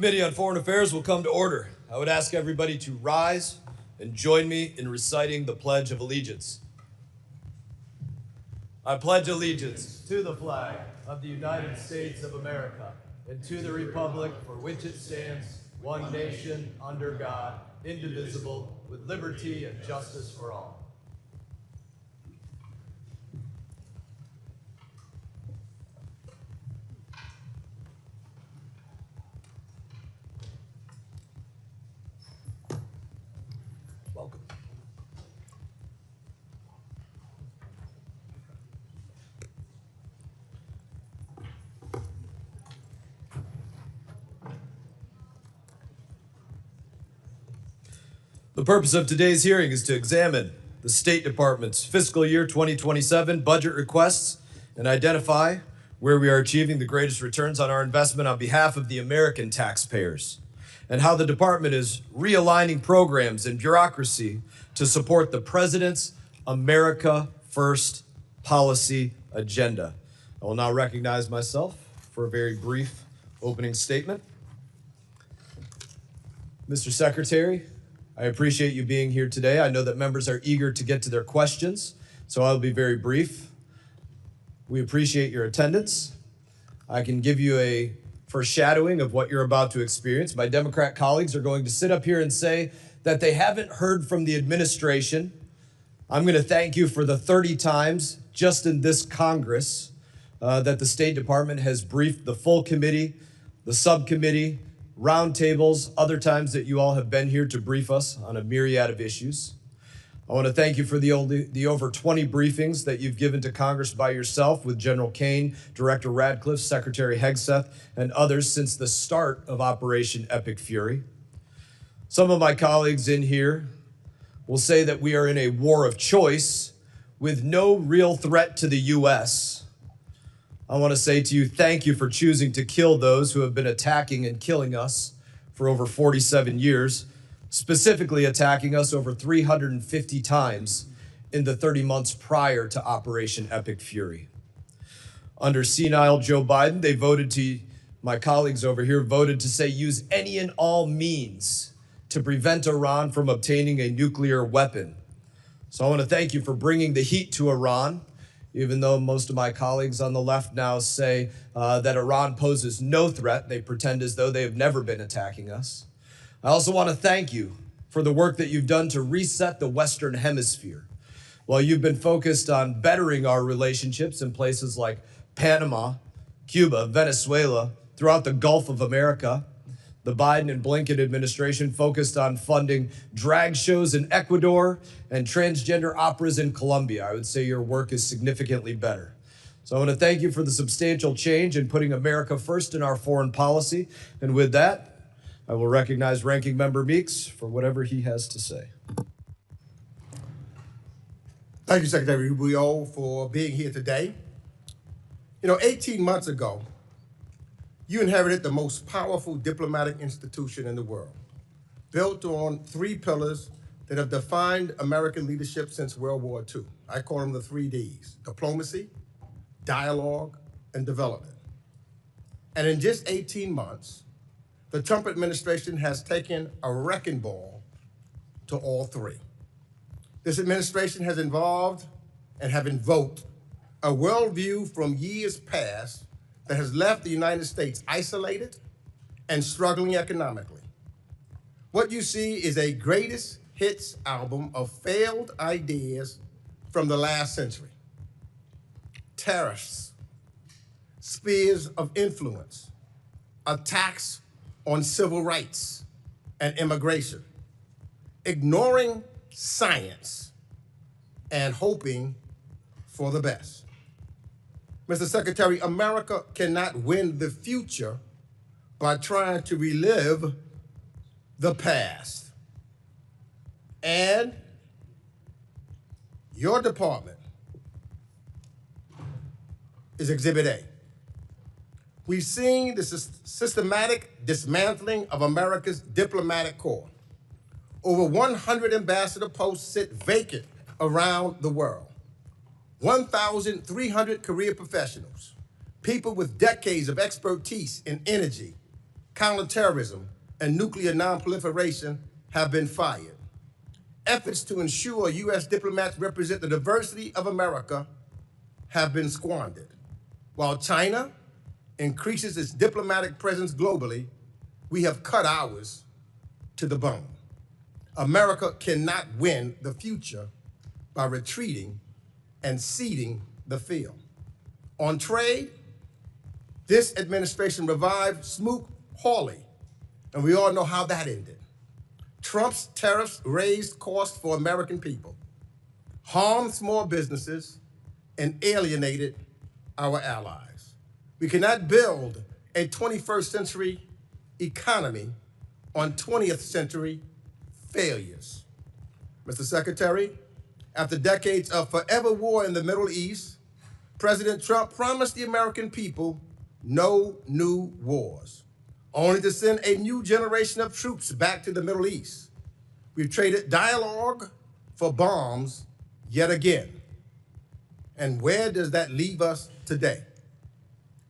Committee on Foreign Affairs will come to order. I would ask everybody to rise and join me in reciting the Pledge of Allegiance. I pledge allegiance to the flag of the United States of America and to the republic for which it stands, one nation, under God, indivisible, with liberty and justice for all. Welcome. The purpose of today's hearing is to examine the State Department's fiscal year 2027 budget requests and identify where we are achieving the greatest returns on our investment on behalf of the American taxpayers, and how the department is realigning programs and bureaucracy to support the President's America First policy agenda. I will now recognize myself for a very brief opening statement. Mr. Secretary, I appreciate you being here today. I know that members are eager to get to their questions, so I'll be very brief. We appreciate your attendance. I can give you a foreshadowing of what you're about to experience. My Democrat colleagues are going to sit up here and say that they haven't heard from the administration. I'm going to thank you for the 30 times just in this Congress that the State Department has briefed the full committee, the subcommittee, roundtables, other times that you all have been here to brief us on a myriad of issues. I want to thank you for the over 20 briefings that you've given to Congress by yourself with General Kane, Director Radcliffe, Secretary Hegseth, and others since the start of Operation Epic Fury. Some of my colleagues in here will say that we are in a war of choice with no real threat to the U.S. I want to say to you, thank you for choosing to kill those who have been attacking and killing us for over 47 years, specifically attacking us over 350 times in the 30 months prior to Operation Epic Fury. Under senile Joe Biden, my colleagues over here voted to say use any and all means to prevent Iran from obtaining a nuclear weapon. So I want to thank you for bringing the heat to Iran, even though most of my colleagues on the left now say that Iran poses no threat. They pretend as though they have never been attacking us. I also want to thank you for the work that you've done to reset the Western Hemisphere. While you've been focused on bettering our relationships in places like Panama, Cuba, Venezuela, throughout the Gulf of America, the Biden and Blinken administration focused on funding drag shows in Ecuador and transgender operas in Colombia. I would say your work is significantly better. So I want to thank you for the substantial change in putting America first in our foreign policy. And with that, I will recognize Ranking Member Meeks for whatever he has to say. Thank you, Secretary Rubio, for being here today. 18 months ago, you inherited the most powerful diplomatic institution in the world, built on 3 pillars that have defined American leadership since World War II. I call them the 3 Ds: diplomacy, dialogue, and development. And in just 18 months, the Trump administration has taken a wrecking ball to all 3. This administration has involved and have invoked a worldview from years past that has left the United States isolated and struggling economically. What you see is a greatest hits album of failed ideas from the last century. Tariffs, spheres of influence, attacks on civil rights and immigration, ignoring science and hoping for the best. Mr. Secretary, America cannot win the future by trying to relive the past. And your department is Exhibit A. We've seen the systematic dismantling of America's diplomatic corps. Over 100 ambassador posts sit vacant around the world. 1,300 career professionals, people with decades of expertise in energy, counterterrorism, and nuclear nonproliferation have been fired. Efforts to ensure U.S. diplomats represent the diversity of America have been squandered. While China increases its diplomatic presence globally, we have cut ours to the bone. America cannot win the future by retreating and ceding the field. On trade, this administration revived Smoot-Hawley, and we all know how that ended. Trump's tariffs raised costs for American people, harmed small businesses, and alienated our allies. We cannot build a 21st century economy on 20th century failures. Mr. Secretary, after decades of forever war in the Middle East, President Trump promised the American people no new wars, only to send a new generation of troops back to the Middle East. We've traded dialogue for bombs yet again. And where does that leave us today?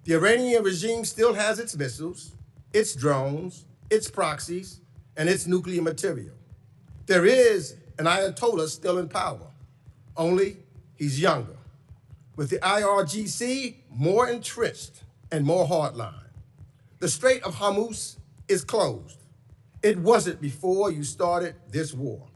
The Iranian regime still has its missiles, its drones, its proxies, and its nuclear material. There is an Ayatollah still in power, only he's younger. With the IRGC more entrenched and more hardline. The Strait of Hormuz is closed. It wasn't before you started this war.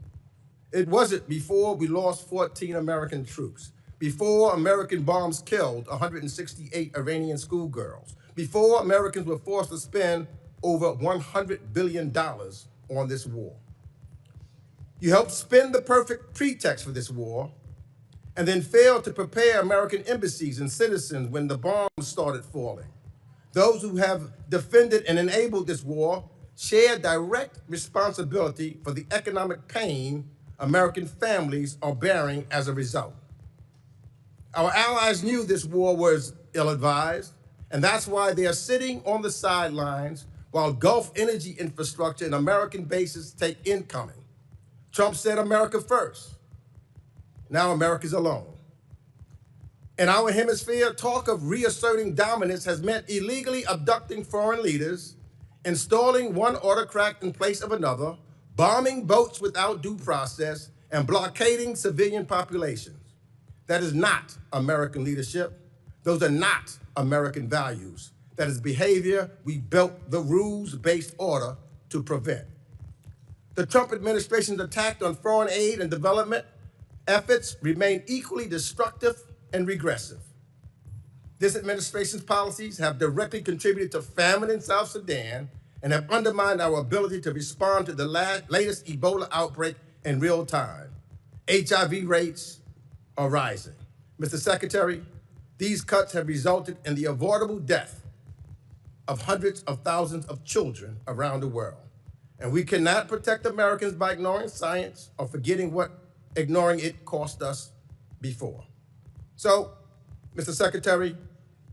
It wasn't before we lost 14 American troops, before American bombs killed 168 Iranian schoolgirls, before Americans were forced to spend over $100 billion on this war. You helped spin the perfect pretext for this war, and then failed to prepare American embassies and citizens when the bombs started falling. Those who have defended and enabled this war share direct responsibility for the economic pain American families are bearing as a result. Our allies knew this war was ill-advised, and that's why they are sitting on the sidelines while Gulf energy infrastructure and American bases take incoming. Trump said America first. Now America's alone. In our hemisphere, talk of reasserting dominance has meant illegally abducting foreign leaders, installing one autocrat in place of another, bombing boats without due process, and blockading civilian populations. That is not American leadership. Those are not American values. That is behavior we built the rules-based order to prevent. The Trump administration's attack on foreign aid and development efforts remain equally destructive and regressive. This administration's policies have directly contributed to famine in South Sudan and have undermined our ability to respond to the latest Ebola outbreak in real time. HIV rates are rising. Mr. Secretary, these cuts have resulted in the avoidable death of hundreds of thousands of children around the world. And we cannot protect Americans by ignoring science or forgetting what ignoring it cost us before. So, Mr. Secretary,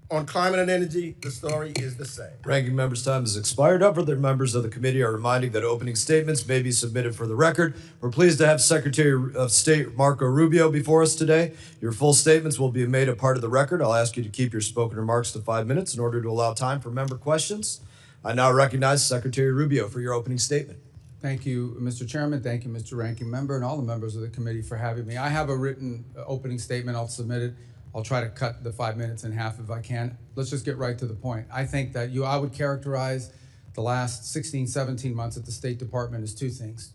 on climate and energy, the story is the same. Ranking member's time has expired. Other members of the committee are reminding that opening statements may be submitted for the record. We're pleased to have Secretary of State Marco Rubio before us today. Your full statements will be made a part of the record. I'll ask you to keep your spoken remarks to 5 minutes in order to allow time for member questions. I now recognize Secretary Rubio for your opening statement. Thank you, Mr. Chairman. Thank you, Mr. Ranking Member, and all the members of the committee for having me. I have a written opening statement. I'll submit it. I'll try to cut the 5 minutes in half if I can. Let's just get right to the point. I think that I would characterize the last 16, 17 months at the State Department as two things: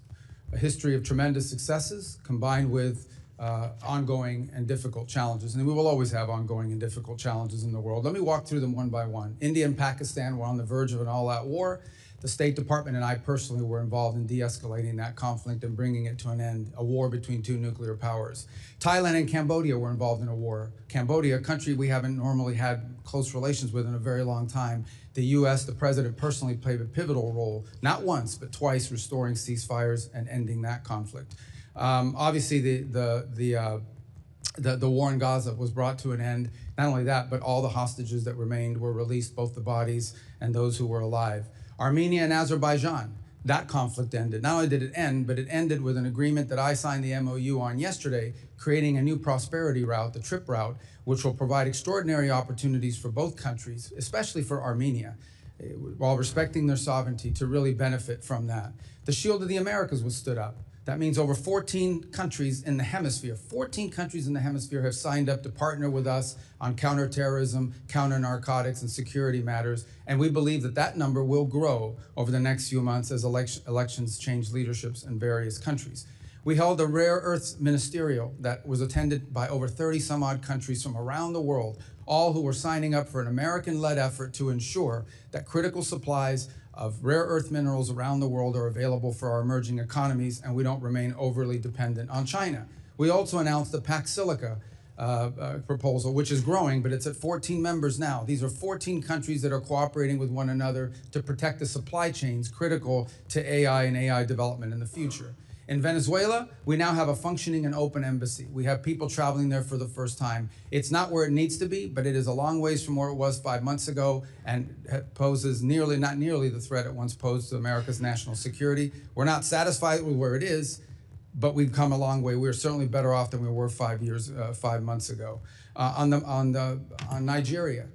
a history of tremendous successes combined with ongoing and difficult challenges. And we will always have ongoing and difficult challenges in the world. Let me walk through them one by one. India and Pakistan were on the verge of an all-out war. The State Department and I personally were involved in de-escalating that conflict and bringing it to an end, a war between two nuclear powers. Thailand and Cambodia were involved in a war. Cambodia, a country we haven't normally had close relations with in a very long time. The U.S., the president personally played a pivotal role, not once, but twice, restoring ceasefires and ending that conflict. Obviously, the war in Gaza was brought to an end. Not only that, but all the hostages that remained were released, both the bodies and those who were alive. Armenia and Azerbaijan, that conflict ended. Not only did it end, but it ended with an agreement that I signed the MOU on yesterday, creating a new prosperity route, the TRIP route, which will provide extraordinary opportunities for both countries, especially for Armenia. while respecting their sovereignty, to really benefit from that. The Shield of the Americas was stood up. That means over 14 countries in the hemisphere, 14 countries in the hemisphere have signed up to partner with us on counterterrorism, counter-narcotics, and security matters. And we believe that that number will grow over the next few months as elections change leaderships in various countries. We held a rare earths ministerial that was attended by over 30 some odd countries from around the world, all who were signing up for an American-led effort to ensure that critical supplies of rare earth minerals around the world are available for our emerging economies, and we don't remain overly dependent on China. We also announced the Pax Silica proposal, which is growing, but it's at 14 members now. These are 14 countries that are cooperating with one another to protect the supply chains critical to AI and AI development in the future. In Venezuela, we now have a functioning and open embassy. We have people traveling there for the first time. It's not where it needs to be, but it is a long ways from where it was 5 months ago, and poses not nearly the threat it once posed to America's national security. We're not satisfied with where it is, but we've come a long way. We're certainly better off than we were 5 months ago. On Nigeria,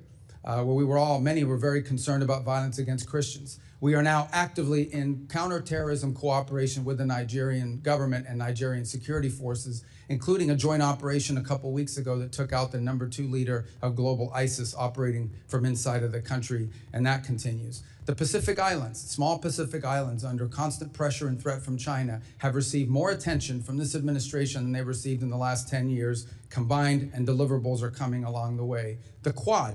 where many were very concerned about violence against Christians. We are now actively in counterterrorism cooperation with the Nigerian government and Nigerian security forces, including a joint operation a couple weeks ago that took out the #2 leader of global ISIS operating from inside of the country, and that continues. The Pacific Islands, small Pacific Islands under constant pressure and threat from China, have received more attention from this administration than they've received in the last 10 years combined, and deliverables are coming along the way. The Quad,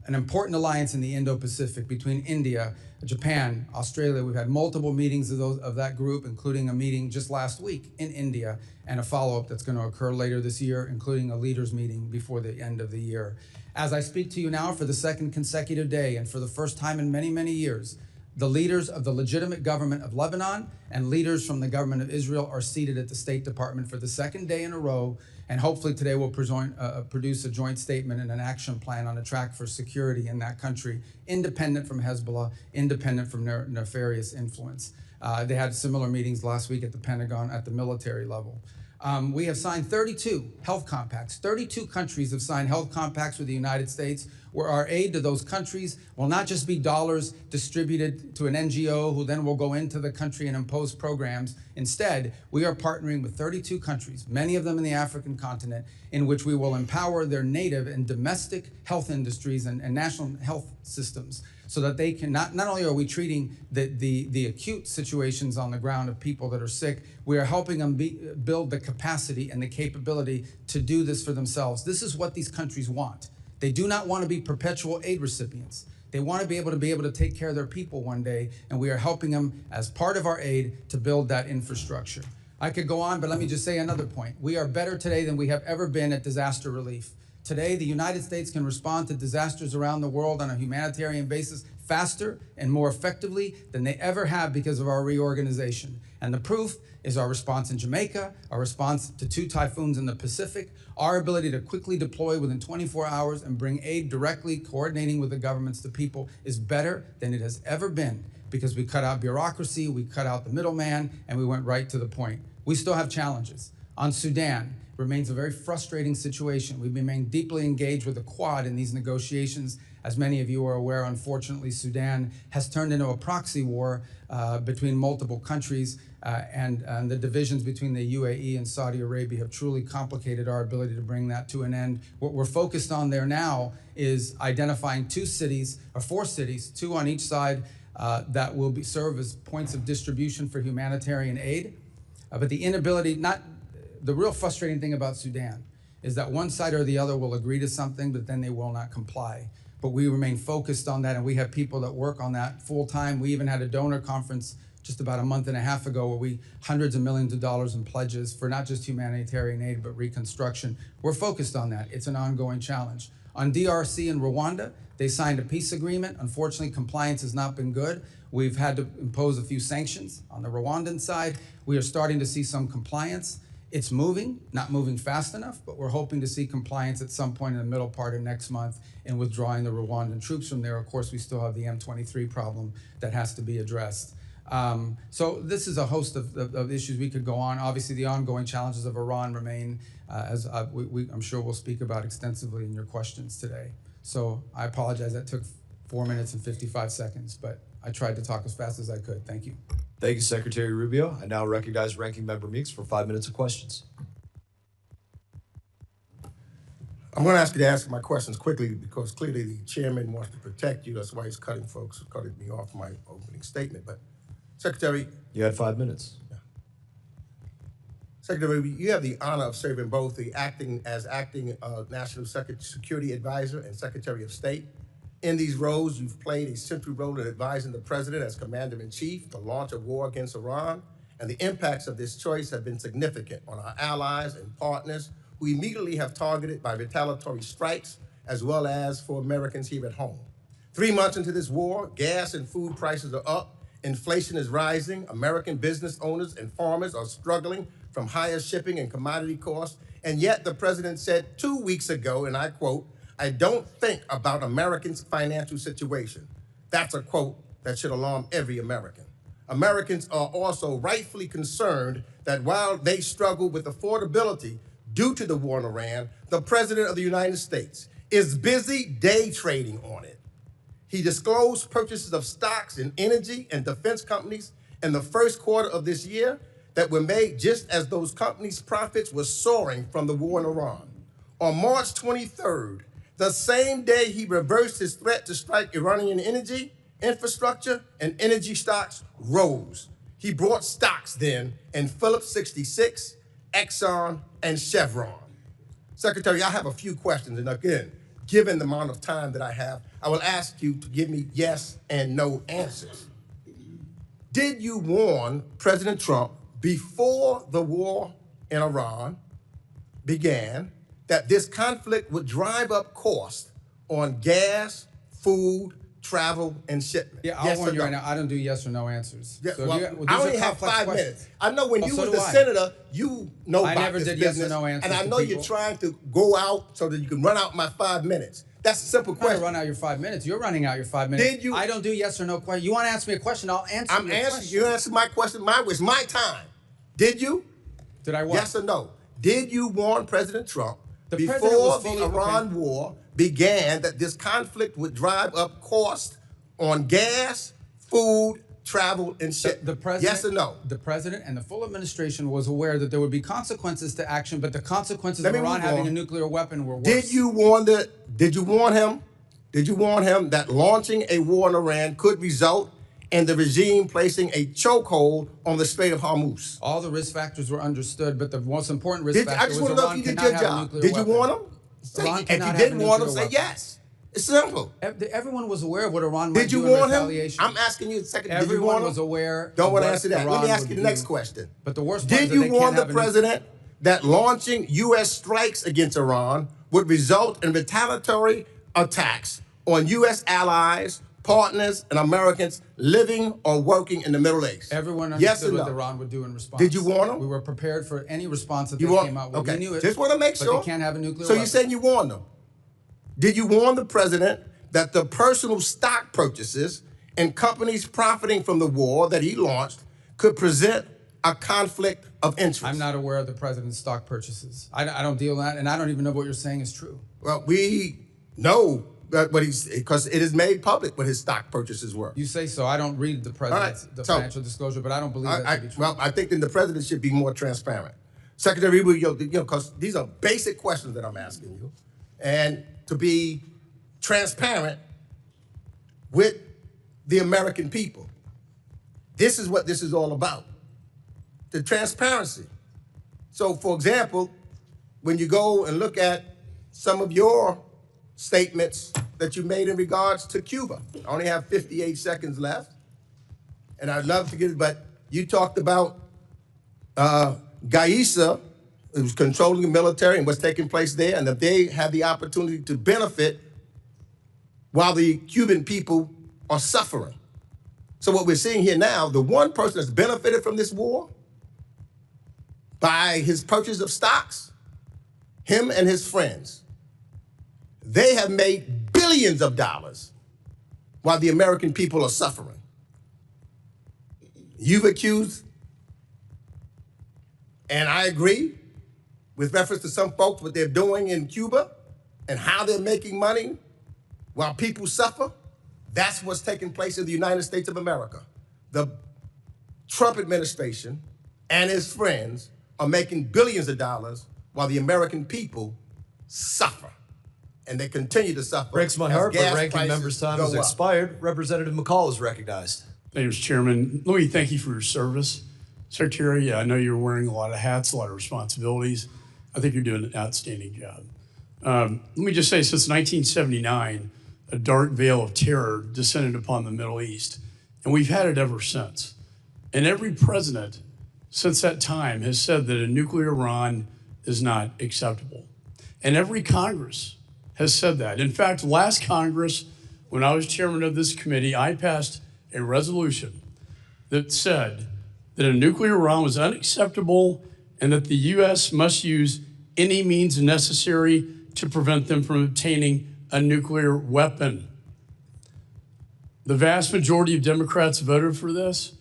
an important alliance in the Indo-Pacific between India, Japan, Australia. We've had multiple meetings of that group, including a meeting just last week in India, and a follow-up that's going to occur later this year, including a leaders meeting before the end of the year. As I speak to you now for the second consecutive day, and for the first time in many, many years, the leaders of the legitimate government of Lebanon and leaders from the government of Israel are seated at the State Department for the second day in a row, and hopefully today we'll produce a joint statement and an action plan on a track for security in that country, independent from Hezbollah, independent from nefarious influence. They had similar meetings last week at the Pentagon at the military level. We have signed 32 health compacts. 32 countries have signed health compacts with the United States, where our aid to those countries will not just be dollars distributed to an NGO who then will go into the country and impose programs. Instead, we are partnering with 32 countries, many of them in the African continent, in which we will empower their native and domestic health industries and national health systems, so that they can, not only are we treating the acute situations on the ground of people that are sick, we are helping them build the capacity and the capability to do this for themselves. This is what these countries want. They do not want to be perpetual aid recipients. They want to be able to take care of their people one day, and we are helping them as part of our aid to build that infrastructure. I could go on, but let me just say another point. We are better today than we have ever been at disaster relief. Today, the United States can respond to disasters around the world on a humanitarian basis faster and more effectively than they ever have because of our reorganization. And the proof is our response in Jamaica, our response to 2 typhoons in the Pacific, our ability to quickly deploy within 24 hours and bring aid directly, coordinating with the governments to people, is better than it has ever been, because we cut out bureaucracy, we cut out the middleman, and we went right to the point. We still have challenges. On Sudan, remains a very frustrating situation. We've remained deeply engaged with the Quad in these negotiations. As many of you are aware, unfortunately, Sudan has turned into a proxy war between multiple countries, and the divisions between the UAE and Saudi Arabia have truly complicated our ability to bring that to an end. What we're focused on there now is identifying 2 cities, or 4 cities, 2 on each side, that will serve as points of distribution for humanitarian aid. But the real frustrating thing about Sudan is that one side or the other will agree to something, but then they will not comply. But we remain focused on that, and we have people that work on that full time. We even had a donor conference just about a month and a half ago where hundreds of millions of dollars in pledges for not just humanitarian aid, but reconstruction. We're focused on that. It's an ongoing challenge. On DRC and Rwanda, they signed a peace agreement. Unfortunately, compliance has not been good. We've had to impose a few sanctions on the Rwandan side. We are starting to see some compliance. It's moving, not moving fast enough, but we're hoping to see compliance at some point in the middle part of next month in withdrawing the Rwandan troops from there. Of course, we still have the M23 problem that has to be addressed. So this is a host of issues we could go on. Obviously, the ongoing challenges of Iran remain, as I'm sure we'll speak about extensively in your questions today. So I apologize that took 4 minutes and 55 seconds, but I tried to talk as fast as I could. Thank you. Thank you, Secretary Rubio. I now recognize Ranking Member Meeks for 5 minutes of questions. I'm going to ask you to answer my questions quickly because clearly the chairman wants to protect you. That's why he's cutting me off my opening statement. But Secretary, You had 5 minutes. Secretary, you have the honor of serving both the acting National Security Advisor and Secretary of State. In these roles, you've played a central role in advising the president as Commander-in-Chief to launch a war against Iran, and the impacts of this choice have been significant on our allies and partners who immediately have targeted by retaliatory strikes, as well as for Americans here at home. 3 months into this war, gas and food prices are up, inflation is rising, American business owners and farmers are struggling from higher shipping and commodity costs, and yet the president said 2 weeks ago, and I quote, "I don't think about Americans' financial situation." That's a quote that should alarm every American. Americans are also rightfully concerned that while they struggle with affordability due to the war in Iran, the President of the United States is busy day trading on it. He disclosed purchases of stocks in energy and defense companies in the first quarter of this year that were made just as those companies' profits were soaring from the war in Iran. On March 23rd, the same day he reversed his threat to strike Iranian energy, infrastructure, and energy stocks rose. He bought stocks then in Phillips 66, Exxon, and Chevron. Secretary, I have a few questions, and again, given the amount of time that I have, I will ask you to give me yes and no answers. Did you warn President Trump before the war in Iran began that this conflict would drive up costs on gas, food, travel, and shipment? Yeah, I'll warn you right now, I don't do yes or no answers. Yeah, So well, these I are only have complex 5 questions. minutes. I know when you so was do the I. senator, you know I about never this did yes or business, no answers and I to know you're people. trying to go out so that you can run out my 5 minutes. That's a simple I'm not question. gonna run out your 5 minutes. You're running out your 5 minutes. Did you- I don't do yes or no questions. You want to ask me a question? I'll answer. I'm your answering. question. You answer my question. It's my time. Did you? Did I what? Yes or no? Did you warn President Trump The president before was the fully- Iran war began that this conflict would drive up costs on gas, food, travel, and shit? The president, yes or no? The president and the full administration was aware that there would be consequences to action, but the consequences Let of me Iran move having on. a nuclear weapon were worse. Did you warn him? Did you warn him that launching a war in Iran could result in the regime placing a chokehold on the Strait of Hormuz? All the risk factors were understood, but the most important risk I factor just was want to know if Iran you did cannot your have a job. nuclear Did you weapon. warn him? Iran If cannot you have didn't a warn him, nuclear say weapon. yes. It's simple. Everyone was aware of what Iran might Did you do in warn him? retaliation. I'm asking you a second. Did you Everyone warn him? was aware. Don't of want to what answer that. Let Iran me ask would you the do. next question. But the worst part Did is that you they warn can't the have a nuclear- president that launching U.S. strikes against Iran would result in retaliatory attacks on U.S. allies, partners, and Americans living or working in the Middle East? Everyone Yes or understood no? what Iran would do in response. Did you warn them? We were prepared for any response that You they warn- came out with. Okay. We knew it. Just want to make but sure. they can't have a nuclear So weapon. you're saying you warned them? Did you warn the president that the personal stock purchases and companies profiting from the war that he launched could present a conflict of interest? I'm not aware of the president's stock purchases. I don't deal in that, and I don't even know what you're saying is true. Well, we know that because it is made public what his stock purchases were. You say so. I don't read the president's All right, the so- financial disclosure, but I don't believe that to be true. Well, I think then the president should be more transparent. Secretary Rubio, because these are basic questions that I'm asking you, and to be transparent with the American people. This is what this is all about, the transparency. So, for example, when you go and look at some of your statements that you made in regards to Cuba, I only have 58 seconds left, and I'd love to get it, but you talked about Gaisa, who was controlling the military and what's taking place there, and that they have the opportunity to benefit while the Cuban people are suffering. So what we're seeing here now, the one person that's benefited from this war by his purchase of stocks, him and his friends, they have made billions of dollars while the American people are suffering. You've accused, and I agree, with reference to some folks, what they're doing in Cuba and how they're making money while people suffer. That's what's taking place in the United States of America. The Trump administration and his friends are making billions of dollars while the American people suffer. And they continue to suffer. Breaks my as heart, but gas ranking member's prices time go has up. expired. Representative McCall is recognized. Thank you, Mr. Chairman. Let me thank you for your service. Secretary, I know you're wearing a lot of hats, a lot of responsibilities. I think you're doing an outstanding job. Let me just say, since 1979, a dark veil of terror descended upon the Middle East, and we've had it ever since. And every president since that time has said that a nuclear Iran is not acceptable. And every Congress has said that. In fact, last Congress, when I was chairman of this committee, I passed a resolution that said that a nuclear Iran was unacceptable and that the U.S. must use any means necessary to prevent them from obtaining a nuclear weapon. The vast majority of Democrats voted for this.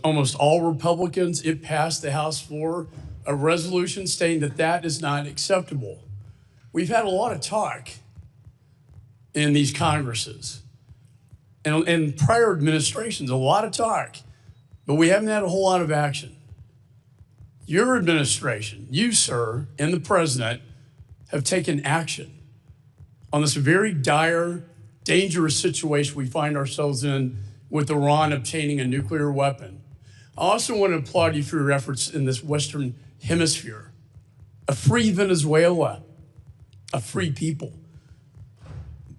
Almost all Republicans. It passed the House floor, a resolution stating that that is not acceptable. We've had a lot of talk in these Congresses and prior administrations, a lot of talk, but we haven't had a whole lot of action. Your administration, you, sir, and the president have taken action on this very dire, dangerous situation we find ourselves in with Iran obtaining a nuclear weapon. I also want to applaud you for your efforts in this Western Hemisphere. A free Venezuela, a free people,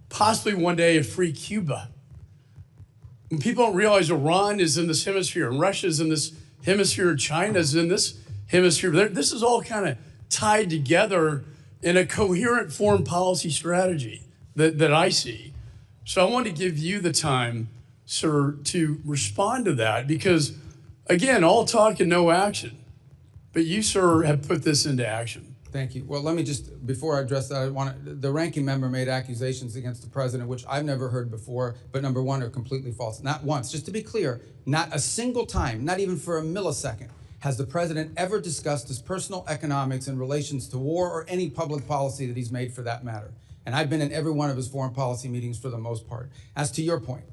possibly one day a free Cuba. And people don't realize Iran is in this hemisphere, and Russia is in this hemisphere, and China is in this hemisphere. This is all kind of tied together in a coherent foreign policy strategy that I see. So I want to give you the time, sir, to respond to that, because, again, all talk and no action. But you, sir, have put this into action. Thank you. Well, let me just, before I address that, the ranking member made accusations against the president, which I've never heard before, but number one, are completely false. Not once, just to be clear, not a single time, not even for a millisecond, has the president ever discussed his personal economics in relations to war or any public policy that he's made for that matter. And I've been in every one of his foreign policy meetings for the most part. As to your point,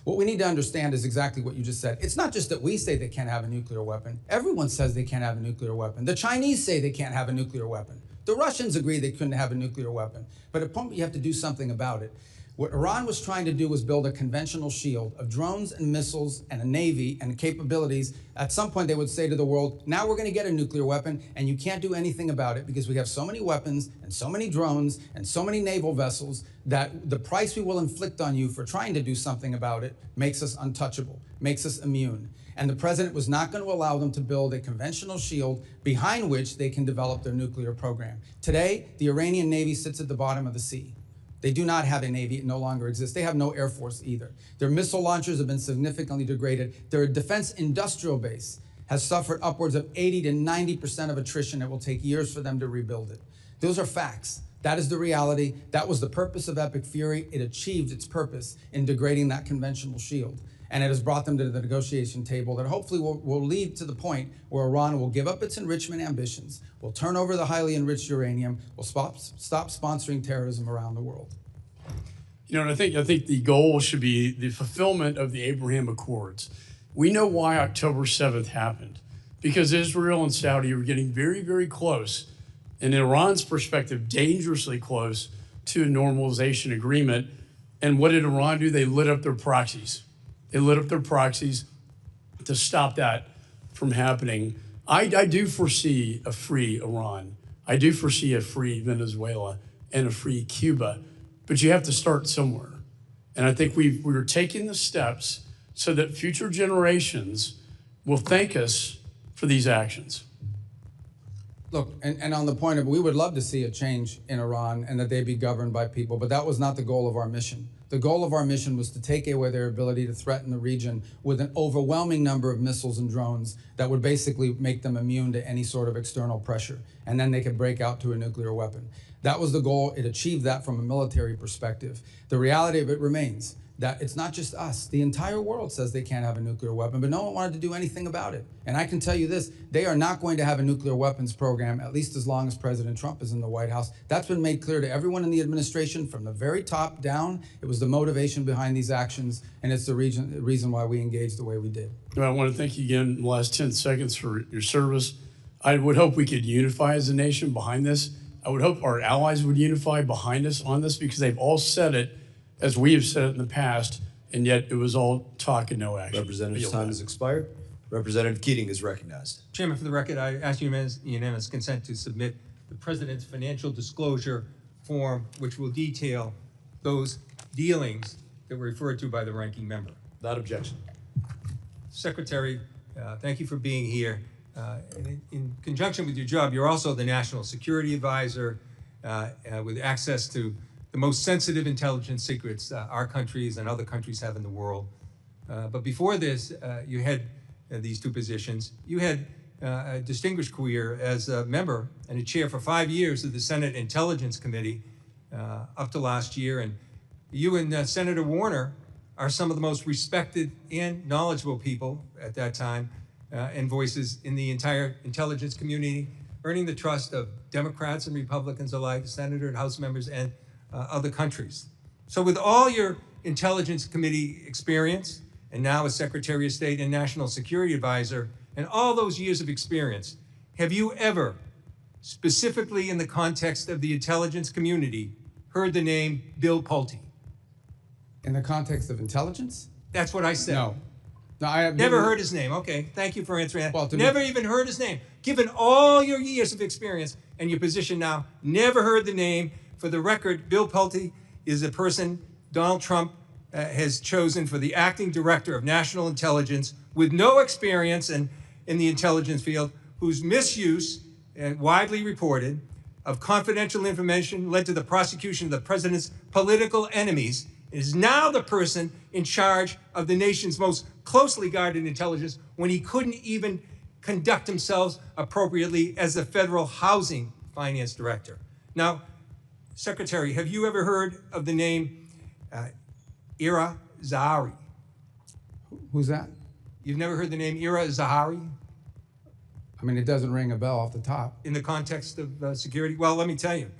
what we need to understand is exactly what you just said. It's not just that we say they can't have a nuclear weapon. Everyone says they can't have a nuclear weapon. The Chinese say they can't have a nuclear weapon. The Russians agree they couldn't have a nuclear weapon. But at a point, you have to do something about it. What Iran was trying to do was build a conventional shield of drones and missiles and a navy and capabilities. At some point, they would say to the world, now we're going to get a nuclear weapon, and you can't do anything about it because we have so many weapons and so many drones and so many naval vessels that the price we will inflict on you for trying to do something about it makes us untouchable, makes us immune. And the president was not going to allow them to build a conventional shield behind which they can develop their nuclear program. Today, the Iranian Navy sits at the bottom of the sea. They do not have a Navy. It no longer exists. They have no Air Force either. Their missile launchers have been significantly degraded. Their defense industrial base has suffered upwards of 80 to 90% of attrition. It will take years for them to rebuild it. Those are facts. That is the reality. That was the purpose of Epic Fury. It achieved its purpose in degrading that conventional shield. And it has brought them to the negotiation table that hopefully will lead to the point where Iran will give up its enrichment ambitions, will turn over the highly enriched uranium, will stop sponsoring terrorism around the world. You know, and I think the goal should be the fulfillment of the Abraham Accords. We know why October 7th happened, because Israel and Saudi were getting very, very close, and in Iran's perspective, dangerously close to a normalization agreement. And what did Iran do? They lit up their proxies. They lit up their proxies to stop that from happening. I do foresee a free Iran. I do foresee a free Venezuela and a free Cuba, but you have to start somewhere. And I think we're taking the steps so that future generations will thank us for these actions. Look, and on the point of, we would love to see a change in Iran and that they be governed by people, but that was not the goal of our mission. The goal of our mission was to take away their ability to threaten the region with an overwhelming number of missiles and drones that would basically make them immune to any sort of external pressure. And then they could break out to a nuclear weapon. That was the goal. It achieved that from a military perspective. The reality of it remains that it's not just us. The entire world says they can't have a nuclear weapon, but no one wanted to do anything about it. And I can tell you this, they are not going to have a nuclear weapons program, at least as long as President Trump is in the White House. That's been made clear to everyone in the administration from the very top down. It was the motivation behind these actions, and it's the reason why we engaged the way we did. Well, I want to thank you again in the last 10 seconds for your service. I would hope we could unify as a nation behind this. I would hope our allies would unify behind us on this, because they've all said it as we have said it in the past, and yet it was all talk and no action. Representative's time has expired. Representative Keating is recognized. Chairman, for the record, I ask unanimous consent to submit the President's financial disclosure form, which will detail those dealings that were referred to by the ranking member. Without objection. Secretary, thank you for being here. In conjunction with your job, you're also the National Security Advisor with access to the most sensitive intelligence secrets our countries and other countries have in the world. But before this, you had these two positions. You had a distinguished career as a member and a chair for 5 years of the Senate Intelligence Committee up to last year. And you and Senator Warner are some of the most respected and knowledgeable people at that time and voices in the entire intelligence community, earning the trust of Democrats and Republicans alike, Senator and House members, and other countries. So with all your Intelligence Committee experience, and now as Secretary of State and National Security Advisor, and all those years of experience, have you ever, specifically in the context of the intelligence community, heard the name Bill Pulte? In the context of intelligence? That's what I said. No. No, I have Never heard his name. Okay, thank you for answering that. Well, never even heard his name. Given all your years of experience and your position now, never heard the name. For the record, Bill Pulte is a person Donald Trump has chosen for the acting director of national intelligence with no experience in the intelligence field, whose misuse, and widely reported, of confidential information led to the prosecution of the president's political enemies, is now the person in charge of the nation's most closely guarded intelligence when he couldn't even conduct himself appropriately as the federal housing finance director. Now, Secretary, have you ever heard of the name Ira Zahari? Who's that? You've never heard the name Ira Zahari? I mean, it doesn't ring a bell off the top. In the context of security? Well, let me tell you.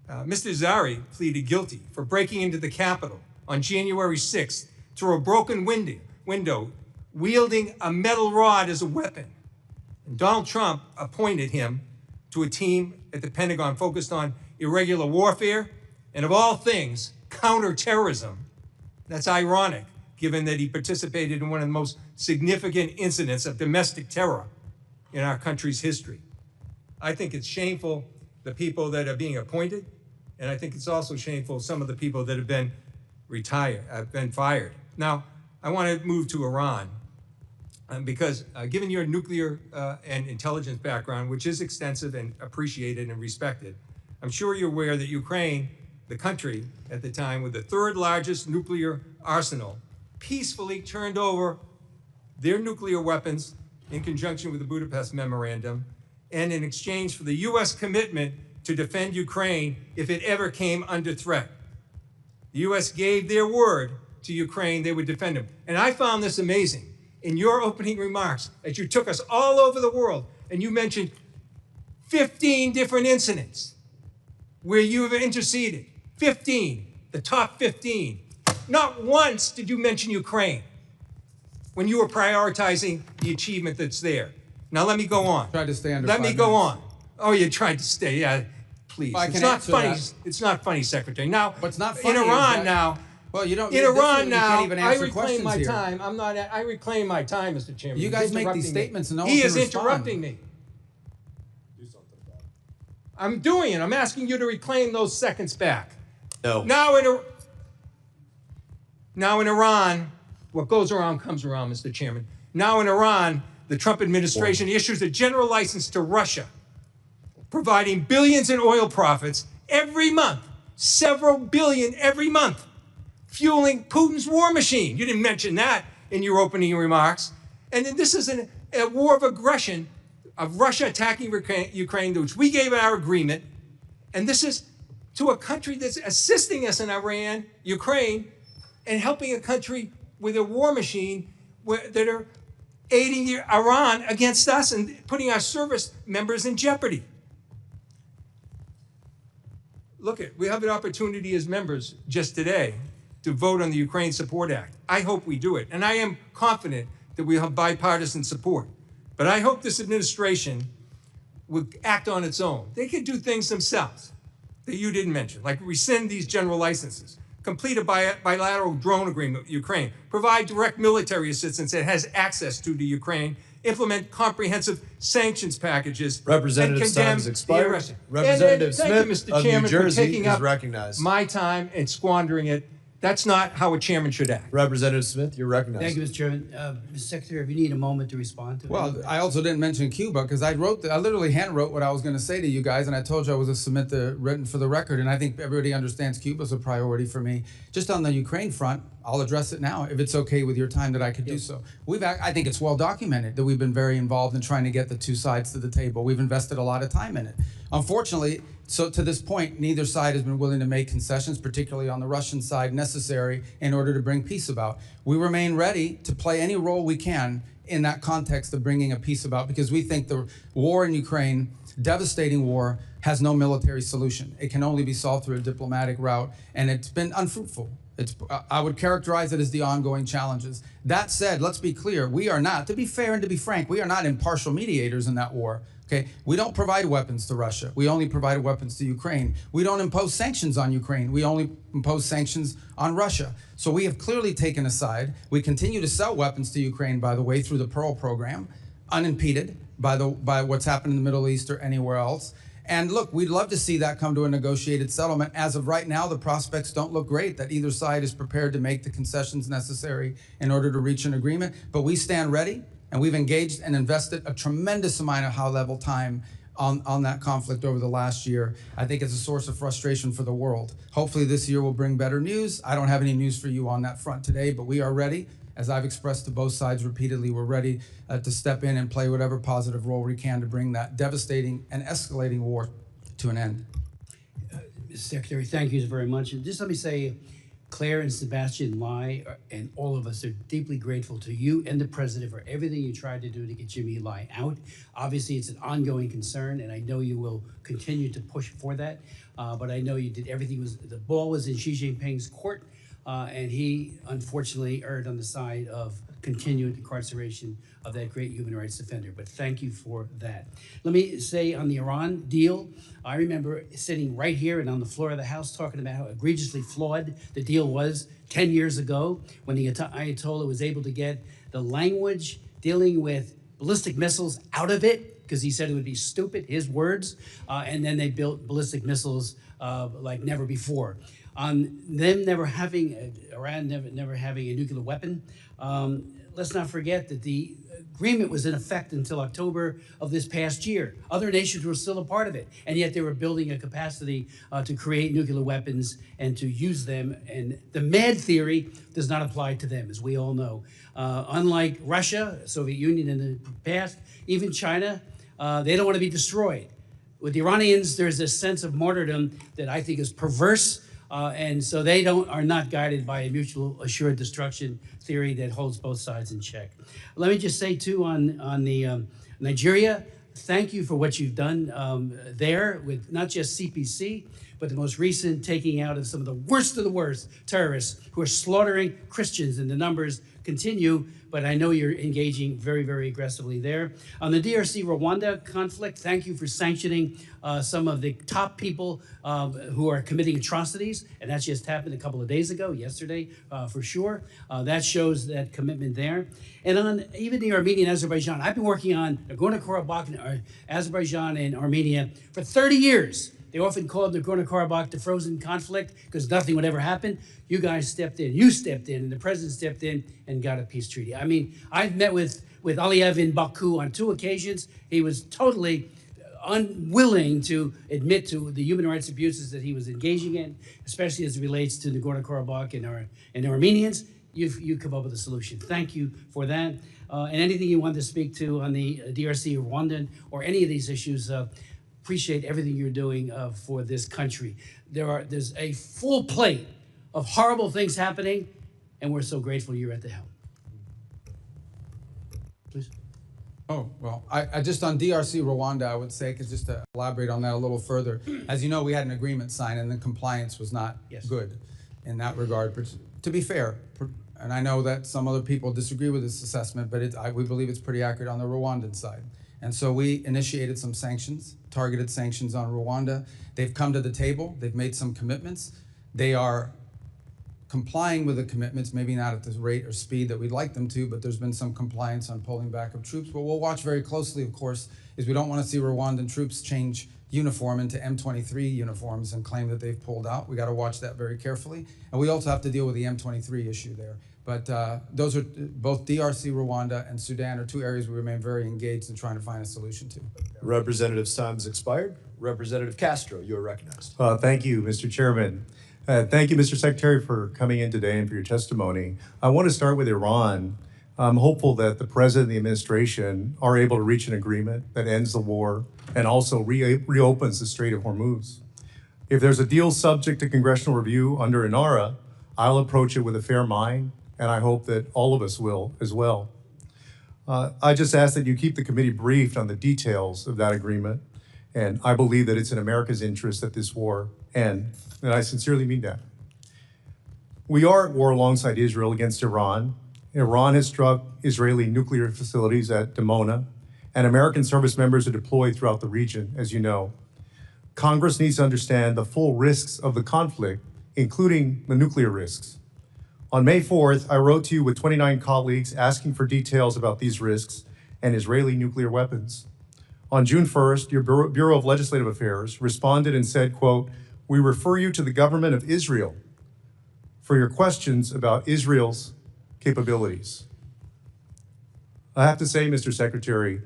Mr. Zahari pleaded guilty for breaking into the Capitol on January 6th through a broken window, wielding a metal rod as a weapon. And Donald Trump appointed him to a team at the Pentagon focused on irregular warfare and, of all things, counterterrorism. That's ironic, given that he participated in one of the most significant incidents of domestic terror in our country's history. I think it's shameful, the people that are being appointed, and I think it's also shameful, some of the people that have been fired. Now, I want to move to Iran, because given your nuclear and intelligence background, which is extensive and appreciated and respected, I'm sure you're aware that Ukraine, the country at the time with the third largest nuclear arsenal, peacefully turned over their nuclear weapons in conjunction with the Budapest Memorandum, and in exchange for the U.S. commitment to defend Ukraine if it ever came under threat. The U.S. gave their word to Ukraine they would defend them. And I found this amazing. In your opening remarks, as you took us all over the world, and you mentioned 15 different incidents where you have interceded. 15, the top 15. Not once did you mention Ukraine when you were prioritizing the achievement that's there. Now let me go on. Tried to stay under Let 5 me go minutes. on. Oh, you tried to stay, yeah, please. Well, I It's can not answer funny. that. It's not funny, Secretary. Now, What's not funny in is Iran that- now, Well, you don't. in this Iran is- now, you can't even I answer reclaim questions my here. time. I reclaim my time, Mr. Chairman. You He's guys make interrupting these me. statements and no He one can is respond. interrupting me. I'm doing it. I'm asking you to reclaim those seconds back. No. Now in Iran, what goes around comes around, Mr. Chairman. Now in Iran, the Trump administration issues a general license to Russia, providing billions in oil profits every month, several billion every month, fueling Putin's war machine. You didn't mention that in your opening remarks. And then this is a war of aggression of Russia attacking Ukraine, to which we gave our agreement. And this is to a country that's assisting us in Ukraine, and helping a country with a war machine that are aiding Iran against us and putting our service members in jeopardy. Look, we have an opportunity as members just today to vote on the Ukraine Support Act. I hope we do it, and I am confident that we'll have bipartisan support. But I hope this administration would act on its own. They could do things themselves that you didn't mention, like rescind these general licenses, complete a bilateral drone agreement with Ukraine, provide direct military assistance that has access to Ukraine, implement comprehensive sanctions packages, Representative and condemn Stein has expired. the aggression. Representative Thank you, Smith Mr. of New Chairman, for Jersey taking is up recognized. my time and squandering it. That's not how a chairman should act. Representative Smith, you're recognized. Thank you, Mr. Chairman. Mr. Secretary, if you need a moment to respond to it. Well, I also didn't mention Cuba because I literally hand wrote what I was going to say to you guys, and I told you I was going to submit the written for the record. And I think everybody understands Cuba is a priority for me. Just on the Ukraine front, I'll address it now if it's okay with your time that I could do so. I think it's well documented that we've been very involved in trying to get the two sides to the table. We've invested a lot of time in it. Unfortunately, so to this point, neither side has been willing to make concessions, particularly on the Russian side, necessary in order to bring peace about. We remain ready to play any role we can in that context of bringing a peace about, because we think the war in Ukraine, devastating war, has no military solution. It can only be solved through a diplomatic route, and it's been unfruitful. I would characterize it as the ongoing challenges. That said, let's be clear, we are not, to be fair and to be frank, we are not impartial mediators in that war. Okay, we don't provide weapons to Russia. We only provide weapons to Ukraine. We don't impose sanctions on Ukraine. We only impose sanctions on Russia. So we have clearly taken a side. We continue to sell weapons to Ukraine, by the way, through the Pearl program, unimpeded by what's happened in the Middle East or anywhere else. And look, we'd love to see that come to a negotiated settlement. As of right now, the prospects don't look great that either side is prepared to make the concessions necessary in order to reach an agreement. But we stand ready. And we've engaged and invested a tremendous amount of high-level time on that conflict over the last year. I think it's a source of frustration for the world. Hopefully this year will bring better news. I don't have any news for you on that front today, but we are ready. As I've expressed to both sides repeatedly, we're ready to step in and play whatever positive role we can to bring that devastating and escalating war to an end. Mr. Secretary, thank you very much. And just let me say, Claire and Sebastian Lai and all of us are deeply grateful to you and the president for everything you tried to do to get Jimmy Lai out. Obviously, it's an ongoing concern, and I know you will continue to push for that. But I know you did everything. The ball was in Xi Jinping's court, and he unfortunately erred on the side of continued incarceration of that great human rights defender. But thank you for that. Let me say on the Iran deal, I remember sitting right here and on the floor of the House talking about how egregiously flawed the deal was 10 years ago when the Ayatollah was able to get the language dealing with ballistic missiles out of it because he said it would be stupid, his words, and then they built ballistic missiles like never before. On them never having, Iran never having a nuclear weapon, let's not forget that the agreement was in effect until October of this past year. Other nations were still a part of it, and yet they were building a capacity to create nuclear weapons and to use them. And the MAD theory does not apply to them, as we all know. Unlike Russia, Soviet Union in the past, even China, they don't want to be destroyed. With the Iranians, there's this sense of martyrdom that I think is perverse. And so they are not guided by a mutual assured destruction theory that holds both sides in check. Let me just say too on the Nigeria, thank you for what you've done there with not just CPC, but the most recent taking out of some of the worst terrorists who are slaughtering Christians, and the numbers continue, but I know you're engaging very, very aggressively there. On the DRC-Rwanda conflict, thank you for sanctioning some of the top people who are committing atrocities, and that just happened a couple of days ago, yesterday, for sure. That shows that commitment there. And on even the Armenian Azerbaijan, I've been working on Nagorno-Karabakh, Azerbaijan and Armenia for 30 years. They often called Nagorno-Karabakh the frozen conflict because nothing would ever happen. You guys stepped in, and the president stepped in and got a peace treaty. I mean, I've met with Aliyev in Baku on 2 occasions. He was totally unwilling to admit to the human rights abuses that he was engaging in, especially as it relates to Nagorno-Karabakh and Armenians. You come up with a solution. Thank you for that. And anything you want to speak to on the DRC or Rwandan or any of these issues, appreciate everything you're doing for this country. There's a full plate of horrible things happening, and we're so grateful you're at the helm. Please. Oh, well, I just on DRC Rwanda, I would say, because just to elaborate on that a little further, as you know, we had an agreement signed and the compliance was not good in that regard. But to be fair, and I know that some other people disagree with this assessment, but we believe it's pretty accurate on the Rwandan side. And so we initiated some sanctions, targeted sanctions on Rwanda. They've come to the table, they've made some commitments. They are complying with the commitments, maybe not at the rate or speed that we'd like them to, but there's been some compliance on pulling back of troops. But we'll watch very closely, of course, is we don't want to see Rwandan troops change uniform into M23 uniforms and claim that they've pulled out. We got to watch that very carefully. And we also have to deal with the M23 issue there. But those are both DRC, Rwanda, and Sudan are two areas we remain very engaged in trying to find a solution to. Representative's time has expired. Representative Castro, you are recognized. Thank you, Mr. Chairman. Thank you, Mr. Secretary, for coming in today and for your testimony. I want to start with Iran. I'm hopeful that the President and the administration are able to reach an agreement that ends the war and also reopens the Strait of Hormuz. If there's a deal subject to congressional review under INARA, I'll approach it with a fair mind, and I hope that all of us will as well. I just ask that you keep the committee briefed on the details of that agreement, and I believe that it's in America's interest that this war end, and I sincerely mean that. We are at war alongside Israel against Iran. Iran has struck Israeli nuclear facilities at Dimona, and American service members are deployed throughout the region, as you know. Congress needs to understand the full risks of the conflict, including the nuclear risks. On May 4th, I wrote to you with 29 colleagues asking for details about these risks and Israeli nuclear weapons. On June 1st, your Bureau of Legislative Affairs responded and said, quote, "We refer you to the government of Israel for your questions about Israel's capabilities." I have to say, Mr. Secretary,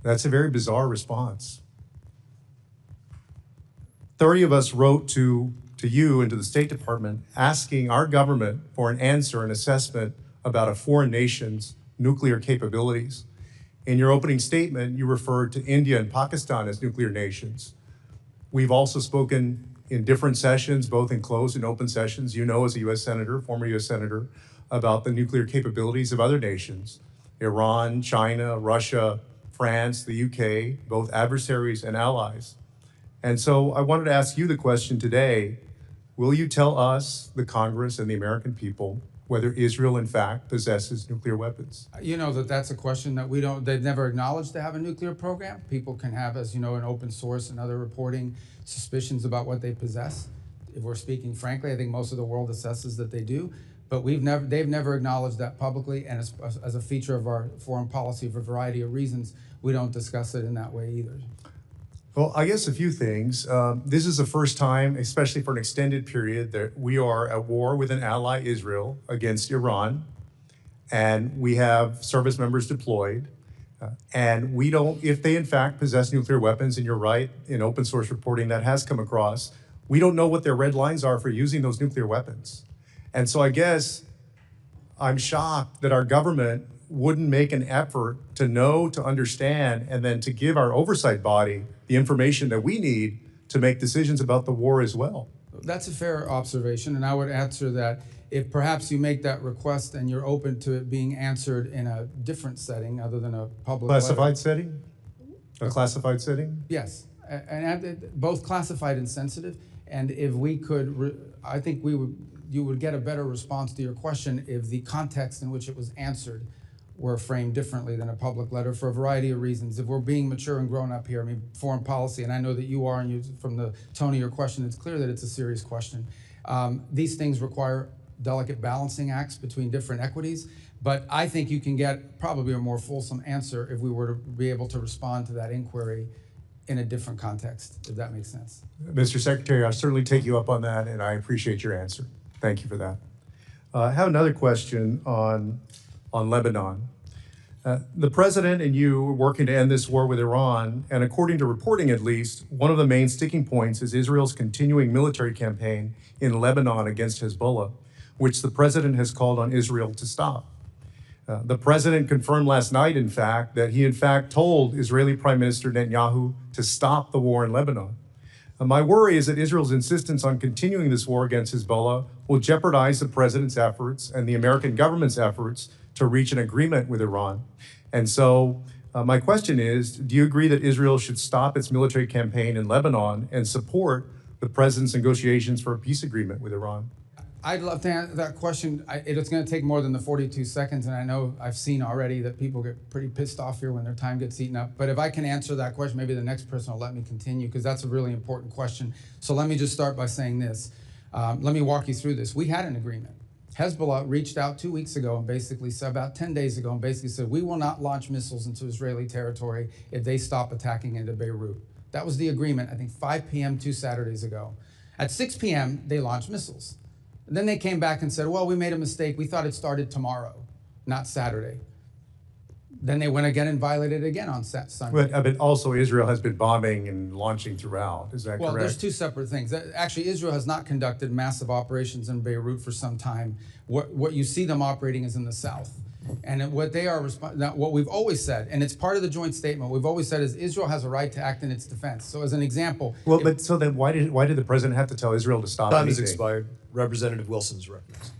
that's a very bizarre response. 30 of us wrote to you and to the State Department asking our government for an answer, an assessment about a foreign nation's nuclear capabilities. In your opening statement, you referred to India and Pakistan as nuclear nations. We've also spoken in different sessions, both in closed and open sessions, you know, as a U.S. Senator, former U.S. Senator, about the nuclear capabilities of other nations, Iran, China, Russia, France, the UK, both adversaries and allies. And so I wanted to ask you the question today, will you tell us, the Congress and the American people, whether Israel in fact possesses nuclear weapons? You know that that's a question that they've never acknowledged to have a nuclear program. People can have, as you know, in open source and other reporting, suspicions about what they possess. If we're speaking frankly, I think most of the world assesses that they do, but they've never acknowledged that publicly, and as a feature of our foreign policy for a variety of reasons, we don't discuss it in that way either. Well, I guess a few things. This is the first time, especially for an extended period, that we are at war with an ally, Israel, against Iran, and we have service members deployed. And we don't, if they in fact possess nuclear weapons, and you're right, in open source reporting that has come across, we don't know what their red lines are for using those nuclear weapons. And so I guess I'm shocked that our government wouldn't make an effort to know, to understand, and then to give our oversight body the information that we need to make decisions about the war as well. That's a fair observation, and I would answer that if perhaps you make that request and you're open to it being answered in a different setting other than a public Classified setting? A classified setting? Yes, and both classified and sensitive. And if we could, I think you would get a better response to your question if the context in which it was answered were framed differently than a public letter for a variety of reasons. If we're being mature and grown up here, I mean, foreign policy, and I know that you are, and you, from the tone of your question, it's clear that it's a serious question. These things require delicate balancing acts between different equities, but I think you can get probably a more fulsome answer if we were to be able to respond to that inquiry in a different context, if that makes sense. Mr. Secretary, I'll certainly take you up on that, and I appreciate your answer. Thank you for that. I have another question on Lebanon. The president and you are working to end this war with Iran, and according to reporting at least, one of the main sticking points is Israel's continuing military campaign in Lebanon against Hezbollah, which the president has called on Israel to stop. The president confirmed last night, in fact, that he in fact told Israeli Prime Minister Netanyahu to stop the war in Lebanon. My worry is that Israel's insistence on continuing this war against Hezbollah will jeopardize the president's efforts and the American government's efforts to reach an agreement with Iran. And so my question is, do you agree that Israel should stop its military campaign in Lebanon and support the president's negotiations for a peace agreement with Iran? I'd love to answer that question. It's going to take more than the 42 seconds, and I know I've seen already that people get pretty pissed off here when their time gets eaten up. But if I can answer that question, maybe the next person will let me continue, because that's a really important question. So let me just start by saying this. Let me walk you through this. We had an agreement. Hezbollah reached out 2 weeks ago and basically said, about 10 days ago, and basically said, we will not launch missiles into Israeli territory if they stop attacking into Beirut. That was the agreement, I think 5 p.m. 2 Saturdays ago. At 6 p.m., they launched missiles. And then they came back and said, well, we made a mistake. We thought it started tomorrow, not Saturday. Then they went again and violated it again on Sunday. But also Israel has been bombing and launching throughout. Is that correct? Well, there's two separate things. Actually, Israel has not conducted massive operations in Beirut for some time. What you see them operating is in the south. And what they are, what we've always said, and it's part of the joint statement, we've always said is Israel has a right to act in its defense. So as an example. Well, but so then why did the president have to tell Israel to stop Time has anything? expired. Representative Wilson is recognized.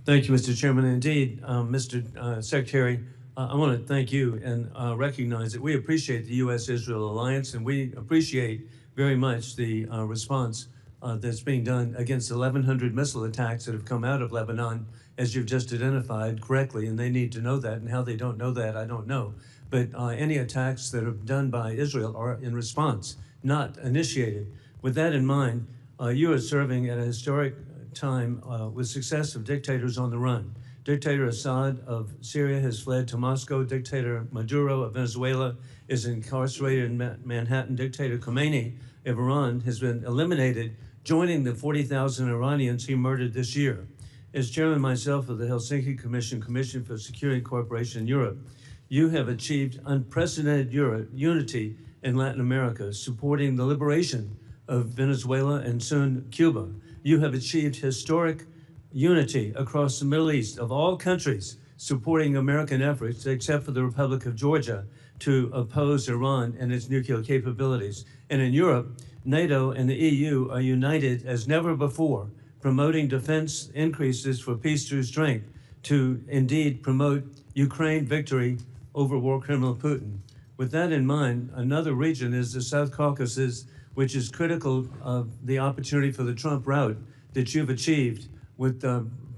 Thank you, Mr. Chairman. Indeed, Mr. Secretary, I want to thank you and recognize that we appreciate the U.S.-Israel alliance, and we appreciate very much the response that's being done against 1,100 missile attacks that have come out of Lebanon, as you've just identified correctly, and they need to know that, and how they don't know that, I don't know. But any attacks that are done by Israel are in response, not initiated. With that in mind, you are serving at a historic time with success of dictators on the run. Dictator Assad of Syria has fled to Moscow. Dictator Maduro of Venezuela is incarcerated in Manhattan. Dictator Khomeini of Iran has been eliminated, joining the 40,000 Iranians he murdered this year. As chairman myself of the Helsinki Commission for Security and Cooperation in Europe, you have achieved unprecedented unity in Latin America, supporting the liberation of Venezuela and soon Cuba. You have achieved historic unity across the Middle East of all countries, supporting American efforts, except for the Republic of Georgia, to oppose Iran and its nuclear capabilities. And in Europe, NATO and the EU are united as never before, promoting defense increases for peace through strength to indeed promote Ukraine victory over war criminal Putin. With that in mind, another region is the South Caucasus, which is critical of the opportunity for the Trump route that you've achieved with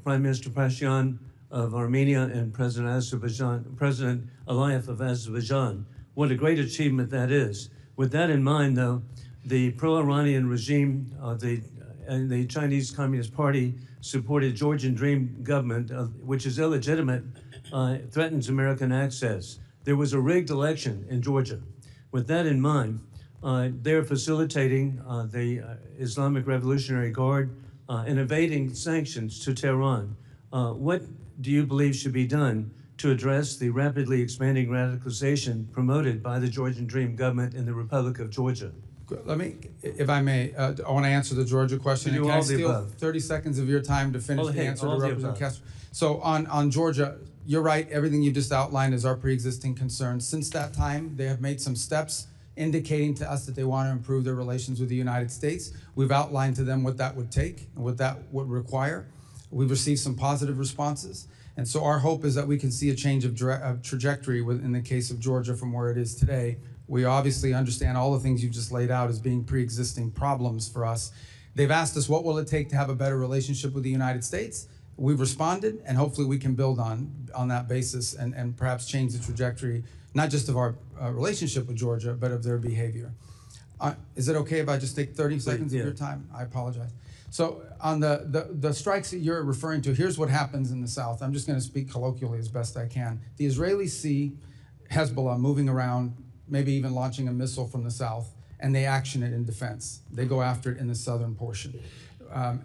Prime Minister Pashinyan of Armenia and President Aliyev of Azerbaijan. What a great achievement that is. With that in mind, though, the pro-Iranian regime and the Chinese Communist Party supported Georgian Dream government, which is illegitimate, threatens American access. There was a rigged election in Georgia. With that in mind, they're facilitating the Islamic Revolutionary Guard and evading sanctions to Tehran. What do you believe should be done to address the rapidly expanding radicalization promoted by the Georgian Dream government in the Republic of Georgia? Let me, if I may, I want to answer the Georgia question. Do Can all I the steal above. 30 seconds of your time to finish the answer to all the Representative above. Castro? So on Georgia, you're right. Everything you just outlined is our pre-existing concerns. Since that time, they have made some steps indicating to us that they want to improve their relations with the United States. We've outlined to them what that would take and what that would require. We've received some positive responses. And so our hope is that we can see a change of trajectory in the case of Georgia from where it is today. We obviously understand all the things you've just laid out as being pre-existing problems for us. They've asked us, what will it take to have a better relationship with the United States? We've responded, and hopefully we can build on that basis and perhaps change the trajectory, not just of our relationship with Georgia, but of their behavior. Is it okay if I just take 30 seconds of your time? I apologize. So on the strikes that you're referring to, here's what happens in the South. I'm just going to speak colloquially as best I can. The Israelis see Hezbollah moving around, maybe even launching a missile from the south, and they action it in defense. They go after it in the southern portion.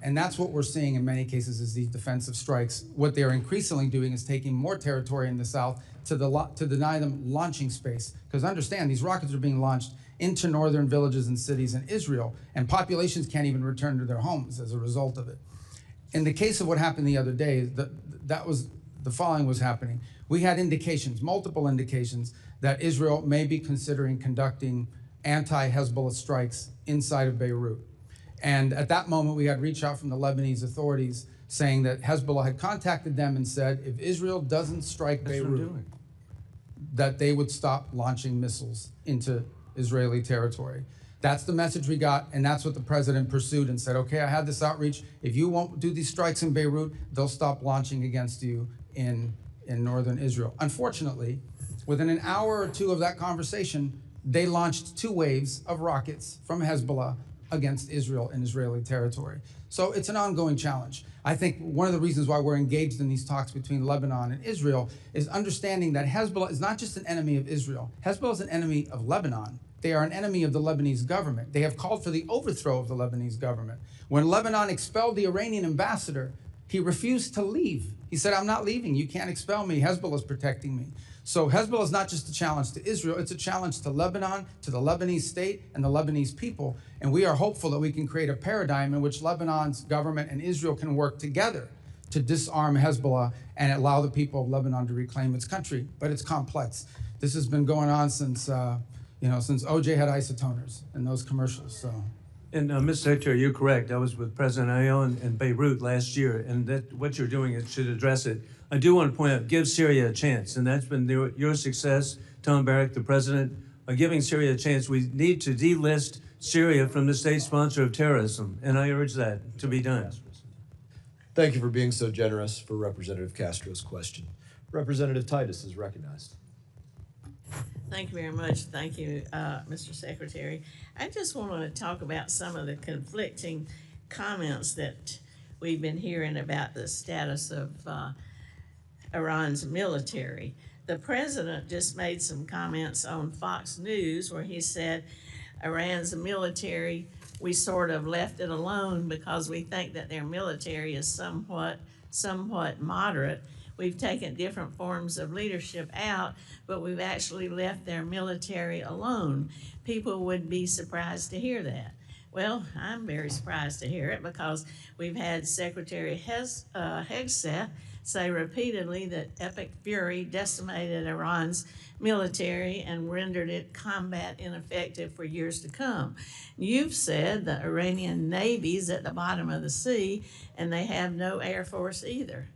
And that's what we're seeing in many cases is these defensive strikes. What they're increasingly doing is taking more territory in the south to deny them launching space. Because understand, these rockets are being launched into northern villages and cities in Israel, and populations can't even return to their homes as a result of it. In the case of what happened the other day, the following was happening. We had indications, multiple indications, that Israel may be considering conducting anti-Hezbollah strikes inside of Beirut. And at that moment, we had reach out from the Lebanese authorities saying that Hezbollah had contacted them and said, if Israel doesn't strike Beirut, that they would stop launching missiles into Israeli territory. That's the message we got, and that's what the president pursued and said, okay, I had this outreach. If you won't do these strikes in Beirut, they'll stop launching against you in northern Israel. Unfortunately, within an hour or two of that conversation, they launched 2 waves of rockets from Hezbollah against Israel and Israeli territory. So it's an ongoing challenge. I think one of the reasons why we're engaged in these talks between Lebanon and Israel is understanding that Hezbollah is not just an enemy of Israel. Hezbollah is an enemy of Lebanon. They are an enemy of the Lebanese government. They have called for the overthrow of the Lebanese government. When Lebanon expelled the Iranian ambassador, he refused to leave. He said, I'm not leaving. You can't expel me. Hezbollah is protecting me. So Hezbollah is not just a challenge to Israel, it's a challenge to Lebanon, to the Lebanese state and the Lebanese people. And we are hopeful that we can create a paradigm in which Lebanon's government and Israel can work together to disarm Hezbollah and allow the people of Lebanon to reclaim its country. But it's complex. This has been going on since, since OJ had isotoners and those commercials. So. And Mr. Secretary, you're correct. I was with President Aoun in Beirut last year, and that what you're doing is should address it. I do want to point out, give Syria a chance, and that's been your success, Tom Barrack, the president, giving Syria a chance. We need to delist Syria from the state sponsor of terrorism, and I urge that to be done. Thank you for being so generous for Representative Castro's question. Representative Titus is recognized. Thank you very much. Thank you, Mr. Secretary. I just want to talk about some of the conflicting comments that we've been hearing about the status of Iran's military. The president just made some comments on Fox News where he said Iran's military, we sort of left it alone because we think that their military is somewhat moderate. We've taken different forms of leadership out, but we've actually left their military alone. People would be surprised to hear that. Well, I'm very surprised to hear it because we've had Secretary Hegseth say repeatedly that Epic Fury decimated Iran's military and rendered it combat ineffective for years to come. You've said the Iranian Navy's at the bottom of the sea and they have no Air Force either.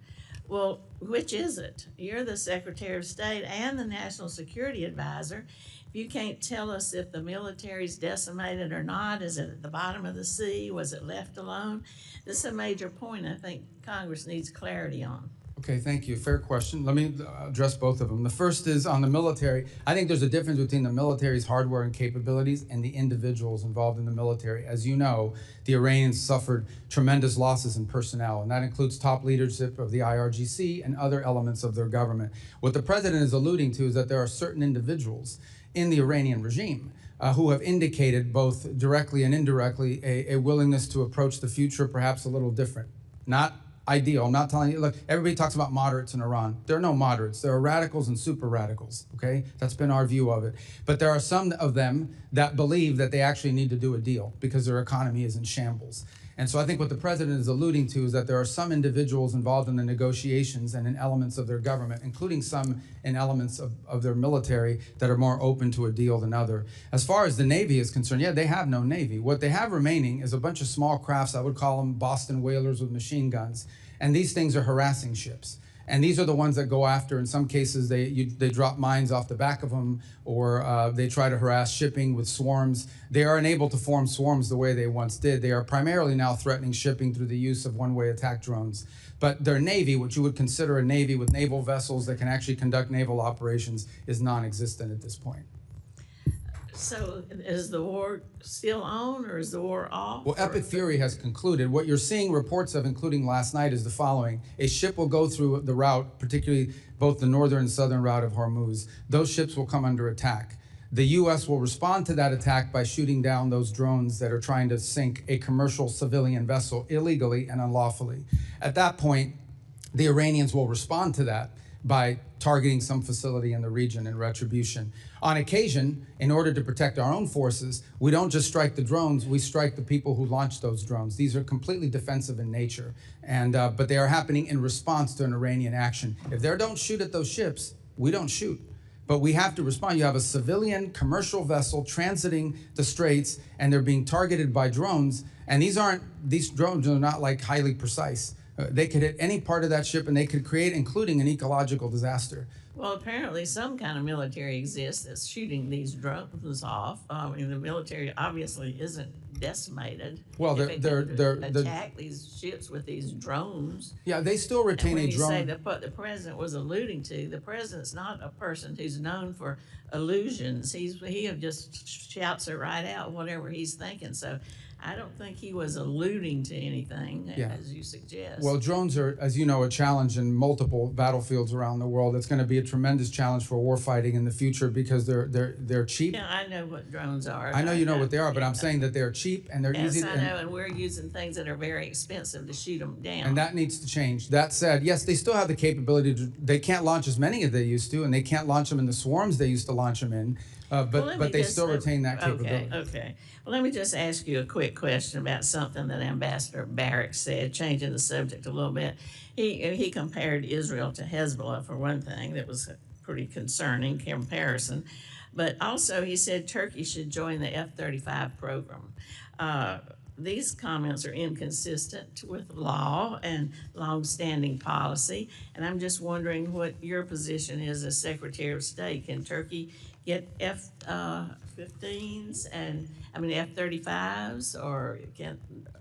Well, which is it? You're the Secretary of State and the National Security Advisor. If you can't tell us if the military's decimated or not, is it at the bottom of the sea? Was it left alone? This is a major point I think Congress needs clarity on. Okay, thank you. Fair question. Let me address both of them. The first is on the military. I think there's a difference between the military's hardware and capabilities and the individuals involved in the military. As you know, the Iranians suffered tremendous losses in personnel, and that includes top leadership of the IRGC and other elements of their government. What the president is alluding to is that there are certain individuals in the Iranian regime who have indicated both directly and indirectly a willingness to approach the future perhaps a little different. Not ideal. I'm not telling you, look, everybody talks about moderates in Iran. There are no moderates. There are radicals and super radicals, okay? That's been our view of it. But there are some of them that believe that they actually need to do a deal because their economy is in shambles. And so I think what the president is alluding to is that there are some individuals involved in the negotiations and in elements of their government, including some in elements of their military that are more open to a deal than other. As far as the Navy is concerned, yeah, they have no Navy. What they have remaining is a bunch of small crafts, I would call them Boston whalers with machine guns. And these things are harassing ships. And these are the ones that go after, in some cases, they drop mines off the back of them, or they try to harass shipping with swarms. They are unable to form swarms the way they once did. They are primarily now threatening shipping through the use of one-way attack drones. But their Navy, what you would consider a Navy with naval vessels that can actually conduct naval operations, is non-existent at this point. So is the war still on or is the war off? Well, Epic Fury has concluded. What you're seeing reports of, including last night, is the following. A ship will go through the route, particularly both the northern and southern route of Hormuz. Those ships will come under attack. The U.S. will respond to that attack by shooting down those drones that are trying to sink a commercial civilian vessel illegally and unlawfully. At that point, the Iranians will respond to that by targeting some facility in the region in retribution. On occasion, in order to protect our own forces, we don't just strike the drones, we strike the people who launch those drones. These are completely defensive in nature, and but they are happening in response to an Iranian action. If they don't shoot at those ships, we don't shoot. But we have to respond. You have a civilian commercial vessel transiting the straits, and they're being targeted by drones. And these drones are not like highly precise. They could hit any part of that ship, and they could create, including an ecological disaster. Well, apparently some kind of military exists that's shooting these drones off. I mean, the military obviously isn't decimated. Well, if they're attack these ships with these drones. yeah, they still retain And when a you drone. say what the president was alluding to, the president's not a person who's known for illusions. He just shouts it right out, whatever he's thinking. So I don't think he was alluding to anything, Yeah. as you suggest. Well, drones are, as you know, a challenge in multiple battlefields around the world. It's going to be a tremendous challenge for warfighting in the future because they're cheap. yeah, I know what drones are. I know you know what they are, but I'm saying that they're cheap and they're Yes, easy. I know, and we're using things that are very expensive to shoot them down. And that needs to change. That said, yes, they still have the capability to. They can't launch as many as they used to, and they can't launch them in the swarms they used to launch them in. Well, let me But they just- still retain that capability. Okay. Well, let me just ask you a quick question about something that Ambassador Barrack said, changing the subject a little bit. He compared Israel to Hezbollah, for one thing. That was a pretty concerning comparison. But also he said Turkey should join the F-35 program. These comments are inconsistent with law and longstanding policy, and I'm just wondering what your position is as Secretary of State. Can Turkey get F-15s and F-35s,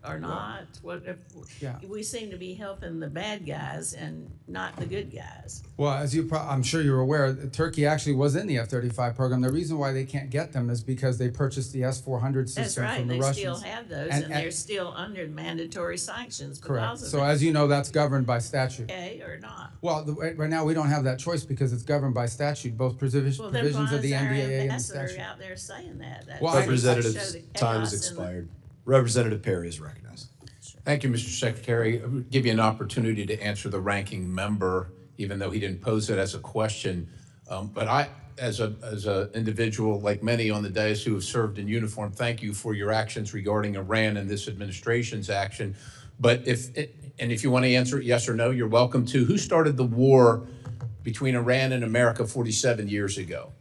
or not? What if Yeah. we seem to be helping the bad guys and not the good guys? Well, as I'm sure you're aware, Turkey actually was in the F-35 program. The reason why they can't get them is because they purchased the S-400 system That's right. from the They Russians. still have those, And- and they're still under mandatory sanctions Correct. because of So that. as you know, that's governed by statute. Okay, or not? Well, right now we don't have that choice because it's governed by statute, both provisions Well, then of why the is our NDAA and the ambassador statute. out there saying that? That Well, shows Representative's the time has chaos in the- expired. Representative Perry is recognized. Thank you, Mr. Secretary. I would give you an opportunity to answer the ranking member, even though he didn't pose it as a question. But I, as a individual like many on the dais who have served in uniform, thank you for your actions regarding Iran and this administration's action. But if you want to answer it yes or no, you're welcome to. Who started the war between Iran and America 47 years ago?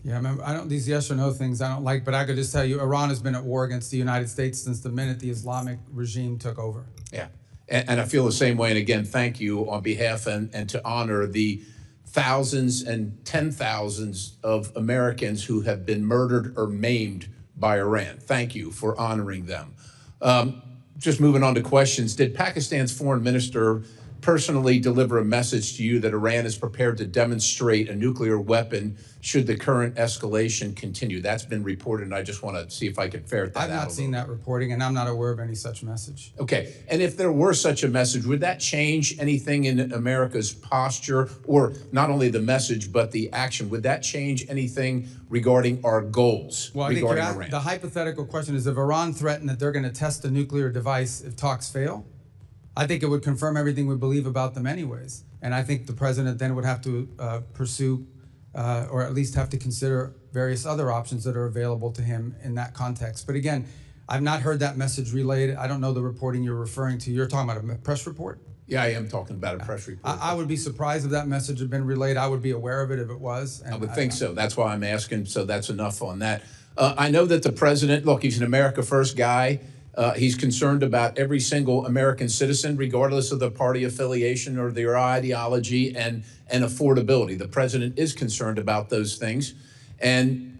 Yeah, remember, these yes or no things I don't like, but I could just tell you Iran has been at war against the United States since the minute the Islamic regime took over. Yeah, and I feel the same way. And again, thank you on behalf and to honor the thousands and 10,000s of Americans who have been murdered or maimed by Iran. Thank you for honoring them. Just moving on to questions, did Pakistan's foreign minister personally deliver a message to you that Iran is prepared to demonstrate a nuclear weapon should the current escalation continue? That's been reported, and I just want to see if I can ferret that out. I've not seen that reporting, and I'm not aware of any such message. Okay, and if there were such a message, would that change anything in America's posture, or not only the message, but the action? Would that change anything regarding our goals Well, I think regarding Iran? the hypothetical question is if Iran threatened that they're going to test a nuclear device if talks fail, I think it would confirm everything we believe about them anyways. And I think the president then would have to pursue, or at least have to consider various other options that are available to him in that context. But again, I've not heard that message relayed. I don't know the reporting you're referring to. You're talking about a press report? Yeah, I am talking about a press report. I would be surprised if that message had been relayed. I would be aware of it if it was. And I would think so. That's why I'm asking, so that's enough on that. I know that the president, look, he's an America First guy. He's concerned about every single American citizen, regardless of the party affiliation or their ideology and affordability. The president is concerned about those things. And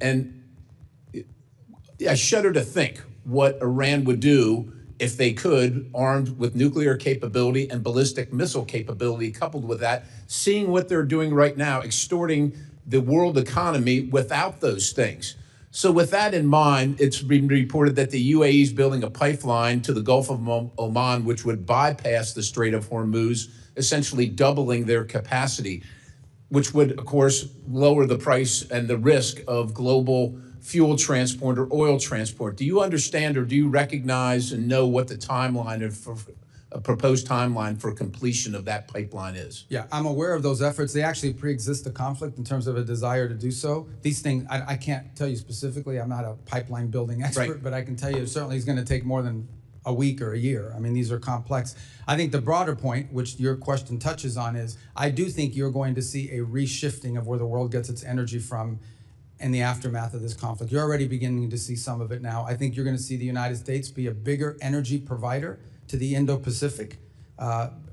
I shudder to think what Iran would do if they could, armed with nuclear capability and ballistic missile capability, coupled with that, seeing what they're doing right now, extorting the world economy without those things. So with that in mind, it's been reported that the UAE is building a pipeline to the Gulf of Oman, which would bypass the Strait of Hormuz, essentially doubling their capacity, which would, of course, lower the price and the risk of global fuel transport or oil transport. Do you understand or do you recognize and know what the timeline for a proposed timeline for completion of that pipeline is? Yeah, I'm aware of those efforts. They actually pre-exist the conflict in terms of a desire to do so. These things, I can't tell you specifically. I'm not a pipeline building expert, Right. but I can tell you it certainly is going to take more than a week or a year. I mean, these are complex. I think the broader point, which your question touches on, is I do think you're going to see a reshifting of where the world gets its energy from in the aftermath of this conflict. You're already beginning to see some of it now. I think you're going to see the United States be a bigger energy provider to the Indo-Pacific.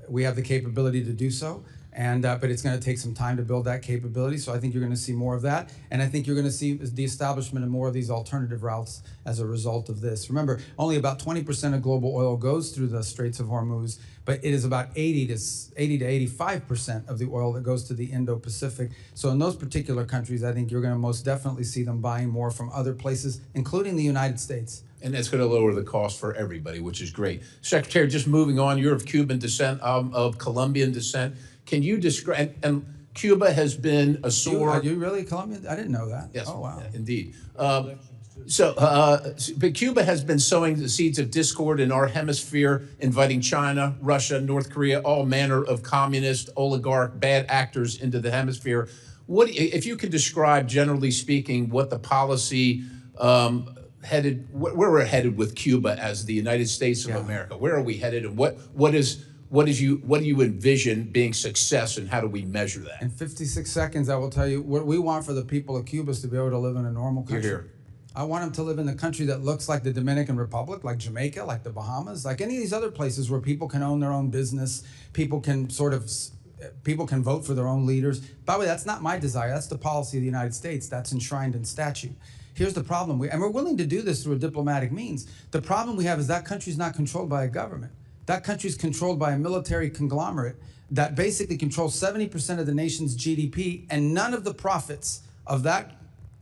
We have the capability to do so, and but it's going to take some time to build that capability. So I think you're going to see more of that, and I think you're going to see the establishment of more of these alternative routes as a result of this. Remember, only about 20% of global oil goes through the Straits of Hormuz, but it is about 80 to 85% of the oil that goes to the Indo-Pacific. So in those particular countries, I think you're going to most definitely see them buying more from other places, including the United States. And that's going to lower the cost for everybody, which is great. Secretary, just moving on, you're of Cuban descent, of Colombian descent. Can you describe, and Cuba has been a sore... Are you really Colombian? I didn't know that. Yes, oh, wow. Indeed. But Cuba has been sowing the seeds of discord in our hemisphere, inviting China, Russia, North Korea, all manner of communist, oligarch, bad actors into the hemisphere. If you could describe, generally speaking, what the policy where we're headed with Cuba as the United States of America, where are we headed, and what do you envision being success, and how do we measure that? In 56 seconds, I will tell you what we want for the people of Cuba is to be able to live in a normal country. You're here. I want them to live in a country that looks like the Dominican Republic, like Jamaica, like the Bahamas, like any of these other places where people can own their own business, people can vote for their own leaders. By the way, that's not my desire. That's the policy of the United States. That's enshrined in statute. Here's the problem, and we're willing to do this through a diplomatic means. The problem we have is that country's not controlled by a government. That country's controlled by a military conglomerate that basically controls 70% of the nation's GDP, and none of the profits of that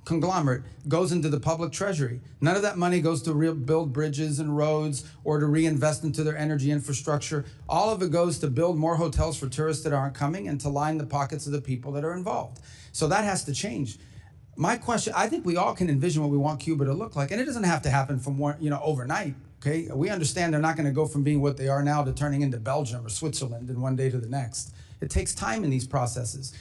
conglomerate goes into the public treasury. None of that money goes to build bridges and roads or to reinvest into their energy infrastructure. All of it goes to build more hotels for tourists that aren't coming and to line the pockets of the people that are involved. So that has to change. My question, I think we all can envision what we want Cuba to look like, and it doesn't have to happen from overnight. Okay, we understand they're not going to go from being what they are now to turning into Belgium or Switzerland in one day to the next. It takes time in these processes.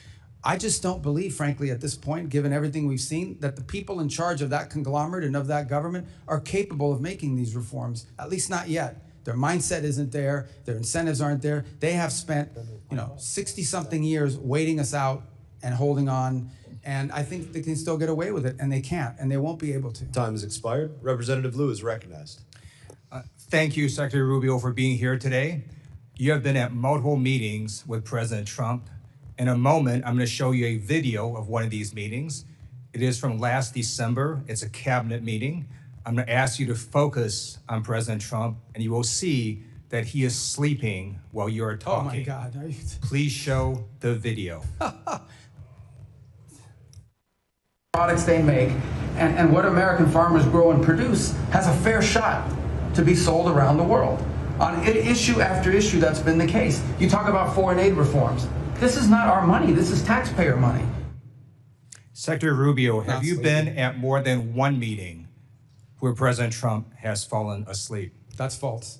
I just don't believe, frankly, at this point, given everything we've seen, that the people in charge of that conglomerate and of that government are capable of making these reforms, at least not yet. Their mindset isn't there, their incentives aren't there. They have spent, 60-something years waiting us out and holding on, and I think they can still get away with it, and they can't, and they won't be able to. Time has expired. Representative Liu is recognized. Thank you, Secretary Rubio, for being here today. You have been at multiple meetings with President Trump. In a moment, I'm going to show you a video of one of these meetings. It is from last December. It's a cabinet meeting. I'm going to ask you to focus on President Trump, and you will see that he is sleeping while you're talking. Oh my God. Please show the video. Products they make and what American farmers grow and produce has a fair shot to be sold around the world. On issue after issue, that's been the case. You talk about foreign aid reforms. This is not our money. This is taxpayer money. Secretary Rubio, have you been at more than one meeting where President Trump has fallen asleep? That's false.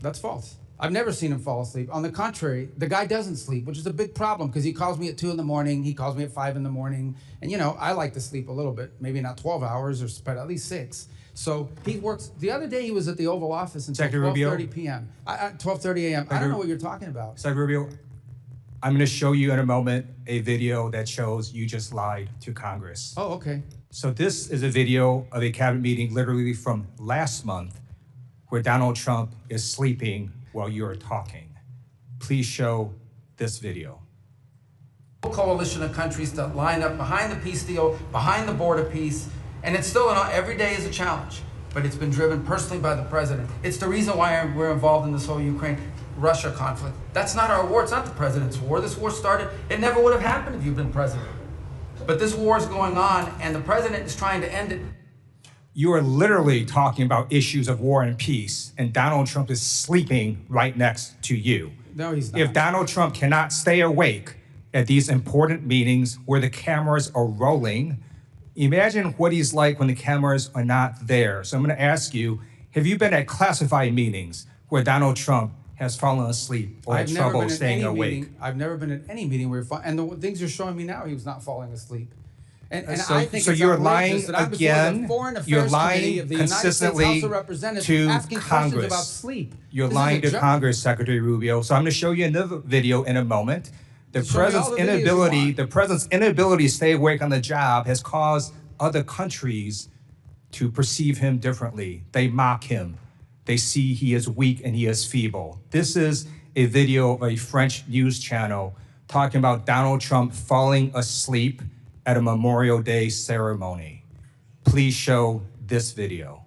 That's false. I've never seen him fall asleep. On the contrary, the guy doesn't sleep, which is a big problem because he calls me at 2 in the morning, he calls me at 5 in the morning. And I like to sleep a little bit, maybe not 12 hours, but at least 6. So he works. The other day he was at the Oval Office until 12:30 p.m. 12:30 a.m. I don't know what you're talking about. Secretary Rubio, I'm going to show you in a moment a video that shows you just lied to Congress. Oh, okay. So this is a video of a cabinet meeting literally from last month where Donald Trump is sleeping while you're talking. Please show this video. Coalition of countries that line up behind the peace deal, behind the border peace, and it's still every day is a challenge, but it's been driven personally by the president. It's the reason why we're involved in this whole Ukraine-Russia conflict. That's not our war, it's not the president's war. This war started, it never would have happened if you'd been president. But this war is going on, and the president is trying to end it. You are literally talking about issues of war and peace, and Donald Trump is sleeping right next to you. No, he's not. If Donald Trump cannot stay awake at these important meetings where the cameras are rolling, imagine what he's like when the cameras are not there. So I'm going to ask you, have you been at classified meetings where Donald Trump has fallen asleep or had trouble staying awake? I've never been at any meeting where and the things you're showing me now, he was not falling asleep. And So, I think so it's you're outrageous lying that I'm before again. the Foreign You're Affairs Committee lying of the United States consistently House of Representatives to asking Congress. questions about sleep. You're This is lying a to joke. Congress, Secretary Rubio. So I'm going to show you another video in a moment. The Show me all the president's inability to stay awake on the job has caused other countries to perceive him differently. They mock him. They see he is weak and he is feeble. This is a video of a French news channel talking about Donald Trump falling asleep at a Memorial Day ceremony. Please show this video.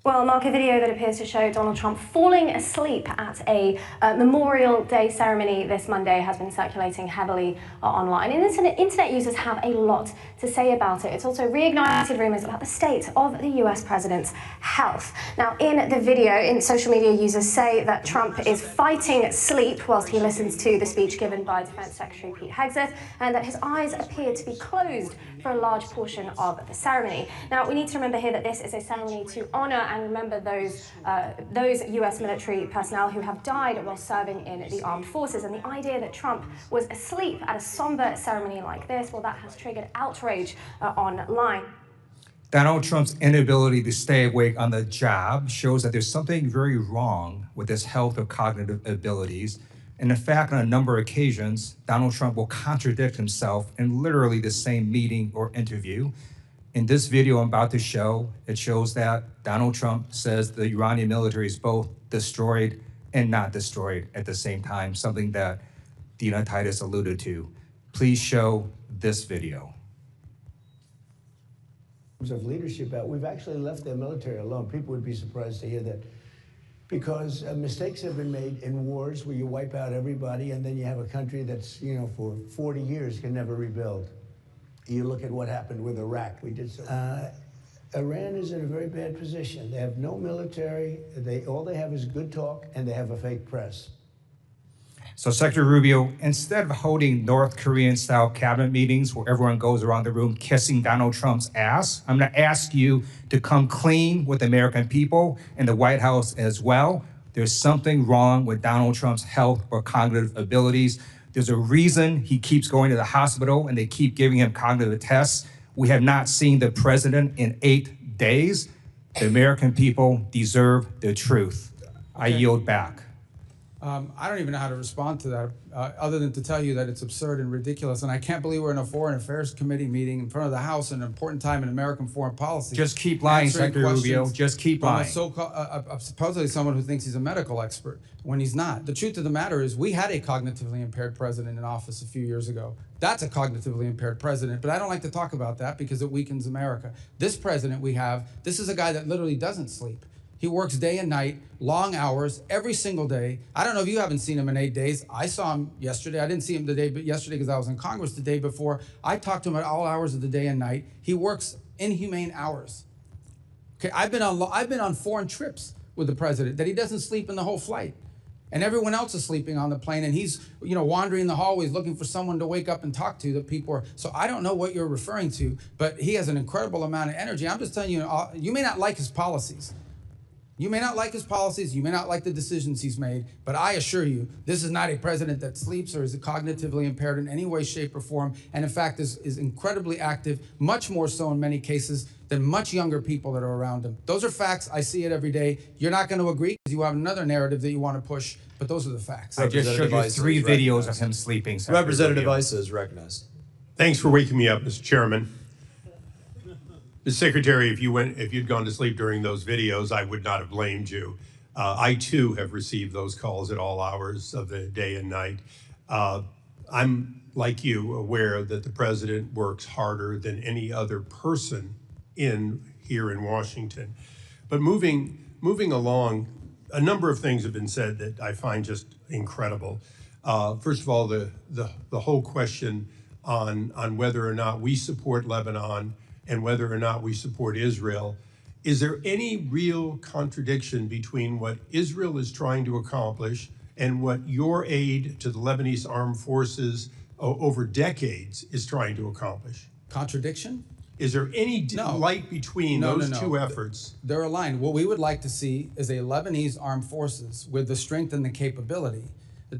Well, Mark, a video that appears to show Donald Trump falling asleep at a Memorial Day ceremony this Monday has been circulating heavily online. And internet users have a lot to say about it. It's also reignited rumours about the state of the US president's health. Now, in the video, social media users say that Trump is fighting sleep whilst he listens to the speech given by Defense Secretary Pete Hegseth, and that his eyes appear to be closed for a large portion of the ceremony. Now, we need to remember here that this is a ceremony to honour and remember those US military personnel who have died while serving in the armed forces. And the idea that Trump was asleep at a somber ceremony like this, well, that has triggered outrage online. Donald Trump's inability to stay awake on the job shows that there's something very wrong with his health or cognitive abilities. And in fact, on a number of occasions, Donald Trump will contradict himself in literally the same meeting or interview. In this video I'm about to show, it shows that Donald Trump says the Iranian military is both destroyed and not destroyed at the same time, something that Dina Titus alluded to. Please show this video. Of leadership, we've actually left their military alone. People would be surprised to hear that, because mistakes have been made in wars where you wipe out everybody and then you have a country that's, for 40 years can never rebuild. You look at what happened with Iraq. We did so. Iran is in a very bad position. They have no military. All they have is good talk, and they have a fake press. So Secretary Rubio, instead of holding North Korean-style cabinet meetings where everyone goes around the room kissing Donald Trump's ass, I'm going to ask you to come clean with the American people and the White House as well. There's something wrong with Donald Trump's health or cognitive abilities. There's a reason he keeps going to the hospital and they keep giving him cognitive tests. We have not seen the president in 8 days. The American people deserve the truth. I yield back. I don't even know how to respond to that, other than to tell you that it's absurd and ridiculous. And I can't believe we're in a Foreign Affairs Committee meeting in front of the House at an important time in American foreign policy. Just keep lying, Secretary Rubio. Just keep lying. Supposedly someone who thinks he's a medical expert when he's not. The truth of the matter is we had a cognitively impaired president in office a few years ago. That's a cognitively impaired president, but I don't like to talk about that because it weakens America. This president we have, this is a guy that literally doesn't sleep. He works day and night, long hours, every single day. I don't know if you haven't seen him in 8 days. I saw him yesterday. I didn't see him yesterday because I was in Congress the day before. I talked to him at all hours of the day and night. He works inhumane hours. Okay, I've been on foreign trips with the president that he doesn't sleep in the whole flight. And everyone else is sleeping on the plane, and he's, wandering the hallways looking for someone to wake up and talk to that people are. So I don't know what you're referring to, but he has an incredible amount of energy. I'm just telling you, you may not like his policies. You may not like his policies, you may not like the decisions he's made, but I assure you, this is not a president that sleeps or is cognitively impaired in any way, shape, or form, and in fact is incredibly active, much more so in many cases than much younger people that are around him. Those are facts. I see it every day. You're not going to agree because you have another narrative that you want to push, but those are the facts. I just showed you 3 videos of him sleeping. Representative Issa is recognized. Thanks for waking me up, Mr. Chairman. Mr. Secretary, if you'd gone to sleep during those videos, I would not have blamed you. I too have received those calls at all hours of the day and night. I'm, like you, aware that the president works harder than any other person here in Washington. But moving along, a number of things have been said that I find just incredible. First of all, the whole question on whether or not we support Lebanon and whether or not we support Israel. Is there any real contradiction between what Israel is trying to accomplish and what your aid to the Lebanese armed forces over decades is trying to accomplish? Contradiction? Is there any light between those two efforts? They're aligned. What we would like to see is a Lebanese armed forces with the strength and the capability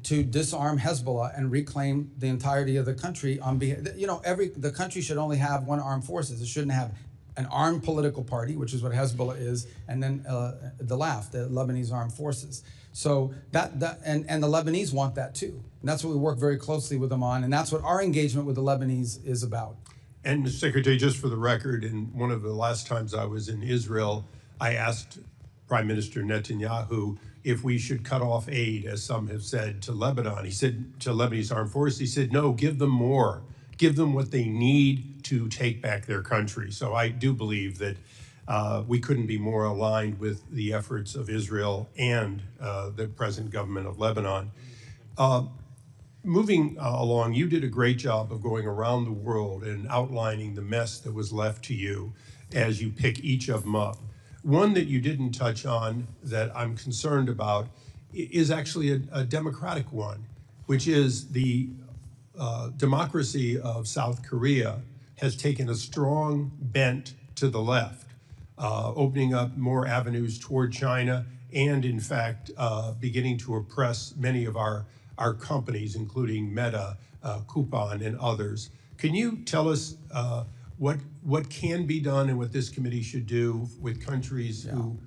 to disarm Hezbollah and reclaim the entirety of the country on behalf. The country should only have one armed forces. It shouldn't have an armed political party, which is what Hezbollah is, and then the LAF, the Lebanese Armed Forces. So and the Lebanese want that too. And that's what we work very closely with them on, and that's what our engagement with the Lebanese is about. And Mr. Secretary, just for the record, in one of the last times I was in Israel, I asked Prime Minister Netanyahu if we should cut off aid, as some have said, to Lebanon. He said, to Lebanese armed forces, he said, no, give them more. Give them what they need to take back their country. So I do believe that we couldn't be more aligned with the efforts of Israel and the present government of Lebanon. Moving along, you did a great job of going around the world and outlining the mess that was left to you as you pick each of them up. One that you didn't touch on that I'm concerned about is actually a democratic one, which is the democracy of South Korea has taken a strong bent to the left, opening up more avenues toward China and, in fact, beginning to oppress many of our companies, including Meta, Coupon, and others. Can you tell us what can be done and what this committee should do with countries who,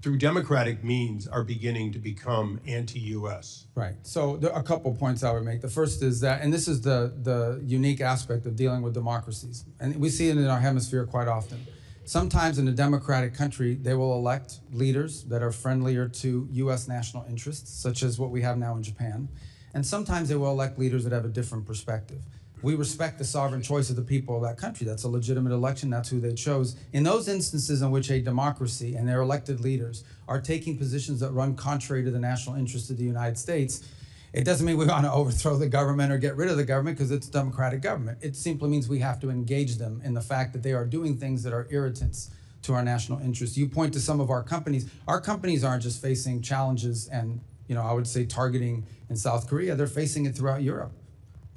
through democratic means, are beginning to become anti-U.S.? Right. So there are a couple points I would make. The first is that, and this is the unique aspect of dealing with democracies, and we see it in our hemisphere quite often. Sometimes in a democratic country, they will elect leaders that are friendlier to U.S. national interests, such as what we have now in Japan. And sometimes they will elect leaders that have a different perspective. We respect the sovereign choice of the people of that country. That's a legitimate election. That's who they chose. In those instances in which a democracy and their elected leaders are taking positions that run contrary to the national interests of the United States, it doesn't mean we want to overthrow the government or get rid of the government because it's a democratic government. It simply means we have to engage them in the fact that they are doing things that are irritants to our national interests. You point to some of our companies. Our companies aren't just facing challenges and, I would say targeting in South Korea. They're facing it throughout Europe.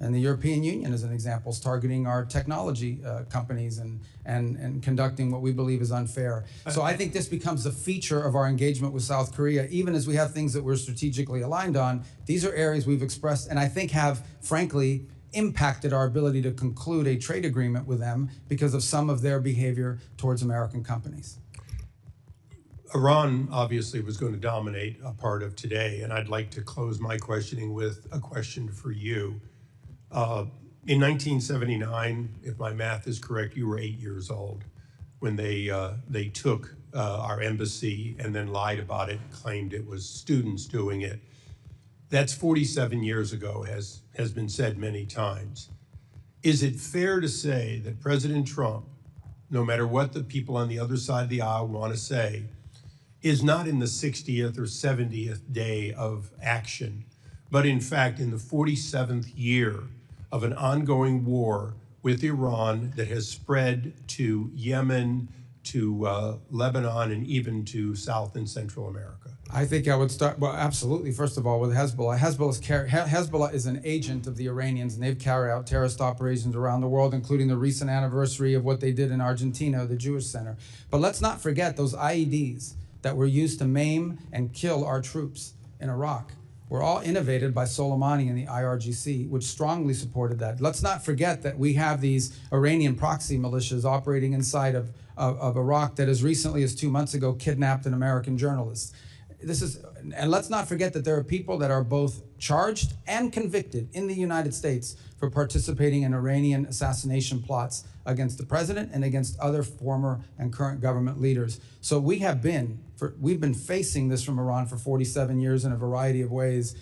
And the European Union, as an example, is targeting our technology companies and conducting what we believe is unfair. So I think this becomes a feature of our engagement with South Korea, even as we have things that we're strategically aligned on. These are areas we've expressed and I think have, frankly, impacted our ability to conclude a trade agreement with them because of some of their behavior towards American companies. Iran obviously was going to dominate a part of today, and I'd like to close my questioning with a question for you. In 1979, if my math is correct, you were 8 years old when they took our embassy and then lied about it, claimed it was students doing it. That's 47 years ago, has been said many times. Is it fair to say that President Trump, no matter what the people on the other side of the aisle want to say, is not in the 60th or 70th day of action, but in fact in the 47th year of an ongoing war with Iran that has spread to Yemen, to Lebanon, and even to South and Central America? I think I would start, well, absolutely, first of all, with Hezbollah. Hezbollah is an agent of the Iranians, and they've carried out terrorist operations around the world, including the recent anniversary of what they did in Argentina, the Jewish Center. But let's not forget those IEDs that were used to maim and kill our troops in Iraq were all innovated by Soleimani and the IRGC, which strongly supported that. Let's not forget that we have these Iranian proxy militias operating inside of Iraq that as recently as 2 months ago kidnapped an American journalist. And let's not forget that there are people that are both charged and convicted in the United States for participating in Iranian assassination plots against the president and against other former and current government leaders. So we've been facing this from Iran for 47 years in a variety of ways,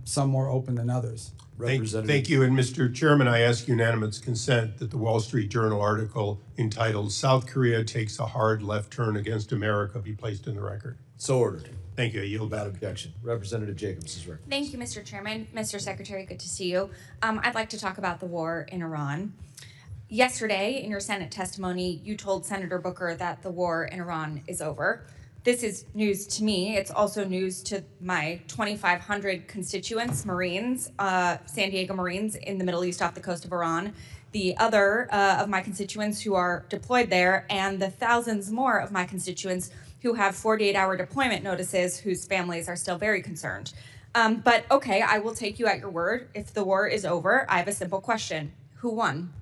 some more open than others. Thank you. And Mr. Chairman, I ask unanimous consent that the Wall Street Journal article entitled "South Korea Takes a Hard Left Turn Against America" be placed in the record. So ordered. Thank you. I yield back. Without objection. Representative Jacobs is recognized. Thank you, Mr. Chairman. Mr. Secretary, good to see you. I'd like to talk about the war in Iran. Yesterday, in your Senate testimony, you told Senator Booker that the war in Iran is over. This is news to me. It's also news to my 2,500 constituents, Marines, San Diego Marines in the Middle East off the coast of Iran, the other of my constituents who are deployed there, and the thousands more of my constituents who have 48-hour deployment notices whose families are still very concerned. But okay, I will take you at your word. If the war is over, I have a simple question. Who won?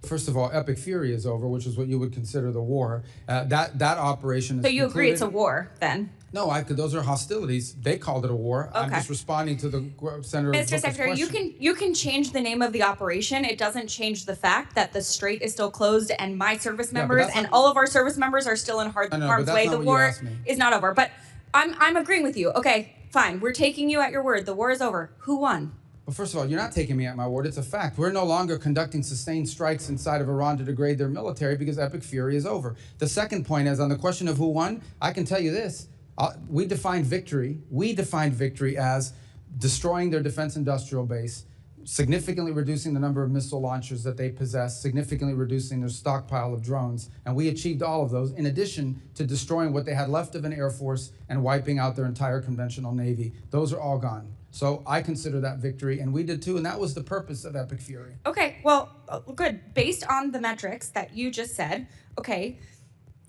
First of all, Epic Fury is over, which is what you would consider the war. That operation is So you agree it's a concluded. war then? No, those are hostilities. They called it a war. I'm Okay. just responding to the Senator Mr. Booker's Secretary, question. you can change the name of the operation. It doesn't change the fact that the strait is still closed and my service Yeah, but members that's and not- all of our service members are still in I know, but harm's that's way. not The what you war asked me. is not over. But I'm agreeing with you. Okay, fine. We're taking you at your word. The war is over. Who won? Well, first of all, you're not taking me at my word. It's a fact. We're no longer conducting sustained strikes inside of Iran to degrade their military because Epic Fury is over. The second point is on the question of who won, I can tell you this. We defined victory as destroying their defense industrial base, significantly reducing the number of missile launchers that they possess, significantly reducing their stockpile of drones. And we achieved all of those in addition to destroying what they had left of an air force and wiping out their entire conventional navy. Those are all gone. So I consider that victory, and we did too, and that was the purpose of Epic Fury. Okay, well, good. Based on the metrics that you just said, okay,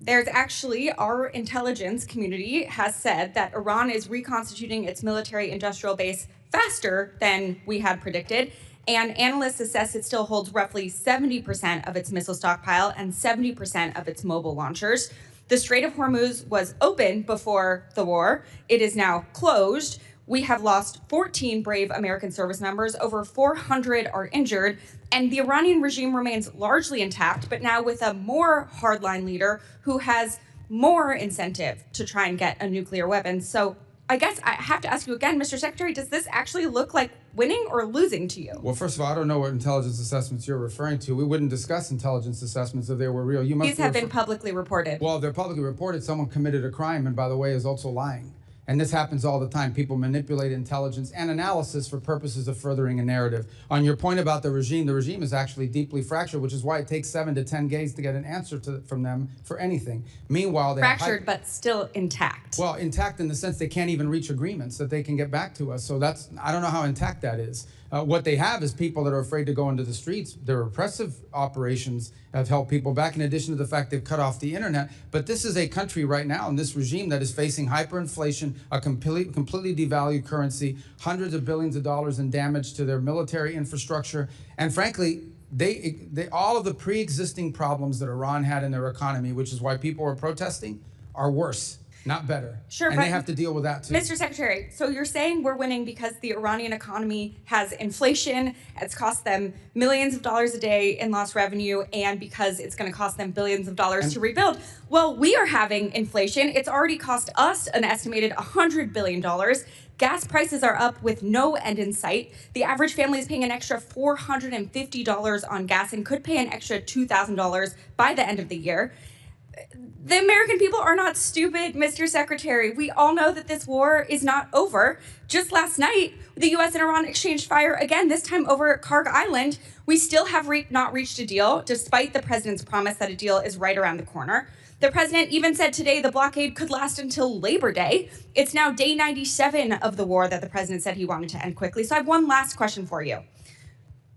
there's actually our intelligence community has said that Iran is reconstituting its military industrial base faster than we had predicted. And analysts assess it still holds roughly 70% of its missile stockpile and 70% of its mobile launchers. The Strait of Hormuz was open before the war. It is now closed. We have lost 14 brave American service members, over 400 are injured, and the Iranian regime remains largely intact, but now with a more hardline leader who has more incentive to try and get a nuclear weapon. So I guess I have to ask you again, Mr. Secretary, does this actually look like winning or losing to you? Well, first of all, I don't know what intelligence assessments you're referring to. We wouldn't discuss intelligence assessments if they were real. These have been publicly reported. Well, they're publicly reported. Someone committed a crime, and by the way, is also lying. And this happens all the time. People manipulate intelligence and analysis for purposes of furthering a narrative. On your point about the regime is actually deeply fractured, which is why it takes 7 to 10 days to get an answer from them for anything. Meanwhile, they fractured, but still intact. Well, intact in the sense they can't even reach agreements that they can get back to us. So I don't know how intact that is. What they have is people that are afraid to go into the streets. Their repressive operations have held people back, in addition to the fact they've cut off the internet. But this is a country right now in this regime that is facing hyperinflation, a completely devalued currency, hundreds of billions of dollars in damage to their military infrastructure. And frankly, they all of the pre-existing problems that Iran had in their economy, which is why people are protesting, are worse. Not better. Sure, and but they have to deal with that too. Mr. Secretary, so you're saying we're winning because the Iranian economy has inflation, it's cost them millions of dollars a day in lost revenue, and because it's going to cost them billions of dollars to rebuild. Well, we are having inflation. It's already cost us an estimated $100 billion. Gas prices are up with no end in sight. The average family is paying an extra $450 on gas and could pay an extra $2,000 by the end of the year. The American people are not stupid, Mr. Secretary. We all know that this war is not over. Just last night, the U.S. and Iran exchanged fire again, this time over Karg Island. We still have not reached a deal, despite the president's promise that a deal is right around the corner. The president even said today the blockade could last until Labor Day. It's now day 97 of the war that the president said he wanted to end quickly. So I have one last question for you.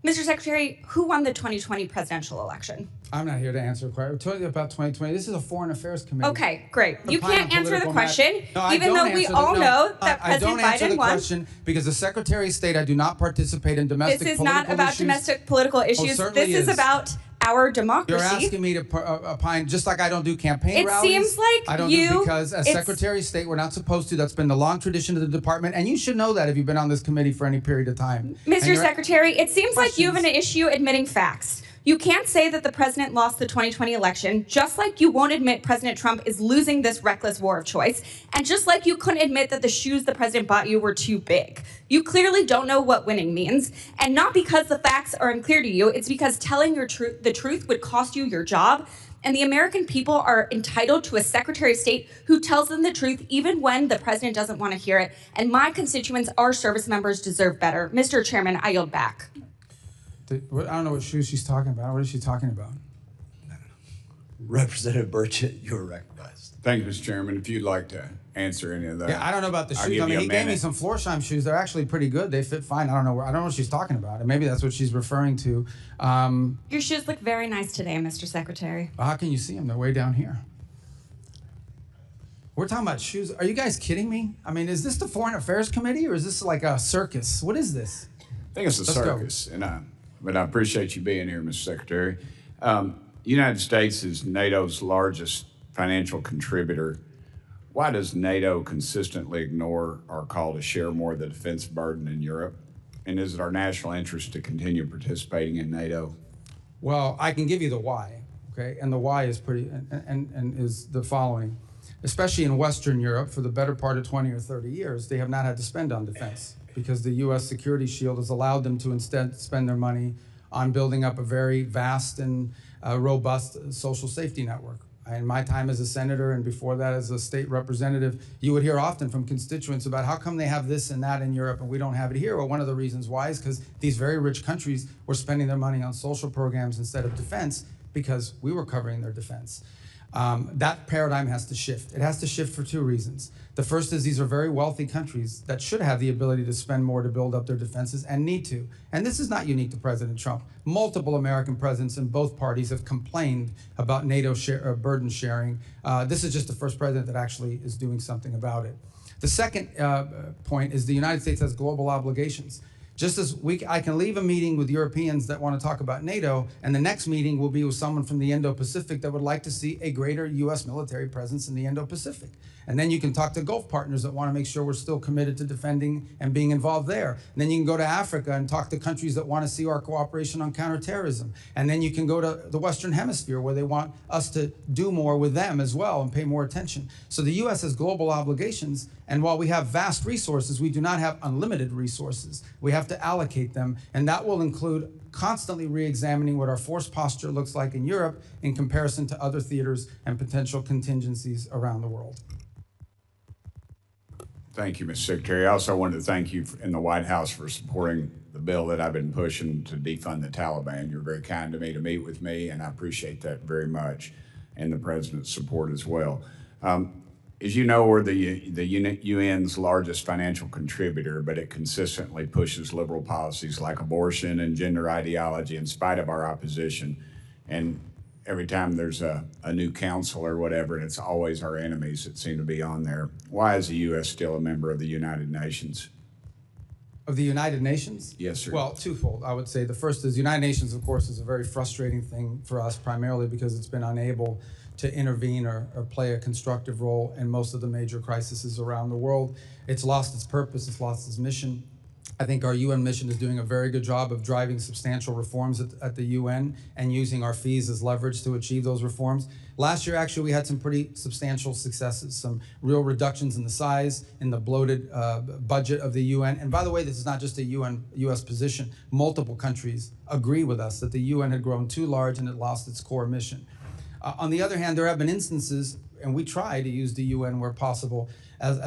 Mr. Secretary, who won the 2020 presidential election? I'm not here to answer a question. Tell you about 2020. This is a foreign affairs committee. Okay, great. You can't answer the Political question, No, I even don't though we answer all no, know that I don't President answer Biden the won. question because the Secretary of State, I do not participate in domestic This is political not about issues. domestic political issues. certainly This is about our democracy. You're asking me to opine, just like I don't do campaign It rallies. seems like I don't you- do because as it's- Secretary of State, we're not supposed to. That's been the long tradition of the department, and you should know that if you've been on this committee for any period of time. And Mr. you're- Secretary, it seems like you have an issue admitting facts. You can't say that the president lost the 2020 election, just like you won't admit President Trump is losing this reckless war of choice, and just like you couldn't admit that the shoes the president bought you were too big. You clearly don't know what winning means, and not because the facts are unclear to you, it's because telling the truth would cost you your job, and the American people are entitled to a Secretary of State who tells them the truth even when the president doesn't want to hear it, and my constituents, our service members, deserve better. Mr. Chairman, I yield back. I don't know what shoes she's talking about. What is she talking about? Representative Burchett, you're recognized. Thank you, Mr. Chairman. If you'd like to answer any of that. Yeah, I don't know about the I'll shoes. give I mean, you a he gave me minute. some Florsheim shoes. They're actually pretty good. They fit fine. I don't know what she's talking about. And maybe that's what she's referring to. Your shoes look very nice today, Mr. Secretary. How can you see them? They're way down here. We're talking about shoes. Are you guys kidding me? I mean, is this the Foreign Affairs Committee or is this like a circus? What is this? I think it's a circus, but I appreciate you being here, Mr. Secretary. The United States is NATO's largest financial contributor. Why does NATO consistently ignore our call to share more of the defense burden in Europe? And is it our national interest to continue participating in NATO? Well, I can give you the why, okay? And the why is and is the following. Especially in Western Europe, for the better part of 20 or 30 years, they have not had to spend on defense because the U.S. security shield has allowed them to instead spend their money on building up a very vast and robust social safety network. In my time as a senator and before that as a state representative, you would hear often from constituents about how come they have this and that in Europe and we don't have it here. Well, one of the reasons why is because these very rich countries were spending their money on social programs instead of defense because we were covering their defense. That paradigm has to shift. It has to shift for two reasons. The first is these are very wealthy countries that should have the ability to spend more to build up their defenses and need to. And this is not unique to President Trump. Multiple American presidents in both parties have complained about NATO burden sharing. This is just the first president that actually is doing something about it. The second point is the United States has global obligations. Just as I can leave a meeting with Europeans that want to talk about NATO, and the next meeting will be with someone from the Indo-Pacific that would like to see a greater U.S. military presence in the Indo-Pacific. And then you can talk to Gulf partners that want to make sure we're still committed to defending and being involved there. And then you can go to Africa and talk to countries that want to see our cooperation on counterterrorism. And then you can go to the Western Hemisphere where they want us to do more with them as well and pay more attention. So the U.S. has global obligations, and while we have vast resources, we do not have unlimited resources. We have to allocate them, and that will include constantly re-examining what our force posture looks like in Europe in comparison to other theaters and potential contingencies around the world. Thank you, Mr. Secretary. I also wanted to thank you in the White House for supporting the bill that I've been pushing to defund the Taliban. You're very kind to me to meet with me, and I appreciate that very much, and the President's support as well. As you know, we're the UN's largest financial contributor, but it consistently pushes liberal policies like abortion and gender ideology in spite of our opposition. And every time there's a new council or whatever, it's always our enemies that seem to be on there. Why is the U.S. still a member of the United Nations? Of the United Nations? Yes, sir. Well, twofold, I would say. The first is the United Nations, of course, is a very frustrating thing for us, primarily because it's been unable to intervene or play a constructive role in most of the major crises around the world. It's lost its purpose, it's lost its mission. I think our UN mission is doing a very good job of driving substantial reforms at the UN and using our fees as leverage to achieve those reforms. Last year, actually, we had some pretty substantial successes, some real reductions in the size, in the bloated budget of the UN. And by the way, this is not just a US position. Multiple countries agree with us that the UN had grown too large and it lost its core mission. On the other hand, there have been instances, and we try to use the UN where possible as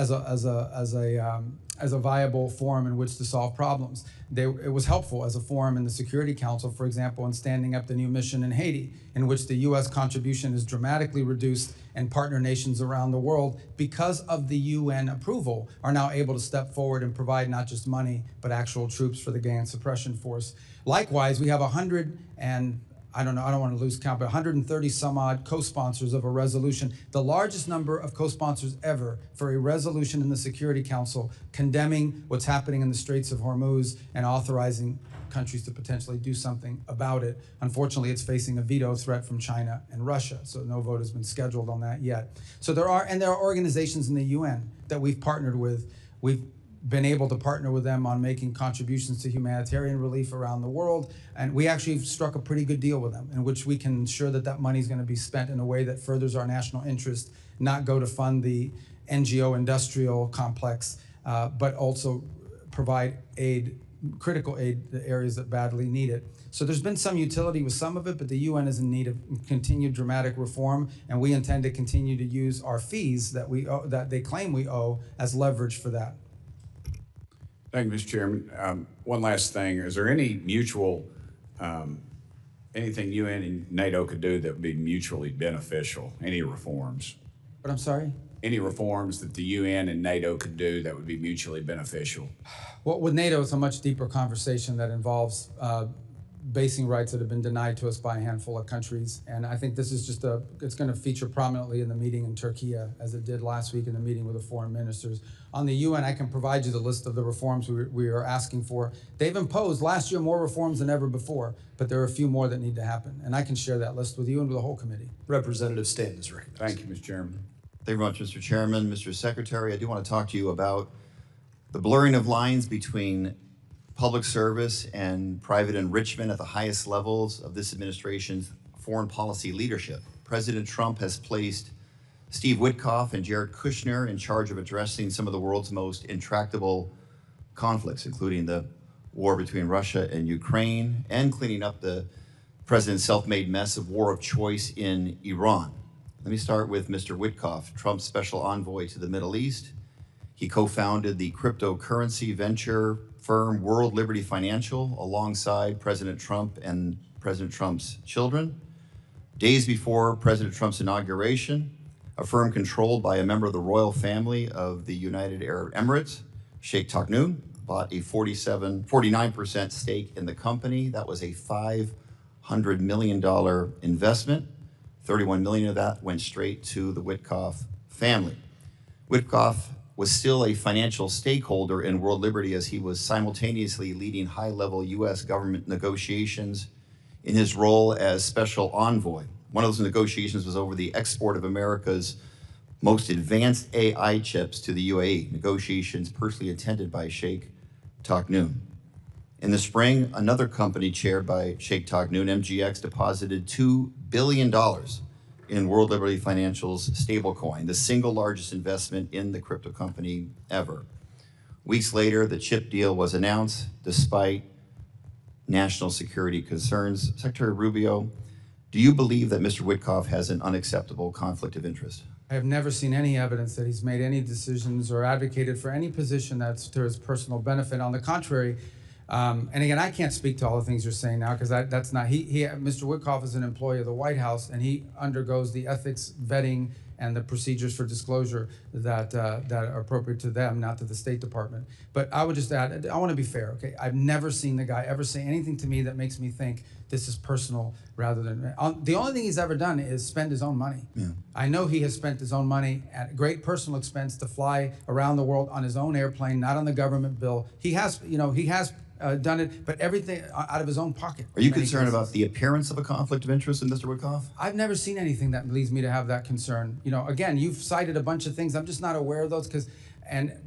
a viable forum in which to solve problems. It was helpful as a forum in the Security Council, for example, in standing up the new mission in Haiti, in which the U.S. contribution is dramatically reduced, and partner nations around the world, because of the UN approval, are now able to step forward and provide not just money, but actual troops for the gang suppression force. Likewise, we have 130 some odd co-sponsors of a resolution, the largest number of co-sponsors ever for a resolution in the Security Council condemning what's happening in the Straits of Hormuz and authorizing countries to potentially do something about it. Unfortunately, it's facing a veto threat from China and Russia, so no vote has been scheduled on that yet. So there are organizations in the UN that we've partnered with. We've been able to partner with them on making contributions to humanitarian relief around the world. And we actually struck a pretty good deal with them in which we can ensure that that money is going to be spent in a way that furthers our national interest, not go to fund the NGO industrial complex, but also provide aid, critical aid to areas that badly need it. So there's been some utility with some of it, but the UN is in need of continued dramatic reform, and we intend to continue to use our fees that that they claim we owe as leverage for that. Thank you, Mr. Chairman. One last thing. Is there any mutual, anything UN and NATO could do that would be mutually beneficial? Any reforms? But I'm sorry? Any reforms that the UN and NATO could do that would be mutually beneficial? Well, with NATO, it's a much deeper conversation that involves basing rights that have been denied to us by a handful of countries. And I think this is just it's going to feature prominently in the meeting in Turkey, as it did last week in the meeting with the foreign ministers. On the UN, I can provide you the list of the reforms we are asking for. They've imposed last year more reforms than ever before, but there are a few more that need to happen. And I can share that list with you and with the whole committee. Representative Stanton is recognized. Thank you, Mr. Chairman. Thank you very much, Mr. Chairman. Mr. Secretary, I do want to talk to you about the blurring of lines between public service and private enrichment at the highest levels of this administration's foreign policy leadership. President Trump has placed Steve Witkoff and Jared Kushner in charge of addressing some of the world's most intractable conflicts, including the war between Russia and Ukraine and cleaning up the president's self-made mess of war of choice in Iran. Let me start with Mr. Witkoff, Trump's special envoy to the Middle East. He co-founded the cryptocurrency venture firm World Liberty Financial alongside President Trump and President Trump's children. Days before President Trump's inauguration, a firm controlled by a member of the royal family of the United Arab Emirates, Sheikh Taknoun, bought a 49% stake in the company. That was a $500 million investment. 31 million of that went straight to the Witkoff family. Witkoff was still a financial stakeholder in World Liberty as he was simultaneously leading high-level U.S. government negotiations in his role as special envoy. One of those negotiations was over the export of America's most advanced AI chips to the UAE, negotiations personally attended by Sheikh Taknoun. In the spring, another company chaired by Sheikh Taknoun, MGX, deposited $2 billion in World Liberty Financial's stablecoin, the single largest investment in the crypto company ever. Weeks later, the chip deal was announced despite national security concerns. Secretary Rubio, do you believe that Mr. Witkoff has an unacceptable conflict of interest? I have never seen any evidence that he's made any decisions or advocated for any position that's to his personal benefit. On the contrary, and again, I can't speak to all the things you're saying now because that's not, Mr. Witkoff is an employee of the White House and he undergoes the ethics vetting and the procedures for disclosure that are appropriate to them, not to the State Department. But I would just add, I want to be fair, okay? I've never seen the guy ever say anything to me that makes me think this is personal rather than, the only thing he's ever done is spend his own money. Yeah. I know he has spent his own money at great personal expense to fly around the world on his own airplane, not on the government bill. He has, done it, but everything out of his own pocket. Are you concerned about the appearance of a conflict of interest in Mr. Witkoff? I've never seen anything that leads me to have that concern. Again, you've cited a bunch of things. I'm just not aware of those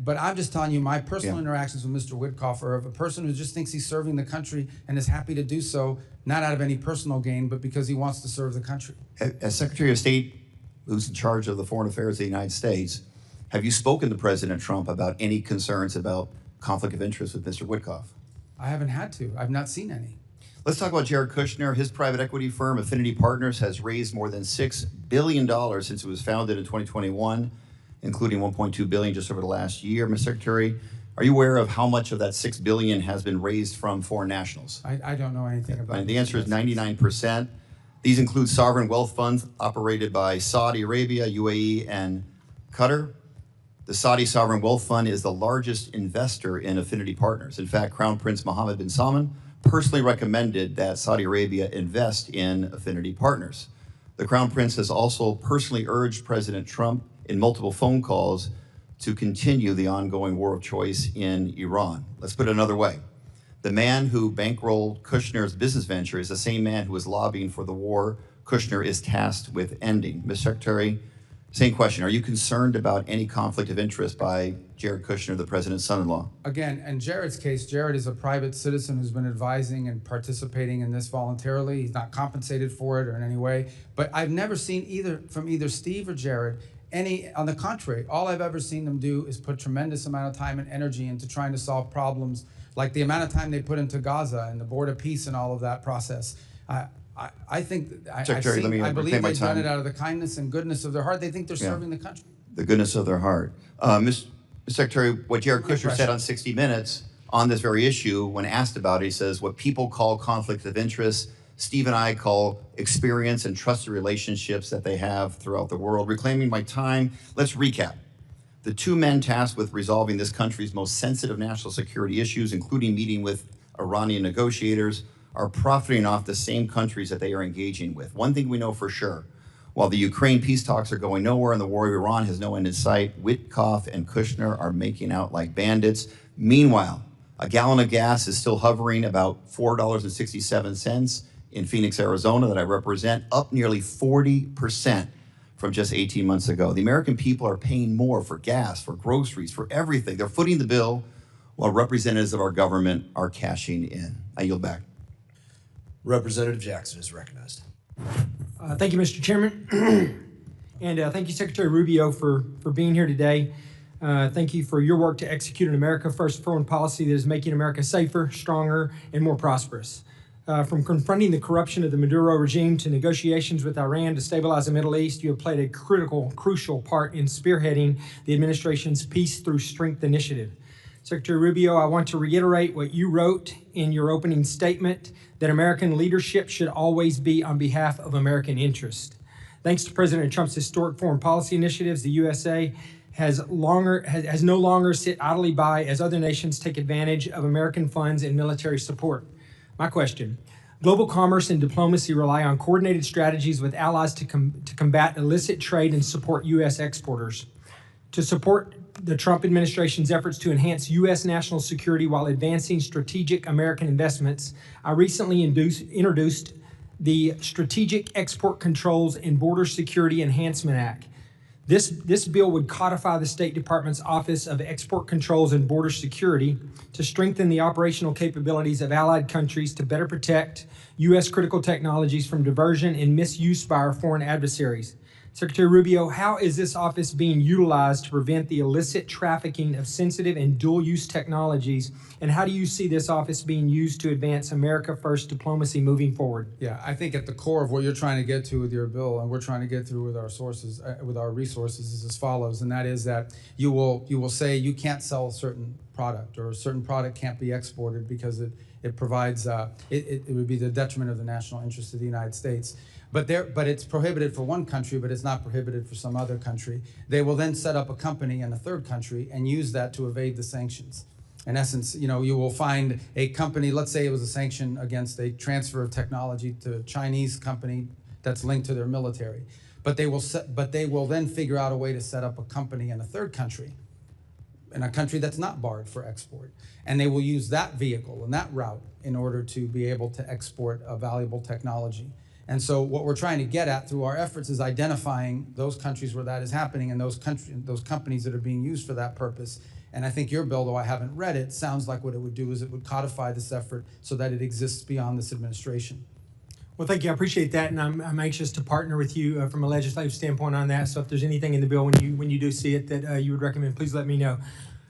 but I'm just telling you my personal interactions with Mr. Witkoff are of a person who just thinks he's serving the country and is happy to do so, not out of any personal gain, but because he wants to serve the country. As Secretary of State, who's in charge of the foreign affairs of the United States, have you spoken to President Trump about any concerns about conflict of interest with Mr. Witkoff? I haven't had to. I've not seen any. Let's talk about Jared Kushner. His private equity firm, Affinity Partners, has raised more than $6 billion since it was founded in 2021, including $1.2 billion just over the last year. Mr. Secretary, are you aware of how much of that $6 billion has been raised from foreign nationals? I don't know anything about it. The answer is 99%. These include sovereign wealth funds operated by Saudi Arabia, UAE, and Qatar. The Saudi Sovereign Wealth Fund is the largest investor in Affinity Partners. In fact, Crown Prince Mohammed bin Salman personally recommended that Saudi Arabia invest in Affinity Partners. The Crown Prince has also personally urged President Trump in multiple phone calls to continue the ongoing war of choice in Iran. Let's put it another way. The man who bankrolled Kushner's business venture is the same man who is lobbying for the war Kushner is tasked with ending. Mr. Secretary, same question. Are you concerned about any conflict of interest by Jared Kushner, the president's son-in-law? Again, in Jared's case, Jared is a private citizen who's been advising and participating in this voluntarily. He's not compensated for it or in any way. But I've never seen from either Steve or Jared on the contrary, all I've ever seen them do is put tremendous amount of time and energy into trying to solve problems, like the amount of time they put into Gaza and the Board of Peace and all of that process. I think, I believe they've done it out of the kindness and goodness of their heart. They think they're serving the country. The goodness of their heart. Mr. Secretary, what Jared Kushner said on 60 Minutes on this very issue, when asked about it, he says, what people call conflict of interest, Steve and I call experience and trusted relationships that they have throughout the world. Reclaiming my time, let's recap. The two men tasked with resolving this country's most sensitive national security issues, including meeting with Iranian negotiators, are profiting off the same countries that they are engaging with. One thing we know for sure, while the Ukraine peace talks are going nowhere and the war of Iran has no end in sight, Witkoff and Kushner are making out like bandits. Meanwhile, a gallon of gas is still hovering about $4.67 in Phoenix, Arizona, that I represent, up nearly 40% from just 18 months ago. The American people are paying more for gas, for groceries, for everything. They're footing the bill while representatives of our government are cashing in. I yield back. Representative Jackson is recognized. Thank you, Mr. Chairman. And thank you, Secretary Rubio, for being here today. Thank you for your work to execute an America First foreign policy that is making America safer, stronger, and more prosperous. From confronting the corruption of the Maduro regime to negotiations with Iran to stabilize the Middle East, you have played a crucial part in spearheading the administration's Peace Through Strength initiative. Secretary Rubio, I want to reiterate what you wrote in your opening statement, that American leadership should always be on behalf of American interest. Thanks to President Trump's historic foreign policy initiatives, the USA has no longer sit idly by as other nations take advantage of American funds and military support. My question: global commerce and diplomacy rely on coordinated strategies with allies to combat illicit trade and support U.S. exporters. To support the Trump administration's efforts to enhance U.S. national security while advancing strategic American investments, I recently introduced the Strategic Export Controls and Border Security Enhancement Act. This bill would codify the State Department's Office of Export Controls and Border Security to strengthen the operational capabilities of allied countries to better protect U.S. critical technologies from diversion and misuse by our foreign adversaries. Secretary Rubio, how is this office being utilized to prevent the illicit trafficking of sensitive and dual-use technologies, and how do you see this office being used to advance America First diplomacy moving forward? Yeah, I think at the core of what you're trying to get to with your bill, and we're trying to get through with our sources, with our resources, is as follows, and that is that you will say you can't sell a certain product, or a certain product can't be exported because it provides it would be the detriment of the national interest of the United States. But it's prohibited for one country, but it's not prohibited for some other country. They will then set up a company in a third country and use that to evade the sanctions. In essence, you will find a company, let's say it was a sanction against a transfer of technology to a Chinese company that's linked to their military. But they will then figure out a way to set up a company in a third country, in a country that's not barred for export. And they will use that vehicle and that route in order to be able to export a valuable technology. And so what we're trying to get at through our efforts is identifying those countries where that is happening and those companies that are being used for that purpose. And I think your bill, though I haven't read it, sounds like what it would do is it would codify this effort so that it exists beyond this administration. Well, thank you. I appreciate that, and I'm anxious to partner with you from a legislative standpoint on that. So if there's anything in the bill when you do see it that you would recommend, please let me know.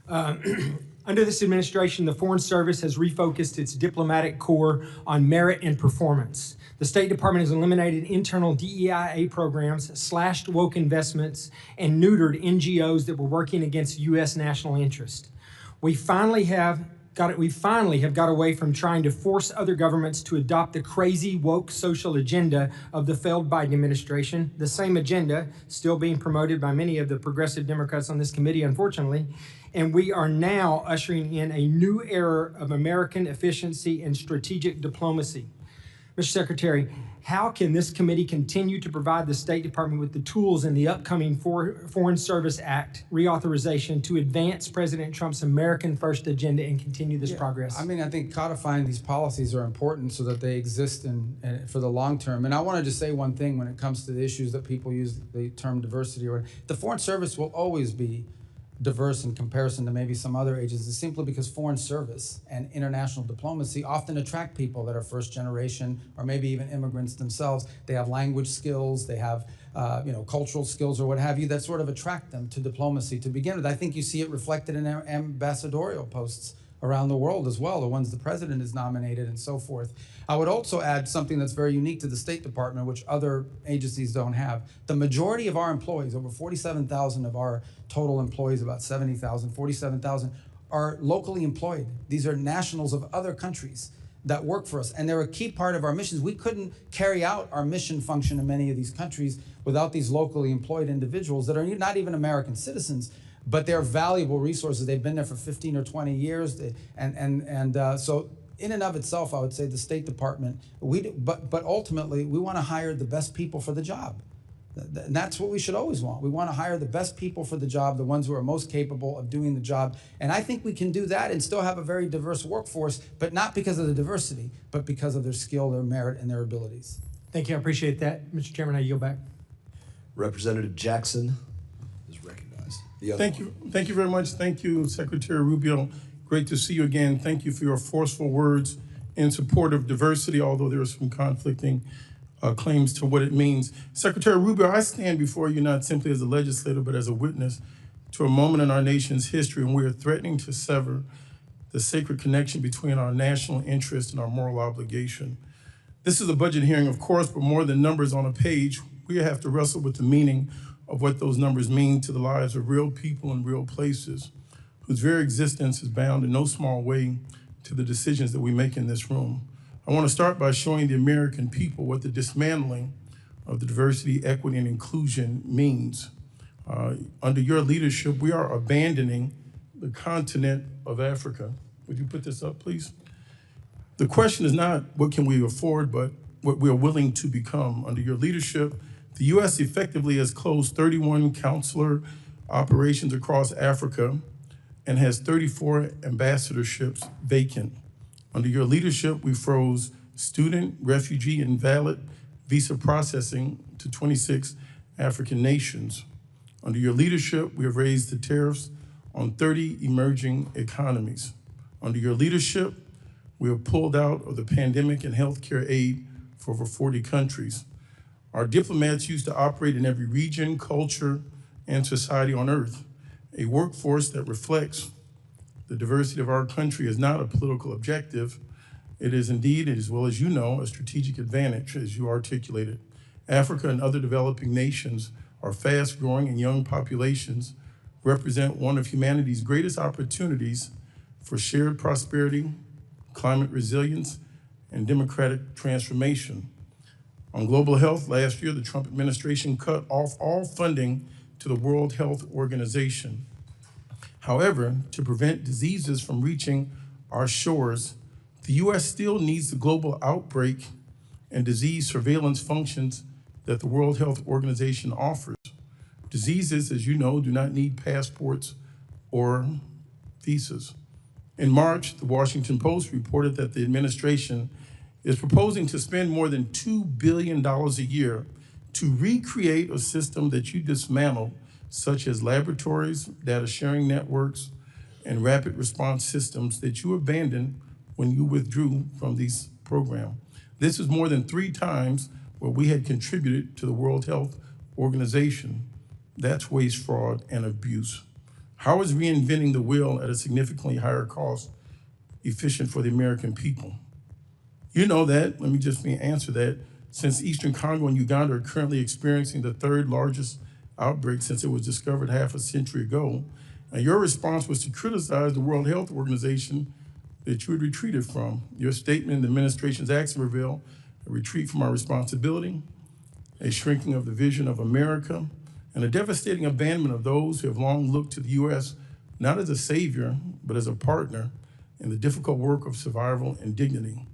Under this administration, the Foreign Service has refocused its diplomatic corps on merit and performance. The State Department has eliminated internal DEIA programs, slashed woke investments, and neutered NGOs that were working against U.S. national interest. We finally have got away from trying to force other governments to adopt the crazy woke social agenda of the failed Biden administration, the same agenda still being promoted by many of the progressive Democrats on this committee, unfortunately. And we are now ushering in a new era of American efficiency and strategic diplomacy. Mr. Secretary, how can this committee continue to provide the State Department with the tools in the upcoming Foreign Service Act reauthorization to advance President Trump's American First agenda and continue this progress? I mean, I think codifying these policies are important so that they exist for the long term. And I want to just say one thing when it comes to the issues that people use the term diversity. The Foreign Service will always be diverse in comparison to maybe some other agencies, simply because foreign service and international diplomacy often attract people that are first generation or maybe even immigrants themselves. They have language skills, they have cultural skills or what have you that sort of attract them to diplomacy to begin with. I think you see it reflected in ambassadorial posts around the world as well, the ones the president is nominated and so forth. I would also add something that's very unique to the State Department, which other agencies don't have. The majority of our employees, over 47,000 of our total employees, about 70,000, 47,000, are locally employed. These are nationals of other countries that work for us, and they're a key part of our missions. We couldn't carry out our mission function in many of these countries without these locally employed individuals that are not even American citizens, but they're valuable resources. They've been there for 15 or 20 years, so in and of itself, I would say the State Department, but ultimately, we want to hire the best people for the job. And that's what we should always want. We want to hire the best people for the job, the ones who are most capable of doing the job. And I think we can do that and still have a very diverse workforce, but not because of the diversity, but because of their skill, their merit, and their abilities. Thank you. I appreciate that. Mr. Chairman, I yield back. Representative Jackson is recognized. Thank you. Thank you very much. Thank you, Secretary Rubio. Great to see you again. Thank you for your forceful words in support of diversity, although there are some conflicting claims to what it means. Secretary Rubio, I stand before you not simply as a legislator, but as a witness to a moment in our nation's history when we are threatening to sever the sacred connection between our national interest and our moral obligation. This is a budget hearing, of course, but more than numbers on a page, we have to wrestle with the meaning of what those numbers mean to the lives of real people in real places, whose very existence is bound in no small way to the decisions that we make in this room. I want to start by showing the American people what the dismantling of the diversity, equity, and inclusion means. Under your leadership, we are abandoning the continent of Africa. Would you put this up, please? The question is not what can we afford, but what we are willing to become. Under your leadership, the U.S. effectively has closed 31 consular operations across Africa and has 34 ambassadorships vacant. Under your leadership, we froze student, refugee, and valid visa processing to 26 African nations. Under your leadership, we have raised the tariffs on 30 emerging economies. Under your leadership, we have pulled out of the pandemic and healthcare aid for over 40 countries. Our diplomats used to operate in every region, culture, and society on earth. A workforce that reflects the diversity of our country is not a political objective. It is indeed, as well as you know, a strategic advantage, as you articulated. Africa and other developing nations are fast-growing and young populations represent one of humanity's greatest opportunities for shared prosperity, climate resilience, and democratic transformation. On global health, last year, the Trump administration cut off all funding to the World Health Organization. However, to prevent diseases from reaching our shores, the U.S. still needs the global outbreak and disease surveillance functions that the World Health Organization offers. Diseases, as you know, do not need passports or visas. In March, the Washington Post reported that the administration is proposing to spend more than $2 billion a year to recreate a system that you dismantled, such as laboratories, data sharing networks, and rapid response systems that you abandoned when you withdrew from these programs. This is more than 3 times what we had contributed to the World Health Organization. That's waste, fraud, and abuse. How is reinventing the wheel at a significantly higher cost efficient for the American people? You know that, let me just answer that. Since Eastern Congo and Uganda are currently experiencing the 3rd largest outbreak since it was discovered half a century ago, and your response was to criticize the World Health Organization that you had retreated from. Your statement in the administration's action revealed a retreat from our responsibility, a shrinking of the vision of America, and a devastating abandonment of those who have long looked to the U.S. not as a savior, but as a partner in the difficult work of survival and dignity.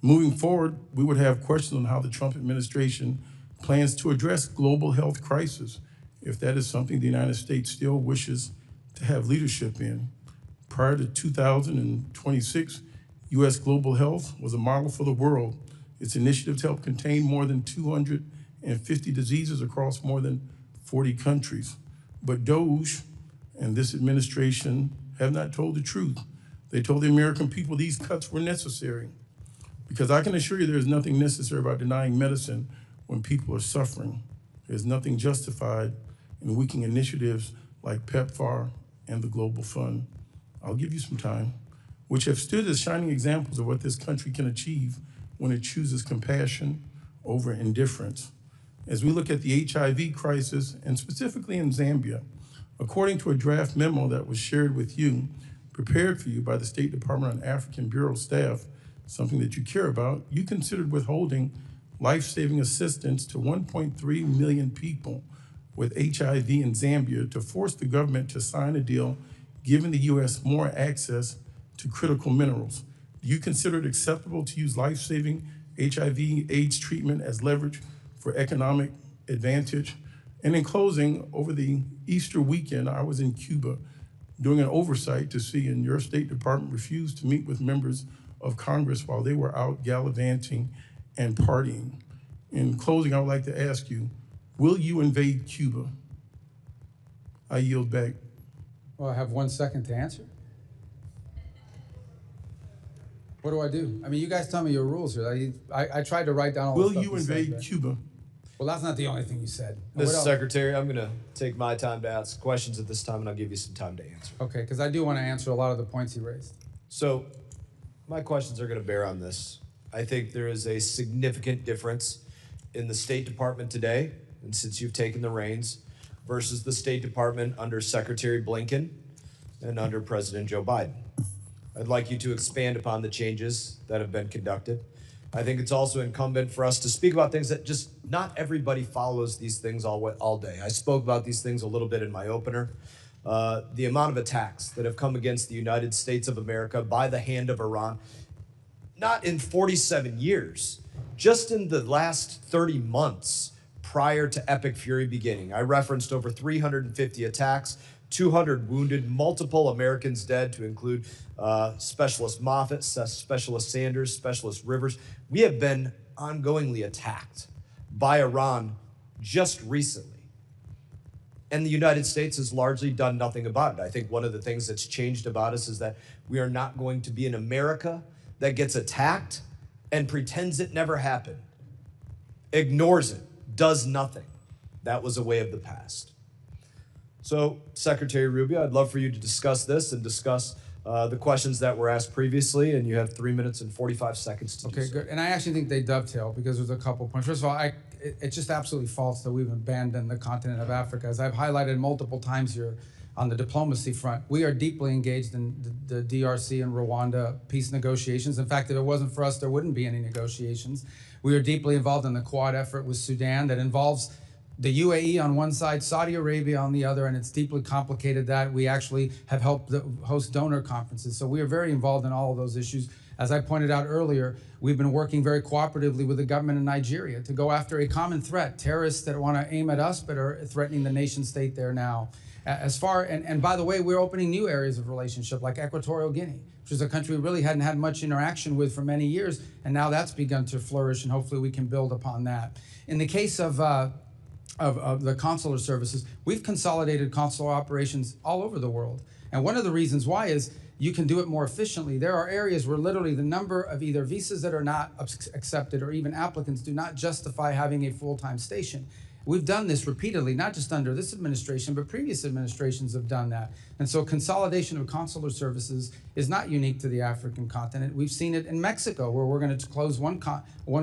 Moving forward, we would have questions on how the Trump administration plans to address global health crisis, if that is something the United States still wishes to have leadership in. Prior to 2026, U.S. global health was a model for the world. Its initiatives helped contain more than 250 diseases across more than 40 countries. But DOGE and this administration have not told the truth. They told the American people these cuts were necessary. Because I can assure you there is nothing necessary about denying medicine when people are suffering. There's nothing justified in weakening initiatives like PEPFAR and the Global Fund. I'll give you some time, which have stood as shining examples of what this country can achieve when it chooses compassion over indifference. As we look at the HIV crisis, and specifically in Zambia, according to a draft memo that was shared with you, prepared for you by the State Department on African Bureau staff, something that you care about, you considered withholding life-saving assistance to 1.3 million people with HIV in Zambia to force the government to sign a deal giving the U.S. more access to critical minerals. Do you consider it acceptable to use life-saving HIV/AIDS treatment as leverage for economic advantage? And in closing, over the Easter weekend, I was in Cuba doing an oversight to see, and your State Department refused to meet with members of Congress while they were out gallivanting and partying. In closing, I would like to ask you, will you invade Cuba? I yield back. Well, I have 1 second to answer. What do I do? I mean, you guys tell me your rules here. I tried to write down all the stuff Will you invade Cuba? Well, that's not the only thing you said. Mr. Secretary, I'm going to take my time to ask questions at this time, and I'll give you some time to answer. Okay, because I do want to answer a lot of the points he raised. So my questions are going to bear on this. I think there is a significant difference in the State Department today, and since you've taken the reins, versus the State Department under Secretary Blinken and under President Joe Biden. I'd like you to expand upon the changes that have been conducted. I think it's also incumbent for us to speak about things that just not everybody follows these things all day. I spoke about these things a little bit in my opener. The amount of attacks that have come against the United States of America by the hand of Iran, not in 47 years, just in the last 30 months prior to Epic Fury beginning. I referenced over 350 attacks, 200 wounded, multiple Americans dead, to include Specialist Moffett, Specialist Sanders, Specialist Rivers. We have been ongoingly attacked by Iran just recently. And the United States has largely done nothing about it. I think one of the things that's changed about us is that we are not going to be an America that gets attacked and pretends it never happened, ignores it, does nothing. That was a way of the past. So, Secretary Rubio, I'd love for you to discuss this and discuss the questions that were asked previously, and you have 3 minutes and 45 seconds to do so. Okay, good. And I actually think they dovetail because there's a couple points. First of all, it's just absolutely false that we've abandoned the continent of Africa. As I've highlighted multiple times here on the diplomacy front, we are deeply engaged in the DRC and Rwanda peace negotiations. In fact, if it wasn't for us, there wouldn't be any negotiations. We are deeply involved in the Quad effort with Sudan that involves the UAE on one side, Saudi Arabia on the other, and it's deeply complicated that we actually have helped host donor conferences. So we are very involved in all of those issues. As I pointed out earlier, we've been working very cooperatively with the government in Nigeria to go after a common threat, terrorists that want to aim at us but are threatening the nation state there now. And by the way, we're opening new areas of relationship like Equatorial Guinea, which is a country we really hadn't had much interaction with for many years, and now that's begun to flourish, and hopefully we can build upon that. In the case of the consular services, we've consolidated consular operations all over the world. And one of the reasons why is you can do it more efficiently. There are areas where literally the number of either visas that are not accepted or even applicants do not justify having a full-time station. We've done this repeatedly, not just under this administration, but previous administrations have done that. And so consolidation of consular services is not unique to the African continent. We've seen it in Mexico, where we're going to close one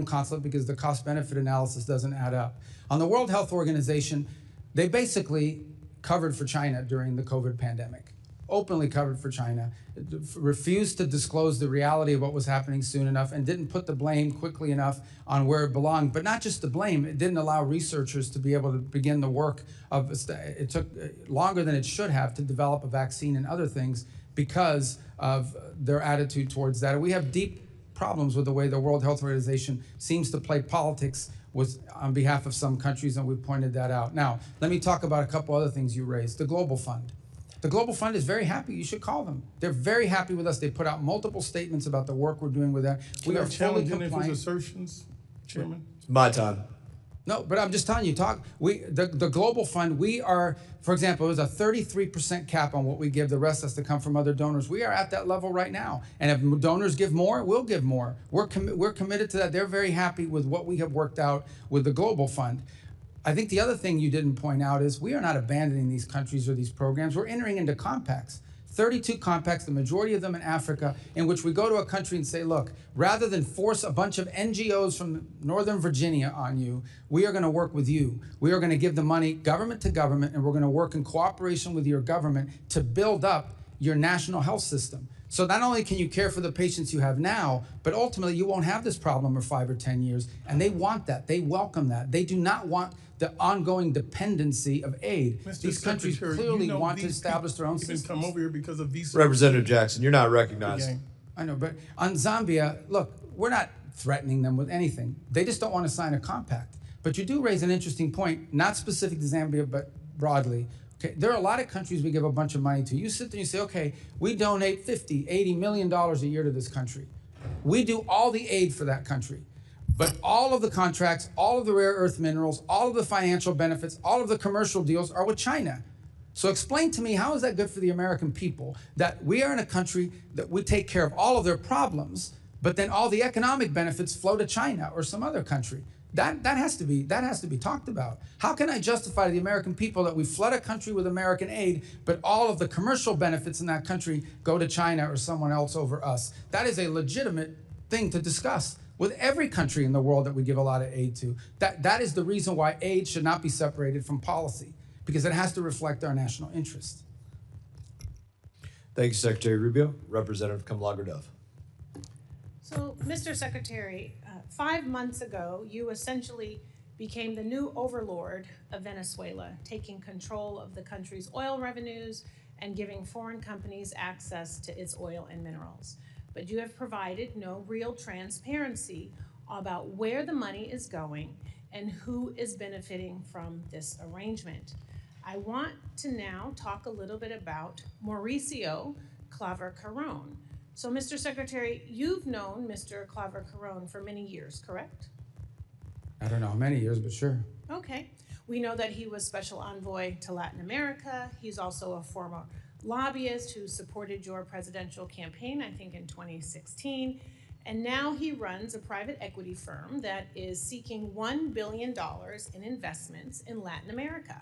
consulate because the cost-benefit analysis doesn't add up. On the World Health Organization, they basically covered for China during the COVID pandemic, openly covered for China, refused to disclose the reality of what was happening soon enough, and didn't put the blame quickly enough on where it belonged. But not just the blame, it didn't allow researchers to be able to begin the work of, it took longer than it should have to develop a vaccine and other things because of their attitude towards that. And we have deep problems with the way the World Health Organization seems to play politics on behalf of some countries, and we pointed that out. Now, let me talk about a couple other things you raised. The Global Fund. The Global Fund is very happy. You should call them. They're very happy with us. They put out multiple statements about the work we're doing with that. We are fully compliant. Any of his assertions, Chairman? It's my time. No, but I'm just telling you, the Global Fund, we are, for example, there's a 33% cap on what we give. The rest has to come from other donors. We are at that level right now. And if donors give more, we'll give more. We're committed to that. They're very happy with what we have worked out with the Global Fund. I think the other thing you didn't point out is we are not abandoning these countries or these programs. We're entering into compacts. 32 compacts, the majority of them in Africa, in which we go to a country and say, look, rather than force a bunch of NGOs from Northern Virginia on you, we are going to work with you. We are going to give the money government to government, and we're going to work in cooperation with your government to build up your national health system. So not only can you care for the patients you have now, but ultimately you won't have this problem for 5 or 10 years. And they want that. They welcome that. They do not want the ongoing dependency of aid. These countries clearly want to establish their own systems. Come over here because of visa. Representative Jackson, you're not recognized. I know, but on Zambia, look, we're not threatening them with anything. They just don't want to sign a compact. But you do raise an interesting point, not specific to Zambia, but broadly. Okay, there are a lot of countries we give a bunch of money to. You sit there and you say, okay, we donate $50, $80 million a year to this country. We do all the aid for that country. But all of the contracts, all of the rare earth minerals, all of the financial benefits, all of the commercial deals are with China. So explain to me, how is that good for the American people that we are in a country that we take care of all of their problems, but then all the economic benefits flow to China or some other country? That has to be talked about. How can I justify to the American people that we flood a country with American aid, but all of the commercial benefits in that country go to China or someone else over us? That is a legitimate thing to discuss with every country in the world that we give a lot of aid to. That is the reason why aid should not be separated from policy, because it has to reflect our national interest. Thank you, Secretary Rubio. Representative Kamlager-Dove. So, Mr. Secretary, 5 months ago, you essentially became the new overlord of Venezuela, taking control of the country's oil revenues and giving foreign companies access to its oil and minerals. But you have provided no real transparency about where the money is going and who is benefiting from this arrangement. I want to now talk a little bit about Mauricio Claver-Carrón. So, Mr. Secretary, you've known Mr. Claver-Carrón for many years, correct? I don't know how many years, but sure. Okay. We know that he was special envoy to Latin America. He's also a former lobbyist who supported your presidential campaign, I think in 2016. And now he runs a private equity firm that is seeking $1 billion in investments in Latin America.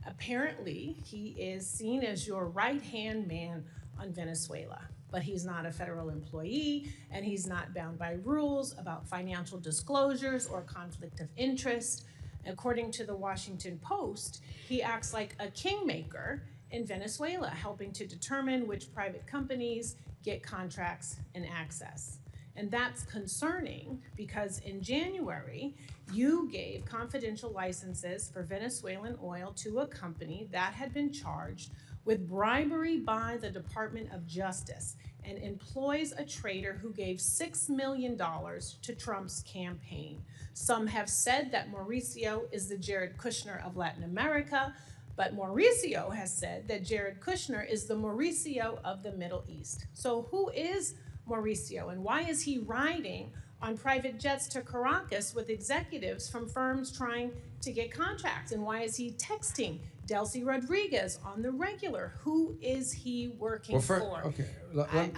Apparently, he is seen as your right-hand man on Venezuela, but he's not a federal employee, and he's not bound by rules about financial disclosures or conflict of interest. According to the Washington Post, he acts like a kingmaker in Venezuela, helping to determine which private companies get contracts and access. And that's concerning because in January, you gave confidential licenses for Venezuelan oil to a company that had been charged with bribery by the Department of Justice and employs a trader who gave $6 million to Trump's campaign. Some have said that Mauricio is the Jared Kushner of Latin America, but Mauricio has said that Jared Kushner is the Mauricio of the Middle East. So who is Mauricio, and why is he riding on private jets to Caracas with executives from firms trying to get contracts? And why is he texting Delcy Rodriguez on the regular? Who is he working for? Okay.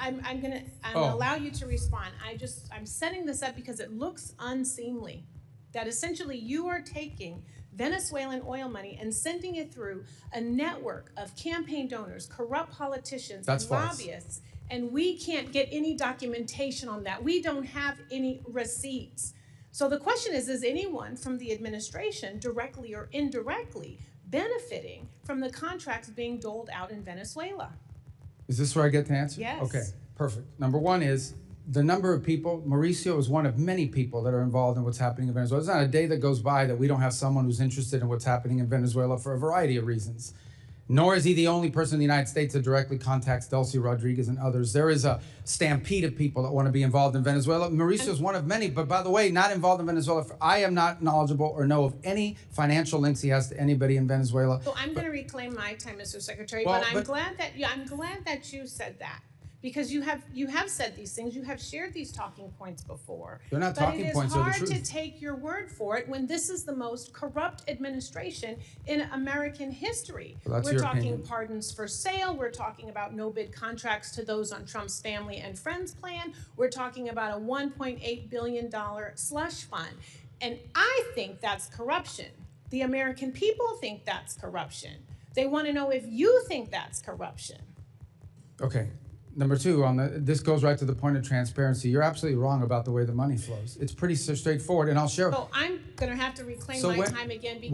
I'm gonna allow you to respond. I'm setting this up because it looks unseemly that essentially you are taking Venezuelan oil money and sending it through a network of campaign donors, corrupt politicians, and lobbyists, and we can't get any documentation on that. We don't have any receipts. So the question is anyone from the administration, directly or indirectly, benefiting from the contracts being doled out in Venezuela? Is this where I get to answer? Yes. Okay, perfect. Number one is the number of people. Mauricio is one of many people that are involved in what's happening in Venezuela. There's not a day that goes by that we don't have someone who's interested in what's happening in Venezuela for a variety of reasons. Nor is he the only person in the United States that directly contacts Delcy Rodriguez and others. There is a stampede of people that want to be involved in Venezuela. Mauricio is one of many, but by the way, not involved in Venezuela. I am not knowledgeable or know of any financial links he has to anybody in Venezuela. So I'm going to reclaim my time, Mr. Secretary, Well, but I'm glad that you said that. Because you have said these things, you have shared these talking points before. They're not talking points, they're the truth. But it is hard to take your word for it when this is the most corrupt administration in American history. Well, that's we're your talking opinion. pardons for sale, we're talking about no bid contracts to those on Trump's family and friends plan, we're talking about a $1.8 billion slush fund. And I think that's corruption. The American people think that's corruption. They want to know if you think that's corruption. Okay. Number two, this goes right to the point of transparency. You're absolutely wrong about the way the money flows. It's pretty straightforward, and I'll share. So I'm going to have to reclaim my time again because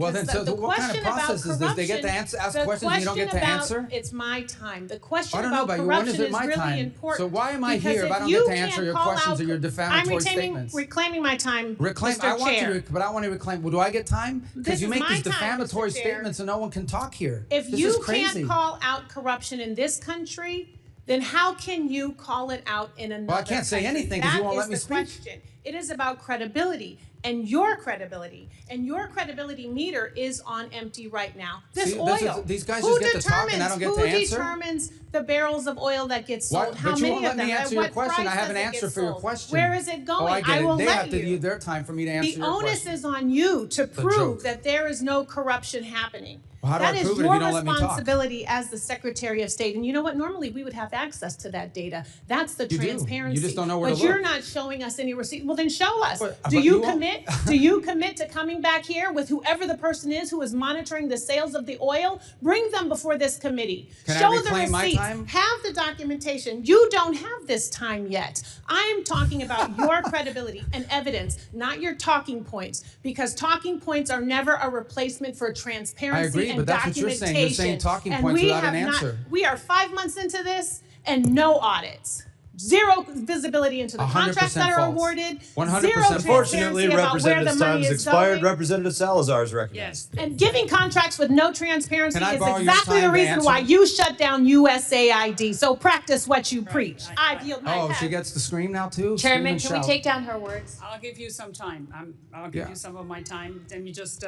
what kind of process is this? They get to ask questions and you don't get to answer? It's my time. The question I don't know about about corruption you. When is it my really time? important. So why am I because here if I don't get to answer your questions or your defamatory statements? I'm reclaiming my time, Reclaim. Mr. I want Chair. you to, but I want to reclaim. Well, do I get time? Because you This is make these my time, defamatory Mr. Chair. statements and no one can talk here. If This you is crazy. can't call out corruption in this country, then how can you call it out in another Well, I can't say country? anything 'cause you won't let me That is the speak. question. It is about credibility and your credibility. And your credibility meter is on empty right now. This See, oil. these guys who just get to talk and I don't get to who answer? determines the barrels of oil that get sold? What? How But you many won't let of them? me At answer your what question. I price have an does it answer get for your sold? question. Where is it going? Oh, I get it. will They let have to you. use their time for me to answer The your onus question. is on you to a prove joke. that there is no corruption happening. Well, how do I That is prove it if your you don't let me talk? responsibility as the Secretary of State. And you know what? Normally we would have access to that data. That's the You do. You transparency. just don't know where but to you're look. not showing us any receipt. Well, then show us. But do you you won't. commit? Do you commit to coming back here with whoever the person is who is monitoring the sales of the oil? Bring them before this committee. Can I Show the reclaim my receipts. time? Have the documentation. You don't have this time yet. I am talking about your credibility and evidence, not your talking points, because talking points are never a replacement for transparency I agree, and but that's what you're documentation. saying. You're saying talking And points we without an have not- answer. We are 5 months into this and no audits. Zero visibility into the 100% contracts that are false. awarded. 100% Zero false. Unfortunately, transparency about where Representative the money time has is expired. going. Representative Salazar is recognized. And giving contracts with no transparency Can I is borrow your exactly the time to reason answer? why you shut down USAID. So practice what you preach. I yield my Oh, time. she gets to scream now too? Chairman, Scream can and we shout. take down her words? I'll give you some time. I'll give Yeah. you some of my time. Let me just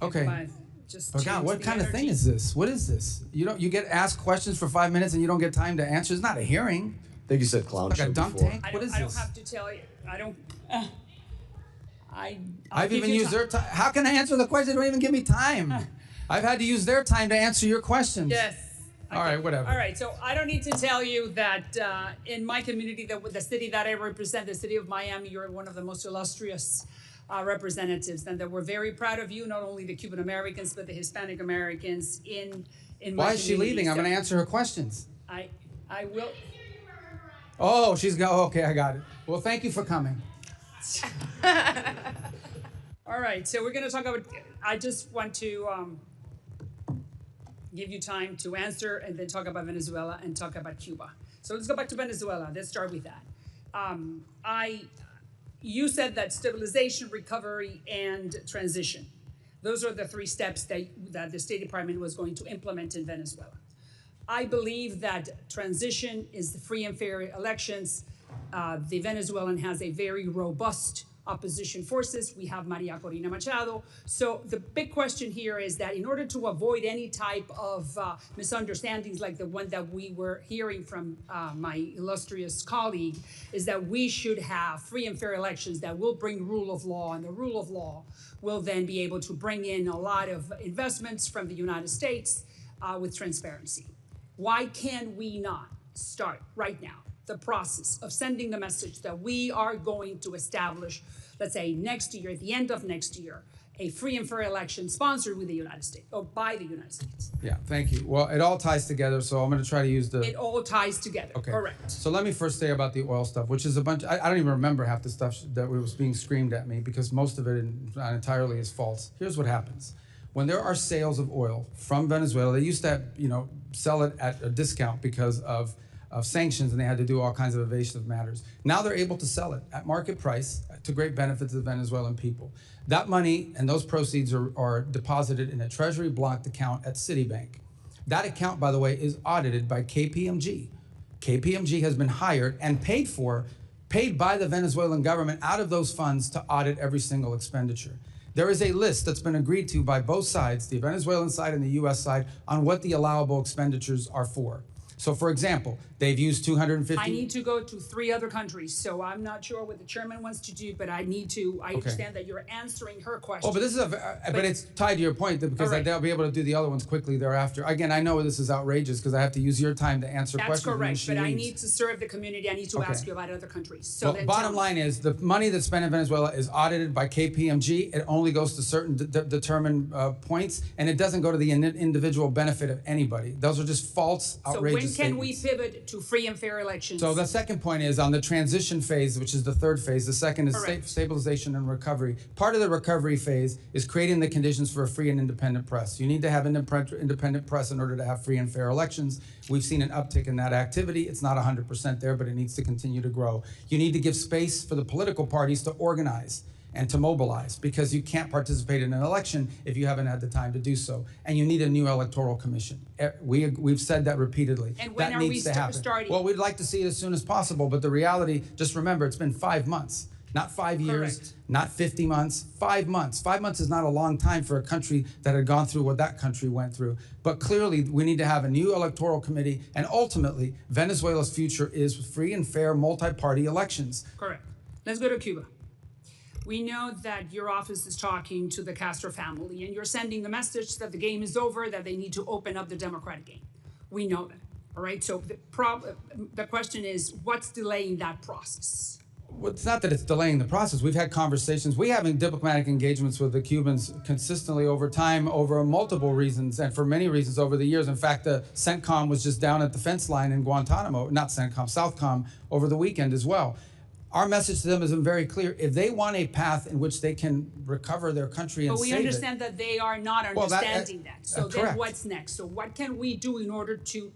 Okay. just But God, change what the kind of thing energy. is this? What is this? You get asked questions for 5 minutes and you don't get time to answer. It's not a hearing. I think you said clown Like a show dump before. tank. I What don't, is I don't this? have to tell you. I don't. I'll I've give even you used ti- their time. How can I answer the question? They don't even give me time. I've had to use their time to answer your questions. Yes. All right, whatever. All right, so I don't need to tell you that in my community, the city that I represent, the city of Miami, you're one of the most illustrious representatives, and that we're very proud of you, not only the Cuban Americans, but the Hispanic Americans in my Why is she community. leaving? I'm So going to answer her questions. I will. Oh, she's go. Okay, I got it. Well, thank you for coming. All right, so we're going to talk about. I just want to give you time to answer, and then talk about Venezuela and talk about Cuba. So let's go back to Venezuela. Let's start with that. You said that stabilization, recovery, and transition. Those are the three steps that the State Department was going to implement in Venezuela. I believe that transition is the free and fair elections. The Venezuelan has a very robust opposition forces. We have Maria Corina Machado. So the big question here is that in order to avoid any type of misunderstandings like the one that we were hearing from my illustrious colleague, is that we should have free and fair elections that will bring rule of law, and the rule of law will then be able to bring in a lot of investments from the United States with transparency. Why can we not start right now the process of sending the message that we are going to establish, let's say next year, at the end of next year, a free and fair election sponsored with the United States, or by the United States? Yeah, thank you. Well, it all ties together, so I'm going to try to use the... It all ties together, Okay. correct. So let me first say about the oil stuff, which is a bunch... I don't even remember half the stuff that was being screamed at me, because most of it not entirely is false. Here's what happens. When there are sales of oil from Venezuela, they used to, sell it at a discount because of sanctions, and they had to do all kinds of evasive matters. Now they're able to sell it at market price to great benefit to the Venezuelan people. That money and those proceeds are deposited in a treasury blocked account at Citibank. That account, by the way, is audited by KPMG. KPMG has been hired and paid by the Venezuelan government out of those funds to audit every single expenditure. There is a list that's been agreed to by both sides, the Venezuelan side and the US side, on what the allowable expenditures are for. So for example, they've used 250... I need to go to 3 other countries, so I'm not sure what the chairman wants to do, but I understand that you're answering her question. Oh, but this is but it's tied to your point, because right. they'll be able to do the other ones quickly thereafter. Again, I know this is outrageous because I have to use your time to answer That's questions. correct, but I leaves. need to serve the community. I need to Okay. ask you about other countries. So Well, then bottom tell me. line is the money that's spent in Venezuela is audited by KPMG. It only goes to certain determined points, and it doesn't go to the individual benefit of anybody. Those are just false, So outrageous when can we statements. pivot to free and fair elections? So the second point is on the transition phase, which is the third phase. The second is Correct. stabilization and recovery. Part of the recovery phase is creating the conditions for a free and independent press. You need to have independent press in order to have free and fair elections. We've seen an uptick in that activity. It's not 100% there, but it needs to continue to grow. You need to give space for the political parties to organize. and to mobilize, because you can't participate in an election if you haven't had the time to do so. And you need a new electoral commission. We've said that repeatedly. And when that are we needs to happen. starting? Well, we'd like to see it as soon as possible, but the reality, just remember, it's been 5 months. Not 5 years, Correct. not 50 months, 5 months. 5 months is not a long time for a country that had gone through what that country went through. But clearly, we need to have a new electoral committee, and ultimately, Venezuela's future is free and fair multi-party elections. Correct. Let's go to Cuba. We know that your office is talking to the Castro family, and you're sending the message that the game is over, that they need to open up the democratic game. We know that, all right? So the question is, what's delaying that process? Well, it's not that it's delaying the process. We've had conversations. We have diplomatic engagements with the Cubans consistently over time, over multiple reasons, and for many reasons over the years. In fact, the CENTCOM was just down at the fence line in Guantanamo, not CENTCOM, SOUTHCOM, over the weekend as well. Our message to them has been very clear. If they want a path in which they can recover their country and But we save understand that they are not understanding that. So then correct. what's next? So what can we do in order to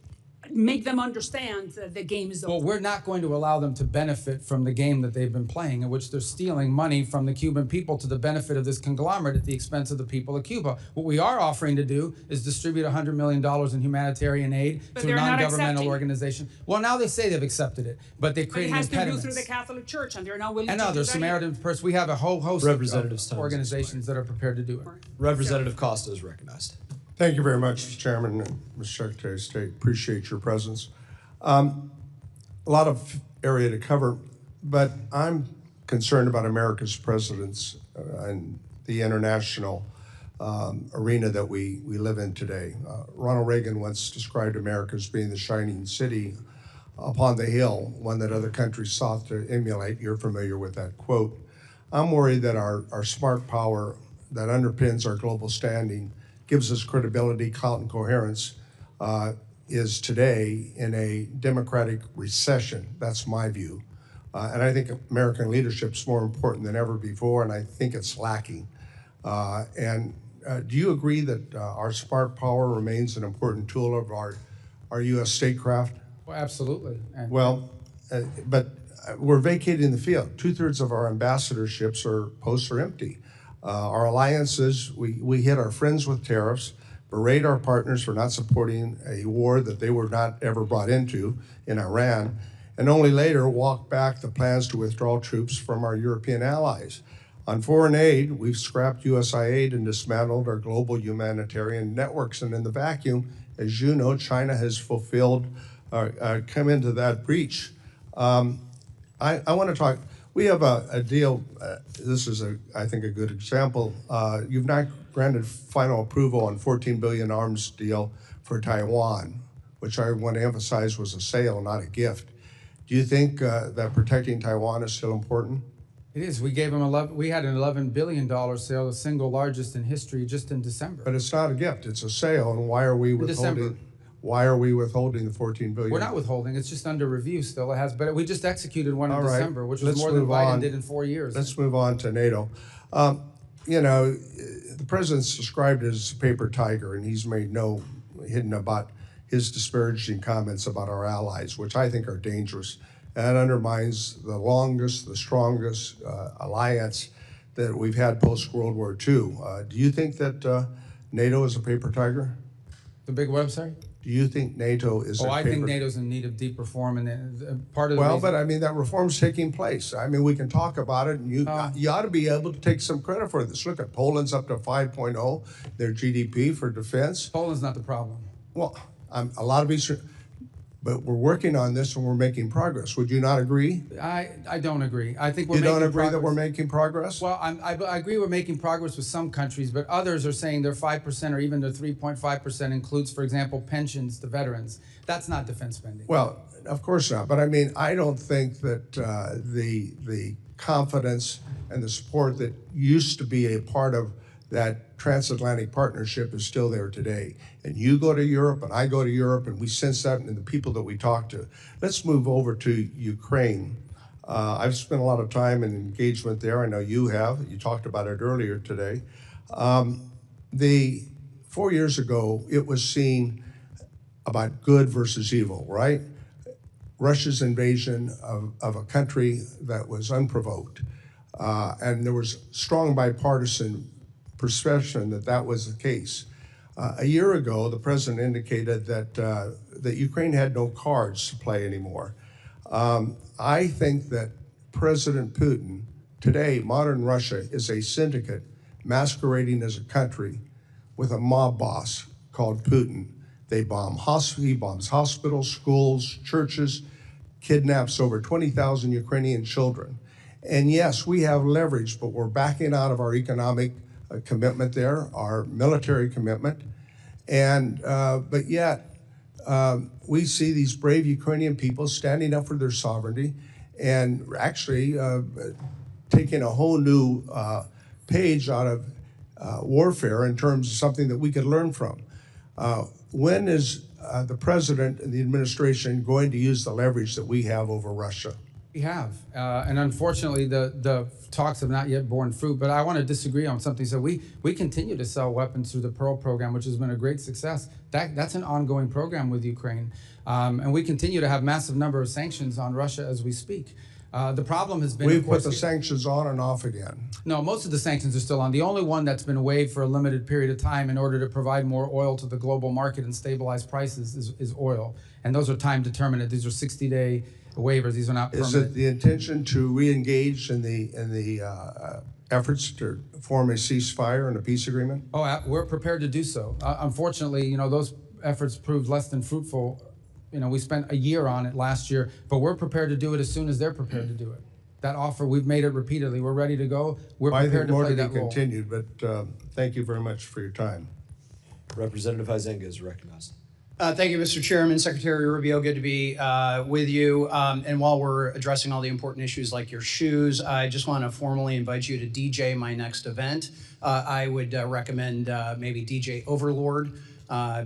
make them understand that the game is over? Well, we're not going to allow them to benefit from the game that they've been playing, in which they're stealing money from the Cuban people to the benefit of this conglomerate at the expense of the people of Cuba. What we are offering to do is distribute $100 million in humanitarian aid to a non-governmental organization. Well, now they say they've accepted it, but they're creating impediments. But it has to go through the Catholic Church, and they're not willing And to do others, that Samaritan Purse. We have a whole host Representatives of organizations that are prepared to do it. Representative Costa is recognized. Thank you very much, Mr. Chairman and Mr. Secretary of State. Appreciate your presence. A lot of area to cover, but I'm concerned about America's presence and the international arena that we live in today. Ronald Reagan once described America as being the shining city upon the hill, one that other countries sought to emulate. You're familiar with that quote. I'm worried that our smart power that underpins our global standing, gives us credibility, clout, and coherence, is today in a democratic recession. That's my view. And I think American leadership is more important than ever before, and I think it's lacking. Do you agree that our smart power remains an important tool of our U.S. statecraft? Well, absolutely. But we're vacating the field. 2/3 of our ambassadorships posts are empty. Our alliances, we hit our friends with tariffs, berate our partners for not supporting a war that they were not ever brought into in Iran, and only later walk back the plans to withdraw troops from our European allies. On foreign aid, we've scrapped USAID and dismantled our global humanitarian networks. And in the vacuum, as you know, China has come into that breach. I want to talk. We have a deal. This is, I think, a good example. You've not granted final approval on $14 billion arms deal for Taiwan, which I want to emphasize was a sale, not a gift. Do you think that protecting Taiwan is still important? It is. We gave them we had an $11 billion sale, the single largest in history, just in December. But it's not a gift; it's a sale. And why are we withholding? Why are we withholding the $14 billion? We're not withholding. It's just under review still. It has, but we just executed one in All right. December, which was Let's more than move Biden on. did in 4 years. Let's move on to NATO. You know, the president's described as a paper tiger, and he's made no hidden about his disparaging comments about our allies, which I think are dangerous. That undermines the longest, the strongest alliance that we've had post-World War II. Do you think that NATO is a paper tiger? The big what, I'm sorry? Do you think NATO is a paper I think NATO's in need of deep reform, and part of the Well, reason, but I mean, that reform's taking place. I mean, we can talk about it, and you ought to be able to take some credit for this. Look at Poland's up to 5.0, their GDP for defense. Poland's not the problem. Well, a lot of these, but we're working on this and we're making progress. Would you not agree? I don't agree. I think we're You making don't agree progress. that we're making progress? Well, I agree we're making progress with some countries, but others are saying their 5% or even their 3.5% includes, for example, pensions to veterans. That's not defense spending. Well, of course not. But I mean, I don't think that the confidence and the support that used to be a part of that transatlantic partnership is still there today. And you go to Europe and I go to Europe and we sense that in the people that we talk to. Let's move over to Ukraine. I've spent a lot of time and engagement there. I know you have. You talked about it earlier today. 4 years ago, it was seen about good versus evil, right? Russia's invasion of a country that was unprovoked. And there was strong bipartisan perception that that was the case. A year ago, the president indicated that Ukraine had no cards to play anymore. I think that President Putin, today, modern Russia is a syndicate masquerading as a country with a mob boss called Putin. He bombs hospitals, schools, churches, kidnaps over 20,000 Ukrainian children. And yes, we have leverage, but we're backing out of our economic commitment there, our military commitment. And, but yet, we see these brave Ukrainian people standing up for their sovereignty and actually taking a whole new page out of warfare in terms of something that we could learn from. When is the president and the administration going to use the leverage that we have over Russia? We have, and unfortunately, the talks have not yet borne fruit. But I want to disagree on something. So we continue to sell weapons through the Pearl program, which has been a great success. That's an ongoing program with Ukraine, and we continue to have massive number of sanctions on Russia as we speak. The problem has been we've put the sanctions on and off again. No, most of the sanctions are still on. The only one that's been waived for a limited period of time in order to provide more oil to the global market and stabilize prices is oil, and those are time determinate. These are 60-day waivers. These are not permanent. Is it the intention to re-engage in the efforts to form a ceasefire and a peace agreement? Oh, we're prepared to do so. Unfortunately, those efforts proved less than fruitful. We spent a year on it last year, but we're prepared to do it as soon as they're prepared to do it. That offer, we've made it repeatedly. We're ready to go. We're prepared to play that role. More to be continued, but thank you very much for your time. Representative Huizenga is recognized. Thank you, Mr. Chairman. Secretary Rubio, good to be with you. And while we're addressing all the important issues like your shoes, I just want to formally invite you to DJ my next event. I would recommend maybe DJ Overlord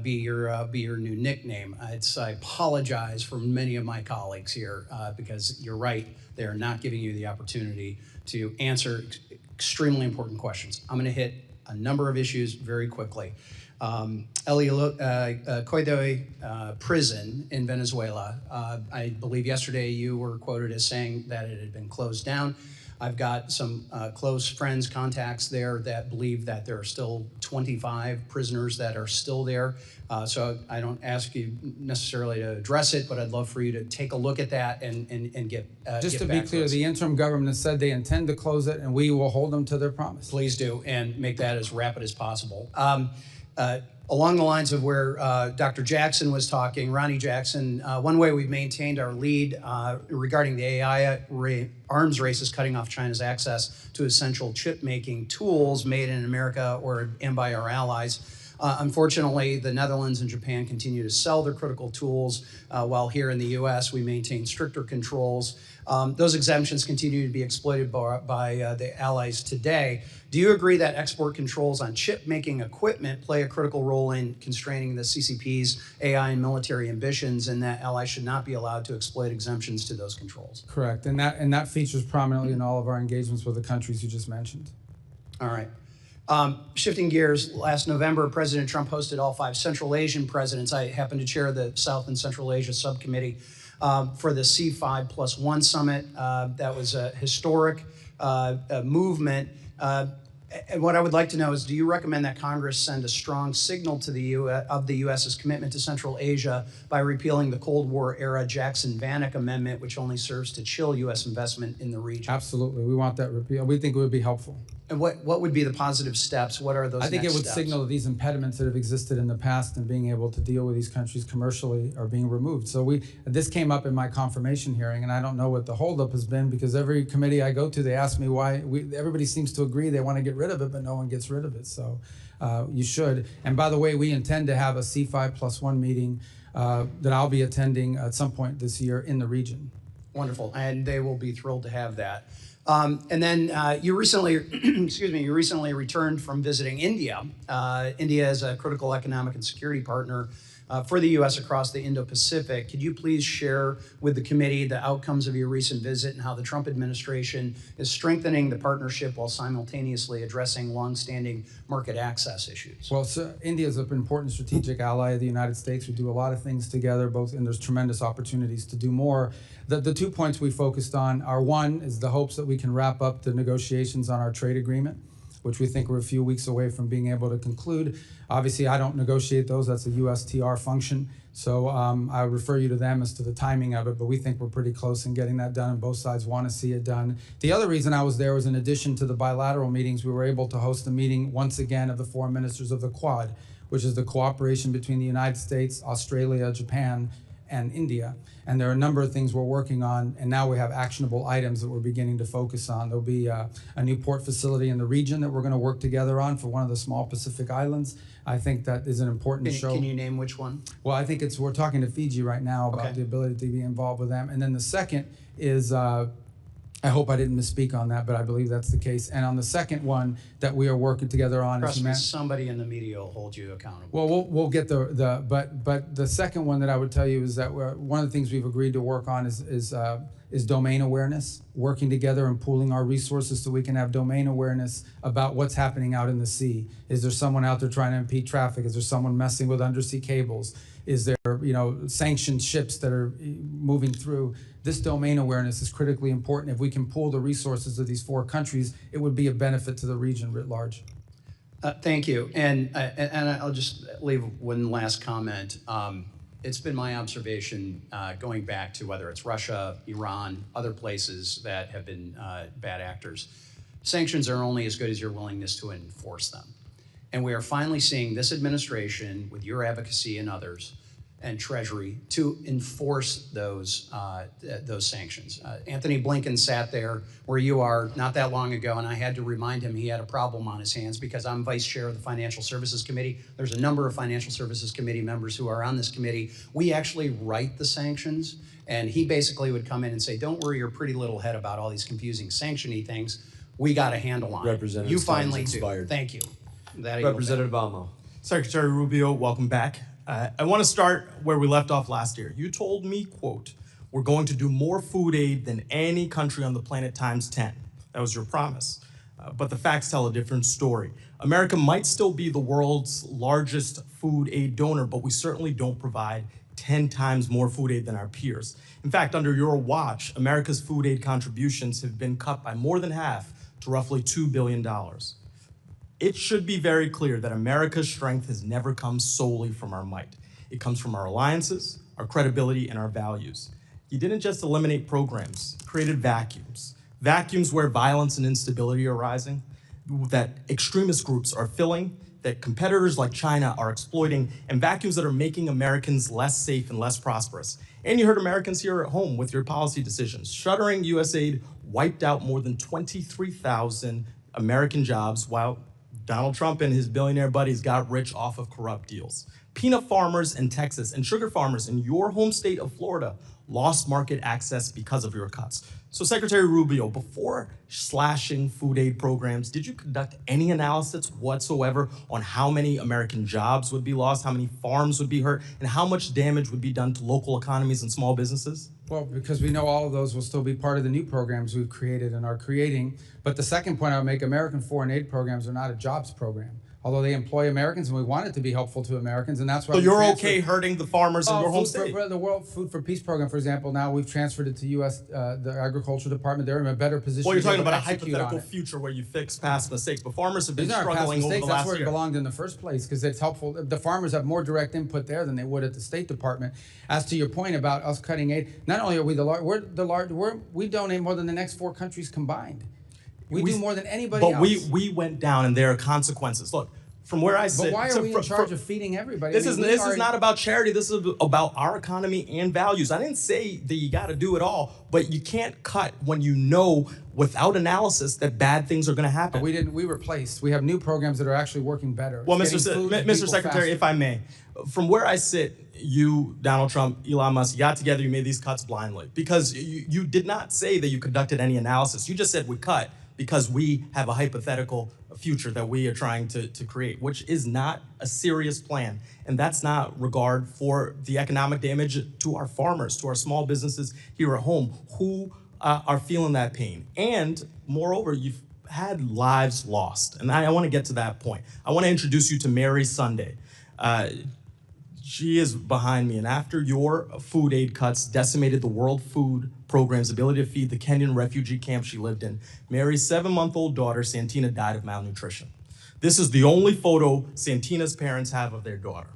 be your new nickname. I apologize for many of my colleagues here because you're right, they are not giving you the opportunity to answer extremely important questions. I'm going to hit a number of issues very quickly. Coidoy prison in Venezuela. I believe yesterday you were quoted as saying that it had been closed down. I've got some close friends, contacts there that believe that there are still 25 prisoners that are still there. So I don't ask you necessarily to address it, but I'd love for you to take a look at that and get Just get to be back clear, us. the interim government has said they intend to close it, and we will hold them to their promise. Please do, and make that as rapid as possible. Along the lines of where Dr. Jackson was talking, Ronnie Jackson, one way we've maintained our lead regarding the AI arms race is cutting off China's access to essential chip-making tools made in America and by our allies. Unfortunately, the Netherlands and Japan continue to sell their critical tools, while here in the U.S. we maintain stricter controls. Those exemptions continue to be exploited by the allies today. Do you agree that export controls on chip-making equipment play a critical role in constraining the CCP's AI and military ambitions, and that allies should not be allowed to exploit exemptions to those controls? Correct, and that features prominently in all of our engagements with the countries you just mentioned. All right. Shifting gears, last November, President Trump hosted all 5 Central Asian presidents. I happen to chair the South and Central Asia subcommittee for the C5+1 summit. That was a historic movement. And what I would like to know is, do you recommend that Congress send a strong signal to the U.S.'s commitment to Central Asia by repealing the Cold War era Jackson-Vanik Amendment, which only serves to chill U.S. investment in the region? Absolutely, we want that repeal. We think it would be helpful. And what would be the positive steps? What are those I think next it would steps? signal that these impediments that have existed in the past and being able to deal with these countries commercially are being removed. So this came up in my confirmation hearing, and I don't know what the holdup has been, because every committee I go to, they ask me why. Everybody seems to agree they want to get rid of it, but no one gets rid of it. So you should. And by the way, we intend to have a C5+1 meeting that I'll be attending at some point this year in the region. Wonderful, and they will be thrilled to have that. And then you recently, you recently returned from visiting India. India is a critical economic and security partner for the U.S. across the Indo-Pacific. Could you please share with the committee the outcomes of your recent visit and how the Trump administration is strengthening the partnership while simultaneously addressing longstanding market access issues? Well, so India is an important strategic ally of the United States. We do a lot of things together, and there's tremendous opportunities to do more. The 2 points we focused on are, one is the hopes that we can wrap up the negotiations on our trade agreement, which we think we're a few weeks away from being able to conclude. Obviously, I don't negotiate those. That's a USTR function. So I would refer you to them as to the timing of it, but we think we're pretty close in getting that done, and both sides want to see it done. The other reason I was there was, in addition to the bilateral meetings, we were able to host a meeting once again of the foreign ministers of the Quad, which is the cooperation between the United States, Australia, Japan, and India. And there are a number of things we're working on, and now we have actionable items that we're beginning to focus on. There'll be a new port facility in the region that we're going to work together on for one of the small Pacific islands. I think that is an important show. Can you name which one? Well, I think we're talking to Fiji right now about the ability to be involved with them. And then the second is, I hope I didn't misspeak on that, but I believe that's the case. And on the second one that we are working together on Trust is me, somebody in the media will hold you accountable. well, we'll get but the second one that I would tell you is that one of the things we've agreed to work on is domain awareness, working together and pooling our resources so we can have domain awareness about what's happening out in the sea. Is there someone out there trying to impede traffic? Is there someone messing with undersea cables? Is there, sanctioned ships that are moving through? This domain awareness is critically important. If we can pool the resources of these 4 countries, it would be a benefit to the region writ large. Thank you. And I'll just leave one last comment. It's been my observation going back to whether it's Russia, Iran, other places that have been bad actors. Sanctions are only as good as your willingness to enforce them. And we are finally seeing this administration, with your advocacy and others, and Treasury, to enforce those sanctions. Anthony Blinken sat there where you are not that long ago, and I had to remind him he had a problem on his hands because I'm vice chair of the Financial Services Committee. There's a number of Financial Services Committee members who are on this committee. We actually write the sanctions, and he basically would come in and say, don't worry your pretty little head about all these confusing sanctiony things. We got a handle on it. You finally do. Thank you. Representative Amo. Secretary Rubio, welcome back. I want to start where we left off last year. You told me, quote, we're going to do more food aid than any country on the planet times 10. That was your promise. But the facts tell a different story. America might still be the world's largest food aid donor, but we certainly don't provide 10 times more food aid than our peers. In fact, under your watch, America's food aid contributions have been cut by more than half to roughly $2 billion. It should be very clear that America's strength has never come solely from our might. It comes from our alliances, our credibility, and our values. You didn't just eliminate programs, you created vacuums. Vacuums where violence and instability are rising, that extremist groups are filling, that competitors like China are exploiting, and vacuums that are making Americans less safe and less prosperous. And you hurt Americans here at home with your policy decisions. Shuttering USAID wiped out more than 23,000 American jobs, while Donald Trump and his billionaire buddies got rich off of corrupt deals. Peanut farmers in Texas and sugar farmers in your home state of Florida lost market access because of your cuts. So Secretary Rubio, before slashing food aid programs, did you conduct any analysis whatsoever on how many American jobs would be lost, how many farms would be hurt, and how much damage would be done to local economies and small businesses? Well, because we know all of those will still be part of the new programs we've created and are creating. But the second point I would make, American foreign aid programs are not a jobs program. Although they employ Americans, and we want it to be helpful to Americans, and that's why. So you're okay hurting the farmers in your home state? The World Food for Peace program, for example, now we've transferred it to the Agriculture Department. They're in a better position. Well, you're talking about a hypothetical future where you fix past mistakes, but farmers have been struggling over the last year. That's where it belonged in the first place, because it's helpful. The farmers have more direct input there than they would at the State Department. As to your point about us cutting aid, not only are we we donate more than the next 4 countries combined. We do more than anybody else. But we went down, and there are consequences. Look. From where I sit, but why are we in charge of feeding everybody? This is not about charity. This is about our economy and values. I didn't say that you got to do it all, but you can't cut when you know without analysis that bad things are going to happen. We replaced. We have new programs that are actually working better. Well, Mr. Secretary, faster. If I may, from where I sit, you, Donald Trump, Elon Musk, you got together, you made these cuts blindly because you did not say that you conducted any analysis. You just said we cut because we have a hypothetical future that we are trying to create, which is not a serious plan. And that's not regard for the economic damage to our farmers, to our small businesses here at home who are feeling that pain. And moreover, you've had lives lost. And I want to get to that point. I want to introduce you to Mary Sunday. She is behind me, and after your food aid cuts decimated the World Food Program's ability to feed the Kenyan refugee camp she lived in, Mary's 7-month-old daughter, Santina, died of malnutrition. This is the only photo Santina's parents have of their daughter.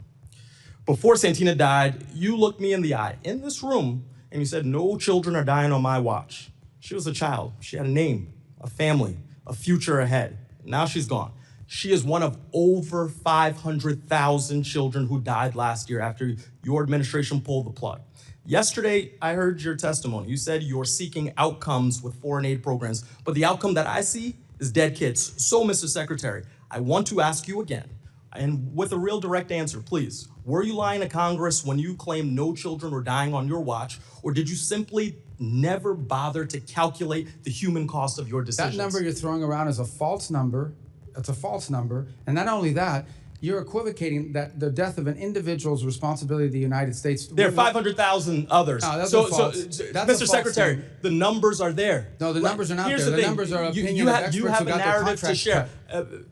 Before Santina died, you looked me in the eye in this room, and you said, "No children are dying on my watch." She was a child. She had a name, a family, a future ahead. Now she's gone. She is one of over 500,000 children who died last year after your administration pulled the plug. Yesterday, I heard your testimony. You said you're seeking outcomes with foreign aid programs, but the outcome that I see is dead kids. So, Mr. Secretary, I want to ask you again, and with a real direct answer, please. Were you lying to Congress when you claimed no children were dying on your watch, or did you simply never bother to calculate the human cost of your decisions? That number you're throwing around is a false number. It's a false number. And not only that, you're equivocating that the death of an individual's responsibility of the United States. There are 500,000 others. No, that's so, a false. Mr. Secretary, the numbers are there. No, the numbers are not Here's there. The numbers are opinion you of have, experts you have who a got their narrative to contracts share. cut.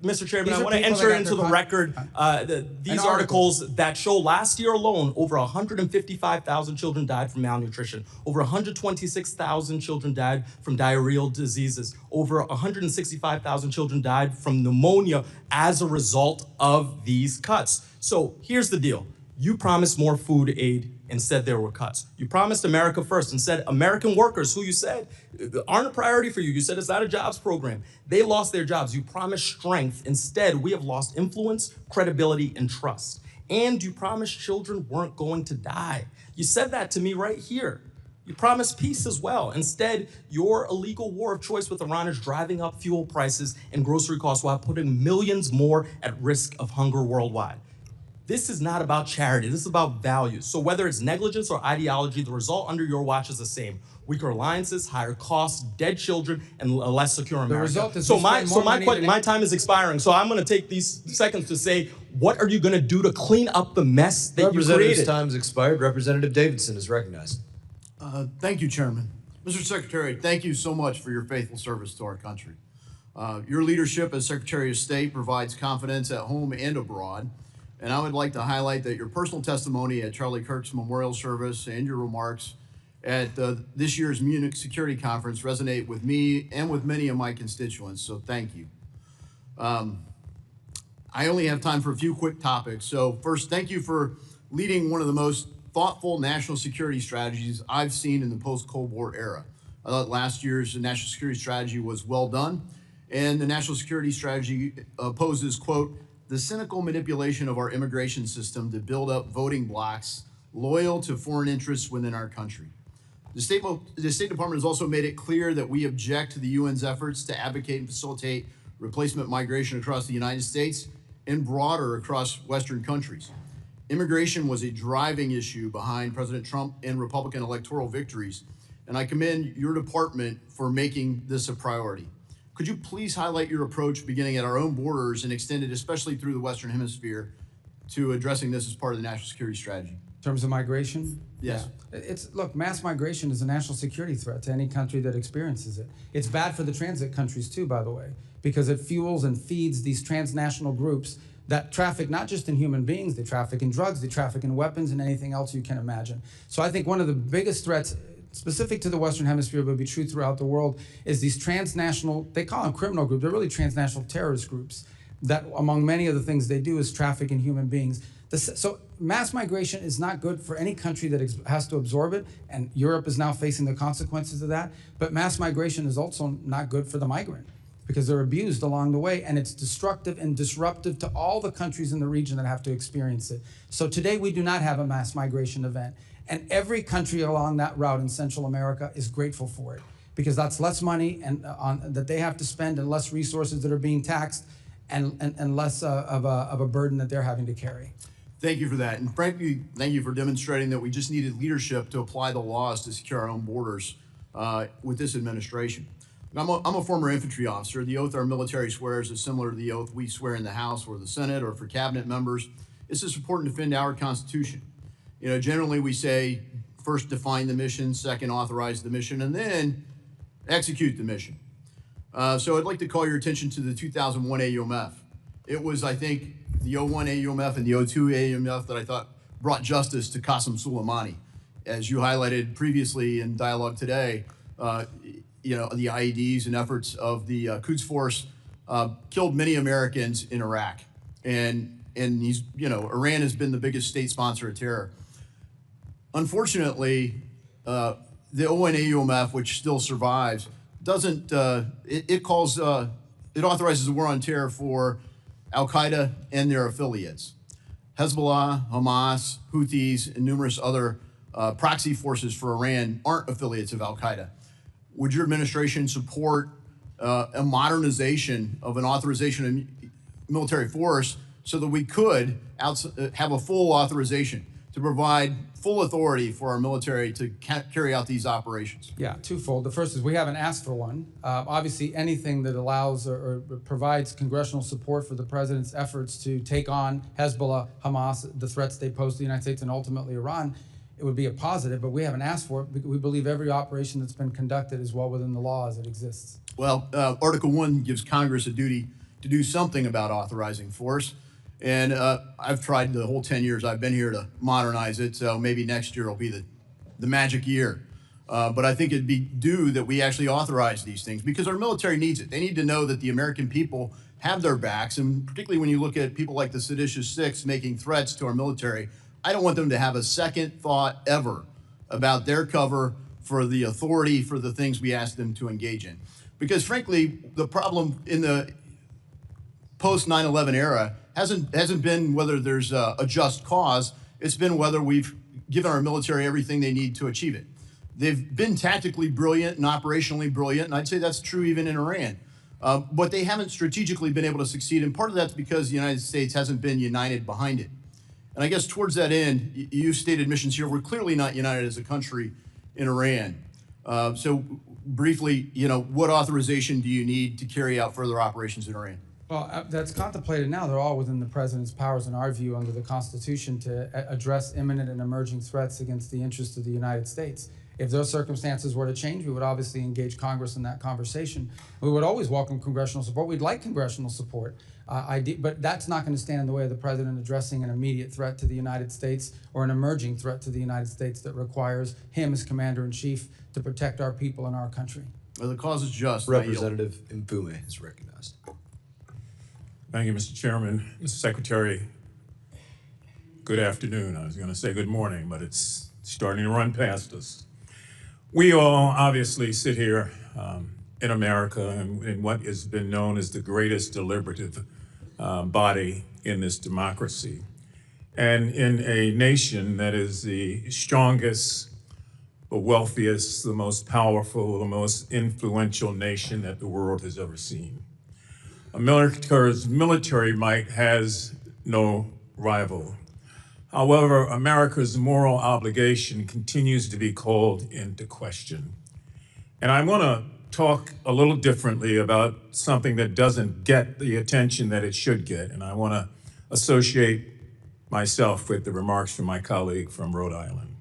Mr. Chairman, These I are want to people that enter got into their the record these articles that show last year alone, over 155,000 children died from malnutrition. Over 126,000 children died from diarrheal diseases. Over 165,000 children died from pneumonia as a result of these cuts. So here's the deal. You promised more food aid, instead there were cuts. You promised America first and said American workers, who you said aren't a priority for you. You said it's not a jobs program. They lost their jobs. You promised strength. Instead, we have lost influence, credibility, and trust. And you promised children weren't going to die. You said that to me right here. You promised peace as well. Instead, your illegal war of choice with Iran is driving up fuel prices and grocery costs while putting millions more at risk of hunger worldwide. This is not about charity. This is about values. So whether it's negligence or ideology, the result under your watch is the same. Weaker alliances, higher costs, dead children, and a less secure America. The result is my time is expiring. So I'm going to take these seconds to say, what are you going to do to clean up the mess that you created? Representative's time has expired. Representative Davidson is recognized. Thank you, Chairman. Mr. Secretary, thank you so much for your faithful service to our country. Your leadership as Secretary of State provides confidence at home and abroad. And I would like to highlight that your personal testimony at Charlie Kirk's memorial service and your remarks at this year's Munich Security Conference resonate with me and with many of my constituents, so thank you. I only have time for a few quick topics. So first, thank you for leading one of the most thoughtful national security strategies I've seen in the post-Cold War era. I thought last year's national security strategy was well done, and the national security strategy poses, quote, the cynical manipulation of our immigration system to build up voting blocs loyal to foreign interests within our country. The State Department has also made it clear that we object to the UN's efforts to advocate and facilitate replacement migration across the United States and broader across Western countries. Immigration was a driving issue behind President Trump and Republican electoral victories, and I commend your department for making this a priority. Could you please highlight your approach beginning at our own borders and extended especially through the Western Hemisphere to addressing this as part of the national security strategy? In terms of migration? Yes. Yeah. Look, mass migration is a national security threat to any country that experiences it. It's bad for the transit countries too, by the way, because it fuels and feeds these transnational groups that traffic not just in human beings, they traffic in drugs, they traffic in weapons and anything else you can imagine. So I think one of the biggest threats specific to the Western Hemisphere, but be true throughout the world, is these transnational, they call them criminal groups, they're really transnational terrorist groups that among many of the things they do is traffic in human beings. So mass migration is not good for any country that has to absorb it, and Europe is now facing the consequences of that, but mass migration is also not good for the migrant because they're abused along the way, and it's destructive and disruptive to all the countries in the region that have to experience it. So today we do not have a mass migration event. And every country along that route in Central America is grateful for it because that's less money and that they have to spend and less resources that are being taxed and less of a burden that they're having to carry. Thank you for that. And frankly, thank you for demonstrating that we just needed leadership to apply the laws to secure our own borders with this administration. I'm a former infantry officer. The oath our military swears is similar to the oath we swear in the House or the Senate or for cabinet members. It's to support and defend our Constitution. You know, generally we say, first define the mission, second authorize the mission, and then execute the mission. So I'd like to call your attention to the 2001 AUMF. It was, I think, the 01 AUMF and the 02 AUMF that I thought brought justice to Qasem Soleimani. As you highlighted previously in dialogue today, you know, the IEDs and efforts of the Quds Force killed many Americans in Iraq. And he's, you know, Iran has been the biggest state sponsor of terror. Unfortunately, the 01 AUMF, which still survives, doesn't, it authorizes a war on terror for Al-Qaeda and their affiliates. Hezbollah, Hamas, Houthis, and numerous other proxy forces for Iran aren't affiliates of Al-Qaeda. Would your administration support a modernization of an authorization of military force so that we could have a full authorization to provide full authority for our military to carry out these operations? Yeah, twofold. The first is we haven't asked for one. Obviously, anything that allows or provides congressional support for the president's efforts to take on Hezbollah, Hamas, the threats they pose to the United States and ultimately Iran, it would be a positive, but we haven't asked for it. We believe every operation that's been conducted is well within the law as it exists. Well, Article 1 gives Congress a duty to do something about authorizing force. And I've tried the whole 10 years I've been here to modernize it, so maybe next year will be the magic year. But I think it'd be due that we actually authorize these things because our military needs it. They need to know that the American people have their backs, and particularly when you look at people like the seditious six making threats to our military, I don't want them to have a second thought ever about their cover for the authority for the things we ask them to engage in. Because frankly, the problem in the post 9/11 era hasn't been whether there's a just cause, it's been whether we've given our military everything they need to achieve it. They've been tactically brilliant and operationally brilliant, and I'd say that's true even in Iran. But they haven't strategically been able to succeed, and part of that's because the United States hasn't been united behind it. And I guess towards that end, you stated missions here, we're clearly not united as a country in Iran. So briefly, you know, what authorization do you need to carry out further operations in Iran? Well, that's contemplated now. They're all within the president's powers, in our view, under the Constitution to address imminent and emerging threats against the interests of the United States. If those circumstances were to change, we would obviously engage Congress in that conversation. We would always welcome congressional support. We'd like congressional support, but that's not going to stand in the way of the president addressing an immediate threat to the United States or an emerging threat to the United States that requires him as commander-in-chief to protect our people and our country. Well, the cause is just. Representative Mfume is recognized. Thank you, Mr. Chairman. Mr. Secretary, good afternoon. I was going to say good morning, but it's starting to run past us. We all obviously sit here in America in what has been known as the greatest deliberative body in this democracy, and in a nation that is the strongest, the wealthiest, the most powerful, the most influential nation that the world has ever seen. America's military might has no rival. However, America's moral obligation continues to be called into question. And I want to talk a little differently about something that doesn't get the attention that it should get. And I want to associate myself with the remarks from my colleague from Rhode Island.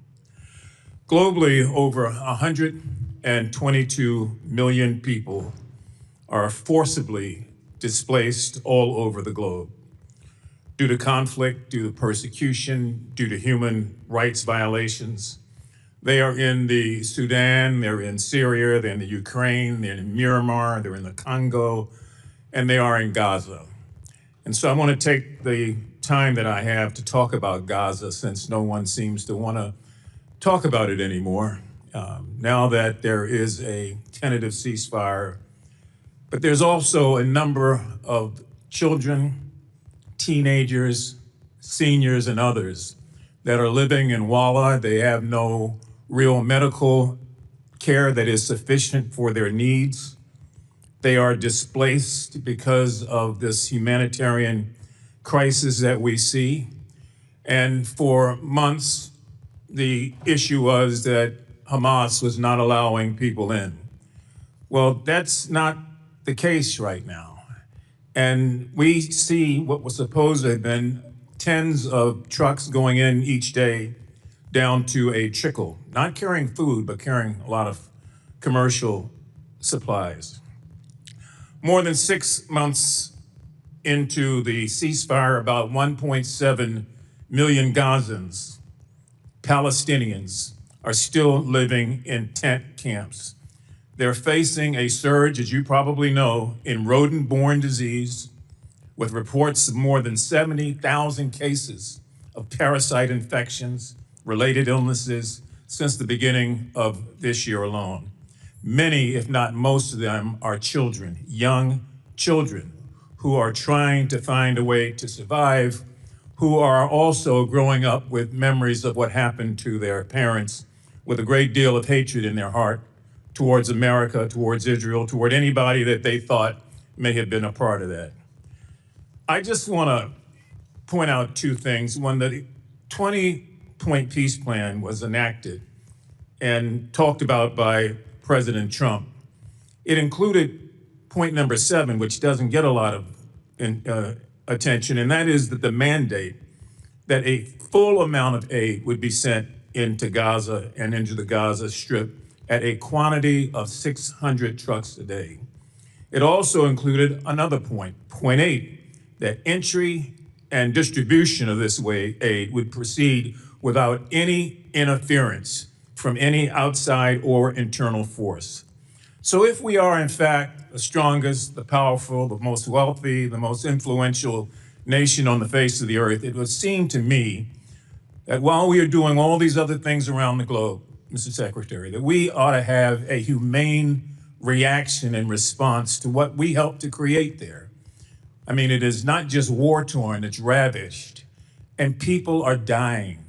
Globally, over 122 million people are forcibly displaced all over the globe due to conflict, due to persecution, due to human rights violations. They are in the Sudan, they're in Syria, they're in the Ukraine, they're in Myanmar, they're in the Congo, and they are in Gaza. And so I want to take the time that I have to talk about Gaza, since no one seems to want to talk about it anymore, now that there is a tentative ceasefire. But there's also a number of children, teenagers, seniors, and others that are living in Walla. They have no real medical care that is sufficient for their needs. They are displaced because of this humanitarian crisis that we see. And for months, the issue was that Hamas was not allowing people in. Well, that's not the case right now. And we see what was supposed to have been tens of trucks going in each day down to a trickle, not carrying food, but carrying a lot of commercial supplies. More than 6 months into the ceasefire, about 1.7 million Gazans, Palestinians, are still living in tent camps. They're facing a surge, as you probably know, in rodent-borne disease, with reports of more than 70,000 cases of parasite infections, related illnesses, since the beginning of this year alone. Many, if not most of them, are children, young children, who are trying to find a way to survive, who are also growing up with memories of what happened to their parents, with a great deal of hatred in their heart towards America, towards Israel, toward anybody that they thought may have been a part of that. I just want to point out two things. When the 20-point peace plan was enacted and talked about by President Trump, it included point number 7, which doesn't get a lot of attention, and that is that the mandate that a full amount of aid would be sent into Gaza and into the Gaza Strip at a quantity of 600 trucks a day. It also included another point, point 8, that entry and distribution of this aid would proceed without any interference from any outside or internal force. So if we are in fact the strongest, the powerful, the most wealthy, the most influential nation on the face of the earth, it would seem to me that while we are doing all these other things around the globe, Mr. Secretary, that we ought to have a humane reaction and response to what we helped to create there. I mean, it is not just war-torn, it's ravaged, and people are dying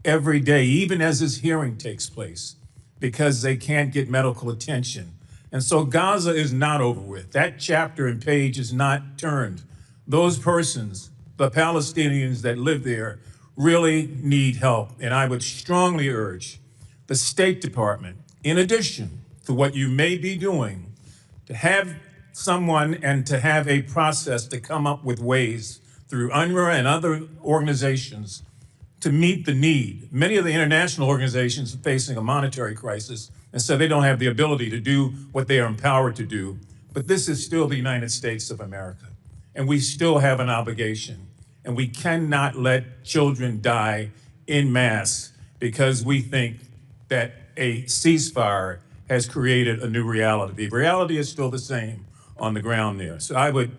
every day, even as this hearing takes place, because they can't get medical attention. And so Gaza is not over with. That chapter and page is not turned. Those persons, the Palestinians that live there, really need help. And I would strongly urge the State Department, in addition to what you may be doing, to have someone and to have a process to come up with ways through UNRWA and other organizations to meet the need. Many of the international organizations are facing a monetary crisis, and so they don't have the ability to do what they are empowered to do. But this is still the United States of America, and we still have an obligation. And we cannot let children die en masse because we think that a ceasefire has created a new reality. The reality is still the same on the ground there. So I would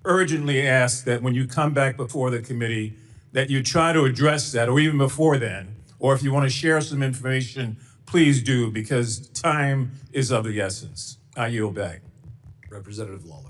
urgently ask that when you come back before the committee, that you try to address that, or even before then, or if you want to share some information, please do, because time is of the essence. I yield back. Representative Lawler.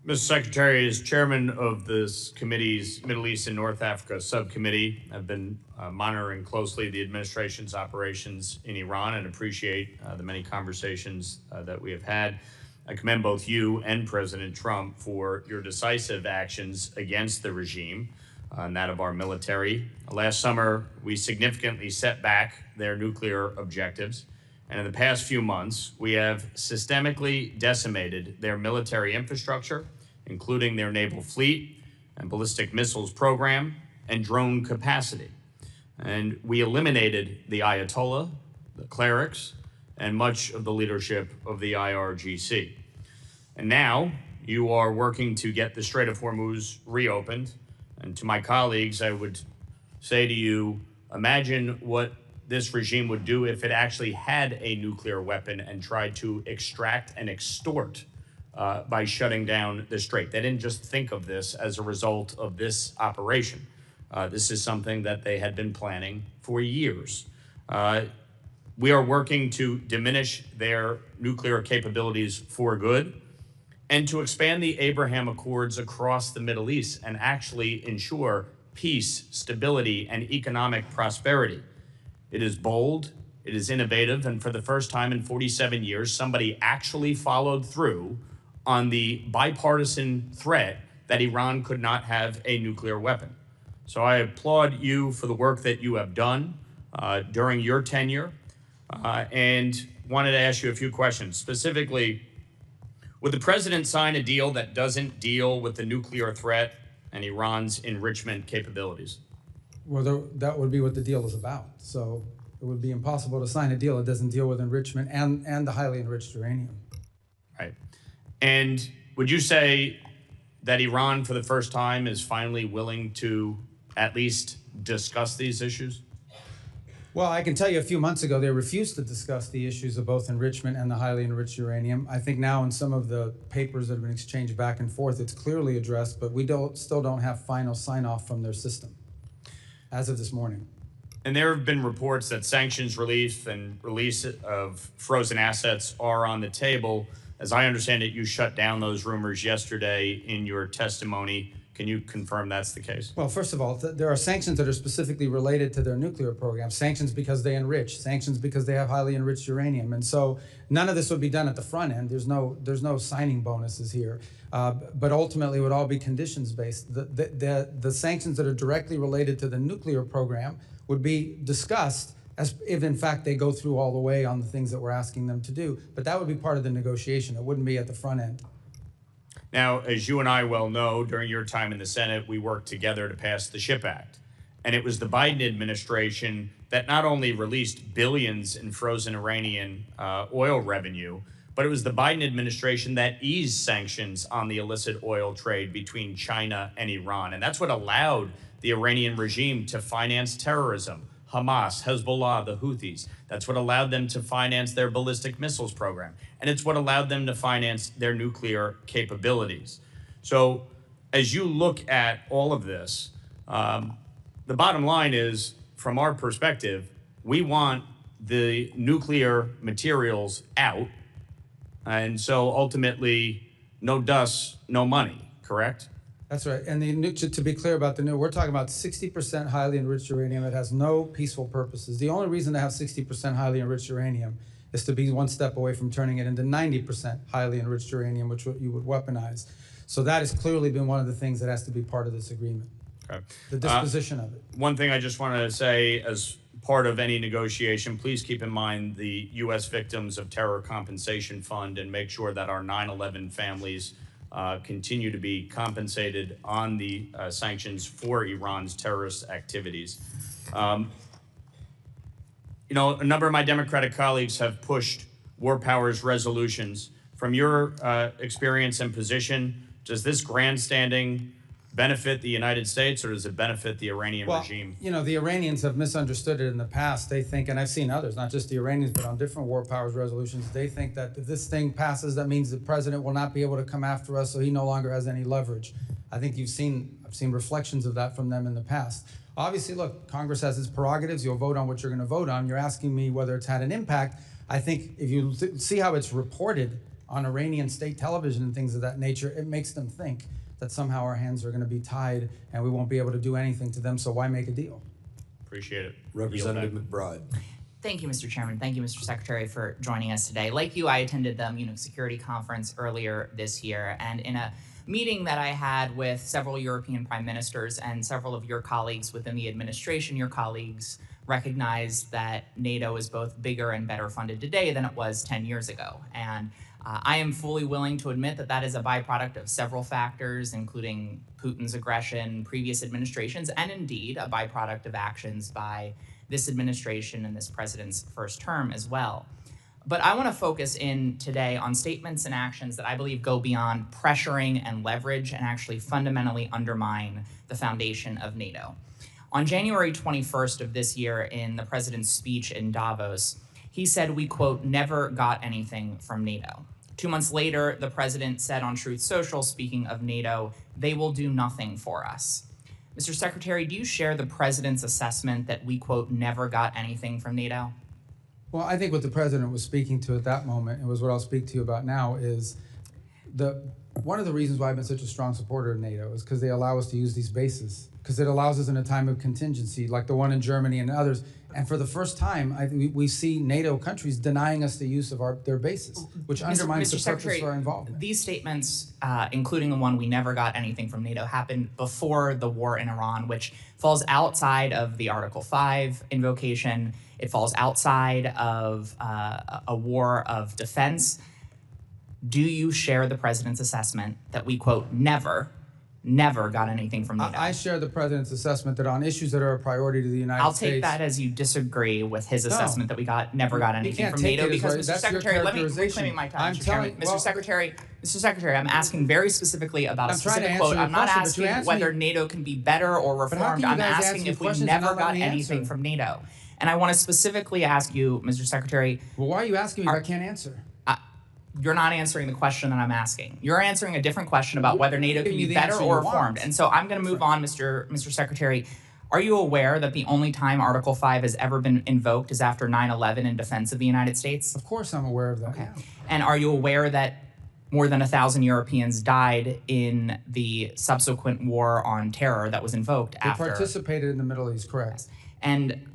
Mr. Secretary, as chairman of this committee's Middle East and North Africa subcommittee, I've been monitoring closely the administration's operations in Iran and appreciate the many conversations that we have had. I commend both you and President Trump for your decisive actions against the regime and that of our military. Last summer, we significantly set back their nuclear objectives. And in the past few months, we have systemically decimated their military infrastructure, including their naval fleet and ballistic missiles program and drone capacity. And we eliminated the Ayatollah, the clerics, and much of the leadership of the IRGC. And now you are working to get the Strait of Hormuz reopened. And to my colleagues, I would say to you, imagine what this regime would do if it actually had a nuclear weapon and tried to extract and extort by shutting down the strait. They didn't just think of this as a result of this operation. This is something that they had been planning for years. We are working to diminish their nuclear capabilities for good and to expand the Abraham Accords across the Middle East and actually ensure peace, stability, and economic prosperity. It is bold, it is innovative, and for the first time in 47 years, somebody actually followed through on the bipartisan threat that Iran could not have a nuclear weapon. So I applaud you for the work that you have done during your tenure, and wanted to ask you a few questions. Specifically, would the president sign a deal that doesn't deal with the nuclear threat and Iran's enrichment capabilities? Well, that would be what the deal is about. So it would be impossible to sign a deal that doesn't deal with enrichment and the highly enriched uranium. Right. And would you say that Iran, for the first time, is finally willing to at least discuss these issues? Well, I can tell you a few months ago, they refused to discuss the issues of both enrichment and the highly enriched uranium. I think now in some of the papers that have been exchanged back and forth, it's clearly addressed, but we still don't have final sign-off from their system as of this morning. And there have been reports that sanctions relief and release of frozen assets are on the table. As I understand it, you shut down those rumors yesterday in your testimony. Can you confirm that's the case? Well, first of all, there are sanctions that are specifically related to their nuclear program. Sanctions because they enrich, sanctions because they have highly enriched uranium. And so none of this would be done at the front end. There's no signing bonuses here. But ultimately, it would all be conditions-based. The sanctions that are directly related to the nuclear program would be discussed as if, in fact, they go through all the way on the things that we're asking them to do. But that would be part of the negotiation. It wouldn't be at the front end. Now, as you and I well know, during your time in the Senate, we worked together to pass the SHIP Act. And it was the Biden administration that not only released billions in frozen Iranian oil revenue, but it was the Biden administration that eased sanctions on the illicit oil trade between China and Iran. And that's what allowed the Iranian regime to finance terrorism, Hamas, Hezbollah, the Houthis. That's what allowed them to finance their ballistic missiles program. And it's what allowed them to finance their nuclear capabilities. So as you look at all of this, the bottom line is, from our perspective, we want the nuclear materials out. And so ultimately, no dust, no money, correct? That's right. And to be clear about we're talking about 60% highly enriched uranium that has no peaceful purposes. The only reason to have 60% highly enriched uranium is to be one step away from turning it into 90% highly enriched uranium, which you would weaponize. So that has clearly been one of the things that has to be part of this agreement. Okay. The disposition of it. One thing I just want to say as part of any negotiation, please keep in mind the U.S. Victims of Terror Compensation Fund and make sure that our 9/11 families continue to be compensated on the sanctions for Iran's terrorist activities. You know, a number of my Democratic colleagues have pushed war powers resolutions. From your experience and position, does this grandstanding benefit the United States or does it benefit the Iranian regime? You know, the Iranians have misunderstood it in the past. They think, and I've seen others, not just the Iranians, but on different war powers resolutions, they think that if this thing passes, that means the president will not be able to come after us, so he no longer has any leverage. I think I've seen reflections of that from them in the past. Obviously, look, Congress has its prerogatives. You'll vote on what you're going to vote on. You're asking me whether it's had an impact. I think if you see how it's reported on Iranian state television and things of that nature, it makes them think that somehow our hands are going to be tied and we won't be able to do anything to them, so why make a deal? Appreciate it. Representative McBride. Thank you, Mr. Chairman. Thank you, Mr. Secretary, for joining us today. Like you, I attended the Munich Security Conference earlier this year, and in a meeting that I had with several European prime ministers and several of your colleagues within the administration, your colleagues recognized that NATO is both bigger and better funded today than it was 10 years ago. And I am fully willing to admit that that is a byproduct of several factors, including Putin's aggression, previous administrations, and indeed a byproduct of actions by this administration and this president's first term as well. But I want to focus in today on statements and actions that I believe go beyond pressuring and leverage and actually fundamentally undermine the foundation of NATO. On January 21st of this year, in the president's speech in Davos, he said, we, quote, never got anything from NATO. 2 months later, the president said on Truth Social, speaking of NATO, they will do nothing for us. Mr. Secretary, do you share the president's assessment that we, quote, never got anything from NATO? Well, I think what the president was speaking to at that moment, and was what I'll speak to you about now, is one of the reasons why I've been such a strong supporter of NATO is because they allow us to use these bases, because it allows us in a time of contingency, like the one in Germany and others. And for the first time, I think we see NATO countries denying us the use of their bases, which undermines the purpose of our involvement. These statements, including the one we never got anything from NATO, happened before the war in Iran, which falls outside of the Article 5 invocation. It falls outside of a war of defense. Do you share the president's assessment that we, quote, never got anything from NATO? I share the president's assessment that on issues that are a priority to the United States. I'll take that as you disagree with his assessment that we never got anything from NATO, because, Mr. Secretary, let me reclaim my time, Mr. Chairman. Mr. Secretary, I'm asking very specifically about a specific quote. I'm not asking whether NATO can be better or reformed. I'm asking if we never got anything from NATO. And I want to specifically ask you, Mr. Secretary. Well, why are you asking me if I can't answer? You're not answering the question that I'm asking. You're answering a different question about whether NATO can be better or reformed. And so I'm going to move on, Mr. Secretary. Are you aware that the only time Article 5 has ever been invoked is after 9/11 in defense of the United States? Of course I'm aware of that. Okay. And are you aware that more than 1,000 Europeans died in the subsequent war on terror that was invoked after? They participated in the Middle East, correct. And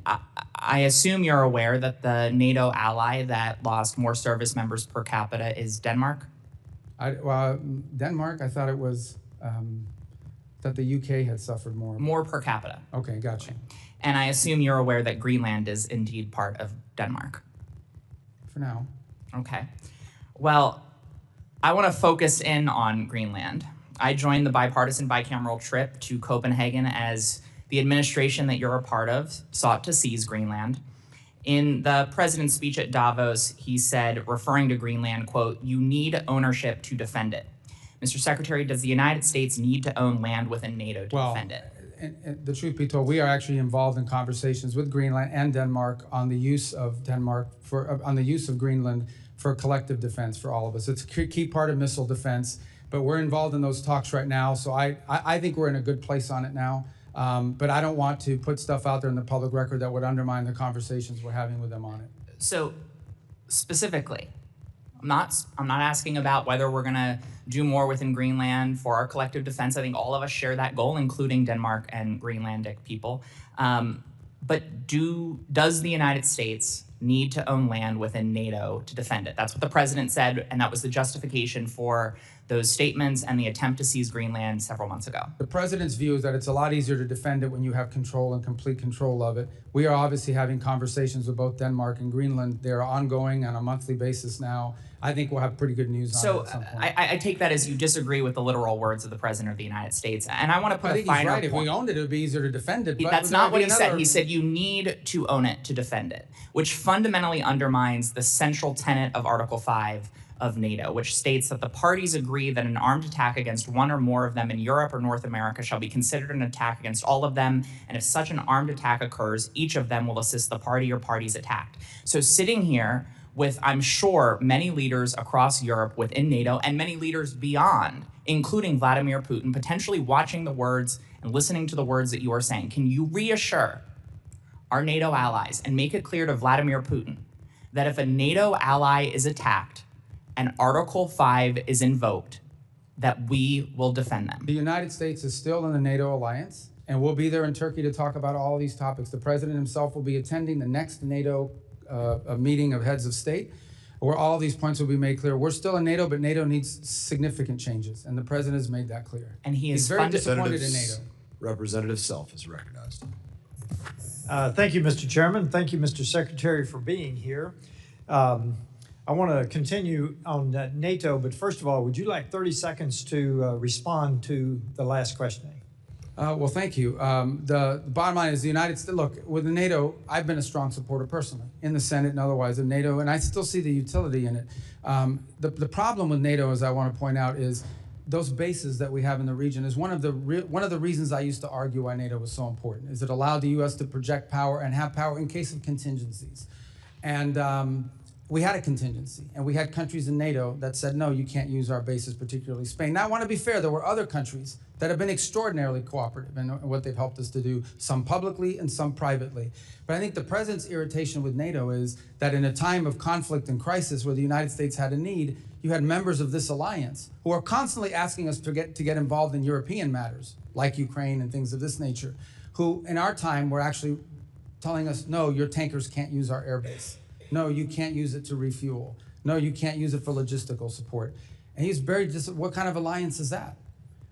I assume you're aware that the NATO ally that lost more service members per capita is Denmark? Denmark, I thought it was that the UK had suffered more. More per capita. Okay, gotcha. And I assume you're aware that Greenland is indeed part of Denmark? For now. Okay. Well, I want to focus in on Greenland. I joined the bipartisan bicameral trip to Copenhagen as the administration that you're a part of sought to seize Greenland. In the president's speech at Davos, he said, referring to Greenland, quote, "You need ownership to defend it." Mr. Secretary, does the United States need to own land within NATO to defend it? And the truth be told, we are actually involved in conversations with Greenland and Denmark on the use of Greenland for collective defense for all of us. It's a key part of missile defense, but we're involved in those talks right now. So I think we're in a good place on it now. But I don't want to put stuff out there in the public record that would undermine the conversations we're having with them on it. So specifically, I'm not asking about whether we're going to do more within Greenland for our collective defense. I think all of us share that goal, including Denmark and Greenlandic people. But does the United States need to own land within NATO to defend it? That's what the president said, and that was the justification for those statements and the attempt to seize Greenland several months ago. The president's view is that it's a lot easier to defend it when you have control and complete control of it. We are obviously having conversations with both Denmark and Greenland. They're ongoing on a monthly basis now. I think we'll have pretty good news on it at some point. I take that as you disagree with the literal words of the president of the United States. And I want to put a finer point. I think he's right. If we owned it, it would be easier to defend it. But that's not what he said. He said you need to own it to defend it, which fundamentally undermines the central tenet of Article 5 of NATO, which states that the parties agree that an armed attack against one or more of them in Europe or North America shall be considered an attack against all of them, and if such an armed attack occurs, each of them will assist the party or parties attacked. So sitting here with, I'm sure, many leaders across Europe within NATO and many leaders beyond, including Vladimir Putin, potentially watching the words and listening to the words that you are saying, can you reassure our NATO allies and make it clear to Vladimir Putin that if a NATO ally is attacked, and Article 5 is invoked, that we will defend them? The United States is still in the NATO alliance, and we'll be there in Turkey to talk about all of these topics. The president himself will be attending the next NATO meeting of heads of state, where all these points will be made clear. We're still in NATO, but NATO needs significant changes, and the president has made that clear. And he's very disappointed in NATO. Representative Self is recognized. Thank you, Mr. Chairman. Thank you, Mr. Secretary, for being here. I want to continue on NATO, but first of all, would you like 30 seconds to respond to the last questioning? Well, thank you. The bottom line is the United States, look, with the NATO, I've been a strong supporter personally in the Senate and otherwise of NATO, and I still see the utility in it. The problem with NATO, as I want to point out, is those bases that we have in the region is one of the reasons I used to argue why NATO was so important, is it allowed the U.S. to project power and have power in case of contingencies. And we had a contingency, and we had countries in NATO that said, no, you can't use our bases, particularly Spain. Now, I want to be fair, there were other countries that have been extraordinarily cooperative in what they've helped us to do, some publicly and some privately. But I think the president's irritation with NATO is that in a time of conflict and crisis where the United States had a need, you had members of this alliance who are constantly asking us to get involved in European matters, like Ukraine and things of this nature, who in our time were actually telling us, no, your tankers can't use our airbase. No, you can't use it to refuel. No, you can't use it for logistical support. And he's very what kind of alliance is that?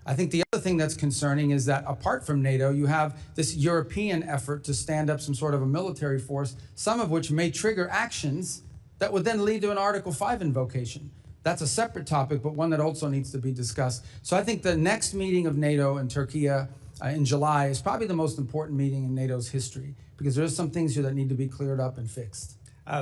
I think the other thing that's concerning is that apart from NATO, you have this European effort to stand up some sort of a military force, some of which may trigger actions that would then lead to an Article 5 invocation. That's a separate topic, but one that also needs to be discussed. So I think the next meeting of NATO in Turkey in July is probably the most important meeting in NATO's history, because there's some things here that need to be cleared up and fixed.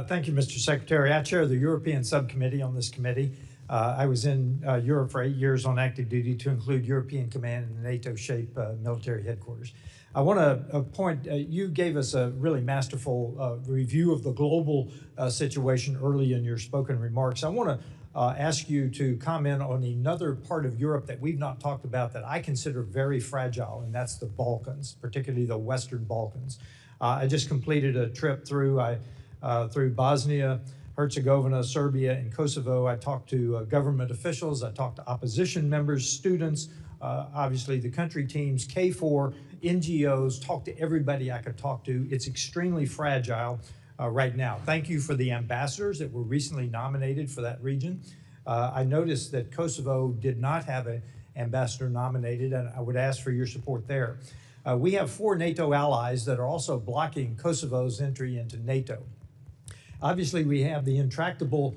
Thank you, Mr. Secretary. I chair the European subcommittee on this committee. I was in Europe for 8 years on active duty to include European Command and NATO-shaped military headquarters. I want to point, you gave us a really masterful review of the global situation early in your spoken remarks. I want to ask you to comment on another part of Europe that we've not talked about that I consider very fragile, and that's the Balkans, particularly the Western Balkans. I just completed a trip through Bosnia, Herzegovina, Serbia, and Kosovo. I talked to government officials. I talked to opposition members, students, obviously the country teams, KFOR, NGOs, talked to everybody I could talk to. It's extremely fragile right now. Thank you for the ambassadors that were recently nominated for that region. I noticed that Kosovo did not have an ambassador nominated, and I would ask for your support there. We have 4 NATO allies that are also blocking Kosovo's entry into NATO. Obviously, we have the intractable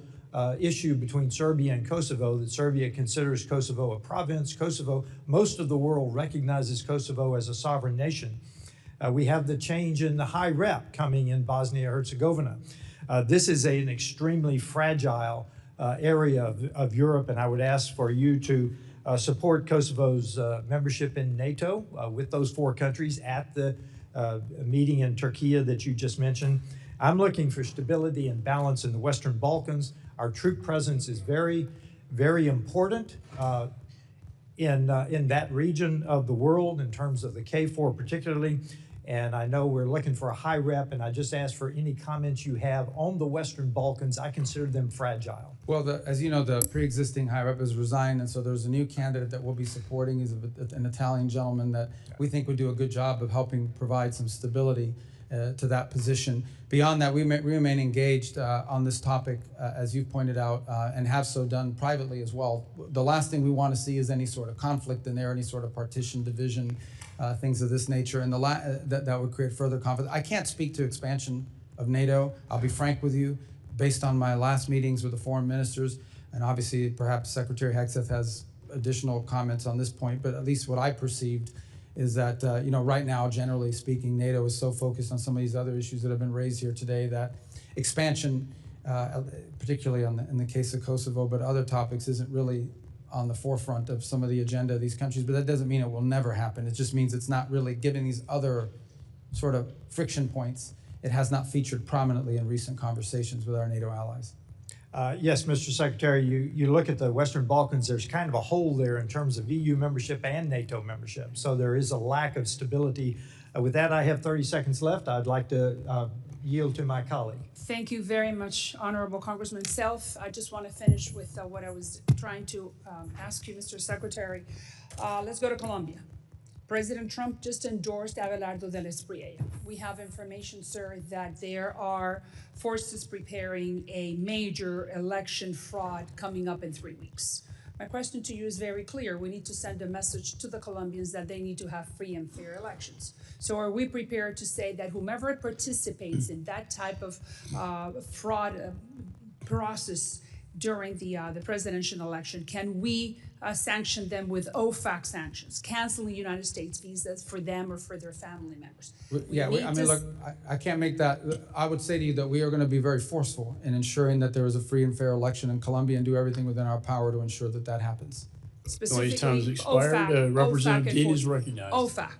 issue between Serbia and Kosovo, that Serbia considers Kosovo a province. Most of the world recognizes Kosovo as a sovereign nation. We have the change in the high rep coming in Bosnia-Herzegovina. This is an extremely fragile area of Europe, and I would ask for you to support Kosovo's membership in NATO with those 4 countries at the meeting in Turkey that you just mentioned. I'm looking for stability and balance in the Western Balkans. Our troop presence is very, very important in that region of the world in terms of the KFOR particularly. And I know we're looking for a high rep, and I just ask for any comments you have on the Western Balkans. I consider them fragile. Well, as you know, the pre-existing high rep has resigned, and so there's a new candidate that we'll be supporting. He's an Italian gentleman that we think would do a good job of helping provide some stability to that position. Beyond that, we remain engaged on this topic, as you've pointed out, and have so done privately as well. The last thing we want to see is any sort of conflict in there, any sort of partition, division, things of this nature, and that would create further conflict. I can't speak to expansion of NATO. I'll be frank with you, based on my last meetings with the foreign ministers, and obviously perhaps Secretary Hegseth has additional comments on this point, but at least what I perceived is that, right now, generally speaking, NATO is so focused on some of these other issues that have been raised here today that expansion, particularly in the case of Kosovo, but other topics, isn't really on the forefront of some of the agenda of these countries. But that doesn't mean it will never happen. It just means it's not really, given these other sort of friction points, it has not featured prominently in recent conversations with our NATO allies. Yes, Mr. Secretary, you look at the Western Balkans, there's kind of a hole there in terms of EU membership and NATO membership. So there is a lack of stability. With that, I have 30 seconds left. I'd like to yield to my colleague. Thank you very much, Honorable Congressman Self. I just want to finish with what I was trying to ask you, Mr. Secretary. Let's go to Colombia. President Trump just endorsed Abelardo del Espriella. We have information, sir, that there are forces preparing a major election fraud coming up in 3 weeks. My question to you is very clear. We need to send a message to the Colombians that they need to have free and fair elections. So are we prepared to say that whomever participates in that type of fraud process during the presidential election, can we sanction them with OFAC sanctions, canceling United States visas for them or for their family members? Look, I can't make that. I would say to you that we are going to be very forceful in ensuring that there is a free and fair election in Colombia and do everything within our power to ensure that that happens. Specifically, time's expired. Representative Dean is recognized. OFAC.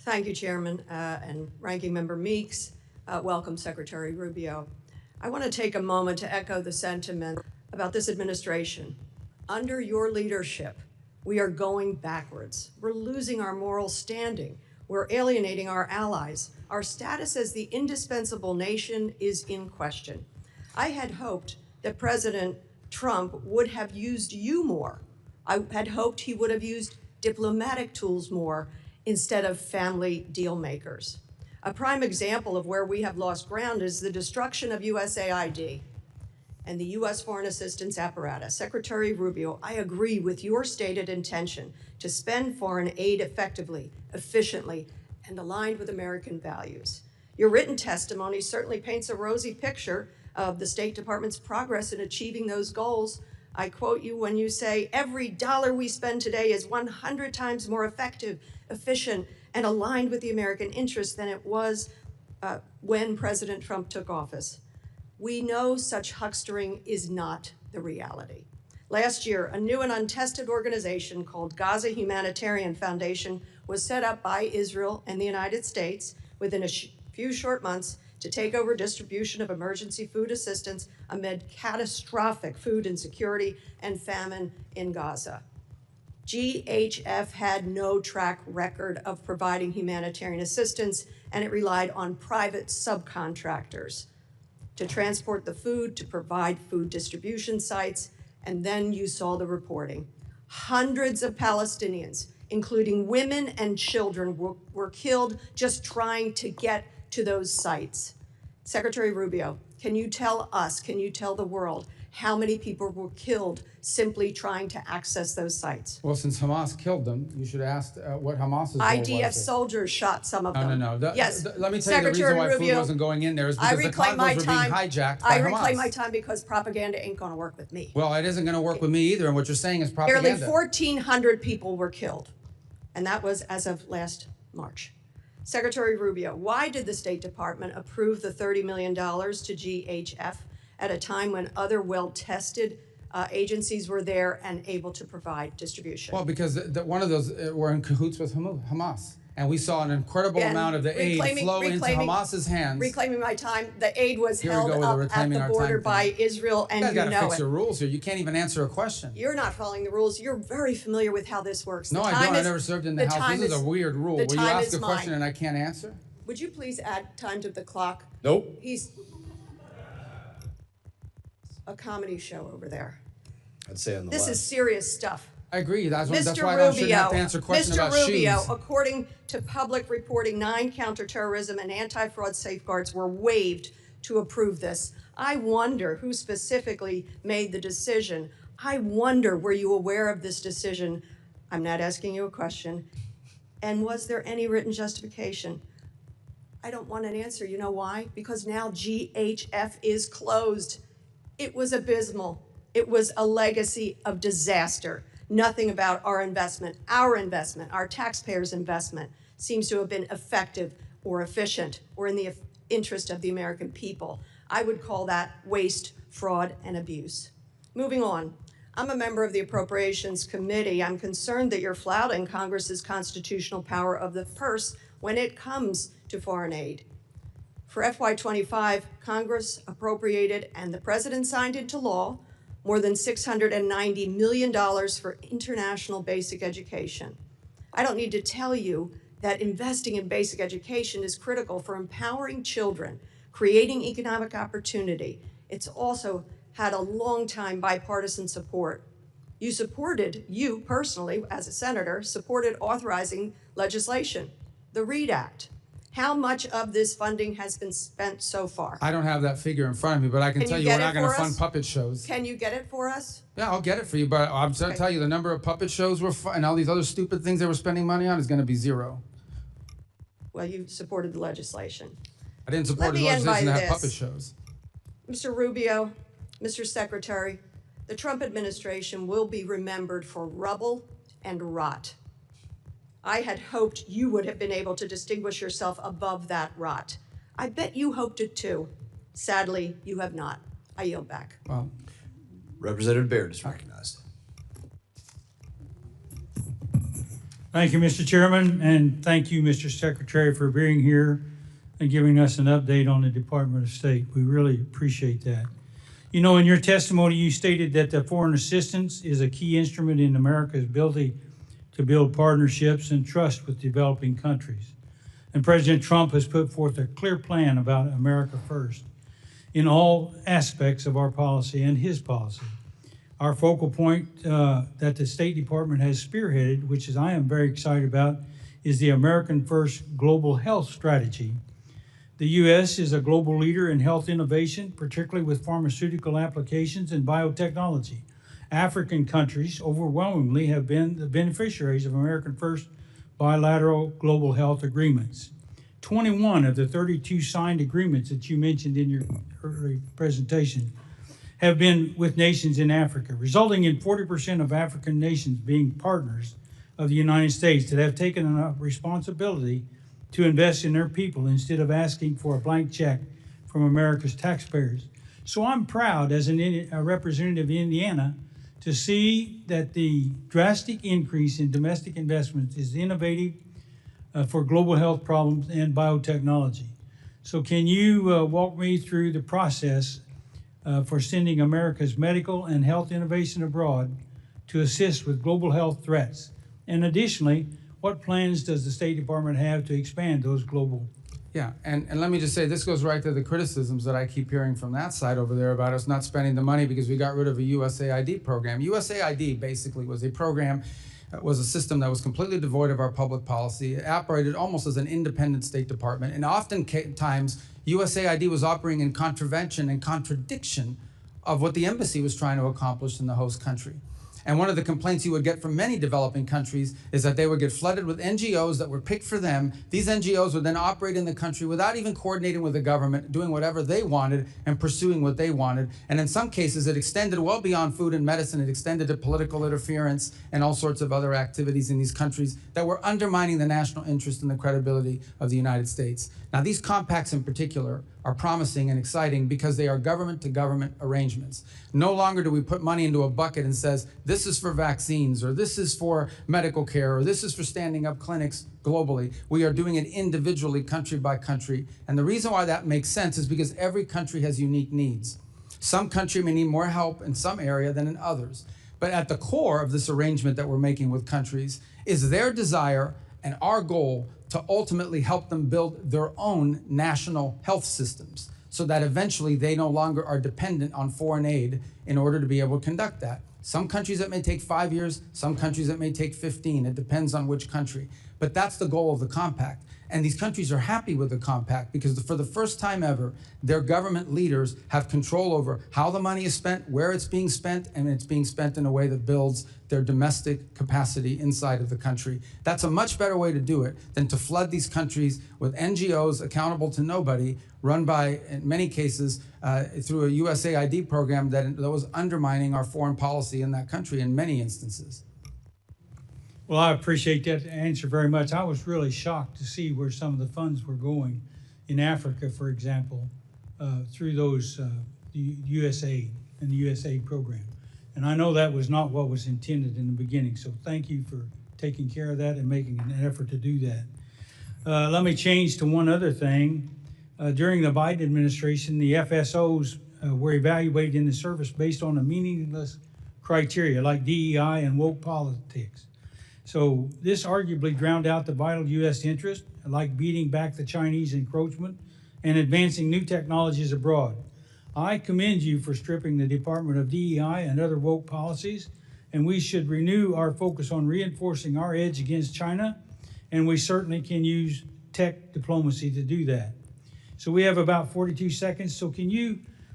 Thank you, Chairman and Ranking Member Meeks. Welcome, Secretary Rubio. I want to take a moment to echo the sentiment about this administration. Under your leadership, we are going backwards. We're losing our moral standing. We're alienating our allies. Our status as the indispensable nation is in question. I had hoped that President Trump would have used you more. I had hoped he would have used diplomatic tools more instead of family deal makers. A prime example of where we have lost ground is the destruction of USAID and the U.S. foreign assistance apparatus. Secretary Rubio, I agree with your stated intention to spend foreign aid effectively, efficiently, and aligned with American values. Your written testimony certainly paints a rosy picture of the State Department's progress in achieving those goals. I quote you when you say, every dollar we spend today is 100 times more effective, efficient, and aligned with the American interest than it was when President Trump took office. We know such huckstering is not the reality. Last year, a new and untested organization called Gaza Humanitarian Foundation was set up by Israel and the United States within a few short months to take over distribution of emergency food assistance amid catastrophic food insecurity and famine in Gaza. GHF had no track record of providing humanitarian assistance, and it relied on private subcontractors to transport the food, to provide food distribution sites, and then you saw the reporting. Hundreds of Palestinians, including women and children, were killed just trying to get to those sites. Secretary Rubio, can you tell us, can you tell the world how many people were killed simply trying to access those sites? Well, since Hamas killed them, you should ask what Hamas's role was. IDF soldiers shot some of them. No. Yes. Let me tell you the reason why food wasn't going in there is because the cargoes were being hijacked by Hamas. I reclaim my time because propaganda ain't going to work with me. Well, it isn't going to work with me either, and what you're saying is propaganda. Nearly 1,400 people were killed, and that was as of last March. Secretary Rubio, why did the State Department approve the $30 million to GHF at a time when other well-tested agencies were there and able to provide distribution? Well, because one of those were in cahoots with Hamas. And we saw an incredible amount of the aid flow into Hamas's hands. Reclaiming my time, the aid was Here held we go with up at the border by Israel, and you you gotta know fix it. your rules here. You can't even answer a question. You're not following the rules. You're very familiar with how this works. No, I don't. I never served in the House. This is a weird rule. Will you ask a question and I can't answer? Would you please add time to the clock? Nope. He's a comedy show over there. I'd say on the This left. is serious stuff. I agree. That's why I Mr. shouldn't have to answer a question about Rubio, shoes. according to public reporting, 9 counterterrorism and anti-fraud safeguards were waived to approve this. I wonder who specifically made the decision. I wonder, were you aware of this decision? I'm not asking you a question. And was there any written justification? I don't want an answer. You know why? Because now GHF is closed. It was abysmal. It was a legacy of disaster. Nothing about our investment, our taxpayers' investment seems to have been effective or efficient or in the interest of the American people. I would call that waste, fraud, and abuse. Moving on. I'm a member of the Appropriations Committee. I'm concerned that you're flouting Congress's constitutional power of the purse when it comes to foreign aid. For FY25, Congress appropriated and the President signed into law more than $690 million for international basic education. I don't need to tell you that investing in basic education is critical for empowering children, creating economic opportunity. It's also had a long time bipartisan support. You personally, as a senator, supported authorizing legislation, the READ Act. How much of this funding has been spent so far? I don't have that figure in front of me, but I can tell you we're not going to fund puppet shows. Can you get it for us? Yeah, I'll get it for you, but I'm going to tell you the number of puppet shows and all these other stupid things they were spending money on is going to be zero. Well, you supported the legislation. I didn't support the legislation to have puppet shows. Mr. Rubio, Mr. Secretary, the Trump administration will be remembered for rubble and rot. I had hoped you would have been able to distinguish yourself above that rot. I bet you hoped it too. Sadly, you have not. I yield back. Well, Representative Baird is recognized. Thank you, Mr. Chairman, and thank you, Mr. Secretary, for being here and giving us an update on the Department of State. We really appreciate that. You know, in your testimony, you stated that the foreign assistance is a key instrument in America's ability to build partnerships and trust with developing countries. And President Trump has put forth a clear plan about America first in all aspects of our policy and his policy. Our focal point that the State Department has spearheaded, which is I am very excited about, is the American First Global Health Strategy. The U.S. is a global leader in health innovation, particularly with pharmaceutical applications and biotechnology. African countries overwhelmingly have been the beneficiaries of American First bilateral global health agreements. 21 of the 32 signed agreements that you mentioned in your early presentation have been with nations in Africa, resulting in 40% of African nations being partners of the United States that have taken a responsibility to invest in their people instead of asking for a blank check from America's taxpayers. So I'm proud as a representative of Indiana to see that the drastic increase in domestic investments is innovative for global health problems and biotechnology. So can you walk me through the process for sending America's medical and health innovation abroad to assist with global health threats? And additionally, what plans does the State Department have to expand those global? Yeah, and let me just say, this goes right to the criticisms that I keep hearing from that side over there about us not spending the money because we got rid of a USAID program. USAID basically was a program, was a system that was completely devoid of our public policy. It operated almost as an independent State Department, and oftentimes USAID was operating in contravention and contradiction of what the embassy was trying to accomplish in the host country. And one of the complaints you would get from many developing countries is that they would get flooded with NGOs that were picked for them. These NGOs would then operate in the country without even coordinating with the government, doing whatever they wanted and pursuing what they wanted. And in some cases, it extended well beyond food and medicine. It extended to political interference and all sorts of other activities in these countries that were undermining the national interest and the credibility of the United States. Now, these compacts in particular are promising and exciting because they are government-to-government arrangements. No longer do we put money into a bucket and says, this is for vaccines, or this is for medical care, or this is for standing up clinics globally. We are doing it individually, country by country. And the reason why that makes sense is because every country has unique needs. Some country may need more help in some area than in others. But at the core of this arrangement that we're making with countries is their desire and our goal to ultimately help them build their own national health systems so that eventually they no longer are dependent on foreign aid in order to be able to conduct that. Some countries that may take 5 years, some countries that may take 15. It depends on which country. But that's the goal of the compact. And these countries are happy with the compact because for the first time ever, their government leaders have control over how the money is spent, where it's being spent, and it's being spent in a way that builds their domestic capacity inside of the country. That's a much better way to do it than to flood these countries with NGOs accountable to nobody, run by, in many cases, through a USAID program that was undermining our foreign policy in that country in many instances. Well, I appreciate that answer very much. I was really shocked to see where some of the funds were going in Africa, for example, through those USAID and the USAID program. And I know that was not what was intended in the beginning. So thank you for taking care of that and making an effort to do that. Let me change to one other thing. During the Biden administration, the FSOs were evaluated in the service based on a meaningless criteria like DEI and woke politics. So this arguably drowned out the vital U.S. interest, like beating back the Chinese encroachment and advancing new technologies abroad. I commend you for stripping the Department of DEI and other woke policies, and we should renew our focus on reinforcing our edge against China, and we certainly can use tech diplomacy to do that. So we have about 42 seconds, so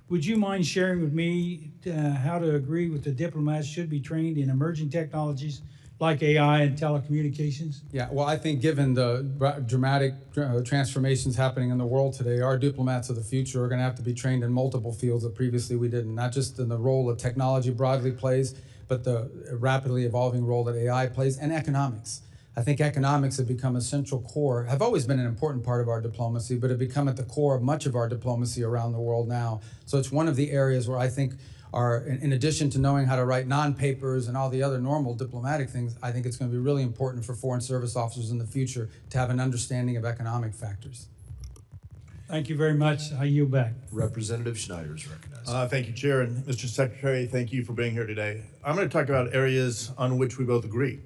would you mind sharing with me how to agree with the diplomats should be trained in emerging technologies like AI and telecommunications? Yeah, well, I think given the dramatic transformations happening in the world today, our diplomats of the future are going to have to be trained in multiple fields that previously we didn't, not just in the role that technology broadly plays, but the rapidly evolving role that AI plays, and economics. I think economics have become a central core, have always been an important part of our diplomacy, but have become at the core of much of our diplomacy around the world now. So it's one of the areas where I think in addition to knowing how to write non-papers and all the other normal diplomatic things, I think it's going to be really important for foreign service officers in the future to have an understanding of economic factors. Thank you very much. I yield back. Representative Schneider is recognized. Thank you, Chair, and Mr. Secretary, thank you for being here today. I'm going to talk about areas on which we both agree,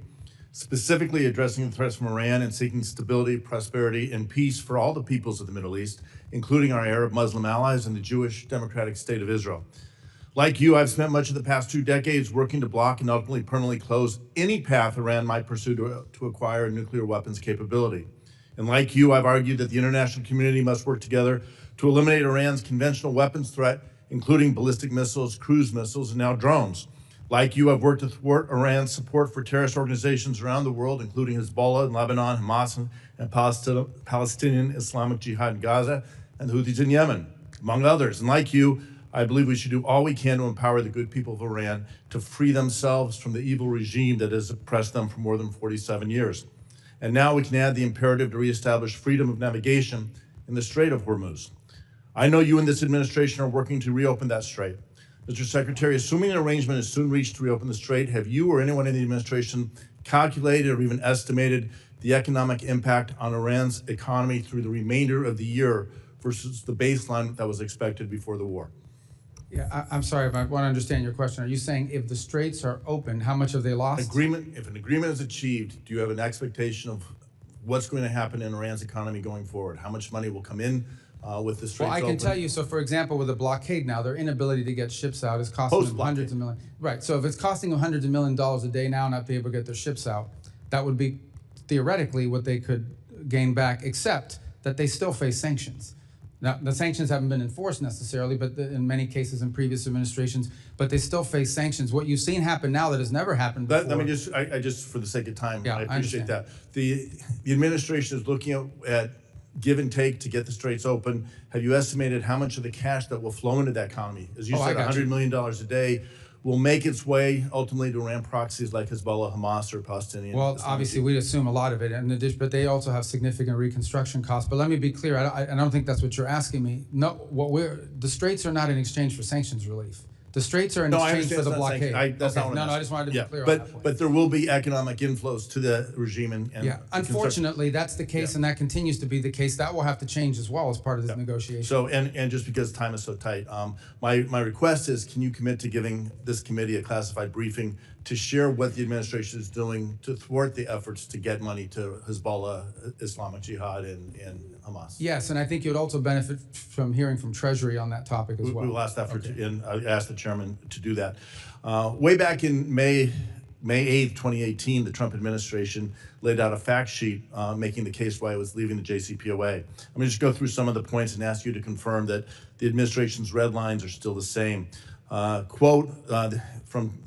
specifically addressing the threats from Iran and seeking stability, prosperity, and peace for all the peoples of the Middle East, including our Arab Muslim allies and the Jewish Democratic State of Israel. Like you, I've spent much of the past 2 decades working to block and ultimately permanently close any path Iran might pursue to acquire a nuclear weapons capability. And like you, I've argued that the international community must work together to eliminate Iran's conventional weapons threat, including ballistic missiles, cruise missiles, and now drones. Like you, I've worked to thwart Iran's support for terrorist organizations around the world, including Hezbollah in Lebanon, Hamas and Palestinian Islamic Jihad in Gaza, and the Houthis in Yemen, among others. And like you, I believe we should do all we can to empower the good people of Iran to free themselves from the evil regime that has oppressed them for more than 47 years. And now we can add the imperative to reestablish freedom of navigation in the Strait of Hormuz. I know you and this administration are working to reopen that strait. Mr. Secretary, assuming an arrangement is soon reached to reopen the strait, have you or anyone in the administration calculated or even estimated the economic impact on Iran's economy through the remainder of the year versus the baseline that was expected before the war? Yeah, I'm sorry, if I want to understand your question. Are you saying if the straits are open, how much have they lost? If an agreement is achieved, do you have an expectation of what's going to happen in Iran's economy going forward? How much money will come in with the straits Well, I can open? tell you, so for example, with the blockade now, their inability to get ships out is costing them hundreds of millions. Right, so if it's costing them hundreds of millions of dollars a day now not to be able to get their ships out, that would be theoretically what they could gain back, except that they still face sanctions. Now, the sanctions haven't been enforced necessarily, but in many cases in previous administrations, but they still face sanctions. What you've seen happen now that has never happened before. Let me just, I just, for the sake of time, Yeah, I appreciate understand. that. The administration is looking at give and take to get the straits open. Have you estimated how much of the cash that will flow into that economy? As you said, $100 million a day will make its way ultimately to Iran proxies like Hezbollah, Hamas, or Palestinian. Well, obviously, we assume a lot of it, but they also have significant reconstruction costs. But let me be clear, I don't think that's what you're asking me. No, the straits are not in exchange for sanctions relief. The straits are in exchange for the blockade. That's not what I'm I just wanted to be clear on that point. But there will be economic inflows to the regime. And yeah, unfortunately, that's the case, and that continues to be the case. That will have to change as well as part of this negotiation. So, and just because time is so tight, my request is, can you commit to giving this committee a classified briefing to share what the administration is doing to thwart the efforts to get money to Hezbollah, Islamic Jihad, and Hamas? Yes, and I think you'd also benefit from hearing from Treasury on that topic as well. We will ask that and I asked the chairman to do that. Way back in May 8th, 2018, the Trump administration laid out a fact sheet making the case why it was leaving the JCPOA. I'm going to just go through some of the points and ask you to confirm that the administration's red lines are still the same. Quote,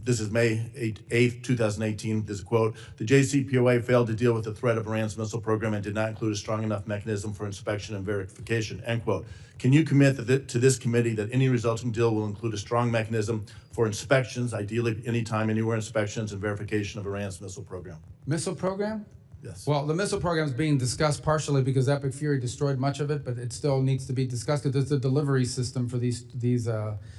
this is May 8th, 2018, there's a quote, the JCPOA failed to deal with the threat of Iran's missile program and did not include a strong enough mechanism for inspection and verification, end quote. Can you commit to this committee that any resulting deal will include a strong mechanism for inspections, ideally anytime, anywhere inspections and verification of Iran's missile program? Missile program? Yes. Well, the missile program is being discussed partially because Epic Fury destroyed much of it, but it still needs to be discussed because there's a delivery system for these.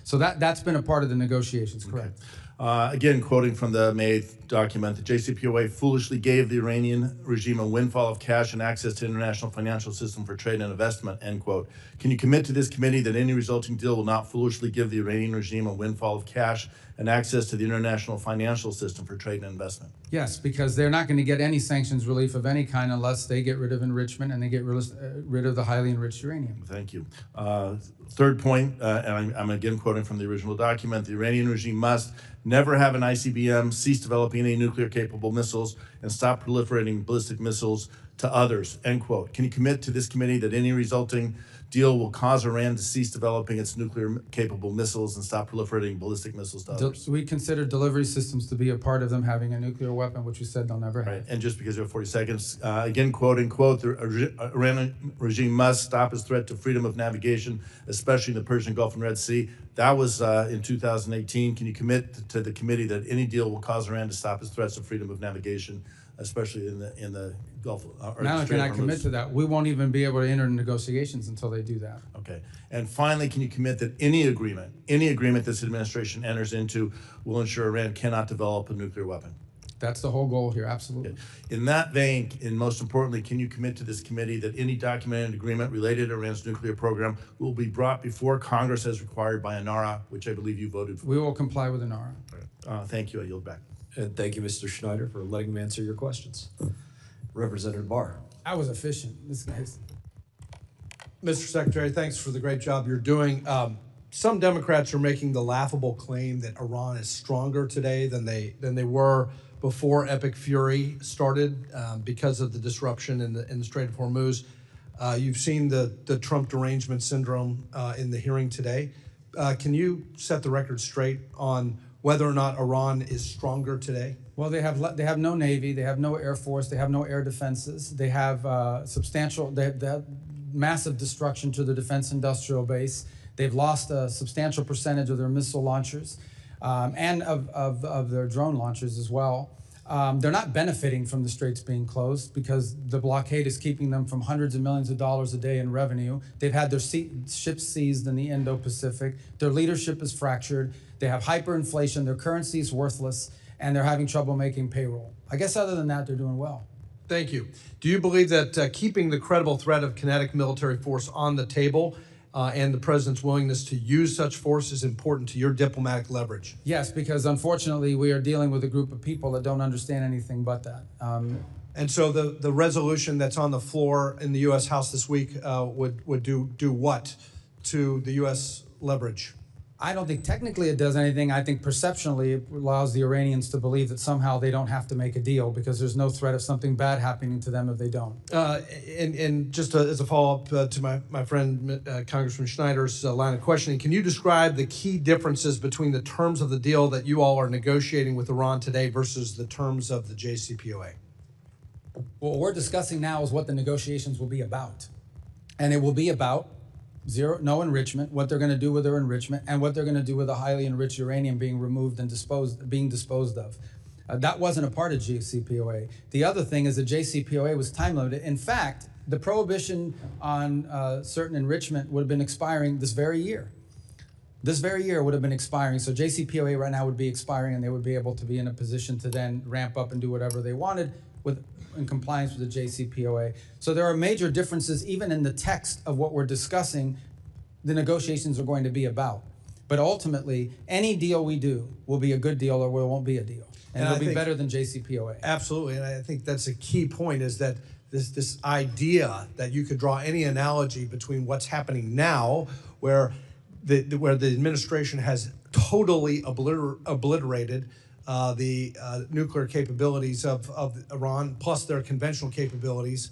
So that's been a part of the negotiations, correct? Again, quoting from the May 8th document, the JCPOA foolishly gave the Iranian regime a windfall of cash and access to international financial system for trade and investment, end quote. Can you commit to this committee that any resulting deal will not foolishly give the Iranian regime a windfall of cash and access to the international financial system for trade and investment? Yes, because they're not going to get any sanctions relief of any kind unless they get rid of enrichment and they get rid of the highly enriched uranium. Thank you. Third point, and I'm again quoting from the original document, the Iranian regime must never have an ICBM, cease developing any nuclear-capable missiles, and stop proliferating ballistic missiles to others, end quote. Can you commit to this committee that any resulting deal will cause Iran to cease developing its nuclear-capable missiles and stop proliferating ballistic missiles to others? We consider delivery systems to be a part of them having a nuclear weapon, which we said they'll never have. Right. And just because you have 40 seconds, again, quoting, quote, the Iranian regime must stop its threat to freedom of navigation, especially in the Persian Gulf and Red Sea. That was in 2018. Can you commit to the committee that any deal will cause Iran to stop its threats to freedom of navigation, especially in the Gulf? Not only can I commit to that, we won't even be able to enter negotiations until they do that. Okay. And finally, can you commit that any agreement this administration enters into will ensure Iran cannot develop a nuclear weapon? That's the whole goal here, absolutely. In that vein, and most importantly, can you commit to this committee that any documented agreement related to Iran's nuclear program will be brought before Congress as required by ANARA, which I believe you voted for? We will comply with ANARA. Thank you. I yield back. And thank you, Mr. Schneider, for letting me answer your questions. Representative Barr. I was efficient. This guy's. Mr. Secretary, thanks for the great job you're doing. some Democrats are making the laughable claim that Iran is stronger today than they were before Epic Fury started because of the disruption in the Strait of Hormuz. You've seen the Trump derangement syndrome in the hearing today. Can you set the record straight on whether or not Iran is stronger today? Well, they have no Navy, they have no Air Force, they have no air defenses, they have they have massive destruction to the defense industrial base. They've lost a substantial percentage of their missile launchers and of their drone launchers as well. They're not benefiting from the straits being closed because the blockade is keeping them from hundreds of millions of dollars a day in revenue. They've had their ships seized in the Indo-Pacific. Their leadership is fractured. They have hyperinflation. Their currency is worthless, and they're having trouble making payroll. I guess other than that, they're doing well. Thank you. Do you believe that keeping the credible threat of kinetic military force on the table and the president's willingness to use such force is important to your diplomatic leverage? Yes, because unfortunately we are dealing with a group of people that don't understand anything but that. And so the resolution that's on the floor in the U.S. House this week would do what to the U.S. leverage? I don't think technically it does anything. I think perceptionally it allows the Iranians to believe that somehow they don't have to make a deal because there's no threat of something bad happening to them if they don't. And just as a follow-up to my friend Congressman Schneider's line of questioning, can you describe the key differences between the terms of the deal that you all are negotiating with Iran today versus the terms of the JCPOA? What we're discussing now is what the negotiations will be about. And it will be about no enrichment, what they're going to do with their enrichment, and what they're going to do with the highly enriched uranium being removed and being disposed of. That wasn't a part of JCPOA. The other thing is the JCPOA was time limited. In fact, the prohibition on certain enrichment would have been expiring this very year. This very year would have been expiring. So JCPOA right now would be expiring, and they would be able to be in a position to then ramp up and do whatever they wanted in compliance with the JCPOA. So there are major differences even in the text of what we're discussing the negotiations are going to be about. But ultimately, any deal we do will be a good deal or it won't be a deal. And it'll be better than JCPOA. Absolutely, and I think that's a key point is that this idea that you could draw any analogy between what's happening now, where the administration has totally obliterated the nuclear capabilities of Iran, plus their conventional capabilities.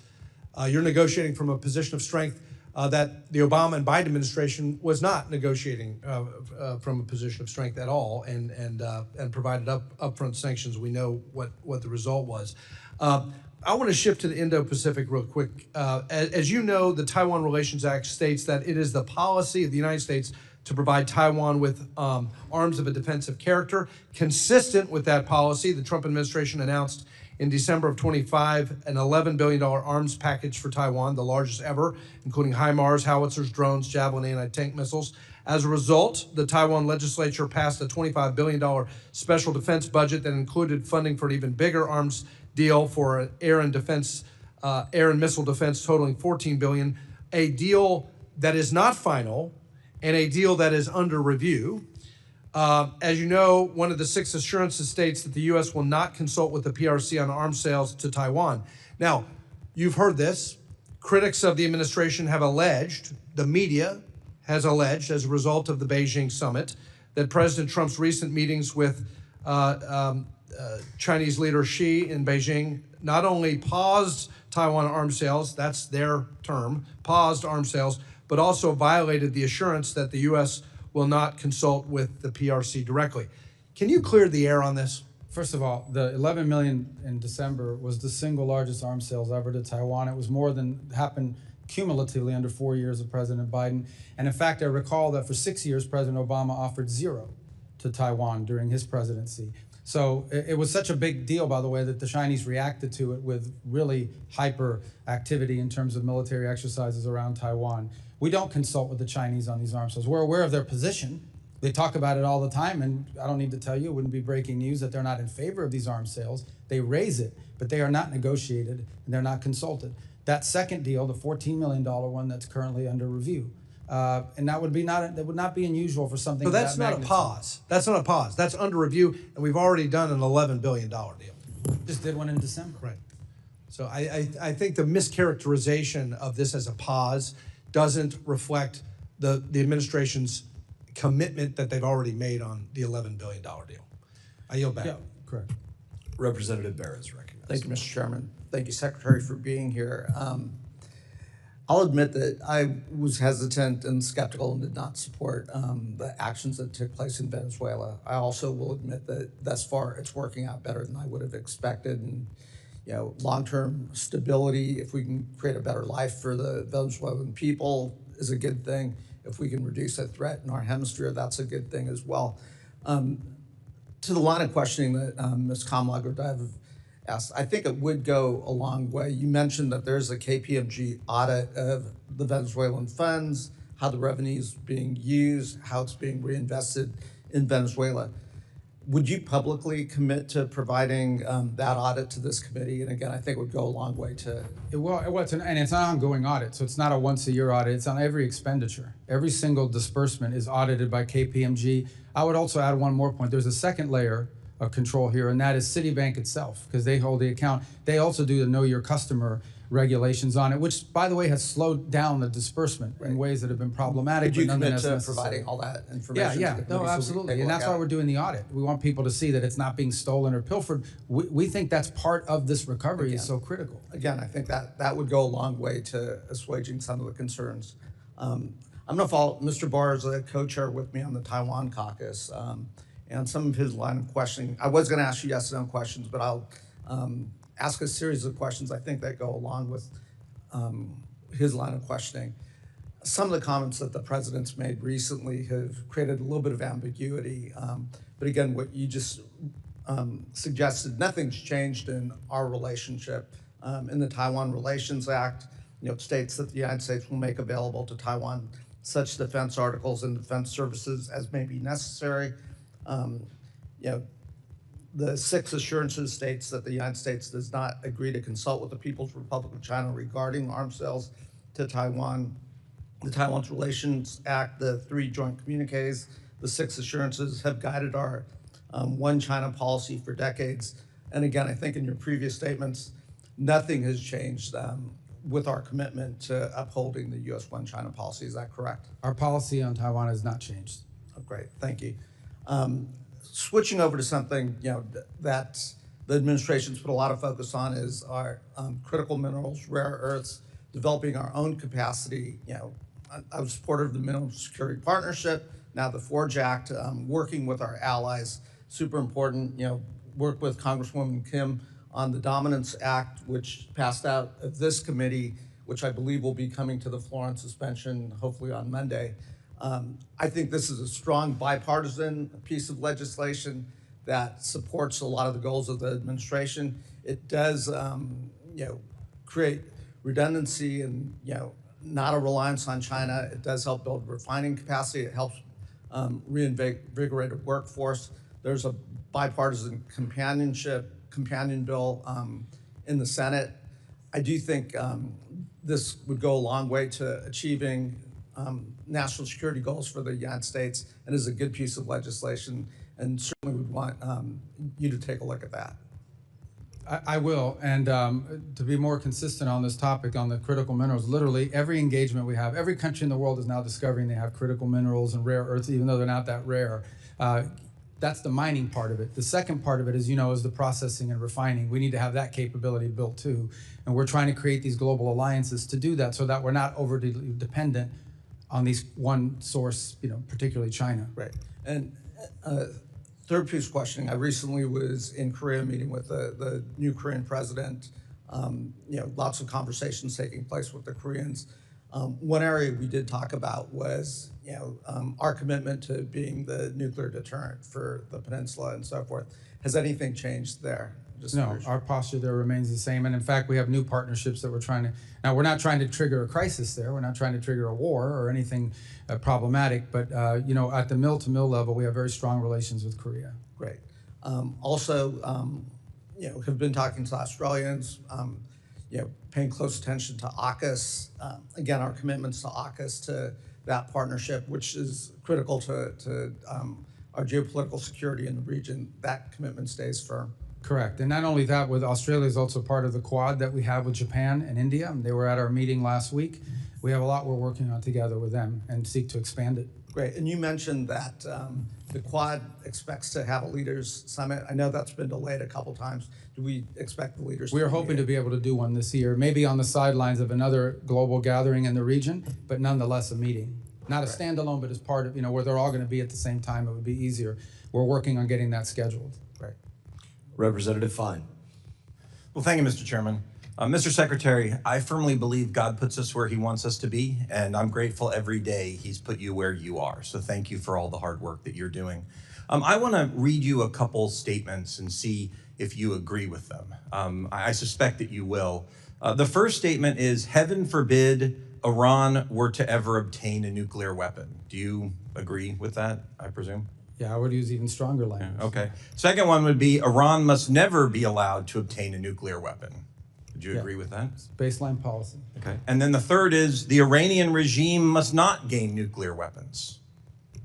You're negotiating from a position of strength that the Obama and Biden administration was not negotiating from a position of strength at all, and provided upfront sanctions. We know what the result was. I want to shift to the Indo-Pacific real quick. As you know, the Taiwan Relations Act states that it is the policy of the United States to provide Taiwan with arms of a defensive character. Consistent with that policy, the Trump administration announced in December of 25 an $11 billion arms package for Taiwan, the largest ever, including HIMARS, howitzers, drones, Javelin anti-tank missiles. As a result, the Taiwan legislature passed a $25 billion special defense budget that included funding for an even bigger arms deal for an air and missile defense totaling $14 billion, a deal that is not final, and a deal that is under review. As you know, one of the 6 assurances states that the U.S. will not consult with the PRC on arms sales to Taiwan. Now, you've heard this. Critics of the administration have alleged, the media has alleged, as a result of the Beijing summit, that President Trump's recent meetings with Chinese leader Xi in Beijing not only paused Taiwan arms sales, that's their term, paused arms sales, but also violated the assurance that the U.S. will not consult with the PRC directly. Can you clear the air on this? First of all, the $11 million in December was the single largest arms sales ever to Taiwan. It was more than happened cumulatively under 4 years of President Biden. And in fact, I recall that for 6 years, President Obama offered $0 to Taiwan during his presidency. So it was such a big deal, by the way, that the Chinese reacted to it with really hyper activity in terms of military exercises around Taiwan. We don't consult with the Chinese on these arms sales. We're aware of their position. They talk about it all the time, and I don't need to tell you, it wouldn't be breaking news that they're not in favor of these arms sales. They raise it, but they are not negotiated, and they're not consulted. That second deal, the $14 million one that's currently under review, and that would not be unusual for something. So that's not a pause. That's not a pause. That's under review, and we've already done an $11 billion deal. Just did one in December. Right. So I think the mischaracterization of this as a pause doesn't reflect the administration's commitment that they've already made on the $11 billion deal. I yield back. Yeah, correct. Representative Barrett is recognized. Thank you, Mr. Chairman. Thank you, Secretary, for being here. I'll admit that I was hesitant and skeptical and did not support the actions that took place in Venezuela. I also will admit that thus far it's working out better than I would have expected. And long-term stability, if we can create a better life for the Venezuelan people, is a good thing. If we can reduce a threat in our hemisphere, that's a good thing as well. To the line of questioning that Ms. Kamala-Gordeev asked, I think it would go a long way. You mentioned that there's a KPMG audit of the Venezuelan funds, how the revenue is being used, how it's being reinvested in Venezuela. Would you publicly commit to providing that audit to this committee? And again, I think it would go a long way to... It's an ongoing audit, so it's not a once-a-year audit. It's on every expenditure. Every single disbursement is audited by KPMG. I would also add one more point. There's a second layer of control here, and that is Citibank itself, because they hold the account. They also do the Know Your Customer regulations on it, which, by the way, has slowed down the disbursement in ways that have been problematic. Could you but commit to necessary. providing all that information? Yeah, to the committee so absolutely. And that's why we're doing the audit. We want people to see that it's not being stolen or pilfered. We think that's part of this recovery is so critical. Again, I think that would go a long way to assuaging some of the concerns. I'm going to follow. Mr. Barr is a co-chair with me on the Taiwan caucus. And some of his line of questioning, I was going to ask you yes or no questions, but I'll ask a series of questions I think that go along with his line of questioning. Some of the comments that the president's made recently have created a little bit of ambiguity. But again, what you just suggested, nothing's changed in our relationship. In the Taiwan Relations Act, it states that the United States will make available to Taiwan such defense articles and defense services as may be necessary. The 6 assurances states that the United States does not agree to consult with the People's Republic of China regarding arms sales to Taiwan. The Taiwan's Relations Act, the 3 joint communiques, the 6 assurances have guided our one China policy for decades. And again, I think in your previous statements, nothing has changed with our commitment to upholding the U.S. one China policy. Is that correct? Our policy on Taiwan has not changed. Oh, great, thank you. Switching over to something that the administration's put a lot of focus on is our critical minerals, rare earths, developing our own capacity. I was supportive of the Mineral Security Partnership, now the Forge Act, working with our allies, super important. Work with Congresswoman Kim on the Dominance Act, which passed out of this committee, which I believe will be coming to the floor on suspension, hopefully on Monday. I think this is a strong bipartisan piece of legislation that supports a lot of the goals of the administration. It does, create redundancy and, not a reliance on China. It does help build refining capacity. It helps reinvigorate a workforce. There's a bipartisan companion bill in the Senate. I do think this would go a long way to achieving national security goals for the United States and is a good piece of legislation, and certainly would want you to take a look at that. I will, and to be more consistent on this topic, on the critical minerals, literally every engagement we have, every country in the world is now discovering they have critical minerals and rare earths, even though they're not that rare. That's the mining part of it. The second part of it, as you know, is the processing and refining. We need to have that capability built too, and we're trying to create these global alliances to do that so that we're not overly dependent on these one source, particularly China. Right, and third piece of questioning, I recently was in Korea meeting with the new Korean president. Lots of conversations taking place with the Koreans. One area we did talk about was, our commitment to being the nuclear deterrent for the peninsula and so forth. Has anything changed there? No, our posture there remains the same. And in fact, we have new partnerships that we're trying to, now we're not trying to trigger a crisis there. We're not trying to trigger a war or anything problematic, but at the mill-to-mill level, we have very strong relations with Korea. Great. Also, have been talking to Australians, paying close attention to AUKUS. Again, our commitments to AUKUS, to that partnership, which is critical to our geopolitical security in the region, that commitment stays firm. Correct. And not only that, with Australia is also part of the Quad that we have with Japan and India. They were at our meeting last week. We have a lot we're working on together with them and seek to expand it. Great. And you mentioned that the Quad expects to have a leaders summit. I know that's been delayed a couple times. Do we expect the leaders? We are hoping to be able to do one this year, maybe on the sidelines of another global gathering in the region, but nonetheless a meeting. Not a standalone, but as part of, where they're all going to be at the same time. It would be easier. We're working on getting that scheduled. Right. Representative Fine. Well, thank you, Mr. Chairman. Mr. Secretary, I firmly believe God puts us where he wants us to be, and I'm grateful every day he's put you where you are. So thank you for all the hard work that you're doing. I want to read you a couple statements and see if you agree with them. I suspect that you will. The first statement is, heaven forbid Iran were to ever obtain a nuclear weapon. Do you agree with that, I presume? Yeah, I would use even stronger language. Okay. Second one would be, Iran must never be allowed to obtain a nuclear weapon. Would you agree with that? Baseline policy. Okay. And then the third is, the Iranian regime must not gain nuclear weapons.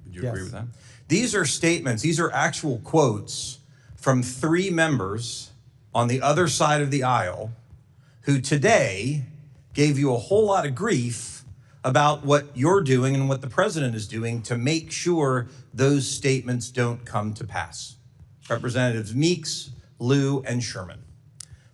Would you agree with that? These are statements, these are actual quotes from 3 members on the other side of the aisle who today gave you a whole lot of grief about what you're doing and what the president is doing to make sure those statements don't come to pass. Representatives Meeks, Liu, and Sherman.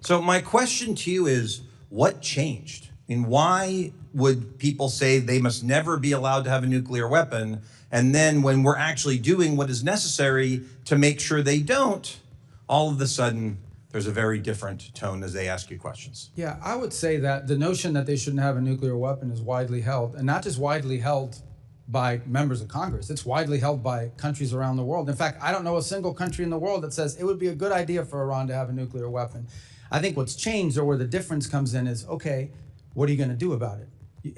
So my question to you is, what changed? I mean, why would people say they must never be allowed to have a nuclear weapon, and then when we're actually doing what is necessary to make sure they don't, all of a sudden, there's a very different tone as they ask you questions? Yeah, I would say that the notion that they shouldn't have a nuclear weapon is widely held, and not just widely held by members of Congress. It's widely held by countries around the world. In fact, I don't know a single country in the world that says it would be a good idea for Iran to have a nuclear weapon. I think what's changed, or where the difference comes in, is, okay, what are you going to do about it?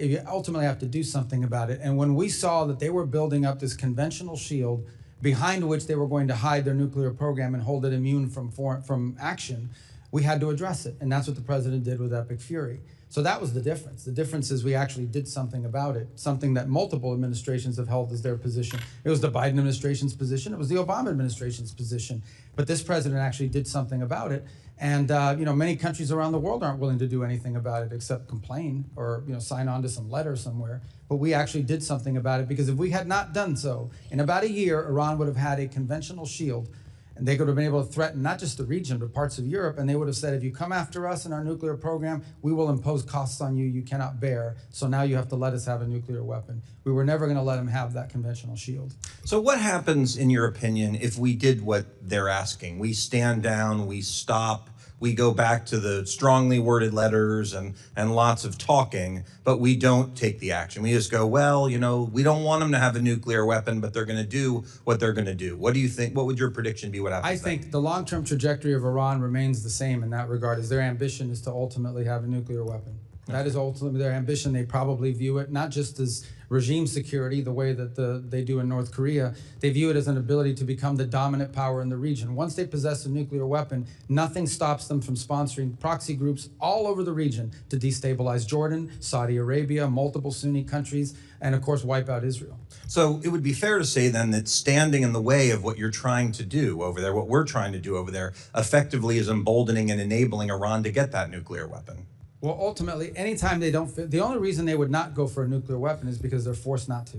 You ultimately have to do something about it. And when we saw that they were building up this conventional shield behind which they were going to hide their nuclear program and hold it immune from action, we had to address it. And that's what the president did with Epic Fury. So that was the difference. The difference is we actually did something about it, something that multiple administrations have held as their position. It was the Biden administration's position. It was the Obama administration's position. But this president actually did something about it. And many countries around the world aren't willing to do anything about it except complain or sign on to some letter somewhere. But we actually did something about it, because if we had not done so, in about a year, Iran would have had a conventional shield. And they could have been able to threaten not just the region, but parts of Europe. And they would have said, if you come after us in our nuclear program, we will impose costs on you you cannot bear. So now you have to let us have a nuclear weapon. We were never going to let them have that conventional shield. So what happens, in your opinion, if we did what they're asking? We stand down, we stop, we go back to the strongly worded letters and lots of talking, but we don't take the action. We just go, well, we don't want them to have a nuclear weapon, but they're going to do what they're going to do. What do you think? What would your prediction be? What happens? I think the long-term trajectory of Iran remains the same in that regard, as their ambition is to ultimately have a nuclear weapon. That is ultimately their ambition. They probably view it not just as regime security, the way that they do in North Korea. They view it as an ability to become the dominant power in the region. Once they possess a nuclear weapon, nothing stops them from sponsoring proxy groups all over the region to destabilize Jordan, Saudi Arabia, multiple Sunni countries, and of course wipe out Israel. So it would be fair to say then that standing in the way of what you're trying to do over there, what we're trying to do over there, effectively is emboldening and enabling Iran to get that nuclear weapon. Well, ultimately, anytime they don't fit, the only reason they would not go for a nuclear weapon is because they're forced not to.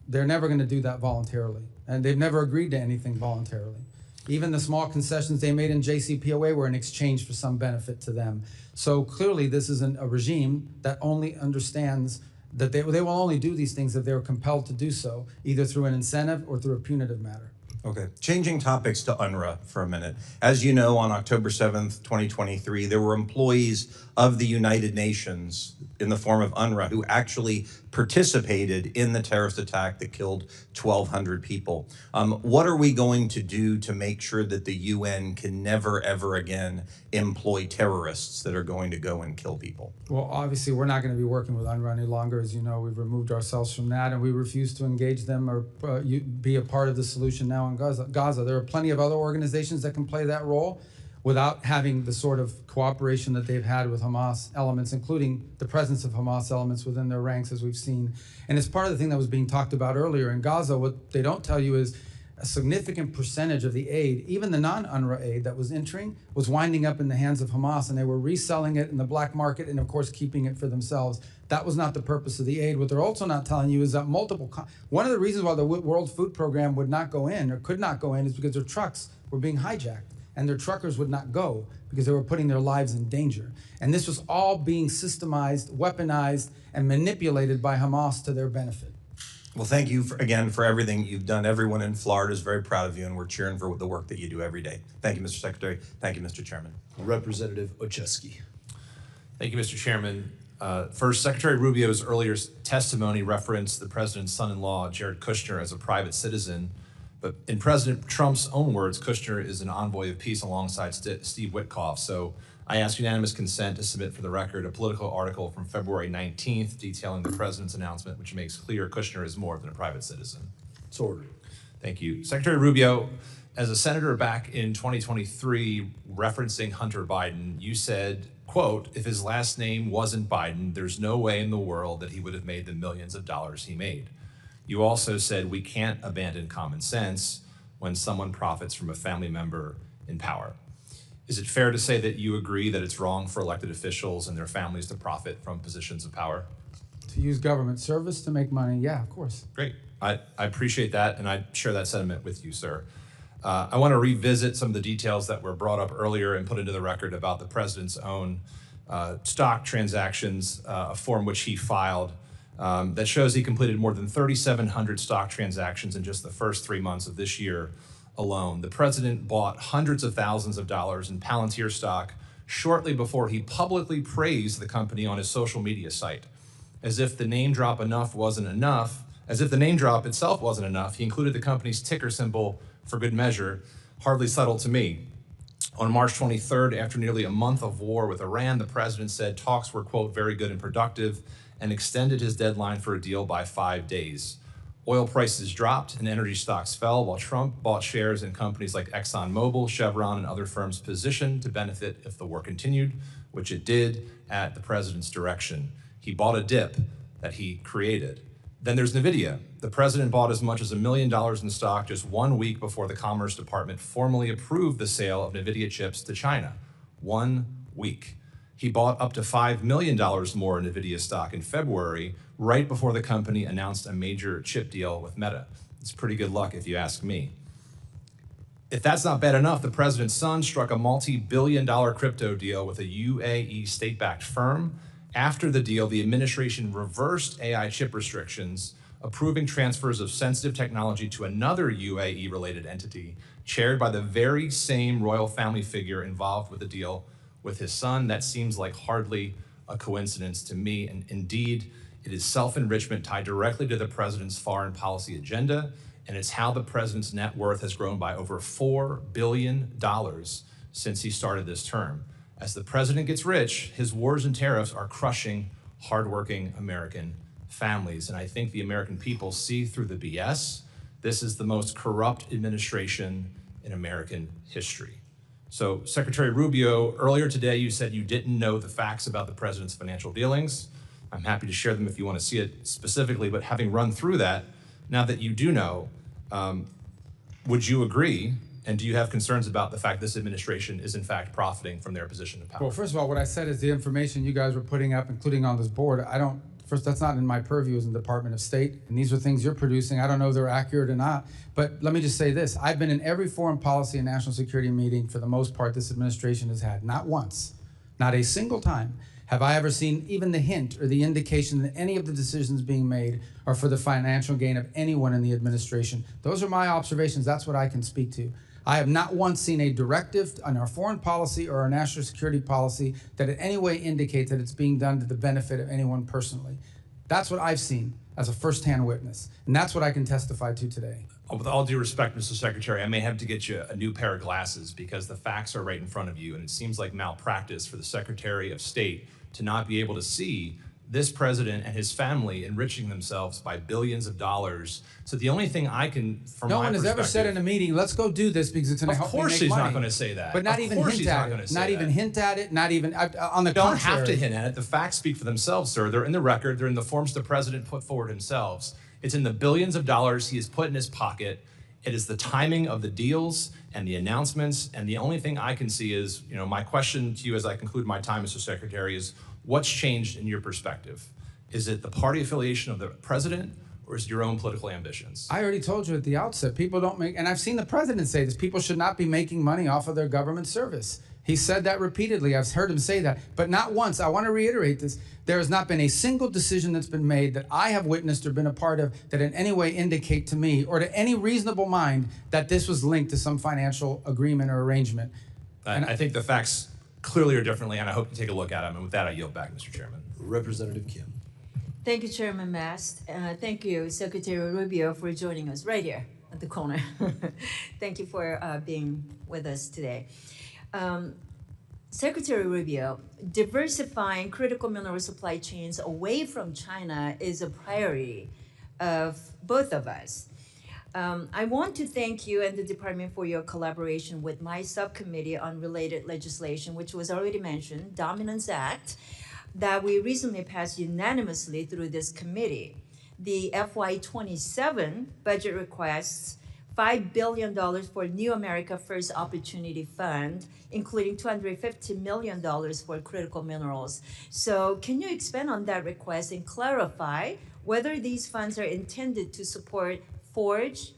They're never going to do that voluntarily. And they've never agreed to anything voluntarily. Even the small concessions they made in JCPOA were in exchange for some benefit to them. So clearly, this isn't a regime that only understands that they will only do these things if they're compelled to do so, either through an incentive or through a punitive matter. Okay, changing topics to UNRWA for a minute. As you know, on October 7th, 2023, there were employees of the United Nations in the form of UNRWA who actually participated in the terrorist attack that killed 1,200 people. What are we going to do to make sure that the UN can never, ever again employ terrorists that are going to go and kill people? Well, obviously, we're not going to be working with UNRWA any longer. As you know, we've removed ourselves from that, and we refuse to engage them or be a part of the solution now in Gaza. There are plenty of other organizations that can play that role without having the sort of cooperation that they've had with Hamas elements, including the presence of Hamas elements within their ranks, as we've seen. And it's part of the thing that was being talked about earlier in Gaza. What they don't tell you is a significant percentage of the aid, even the non-UNRWA aid that was entering, was winding up in the hands of Hamas, and they were reselling it in the black market and, of course, keeping it for themselves. That was not the purpose of the aid. What they're also not telling you is that one of the reasons why the World Food Program would not go in or could not go in is because their trucks were being hijacked and their truckers would not go because they were putting their lives in danger. And this was all being systemized, weaponized, and manipulated by Hamas to their benefit. Well, thank you again for everything you've done. Everyone in Florida is very proud of you, and we're cheering for the work that you do every day. Thank you, Mr. Secretary. Thank you, Mr. Chairman. Representative Oczewski. Thank you, Mr. Chairman. First, Secretary Rubio's earlier testimony referenced the president's son-in-law, Jared Kushner, as a private citizen. But in President Trump's own words, Kushner is an envoy of peace alongside Steve Witkoff. So I ask unanimous consent to submit for the record a political article from February 19th detailing the president's announcement, which makes clear Kushner is more than a private citizen. It's ordered. Thank you. Secretary Rubio, as a senator back in 2023, referencing Hunter Biden, you said, quote, if his last name wasn't Biden, there's no way in the world that he would have made the millions of dollars he made. You also said we can't abandon common sense when someone profits from a family member in power. Is it fair to say that you agree that it's wrong for elected officials and their families to profit from positions of power? To use government service to make money, yeah, of course. Great. I appreciate that, and I share that sentiment with you, sir. I want to revisit some of the details that were brought up earlier and put into the record about the president's own stock transactions, a form which he filed that shows he completed more than 3,700 stock transactions in just the first 3 months of this year alone. The president bought hundreds of thousands of dollars in Palantir stock shortly before he publicly praised the company on his social media site. As if the name drop itself wasn't enough, he included the company's ticker symbol for good measure. Hardly subtle to me. On March 23rd, after nearly a month of war with Iran, the president said talks were, quote, very good and productive, and extended his deadline for a deal by 5 days. Oil prices dropped and energy stocks fell while Trump bought shares in companies like ExxonMobil, Chevron, and other firms positioned to benefit if the war continued, which it did at the president's direction. He bought a dip that he created. Then there's NVIDIA. The president bought as much as $1 million in stock just 1 week before the Commerce Department formally approved the sale of NVIDIA chips to China. 1 week. He bought up to $5 million more in NVIDIA stock in February, right before the company announced a major chip deal with Meta. It's pretty good luck if you ask me. If that's not bad enough, the president's son struck a multi-billion-dollar crypto deal with a UAE state-backed firm. After the deal, the administration reversed AI chip restrictions, approving transfers of sensitive technology to another UAE-related entity, chaired by the very same royal family figure involved with the deal with his son. That seems like hardly a coincidence to me, and indeed, it is self-enrichment tied directly to the president's foreign policy agenda, and it's how the president's net worth has grown by over $4 billion since he started this term. As the president gets rich, his wars and tariffs are crushing hardworking American families, and I think the American people see through the BS. This is the most corrupt administration in American history. So, Secretary Rubio, earlier today you said you didn't know the facts about the president's financial dealings. I'm happy to share them if you want to see it specifically, but having run through that, now that you do know, would you agree, and do you have concerns about the fact this administration is in fact profiting from their position of power? Well, first of all, what I said is the information you guys were putting up, including on this board, first, that's not in my purview as in the Department of State, and these are things you're producing. I don't know if they're accurate or not, but let me just say this. I've been in every foreign policy and national security meeting for the most part this administration has had. Not once, not a single time have I ever seen even the hint or the indication that any of the decisions being made are for the financial gain of anyone in the administration. Those are my observations. That's what I can speak to. I have not once seen a directive on our foreign policy or our national security policy that in any way indicates that it's being done to the benefit of anyone personally. That's what I've seen as a firsthand witness, and that's what I can testify to today. With all due respect, Mr. Secretary, I may have to get you a new pair of glasses because the facts are right in front of you, and it seems like malpractice for the Secretary of State to not be able to see this president and his family enriching themselves by billions of dollars. So the only thing I can, from my perspective— No one has ever said in a meeting, let's go do this because it's going to help me make money. Of course he's not going to say that. But not even hint at it. Not even hint at it, not even, on the contrary. You don't have to hint at it. The facts speak for themselves, sir. They're in the record. They're in the forms the president put forward himself. It's in the billions of dollars he has put in his pocket. It is the timing of the deals and the announcements. And the only thing I can see is, my question to you as I conclude my time, Mr. Secretary, is what's changed in your perspective? Is it the party affiliation of the president, or is it your own political ambitions? I already told you at the outset, people don't make, and I've seen the president say this, people should not be making money off of their government service. He said that repeatedly. I've heard him say that, but not once. I want to reiterate this. There has not been a single decision that's been made that I have witnessed or been a part of that in any way indicate to me or to any reasonable mind that this was linked to some financial agreement or arrangement. I think the facts clearly are differently, and I hope you take a look at them. And with that, I yield back, Mr. Chairman. Representative Kim. Thank you, Chairman Mast. Thank you, Secretary Rubio, for joining us right here at the corner. Thank you for being with us today. Secretary Rubio, diversifying critical mineral supply chains away from China is a priority of both of us. I want to thank you and the department for your collaboration with my subcommittee on related legislation, which was already mentioned, Dominance Act, that we recently passed unanimously through this committee. The FY27 budget requests $5 billion for New America First Opportunity Fund, including $250 million for critical minerals. So can you expand on that request and clarify whether these funds are intended to support Forge,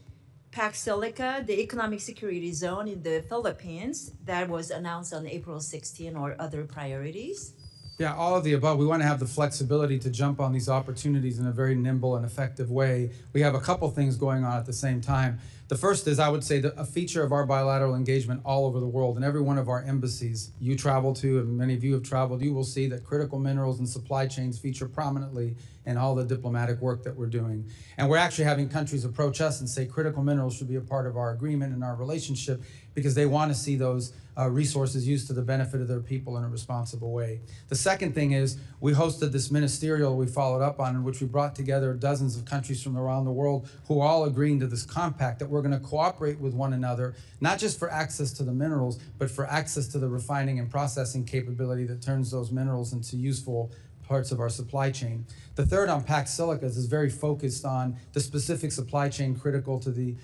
Pax Silica, the economic security zone in the Philippines that was announced on April 16, or other priorities? Yeah, all of the above. We want to have the flexibility to jump on these opportunities in a very nimble and effective way. We have a couple things going on at the same time. The first is, I would say, a feature of our bilateral engagement all over the world. In every one of our embassies you travel to, and many of you have traveled, you will see that critical minerals and supply chains feature prominently in all the diplomatic work that we're doing. And we're actually having countries approach us and say critical minerals should be a part of our agreement and our relationship because they want to see those resources used to the benefit of their people in a responsible way. The second thing is we hosted this ministerial we followed up on, in which we brought together dozens of countries from around the world who are all agreeing to this compact that we're going to cooperate with one another, not just for access to the minerals, but for access to the refining and processing capability that turns those minerals into useful parts of our supply chain. The third on Pax Silicas is very focused on the specific supply chain critical to the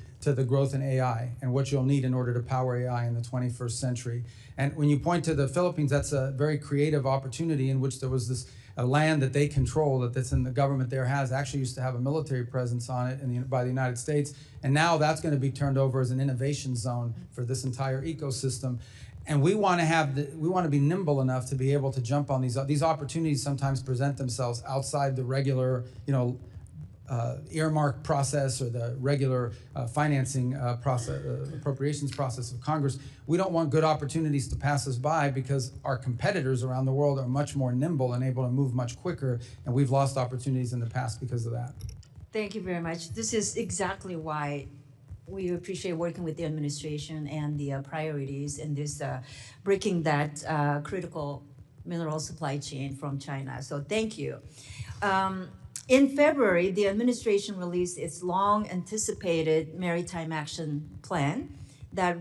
growth in AI and what you'll need in order to power AI in the 21st century. And when you point to the Philippines, that's a very creative opportunity in which there was this land that they control, that's in the government there has, actually used to have a military presence on it by the United States. And now that's going to be turned over as an innovation zone for this entire ecosystem. And we want to be nimble enough to be able to jump on these opportunities. Sometimes present themselves outside the regular, earmark process or the regular financing process, appropriations process of Congress. We don't want good opportunities to pass us by because our competitors around the world are much more nimble and able to move much quicker, and we've lost opportunities in the past because of that. Thank you very much. This is exactly why we appreciate working with the administration and the priorities in this breaking that critical mineral supply chain from China. So thank you. In February, the administration released its long-anticipated Maritime Action Plan that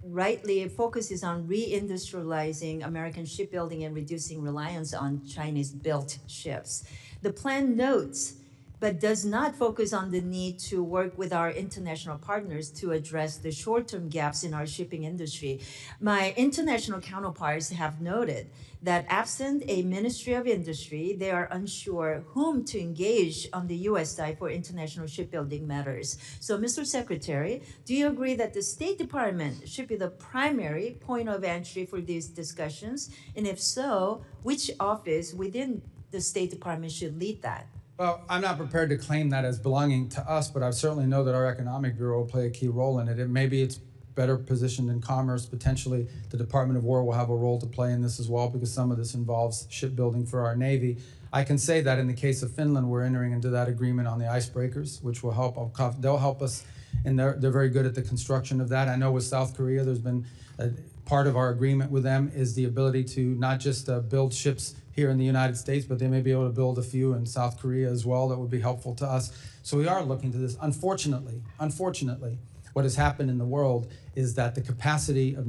rightly focuses on reindustrializing American shipbuilding and reducing reliance on Chinese-built ships. The plan notes but does not focus on the need to work with our international partners to address the short-term gaps in our shipping industry. My international counterparts have noted that absent a Ministry of Industry, they are unsure whom to engage on the U.S. side for international shipbuilding matters. So, Mr. Secretary, do you agree that the State Department should be the primary point of entry for these discussions? And if so, which office within the State Department should lead that? Well, I'm not prepared to claim that as belonging to us, but I certainly know that our Economic Bureau will play a key role in it. And maybe it's better positioned in commerce. Potentially, the Department of War will have a role to play in this as well, because some of this involves shipbuilding for our Navy. I can say that in the case of Finland, we're entering into that agreement on the icebreakers, which will help. They'll help us, and they're very good at the construction of that. I know with South Korea, there's been part of our agreement with them is the ability to not just build ships here in the United States, but they may be able to build a few in South Korea as well that would be helpful to us. So we are looking to this. Unfortunately, what has happened in the world is that the capacity of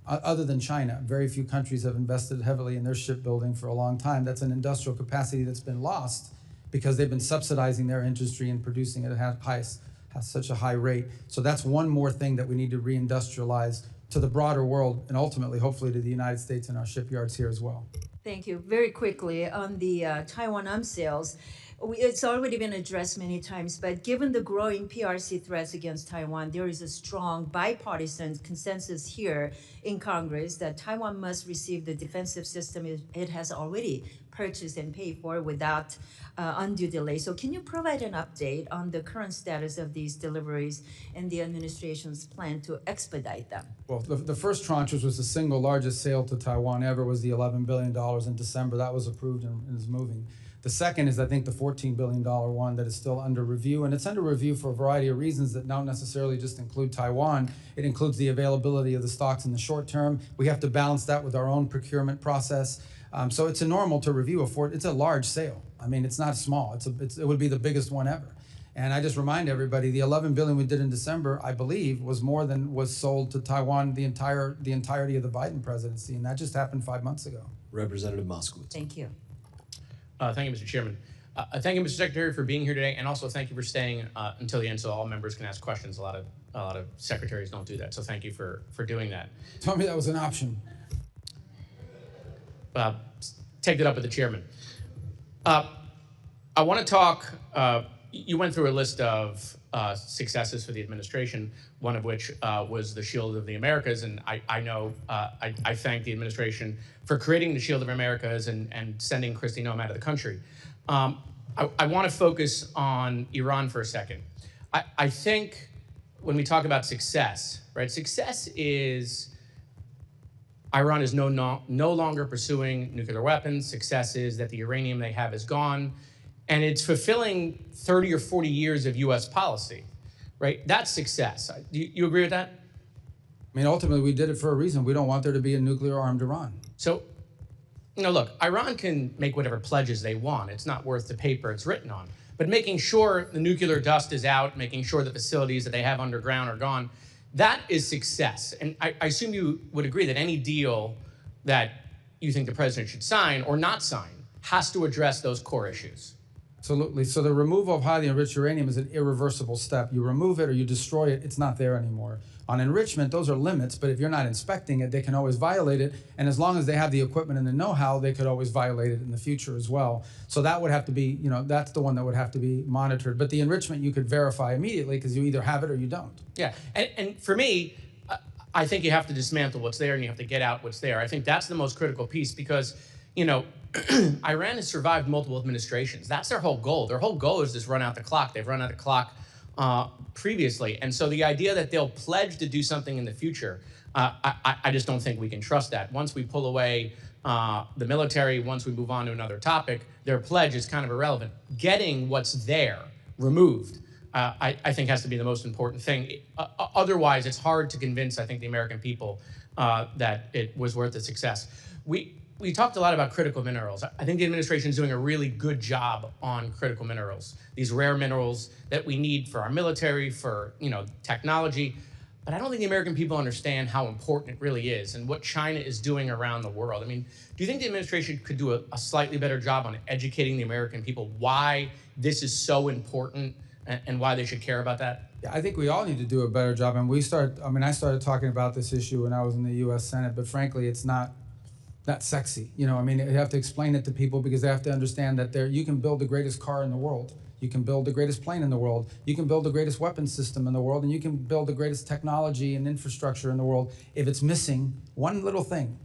other than China, very few countries have invested heavily in their shipbuilding for a long time. That's an industrial capacity that's been lost because they've been subsidizing their industry and producing it at such a high rate. So that's one more thing that we need to reindustrialize to the broader world and ultimately, hopefully, to the United States and our shipyards here as well. Thank you. Very quickly, on the Taiwan arms sales, it's already been addressed many times, but given the growing PRC threats against Taiwan, there is a strong bipartisan consensus here in Congress that Taiwan must receive the defensive system it has already purchased and paid for without undue delay. So can you provide an update on the current status of these deliveries and the administration's plan to expedite them? Well, the first tranche, which was the single largest sale to Taiwan ever, was the $11 billion in December. That was approved and is moving. The second is, I think, the $14 billion one that is still under review. And it's under review for a variety of reasons that don't necessarily just include Taiwan. It includes the availability of the stocks in the short term. We have to balance that with our own procurement process. So it's a normal to review it's a large sale. I mean, it's not small. It would be the biggest one ever. And I just remind everybody, the $11 billion we did in December, I believe, was more than was sold to Taiwan the entirety of the Biden presidency, and that just happened 5 months ago. Representative Moskowitz. Thank you. Thank you, Mr. Chairman. Thank you, Mr. Secretary, for being here today, and also thank you for staying until the end so all members can ask questions. A lot of secretaries don't do that, so thank you for doing that. Tell me that was an option. Take that up with the chairman. I want to talk. You went through a list of successes for the administration, one of which was the Shield of the Americas, and I know I thank the administration for creating the Shield of Americas and sending Kristi Noem out of the country. I want to focus on Iran for a second. I think when we talk about success, right? Success is Iran is no longer pursuing nuclear weapons. Success is that the uranium they have is gone. And it's fulfilling 30 or 40 years of U.S. policy, right? That's success. Do you agree with that? I mean, ultimately, we did it for a reason. We don't want there to be a nuclear-armed Iran. So, look, Iran can make whatever pledges they want. It's not worth the paper it's written on. But making sure the nuclear dust is out, making sure the facilities that they have underground are gone, that is success. And I assume you would agree that any deal that you think the president should sign or not sign has to address those core issues. Absolutely. So the removal of highly enriched uranium is an irreversible step. You remove it or you destroy it, it's not there anymore. On enrichment, those are limits, but if you're not inspecting it, they can always violate it. And as long as they have the equipment and the know-how, they could always violate it in the future as well. So that would have to be, that's the one that would have to be monitored. But the enrichment you could verify immediately because you either have it or you don't. Yeah, and for me, I think you have to dismantle what's there and you have to get out what's there. I think that's the most critical piece because, Iran has survived multiple administrations. That's their whole goal. Their whole goal is just run out the clock. They've run out the clock previously. And so the idea that they'll pledge to do something in the future, I just don't think we can trust that. Once we pull away the military, once we move on to another topic, their pledge is kind of irrelevant. Getting what's there removed, I think has to be the most important thing. Otherwise, it's hard to convince, I think, the American people that it was worth the success. We talked a lot about critical minerals. I think the administration is doing a really good job on critical minerals, these rare minerals that we need for our military, for technology. But I don't think the American people understand how important it really is and what China is doing around the world. I mean, do you think the administration could do a slightly better job on educating the American people why this is so important and why they should care about that? Yeah, I think we all need to do a better job. And I started talking about this issue when I was in the U.S. Senate, but frankly, it's not sexy. You have to explain it to people because they have to understand that you can build the greatest car in the world. You can build the greatest plane in the world. You can build the greatest weapons system in the world, and you can build the greatest technology and infrastructure in the world. If it's missing one little thing,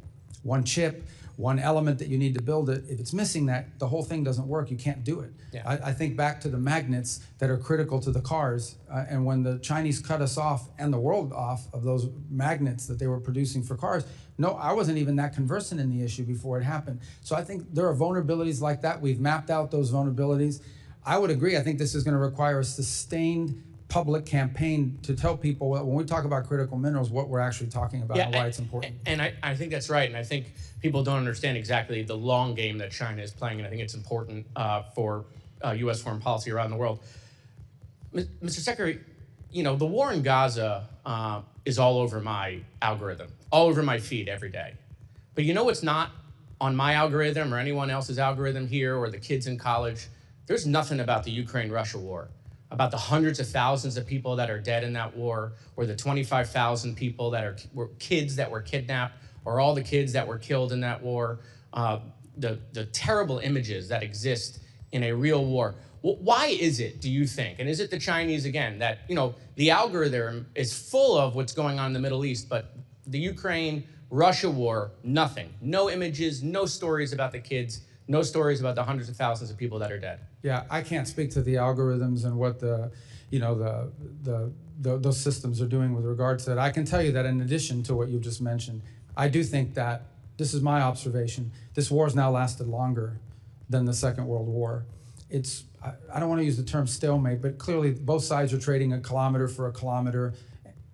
one chip, one element that you need to build it, if it's missing that, the whole thing doesn't work. You can't do it. Yeah. I think back to the magnets that are critical to the cars, and when the Chinese cut us off and the world off of those magnets that they were producing for cars, no, I wasn't even that conversant in the issue before it happened. So I think there are vulnerabilities like that. We've mapped out those vulnerabilities. I would agree. I think this is going to require a sustained public campaign to tell people when we talk about critical minerals, what we're actually talking about and why it's important. And I think that's right. And I think people don't understand exactly the long game that China is playing. And I think it's important for U.S. foreign policy around the world. Mr. Secretary, the war in Gaza is all over my algorithm, all over my feed every day. But you know what's not on my algorithm or anyone else's algorithm here or the kids in college? There's nothing about the Ukraine-Russia war. about the hundreds of thousands of people that are dead in that war, or the 25,000 people that were kids that were kidnapped, or all the kids that were killed in that war, the terrible images that exist in a real war. Why is it, do you think, and is it the Chinese again, that, you know, the algorithm is full of what's going on in the Middle East, but the Ukraine-Russia war, nothing. No images, no stories about the kids, no stories about the hundreds of thousands of people that are dead. Yeah, I can't speak to the algorithms and what those systems are doing with regard to that. I can tell you that in addition to what you just mentioned, I do think that, this is my observation, this war has now lasted longer than the Second World War. It's, I don't want to use the term stalemate, but clearly both sides are trading a kilometer for a kilometer,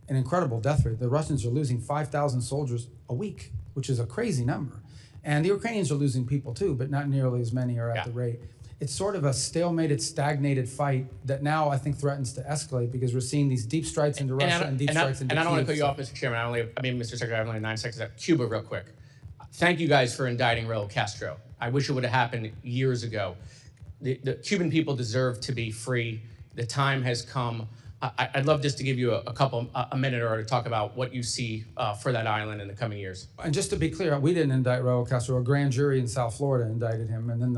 an incredible death rate. The Russians are losing 5,000 soldiers a week, which is a crazy number. And the Ukrainians are losing people too, but not nearly as many are at the rate. It's sort of a stalemated, stagnated fight that now I think threatens to escalate because we're seeing these deep strikes into Russia and deep strikes into Kyiv. And I don't want to cut you off, Mr. Chairman. Mr. Secretary, I have only 9 seconds left. Cuba, real quick. Thank you guys for indicting Raul Castro. I wish it would have happened years ago. The Cuban people deserve to be free. The time has come. I'd love just to give you a minute or to talk about what you see for that island in the coming years. And just to be clear, we didn't indict Raul Castro. A grand jury in South Florida indicted him, and then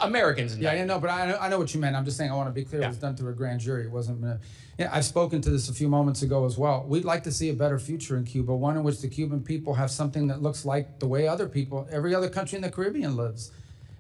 Americans indicted. Yeah, no, but I know what you meant. I'm just saying I want to be clear. It was done through a grand jury. It wasn't. I've spoken to this a few moments ago as well. We'd like to see a better future in Cuba, one in which the Cuban people have something that looks like the way every other country in the Caribbean lives.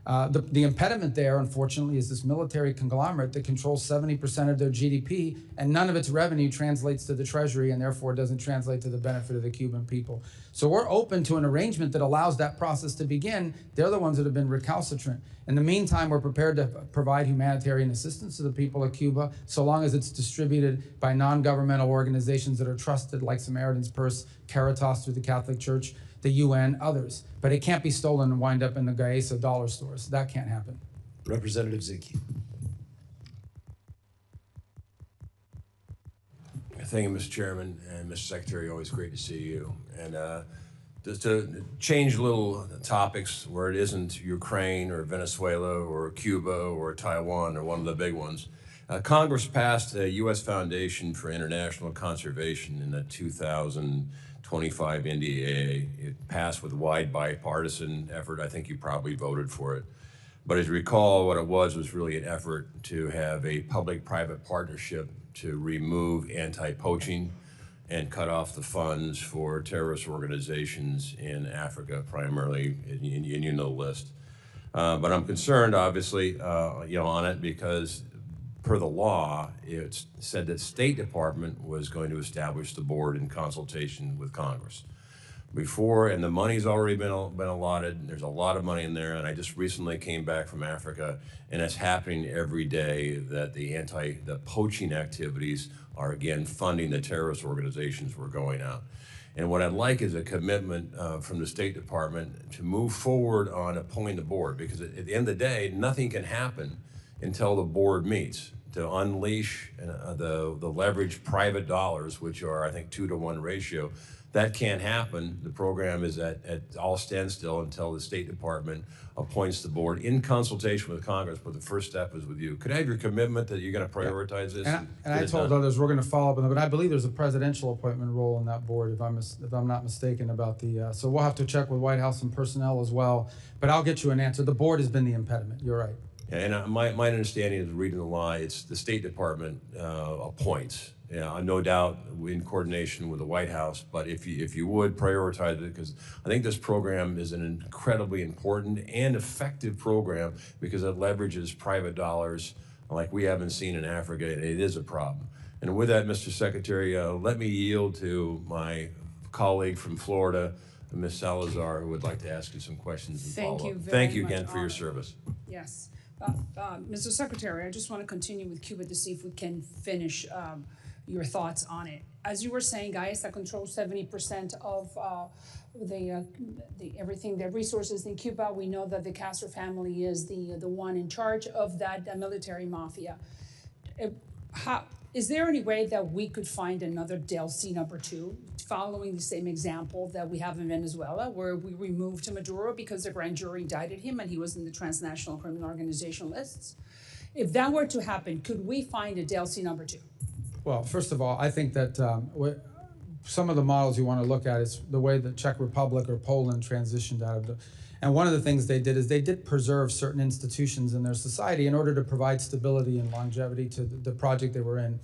The impediment there, unfortunately, is this military conglomerate that controls 70% of their GDP, and none of its revenue translates to the Treasury, and therefore doesn't translate to the benefit of the Cuban people. So we're open to an arrangement that allows that process to begin. They're the ones that have been recalcitrant. In the meantime, we're prepared to provide humanitarian assistance to the people of Cuba, so long as it's distributed by non-governmental organizations that are trusted, like Samaritan's Purse, Caritas through the Catholic Church, the UN, others. But it can't be stolen and wind up in the Gaesa dollar stores. That can't happen. Representative Zinke. Thank you, Mr. Chairman, and Mr. Secretary, always great to see you. And just to change little topics where it isn't Ukraine or Venezuela or Cuba or Taiwan or one of the big ones, Congress passed a U.S. Foundation for International Conservation in the 2025 NDAA. It passed with wide bipartisan effort. I think you probably voted for it. But as you recall, what it was really an effort to have a public-private partnership to remove anti-poaching and cut off the funds for terrorist organizations in Africa, primarily, and you know the list. But I'm concerned, obviously, on it because per the law, it said that State Department was going to establish the board in consultation with Congress. Before, and the money's already been allotted, there's a lot of money in there, and I just recently came back from Africa, and it's happening every day that the poaching activities are again funding the terrorist organizations we're going out. And what I'd like is a commitment from the State Department to move forward on appointing the board, because at the end of the day, nothing can happen until the board meets to unleash the leveraged private dollars, which are, I think, 2-to-1 ratio. That can't happen. The program is at all standstill until the State Department appoints the board in consultation with Congress, but the first step is with you. Could I have your commitment that you're going to prioritize this? And I told others we're going to follow up on that, but I believe there's a presidential appointment role in that board, if I'm not mistaken about the, so we'll have to check with White House and personnel as well, but I'll get you an answer. The board has been the impediment, you're right. Yeah, and my understanding is reading the law, it's the State Department appoints. Yeah, no doubt in coordination with the White House, but if you would prioritize it, because I think this program is an incredibly important and effective program because it leverages private dollars like we haven't seen in Africa, and it is a problem. And with that, Mr. Secretary, let me yield to my colleague from Florida, Ms. Salazar, who would like to ask you some questions and follow up. Thank you very Thank you much, again for your service. Yes. Mr. Secretary, I just want to continue with Cuba to see if we can finish your thoughts on it. As you were saying, Gaesa controls 70% of everything, the resources in Cuba. We know that the Castro family is the one in charge of that military mafia. Is there any way that we could find another Del C #2, following the same example that we have in Venezuela, where we removed Maduro because the grand jury indicted him and he was in the transnational criminal organization lists? If that were to happen, could we find a DLC number 2? Well, first of all, I think that some of the models you want to look at is the way the Czech Republic or Poland transitioned out of the. And one of the things they did is they did preserve certain institutions in their society in order to provide stability and longevity to the project they were in.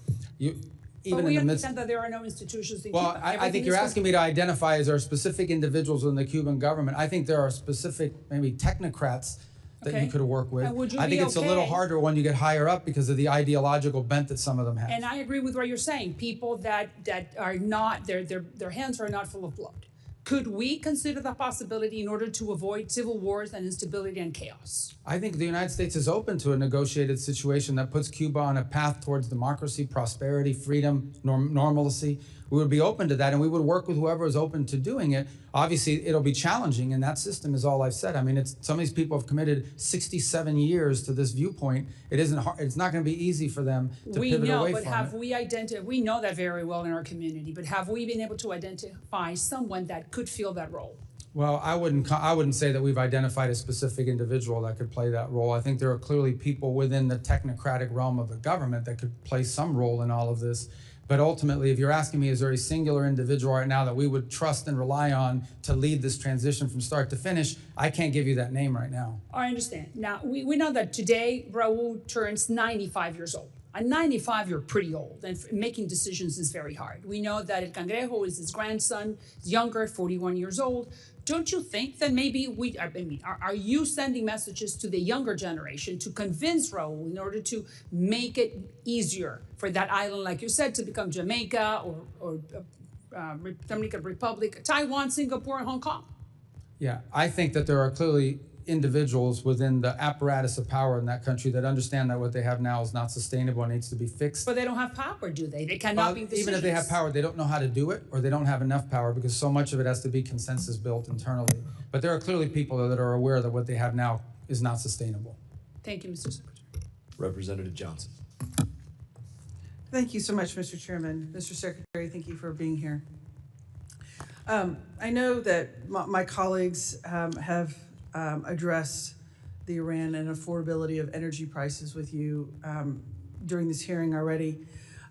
But we understand that there are no institutions in Well, Cuba. I think you're asking me to identify, is there specific individuals in the Cuban government? I think there are specific, maybe technocrats that you could work with. And would you I think be it's a little okay- harder when you get higher up because of the ideological bent that some of them have. And I agree with what you're saying. People that are not, their hands are not full of blood. Could we consider the possibility in order to avoid civil wars and instability and chaos? I think the United States is open to a negotiated situation that puts Cuba on a path towards democracy, prosperity, freedom, normalcy. We would be open to that, and we would work with whoever is open to doing it. Obviously, it'll be challenging, and that system is all I've said. I mean, some of these people have committed 67 years to this viewpoint. It isn't hard, it's not going to be easy for them to pivot away from it. Have we identified? We know that very well in our community, but have we been able to identify someone that could fill that role? Well, I wouldn't say that we've identified a specific individual that could play that role. I think there are clearly people within the technocratic realm of the government that could play some role in all of this. But ultimately, if you're asking me, is there a singular individual right now that we would trust and rely on to lead this transition from start to finish? I can't give you that name right now. I understand. Now, we know that today Raul turns 95 years old. At 95, you're pretty old, and making decisions is very hard. We know that El Cangrejo is his grandson, he's younger, 41 years old. Don't you think that maybe are you sending messages to the younger generation to convince Raul in order to make it easier for that island, like you said, to become Jamaica or Dominican Republic, Taiwan, Singapore, and Hong Kong? Yeah, I think that there are clearly individuals within the apparatus of power in that country that understand that what they have now is not sustainable and needs to be fixed. But they don't have power, do they? They cannot make decisions. Even if they have power, they don't know how to do it, or they don't have enough power because so much of it has to be consensus built internally. But there are clearly people that are aware that what they have now is not sustainable. Thank you, Mr. Secretary. Representative Johnson. Thank you so much, Mr. Chairman. Mr. Secretary, thank you for being here. I know that my colleagues have addressed the Iran and affordability of energy prices with you during this hearing already.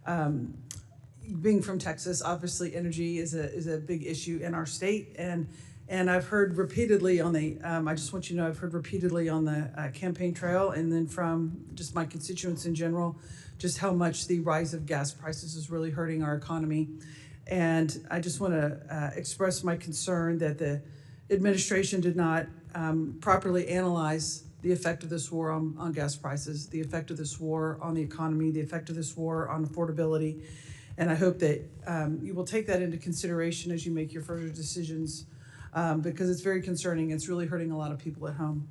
Being from Texas, obviously energy is a big issue in our state, and I've heard repeatedly on the I just want you to know I've heard repeatedly on the campaign trail, and then from just my constituents in general, just how much the rise of gas prices is really hurting our economy. And I just want to express my concern that the administration did not properly analyze the effect of this war on gas prices, the effect of this war on the economy, the effect of this war on affordability. And I hope that you will take that into consideration as you make your further decisions, because it's very concerning. It's really hurting a lot of people at home.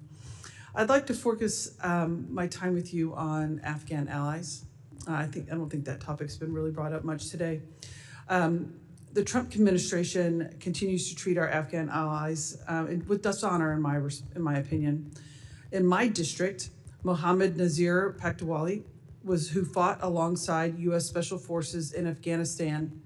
I'd like to focus my time with you on Afghan allies. I don't think that topic's been really brought up much today. The Trump administration continues to treat our Afghan allies with dishonor, in my opinion. In my district, Mohammed Nazir Paktawali who fought alongside U.S. Special Forces in Afghanistan,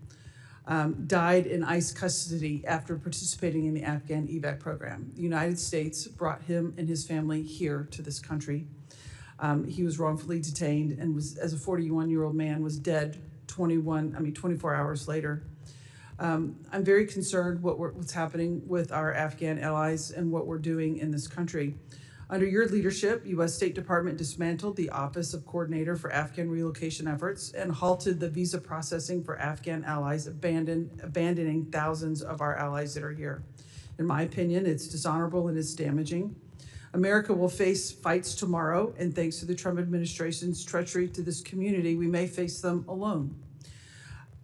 died in ICE custody after participating in the Afghan evac program. The United States brought him and his family here to this country. He was wrongfully detained and was, as a 41-year-old man, was dead 24 hours later. I'm very concerned what's happening with our Afghan allies and what we're doing in this country. Under your leadership, U.S. State Department dismantled the Office of Coordinator for Afghan Relocation Efforts and halted the visa processing for Afghan allies, abandoning thousands of our allies that are here. In my opinion, it's dishonorable and it's damaging. America will face fights tomorrow, and thanks to the Trump administration's treachery to this community, we may face them alone.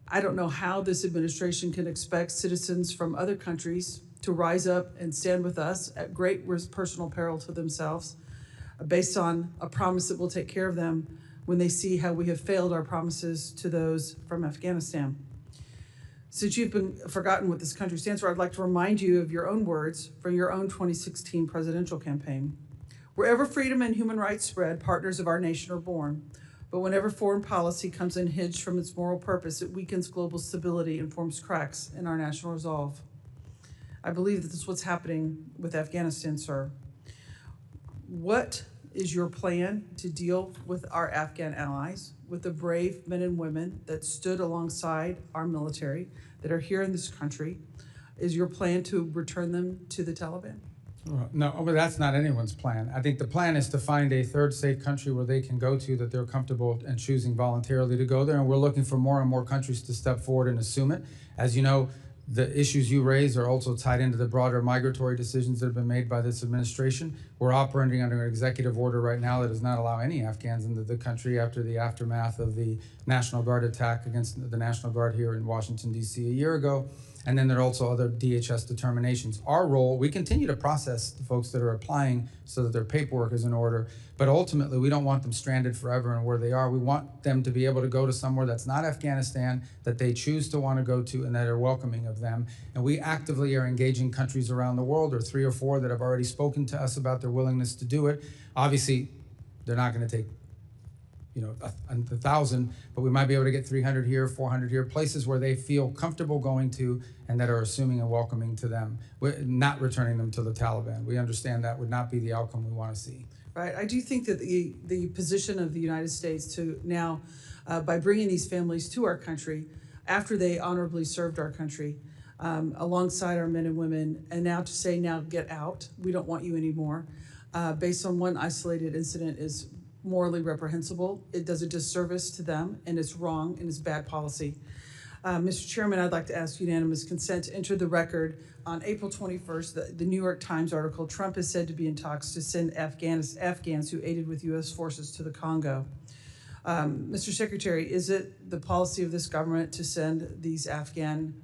I don't know how this administration can expect citizens from other countries to rise up and stand with us at great personal peril to themselves, based on a promise that will take care of them when they see how we have failed our promises to those from Afghanistan. Since you've been forgotten what this country stands for, I'd like to remind you of your own words from your own 2016 presidential campaign. Wherever freedom and human rights spread, partners of our nation are born. But whenever foreign policy comes unhinged from its moral purpose, it weakens global stability and forms cracks in our national resolve. I believe that this is what's happening with Afghanistan, sir. What is your plan to deal with our Afghan allies, with the brave men and women that stood alongside our military, that are here in this country? Is your plan to return them to the Taliban? No, but that's not anyone's plan. I think the plan is to find a third safe country where they can go to that they're comfortable and choosing voluntarily to go there. And we're looking for more and more countries to step forward and assume it. As you know, the issues you raise are also tied into the broader migratory decisions that have been made by this administration. We're operating under an executive order right now that does not allow any Afghans into the country after the aftermath of the National Guard attack against the National Guard here in Washington, D.C. a year ago. And then there are also other DHS determinations. Our role, we continue to process the folks that are applying so that their paperwork is in order, but ultimately we don't want them stranded forever in where they are. We want them to be able to go to somewhere that's not Afghanistan, that they choose to want to go to and that are welcoming of them. And we actively are engaging countries around the world, or 3 or 4 that have already spoken to us about their willingness to do it. Obviously, they're not going to take 1,000, but we might be able to get 300 here, 400 here, places where they feel comfortable going to and that are assuming and welcoming to them. We're not returning them to the Taliban. We understand that would not be the outcome we want to see. Right. I do think that the position of the United States to now, by bringing these families to our country after they honorably served our country, alongside our men and women, and now to say, now get out, we don't want you anymore, based on one isolated incident is morally reprehensible. It does a disservice to them, and it's wrong, and it's bad policy. Mr. Chairman, I'd like to ask unanimous consent to enter the record on April 21st, the New York Times article, Trump is said to be in talks to send Afghans who aided with U.S. forces to the Congo. Mr. Secretary, is it the policy of this government to send these Afghan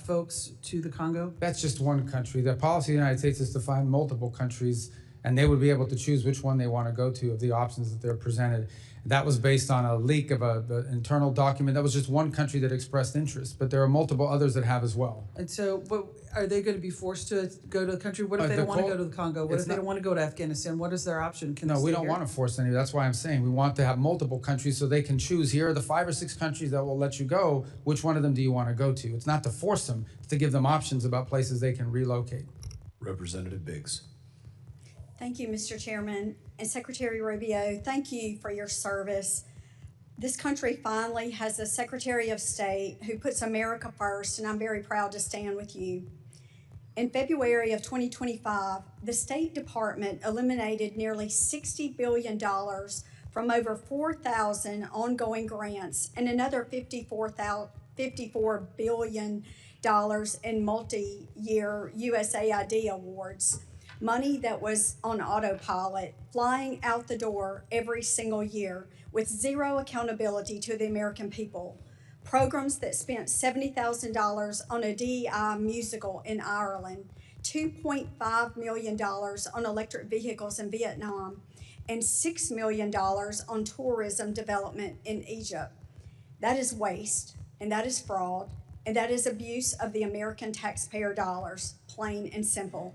folks to the Congo? That's just one country. The policy of the United States is to find multiple countries, and they would be able to choose which one they want to go to of the options that they're presented. That was based on a leak of an internal document. That was just one country that expressed interest, but there are multiple others that have as well. And so, but are they going to be forced to go to the country? What if they don't want to go to the Congo? What if they don't want to go to Afghanistan? What is their option? Can no, we don't want to force any. That's why I'm saying we want to have multiple countries so they can choose. Here are the 5 or 6 countries that will let you go. Which one of them do you want to go to? It's not to force them, it's to give them options about places they can relocate. Representative Biggs. Thank you, Mr. Chairman. And Secretary Rubio, thank you for your service. This country finally has a Secretary of State who puts America first, and I'm very proud to stand with you. In February of 2025, the State Department eliminated nearly $60 billion from over 4,000 ongoing grants and another $54 billion in multi-year USAID awards. Money that was on autopilot, flying out the door every single year with zero accountability to the American people. Programs that spent $70,000 on a DEI musical in Ireland, $2.5 million on electric vehicles in Vietnam, and $6 million on tourism development in Egypt. That is waste, and that is fraud, and that is abuse of the American taxpayer dollars, plain and simple.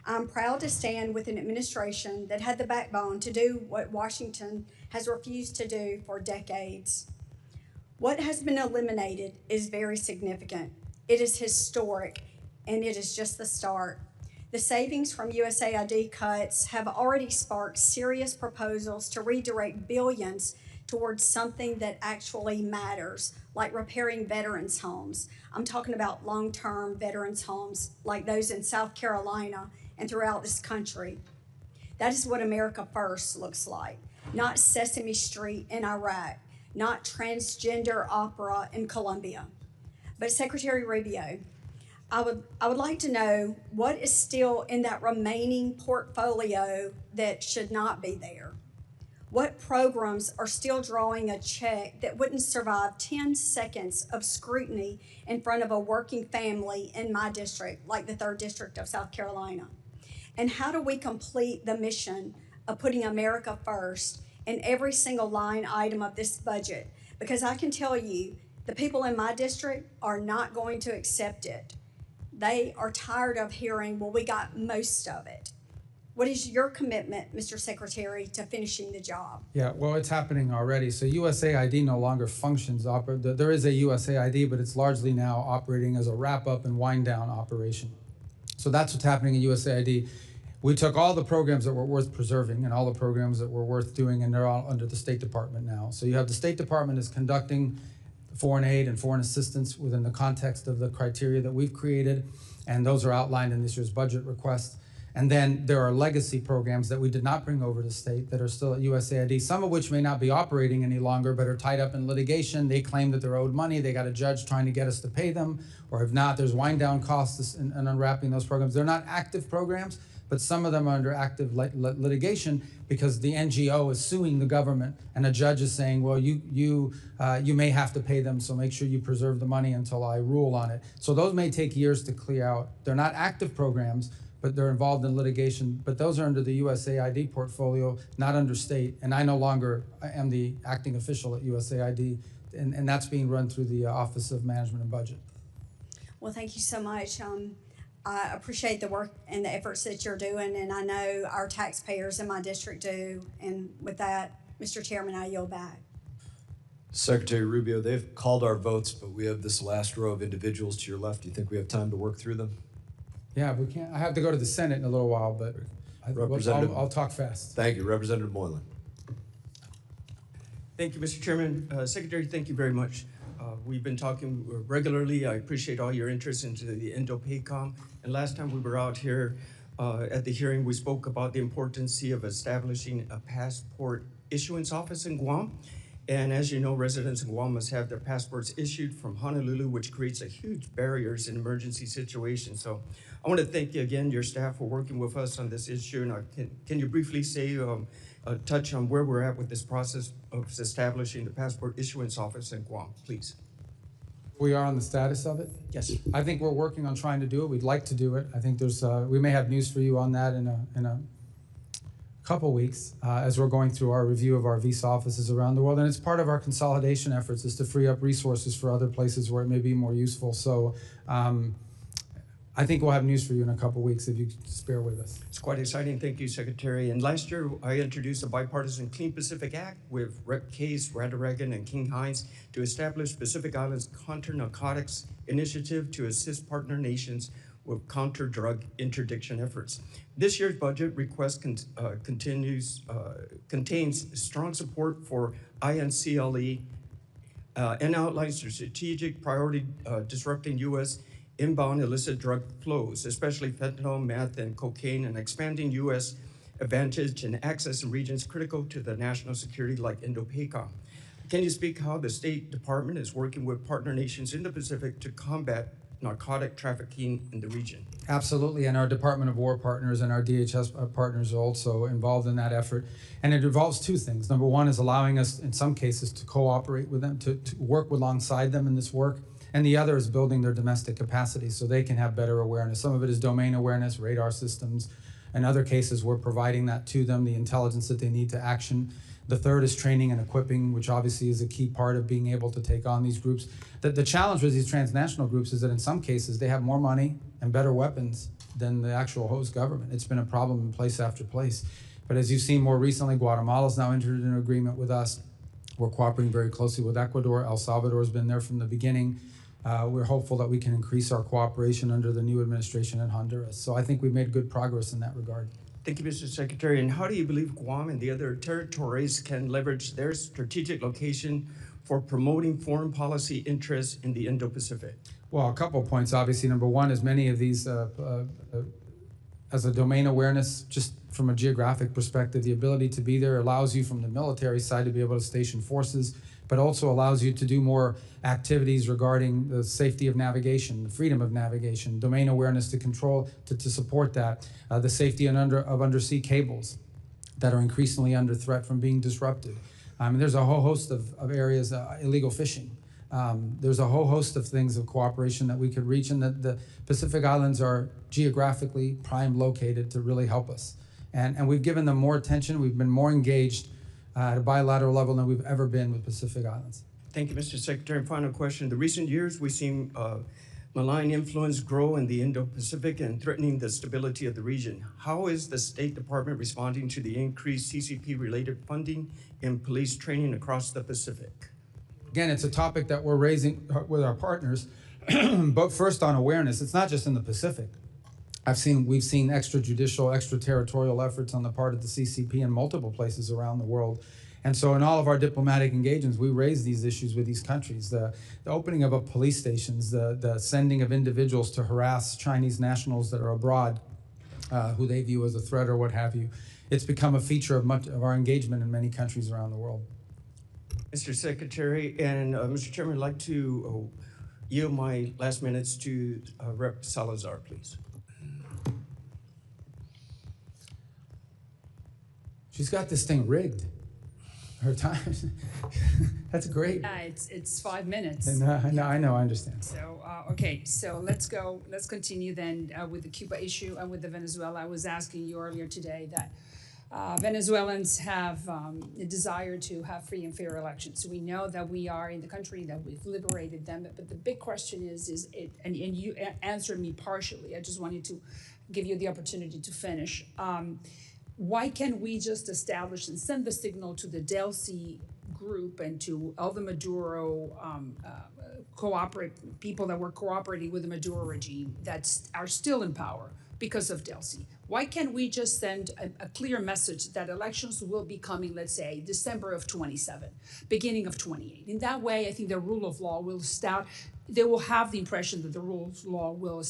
I'm proud to stand with an administration that had the backbone to do what Washington has refused to do for decades. What has been eliminated is very significant. It is historic, and it is just the start. The savings from USAID cuts have already sparked serious proposals to redirect billions towards something that actually matters, like repairing veterans' homes. I'm talking about long-term veterans' homes like those in South Carolina and throughout this country. That is what America First looks like, not Sesame Street in Iraq, not transgender opera in Colombia. But Secretary Rubio, I would like to know what is still in that remaining portfolio that should not be there. What programs are still drawing a check that wouldn't survive 10 seconds of scrutiny in front of a working family in my district, like the 3rd District of South Carolina? And how do we complete the mission of putting America first in every single line item of this budget? Because I can tell you, the people in my district are not going to accept it. They are tired of hearing, well, we got most of it. What is your commitment, Mr. Secretary, to finishing the job? Yeah, well, it's happening already. So USAID no longer functions. There is a USAID, but it's largely now operating as a wrap-up and wind-down operation. So that's what's happening in USAID. we took all the programs that were worth preserving and all the programs that were worth doing, and they're all under the State Department now. So you have the State Department is conducting foreign aid and foreign assistance within the context of the criteria that we've created, and those are outlined in this year's budget request. And then there are legacy programs that we did not bring over to state that are still at USAID, some of which may not be operating any longer, but are tied up in litigation. They claim that they're owed money. They got a judge trying to get us to pay them, or if not, there's wind down costs in unwrapping those programs. They're not active programs, but some of them are under active litigation because the NGO is suing the government, and a judge is saying, well, you may have to pay them, so make sure you preserve the money until I rule on it. So those may take years to clear out. They're not active programs, but they're involved in litigation. But those are under the USAID portfolio, not under state. And I no longer am the acting official at USAID, and that's being run through the Office of Management and Budget. Well, thank you so much. I appreciate the work and the efforts that you're doing, and I know our taxpayers in my district do. And with that, Mr. Chairman, I yield back. Secretary Rubio, they've called our votes, but we have this last row of individuals to your left. Do you think we have time to work through them? Yeah, we can't. I have to go to the Senate in a little while, but I'll talk fast. Thank you. Representative Moylan. Thank you, Mr. Chairman. Secretary, thank you very much. We've been talking regularly. I appreciate all your interest into the Indo-PACOM. And last time we were out here at the hearing, we spoke about the importance of establishing a passport issuance office in Guam. And as you know, residents in Guam must have their passports issued from Honolulu, which creates a huge barriers in emergency situations. So I want to thank you again, your staff, for working with us on this issue. And can you briefly say, touch on where we're at with this process of establishing the passport issuance office in Guam, please? We are on the status of it? Yes. I think we're working on trying to do it. We'd like to do it. I think there's, we may have news for you on that in a couple weeks as we're going through our review of our visa offices around the world. And it's part of our consolidation efforts is to free up resources for other places where it may be more useful. So I think we'll have news for you in a couple weeks if you just bear with us. It's quite exciting. Thank you, Secretary. And last year, I introduced a bipartisan Clean Pacific Act with Rep. Case, Radaragan, and King Hines to establish Pacific Islands Counter-Narcotics Initiative to assist partner nations with counter-drug interdiction efforts. This year's budget request contains strong support for INCLE and outlines the strategic priority disrupting U.S. inbound illicit drug flows, especially fentanyl, meth, and cocaine, and expanding U.S. advantage and access in regions critical to the national security like Indo-PACOM. Can you speak how the State Department is working with partner nations in the Pacific to combat narcotic trafficking in the region? Absolutely, and our Department of War partners and our DHS partners are also involved in that effort. And it involves two things. Number one is allowing us, in some cases, to cooperate with them, to work alongside them in this work. And the other is building their domestic capacity so they can have better awareness. Some of it is domain awareness, radar systems. In other cases, we're providing that to them, the intelligence that they need to action. The third is training and equipping, which obviously is a key part of being able to take on these groups. The challenge with these transnational groups is that in some cases, they have more money and better weapons than the actual host government. It's been a problem in place after place. But as you've seen more recently, Guatemala's now entered an agreement with us. We're cooperating very closely with Ecuador. El Salvador's been there from the beginning. We're hopeful that we can increase our cooperation under the new administration in Honduras. So I think we've made good progress in that regard. Thank you, Mr. Secretary. And how do you believe Guam and the other territories can leverage their strategic location for promoting foreign policy interests in the Indo-Pacific? Well, a couple of points. Obviously, number one is many of these, as a domain awareness, just from a geographic perspective, the ability to be there allows you from the military side to be able to station forces, but also allows you to do more activities regarding the safety of navigation, the freedom of navigation, domain awareness to control, to support that, the safety of undersea cables that are increasingly under threat from being disrupted. There's a whole host of areas, illegal fishing. There's a whole host of things of cooperation that we could reach, and that the Pacific Islands are geographically prime located to really help us. And we've given them more attention. We've been more engaged at a bilateral level than we've ever been with Pacific Islands. Thank you, Mr. Secretary. And final question. In the recent years, we've seen malign influence grow in the Indo-Pacific and threatening the stability of the region. How is the State Department responding to the increased CCP-related funding and police training across the Pacific? Again, it's a topic that we're raising with our partners, but first on awareness. It's not just in the Pacific. We've seen extrajudicial, extraterritorial efforts on the part of the CCP in multiple places around the world. And so in all of our diplomatic engagements, we raise these issues with these countries. The opening of police stations, the sending of individuals to harass Chinese nationals that are abroad, who they view as a threat or what have you. It's become a feature of much of our engagement in many countries around the world. Mr. Secretary and Mr. Chairman, I'd like to yield my last minutes to Rep. Salazar, please. She's got this thing rigged. Her time, that's great. It's 5 minutes. I know, I understand. So, okay, so let's continue then with the Cuba issue and with the Venezuela. I was asking you earlier today that Venezuelans have a desire to have free and fair elections. So we know that we are in the country, that we've liberated them, but the big question is and you answered me partially. I just wanted to give you the opportunity to finish. Why can't we just establish and send the signal to the Delcy group and to all the Maduro people that were cooperating with the Maduro regime that are still in power because of Delcy? Why can't we just send a clear message that elections will be coming, let's say, December of 27, beginning of 28? In that way, I think the rule of law will start. They will have the impression that the rule of law will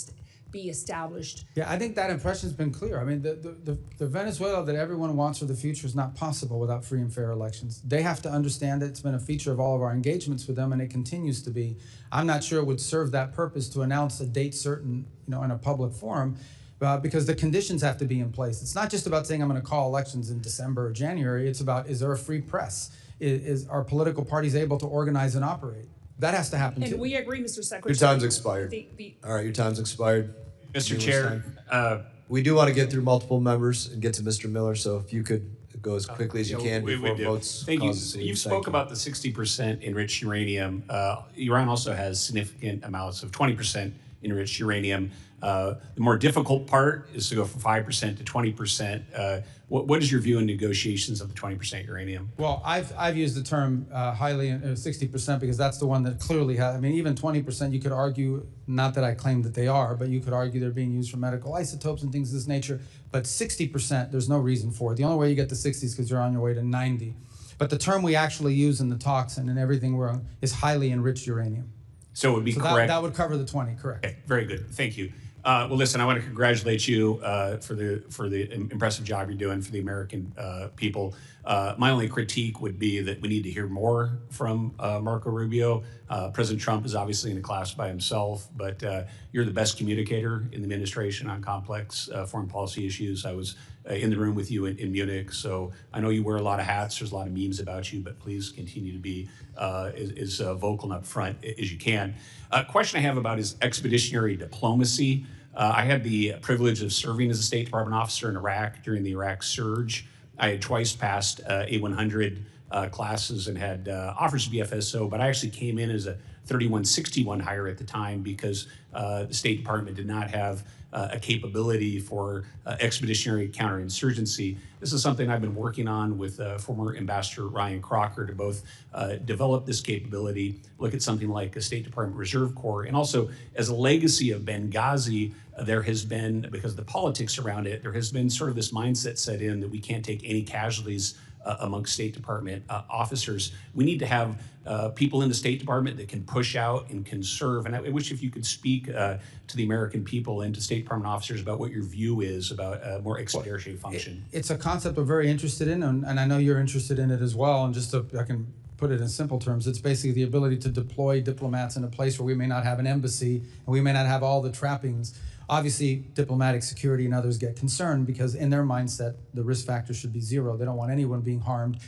be established. Yeah, I think that impression's been clear. I mean, the Venezuela that everyone wants for the future is not possible without free and fair elections. They have to understand that it's been a feature of all of our engagements with them, and it continues to be. I'm not sure it would serve that purpose to announce a date certain, in a public forum, because the conditions have to be in place. It's not just about saying I'm going to call elections in December or January. It's about, is there a free press? Are political parties able to organize and operate? That has to happen too. And we agree, Mr. Secretary. Your time's expired. All right, your time's expired. Mr. Chair, we do want to get through multiple members and get to Mr. Miller, so if you could go as quickly as you can before votes. Thank you. cause a You scene. spoke about the 60% enriched uranium. Iran also has significant amounts of 20% enriched uranium. The more difficult part is to go from 5% to 20%. What is your view in negotiations of the 20% uranium? Well, I've used the term highly 60% because that's the one that clearly has. I mean, even 20%, you could argue, not that I claim that they are, but you could argue they're being used for medical isotopes and things of this nature. But 60%, there's no reason for it. The only way you get to 60 is because you're on your way to 90. But the term we actually use in the talks and in everything we're on is highly enriched uranium. So it would be correct. That would cover the 20, correct. Okay, very good. Thank you. Well, listen, I want to congratulate you for the impressive job you're doing for the American people. My only critique would be that we need to hear more from Marco Rubio. President Trump is obviously in a class by himself, but you're the best communicator in the administration on complex foreign policy issues. I was in the room with you in Munich, so I know you wear a lot of hats. There's a lot of memes about you, but please continue to be as vocal and upfront as you can. A question I have about is expeditionary diplomacy. I had the privilege of serving as a State Department officer in Iraq during the Iraq surge. I had twice passed A100 classes and had offers to be FSO, but I actually came in as a 3161 hire at the time because the State Department did not have a capability for expeditionary counterinsurgency. This is something I've been working on with former Ambassador Ryan Crocker to both develop this capability, look at something like a State Department Reserve Corps, and also as a legacy of Benghazi, there has been, because of the politics around it, there has been sort of this mindset set in that we can't take any casualties amongst State Department officers. We need to have people in the State Department that can push out and can serve. And I wish if you could speak to the American people and to State Department officers about what your view is about a more expeditionary function. It's a concept we're very interested in, and I know you're interested in it as well. And just I can put it in simple terms, it's basically the ability to deploy diplomats in a place where we may not have an embassy and we may not have all the trappings. Obviously, diplomatic security and others get concerned because in their mindset, the risk factor should be zero. They don't want anyone being harmed.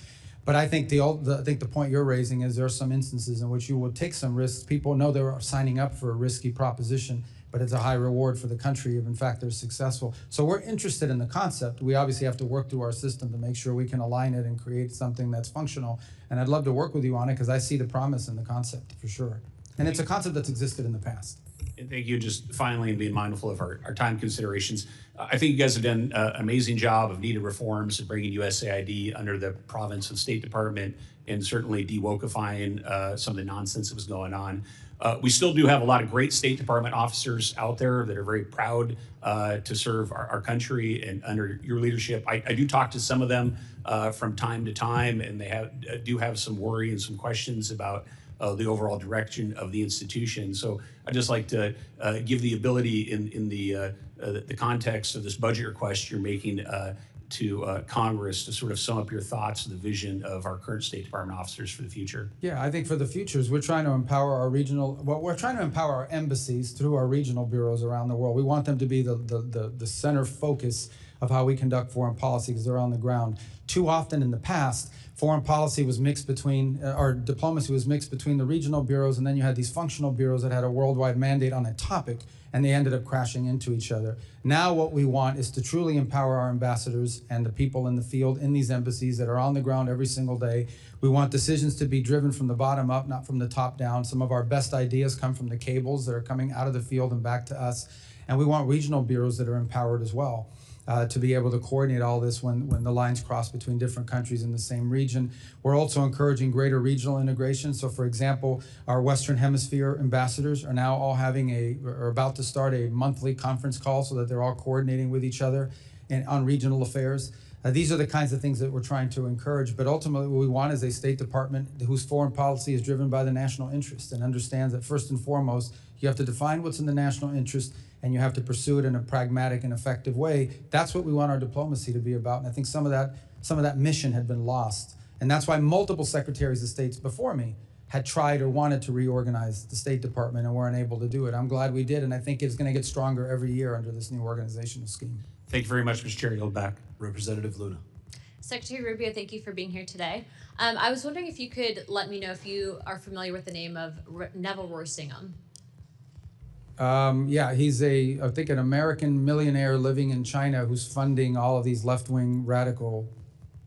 But I think the point you're raising is there are some instances in which you will take some risks. People know they're signing up for a risky proposition, but it's a high reward for the country if in fact they're successful. So we're interested in the concept. We obviously have to work through our system to make sure we can align it and create something that's functional. And I'd love to work with you on it because I see the promise in the concept for sure. And it's a concept that's existed in the past. And thank you. Just finally, and being mindful of our time considerations, I think you guys have done an amazing job of needed reforms and bringing USAID under the province and State Department, and certainly de-wokifying some of the nonsense that was going on. We still do have a lot of great State Department officers out there that are very proud to serve our country, and under your leadership, I do talk to some of them from time to time, and they do have some worry and some questions about the overall direction of the institution. So I'd just like to give the ability in the context of this budget request you're making to Congress to sort of sum up your thoughts and the vision of our current State Department officers for the future. Yeah, I think for the futures, we're trying to empower our we're trying to empower our embassies through our regional bureaus around the world. We want them to be the center focus of how we conduct foreign policy because they're on the ground. Too often in the past, foreign policy was mixed between, or diplomacy was mixed between the regional bureaus, and then you had these functional bureaus that had a worldwide mandate on a topic, and they ended up crashing into each other. Now what we want is to truly empower our ambassadors and the people in the field in these embassies that are on the ground every single day. We want decisions to be driven from the bottom up, not from the top down. Some of our best ideas come from the cables that are coming out of the field and back to us. And we want regional bureaus that are empowered as well. To be able to coordinate all this when the lines cross between different countries in the same region. We're also encouraging greater regional integration. So for example, our Western Hemisphere ambassadors are now all are about to start a monthly conference call so that they're all coordinating with each other on regional affairs. These are the kinds of things that we're trying to encourage, but ultimately what we want is a State Department whose foreign policy is driven by the national interest and understands that first and foremost, you have to define what's in the national interest and you have to pursue it in a pragmatic and effective way. That's what we want our diplomacy to be about. And I think some of that mission had been lost. And that's why multiple secretaries of states before me had tried or wanted to reorganize the State Department and weren't able to do it. I'm glad we did, and I think it's gonna get stronger every year under this new organizational scheme. Thank you very much, Mr. Chair. Yield back. Representative Luna. Secretary Rubio, thank you for being here today. I was wondering if you could let me know if you are familiar with the name of Neville Roysingham. Yeah, he's I think an American millionaire living in China who's funding all of these left-wing radical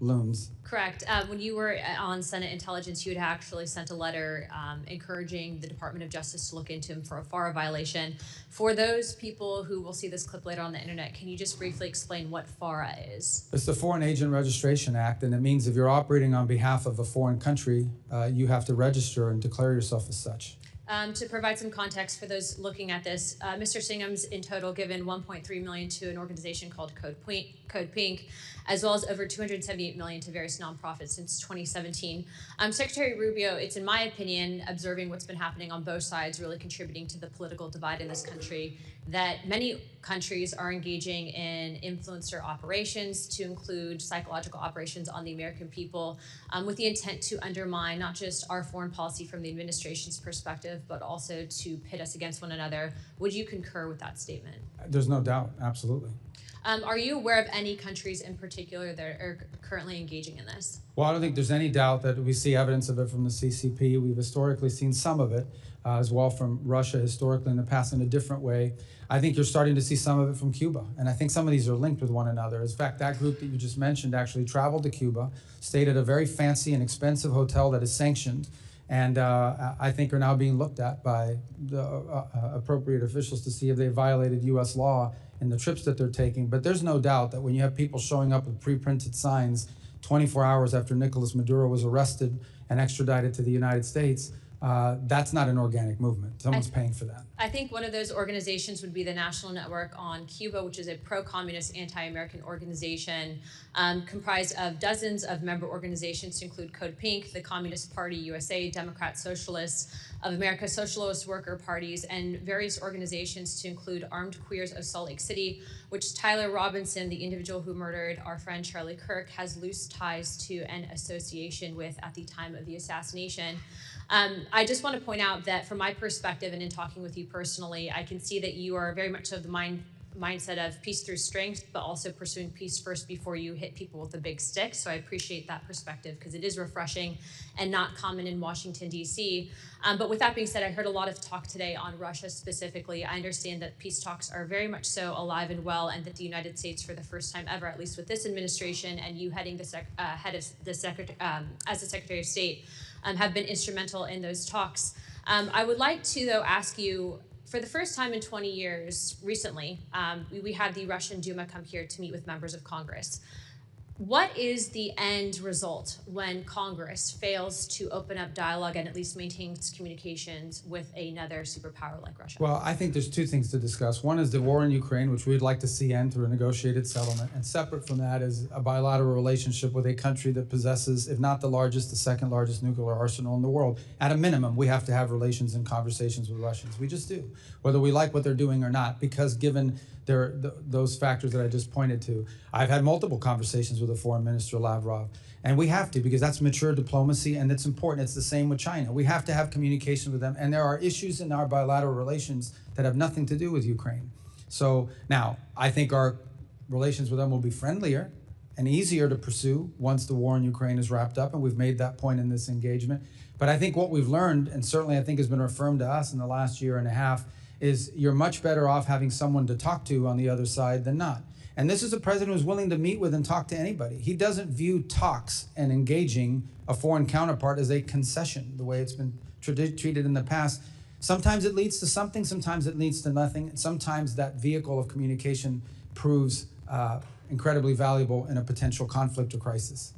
loons. Correct. When you were on Senate Intelligence, you had actually sent a letter encouraging the Department of Justice to look into him for a FARA violation. For those people who will see this clip later on the internet, can you just briefly explain what FARA is? It's the Foreign Agent Registration Act, and it means if you're operating on behalf of a foreign country, you have to register and declare yourself as such. To provide some context for those looking at this, Mr. Singham's in total given $1.3 million to an organization called Code Pink, as well as over $278 million to various nonprofits since 2017. Secretary Rubio, it's in my opinion, observing what's been happening on both sides, really contributing to the political divide in this country, that many countries are engaging in influencer operations to include psychological operations on the American people with the intent to undermine not just our foreign policy from the administration's perspective, but also to pit us against one another. Would you concur with that statement? There's no doubt, absolutely. Are you aware of any countries in particular that are currently engaging in this? Well, I don't think there's any doubt that we see evidence of it from the CCP. We've historically seen some of it as well from Russia historically in the past in a different way. I think you're starting to see some of it from Cuba, and I think some of these are linked with one another. In fact, that group that you just mentioned actually traveled to Cuba, stayed at a very fancy and expensive hotel that is sanctioned, and I think are now being looked at by the appropriate officials to see if they violated U.S. law in the trips that they're taking. But there's no doubt that when you have people showing up with pre-printed signs 24 hours after Nicolas Maduro was arrested and extradited to the United States, that's not an organic movement. Someone's paying for that. I think one of those organizations would be the National Network on Cuba, which is a pro-communist, anti-American organization comprised of dozens of member organizations to include Code Pink, the Communist Party USA, Democrat Socialists of America, Socialist Worker Parties, and various organizations to include Armed Queers of Salt Lake City, which Tyler Robinson, the individual who murdered our friend Charlie Kirk, has loose ties to an association with at the time of the assassination. I just want to point out that from my perspective and in talking with you personally, I can see that you are very much of the mindset of peace through strength, but also pursuing peace first before you hit people with a big stick. So I appreciate that perspective because it is refreshing and not common in Washington, D.C. But with that being said, I heard a lot of talk today on Russia specifically. I understand that peace talks are very much so alive and well, and that the United States, for the first time ever, at least with this administration and you heading the as the Secretary of State, have been instrumental in those talks. I would like to, though, ask you, For the first time in 20 years, recently, we had the Russian Duma come here to meet with members of Congress. What is the end result when Congress fails to open up dialogue and at least maintains communications with another superpower like Russia? Well, I think there's two things to discuss. One is the war in Ukraine, which we'd like to see end through a negotiated settlement. And separate from that is a bilateral relationship with a country that possesses, if not the largest, the second largest nuclear arsenal in the world. At a minimum, we have to have relations and conversations with Russians. We just do, whether we like what they're doing or not, because given those factors that I just pointed to. I've had multiple conversations with the Foreign Minister Lavrov, and we have to, because that's mature diplomacy, and it's important. It's the same with China. We have to have communication with them, and there are issues in our bilateral relations that have nothing to do with Ukraine. So now, I think our relations with them will be friendlier and easier to pursue once the war in Ukraine is wrapped up, and we've made that point in this engagement. But I think what we've learned, and certainly I think has been affirmed to us in the last year and a half, is you're much better off having someone to talk to on the other side than not. And this is a president who's willing to meet with and talk to anybody. He doesn't view talks and engaging a foreign counterpart as a concession, the way it's been treated in the past. Sometimes it leads to something, sometimes it leads to nothing, and sometimes that vehicle of communication proves incredibly valuable in a potential conflict or crisis.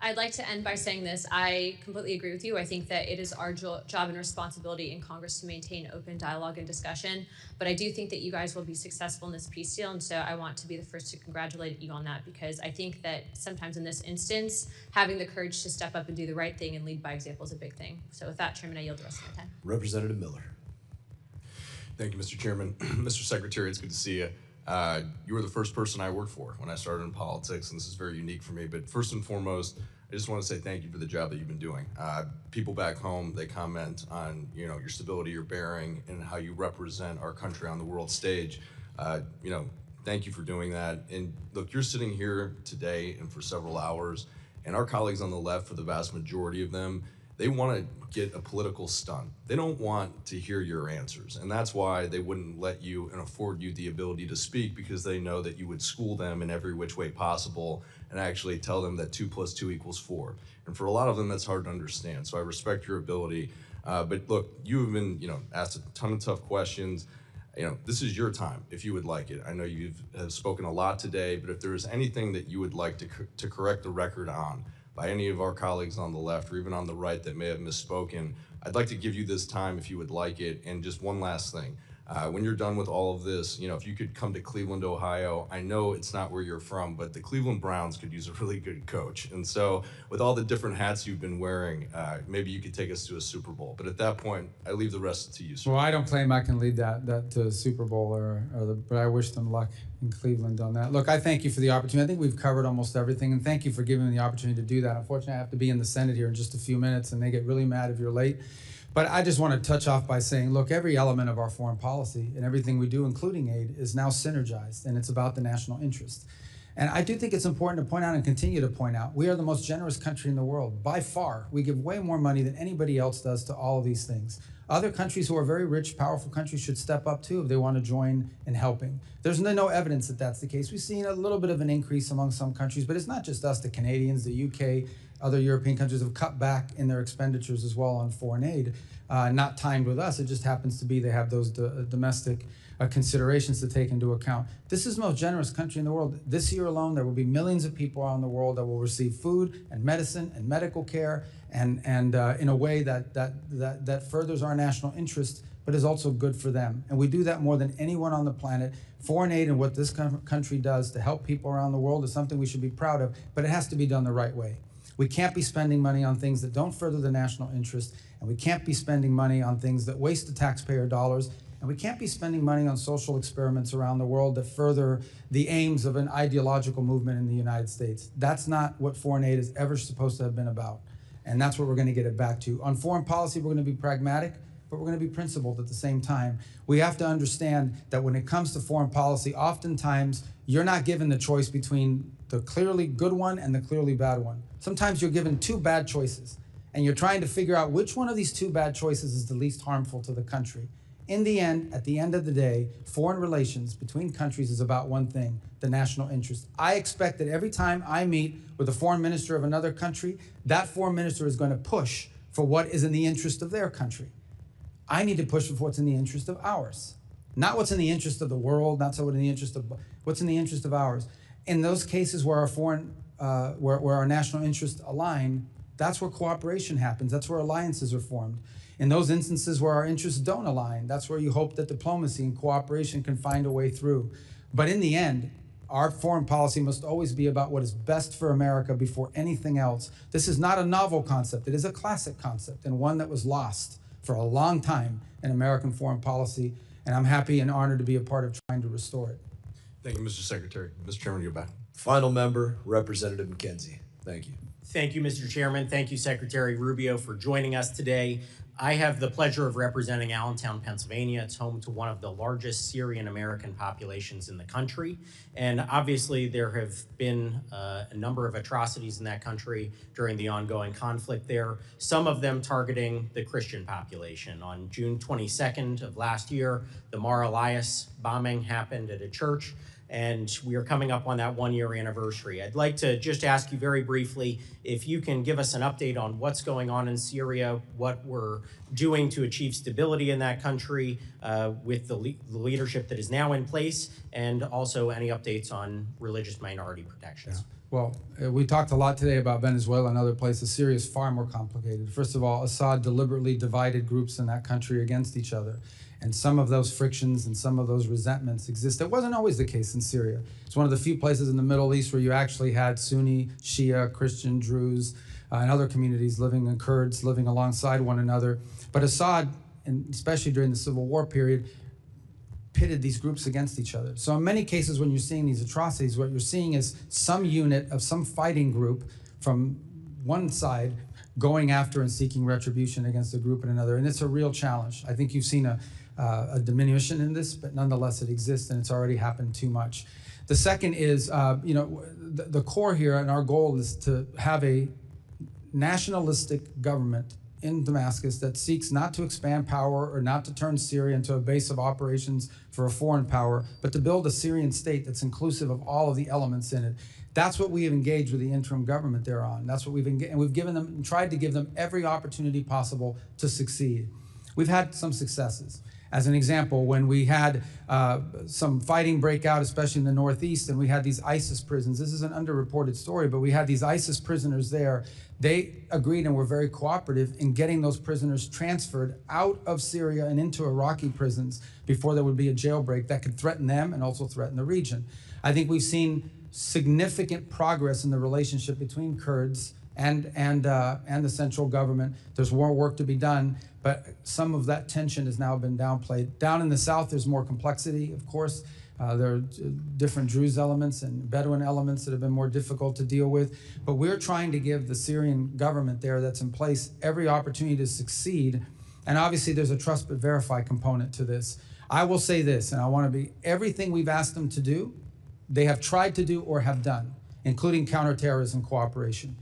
I'd like to end by saying this. I completely agree with you. I think that it is our job and responsibility in Congress to maintain open dialogue and discussion. But I do think that you guys will be successful in this peace deal. And so I want to be the first to congratulate you on that, because I think that sometimes in this instance, having the courage to step up and do the right thing and lead by example is a big thing. So with that, Chairman, I yield the rest of my time. Representative Miller. Thank you, Mr. Chairman. Mr. Secretary, it's good to see you. You were the first person I worked for when I started in politics, and this is very unique for me. But first and foremost, I just want to say thank you for the job that you've been doing. People back home, they comment on your stability you're bearing and how you represent our country on the world stage. Thank you for doing that. And look, you're sitting here today and for several hours, and our colleagues on the left, for the vast majority of them, they want to get a political stunt. They don't want to hear your answers. And that's why they wouldn't let you and afford you the ability to speak, because they know that you would school them in every which way possible and actually tell them that 2 + 2 = 4. And for a lot of them, that's hard to understand. So I respect your ability. But look, you have been asked a ton of tough questions. This is your time, if you would like it. I know you have spoken a lot today, but if there is anything that you would like to correct the record on by any of our colleagues on the left or even on the right that may have misspoken, I'd like to give you this time if you would like it. And just one last thing. When you're done with all of this, if you could come to Cleveland, Ohio, I know it's not where you're from, but the Cleveland Browns could use a really good coach. And so with all the different hats you've been wearing, maybe you could take us to a Super Bowl. But at that point, I leave the rest to you, sir. Well, I don't claim I can lead that to a Super Bowl, but I wish them luck in Cleveland on that. Look, I thank you for the opportunity. I think we've covered almost everything, and thank you for giving me the opportunity to do that. Unfortunately, I have to be in the Senate here in just a few minutes, and they get really mad if you're late. But I just want to touch off by saying, look, every element of our foreign policy and everything we do, including aid, is now synergized, and it's about the national interest. And I do think it's important to point out and continue to point out, we are the most generous country in the world. By far, we give way more money than anybody else does to all of these things. Other countries who are very rich, powerful countries should step up too if they want to join in helping. There's no evidence that that's the case. We've seen a little bit of an increase among some countries, but it's not just us, the Canadians, the UK, other European countries have cut back in their expenditures as well on foreign aid. Not timed with us, it just happens to be they have those domestic considerations to take into account. This is the most generous country in the world. This year alone, there will be millions of people around the world that will receive food and medicine and medical care and in a way that furthers our national interest, but is also good for them. And we do that more than anyone on the planet. Foreign aid and what this country does to help people around the world is something we should be proud of, but it has to be done the right way. We can't be spending money on things that don't further the national interest, and we can't be spending money on things that waste the taxpayer dollars, and we can't be spending money on social experiments around the world that further the aims of an ideological movement in the United States. That's not what foreign aid is ever supposed to have been about, and that's what we're going to get it back to. On foreign policy, we're going to be pragmatic, but we're going to be principled at the same time. We have to understand that when it comes to foreign policy, oftentimes you're not given the choice between the clearly good one and the clearly bad one. Sometimes you're given two bad choices, and you're trying to figure out which one of these two bad choices is the least harmful to the country. In the end, at the end of the day, foreign relations between countries is about one thing, the national interest. I expect that every time I meet with a foreign minister of another country, that foreign minister is going to push for what is in the interest of their country. I need to push for what's in the interest of ours. Not what's in the interest of the world, not so what's in the interest of, what's in the interest of ours. In those cases where our where our national interests align, that's where cooperation happens. That's where alliances are formed. In those instances where our interests don't align, that's where you hope that diplomacy and cooperation can find a way through. But in the end, our foreign policy must always be about what is best for America before anything else. This is not a novel concept. It is a classic concept and one that was lost for a long time in American foreign policy. And I'm happy and honored to be a part of trying to restore it. Thank you, Mr. Secretary. Mr. Chairman, you're back. Final member, Representative McKenzie. Thank you. Thank you, Mr. Chairman. Thank you, Secretary Rubio, for joining us today. I have the pleasure of representing Allentown, Pennsylvania. It's home to one of the largest Syrian American populations in the country. And obviously, there have been a number of atrocities in that country during the ongoing conflict there, some of them targeting the Christian population. On June 22nd of last year, the Mar Elias bombing happened at a church, and we are coming up on that one-year anniversary. I'd like to just ask you very briefly if you can give us an update on what's going on in Syria, what we're doing to achieve stability in that country with the leadership that is now in place, and also any updates on religious minority protections. Well, we talked a lot today about Venezuela and other places. Syria is far more complicated. First of all, Assad deliberately divided groups in that country against each other. And some of those frictions and some of those resentments exist. It wasn't always the case in Syria. It's one of the few places in the Middle East where you actually had Sunni, Shia, Christian, Druze, and other communities living, and Kurds living alongside one another. But Assad, and especially during the Civil War period, pitted these groups against each other. So in many cases when you're seeing these atrocities, what you're seeing is some unit of some fighting group from one side going after and seeking retribution against a group and another. And it's a real challenge. I think you've seen a diminution in this, but nonetheless it exists, and it's already happened too much. The second is, the core here, and our goal is to have a nationalistic government in Damascus that seeks not to expand power or not to turn Syria into a base of operations for a foreign power, but to build a Syrian state that's inclusive of all of the elements in it. That's what we have engaged with the interim government there on. That's what we've engaged, and we've given them and tried to give them every opportunity possible to succeed. We've had some successes. As an example, when we had some fighting break out, especially in the Northeast, and we had these ISIS prisons. This is an underreported story, but we had these ISIS prisoners there. They agreed and were very cooperative in getting those prisoners transferred out of Syria and into Iraqi prisons before there would be a jailbreak that could threaten them and also threaten the region. I think we've seen significant progress in the relationship between Kurds and the central government. There's more work to be done, but some of that tension has now been downplayed. Down in the south, there's more complexity, of course. There are different Druze elements and Bedouin elements that have been more difficult to deal with. But we're trying to give the Syrian government there that's in place every opportunity to succeed. And obviously, there's a trust but verify component to this. I will say this, and I want to be, everything we've asked them to do, they have tried to do or have done, including counterterrorism cooperation.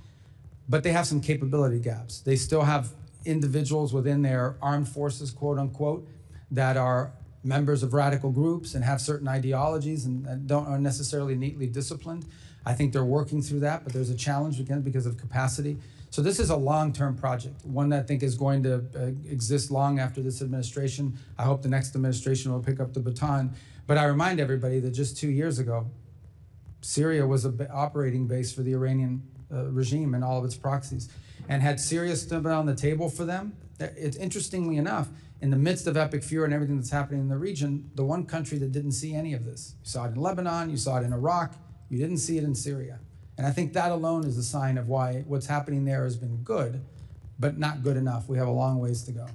But they have some capability gaps. They still have individuals within their armed forces, quote unquote, that are members of radical groups and have certain ideologies and are necessarily neatly disciplined. I think they're working through that, but there's a challenge again because of capacity. So this is a long-term project, one that I think is going to exist long after this administration. I hope the next administration will pick up the baton. But I remind everybody that just 2 years ago, Syria was an operating base for the Iranian regime and all of its proxies. And had Syria stood on the table for them, it's interestingly enough, in the midst of epic fear and everything that's happening in the region, the one country that didn't see any of this. You saw it in Lebanon, you saw it in Iraq, you didn't see it in Syria. And I think that alone is a sign of why what's happening there has been good, but not good enough. We have a long ways to go.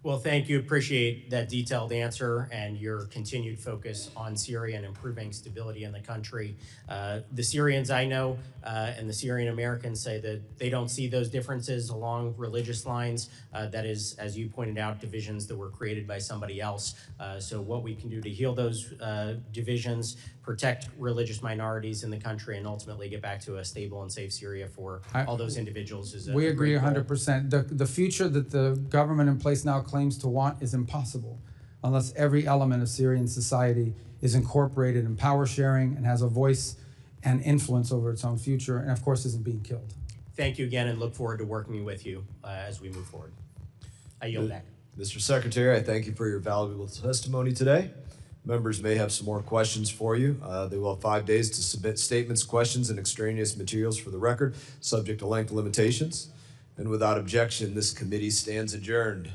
Well, thank you. Appreciate that detailed answer and your continued focus on Syria and improving stability in the country. The Syrians I know and the Syrian Americans say that they don't see those differences along religious lines. That is, as you pointed out, divisions that were created by somebody else. So what we can do to heal those divisions, protect religious minorities in the country, and ultimately get back to a stable and safe Syria for all those individuals is a We agree great goal. 100%. The future that the government in place now claims to want is impossible unless every element of Syrian society is incorporated in power sharing and has a voice and influence over its own future, and of course isn't being killed. Thank you again and look forward to working with you as we move forward. I yield back. Mr. Secretary, I thank you for your valuable testimony today. Members may have some more questions for you. They will have 5 days to submit statements, questions, and extraneous materials for the record, subject to length limitations. And without objection, this committee stands adjourned.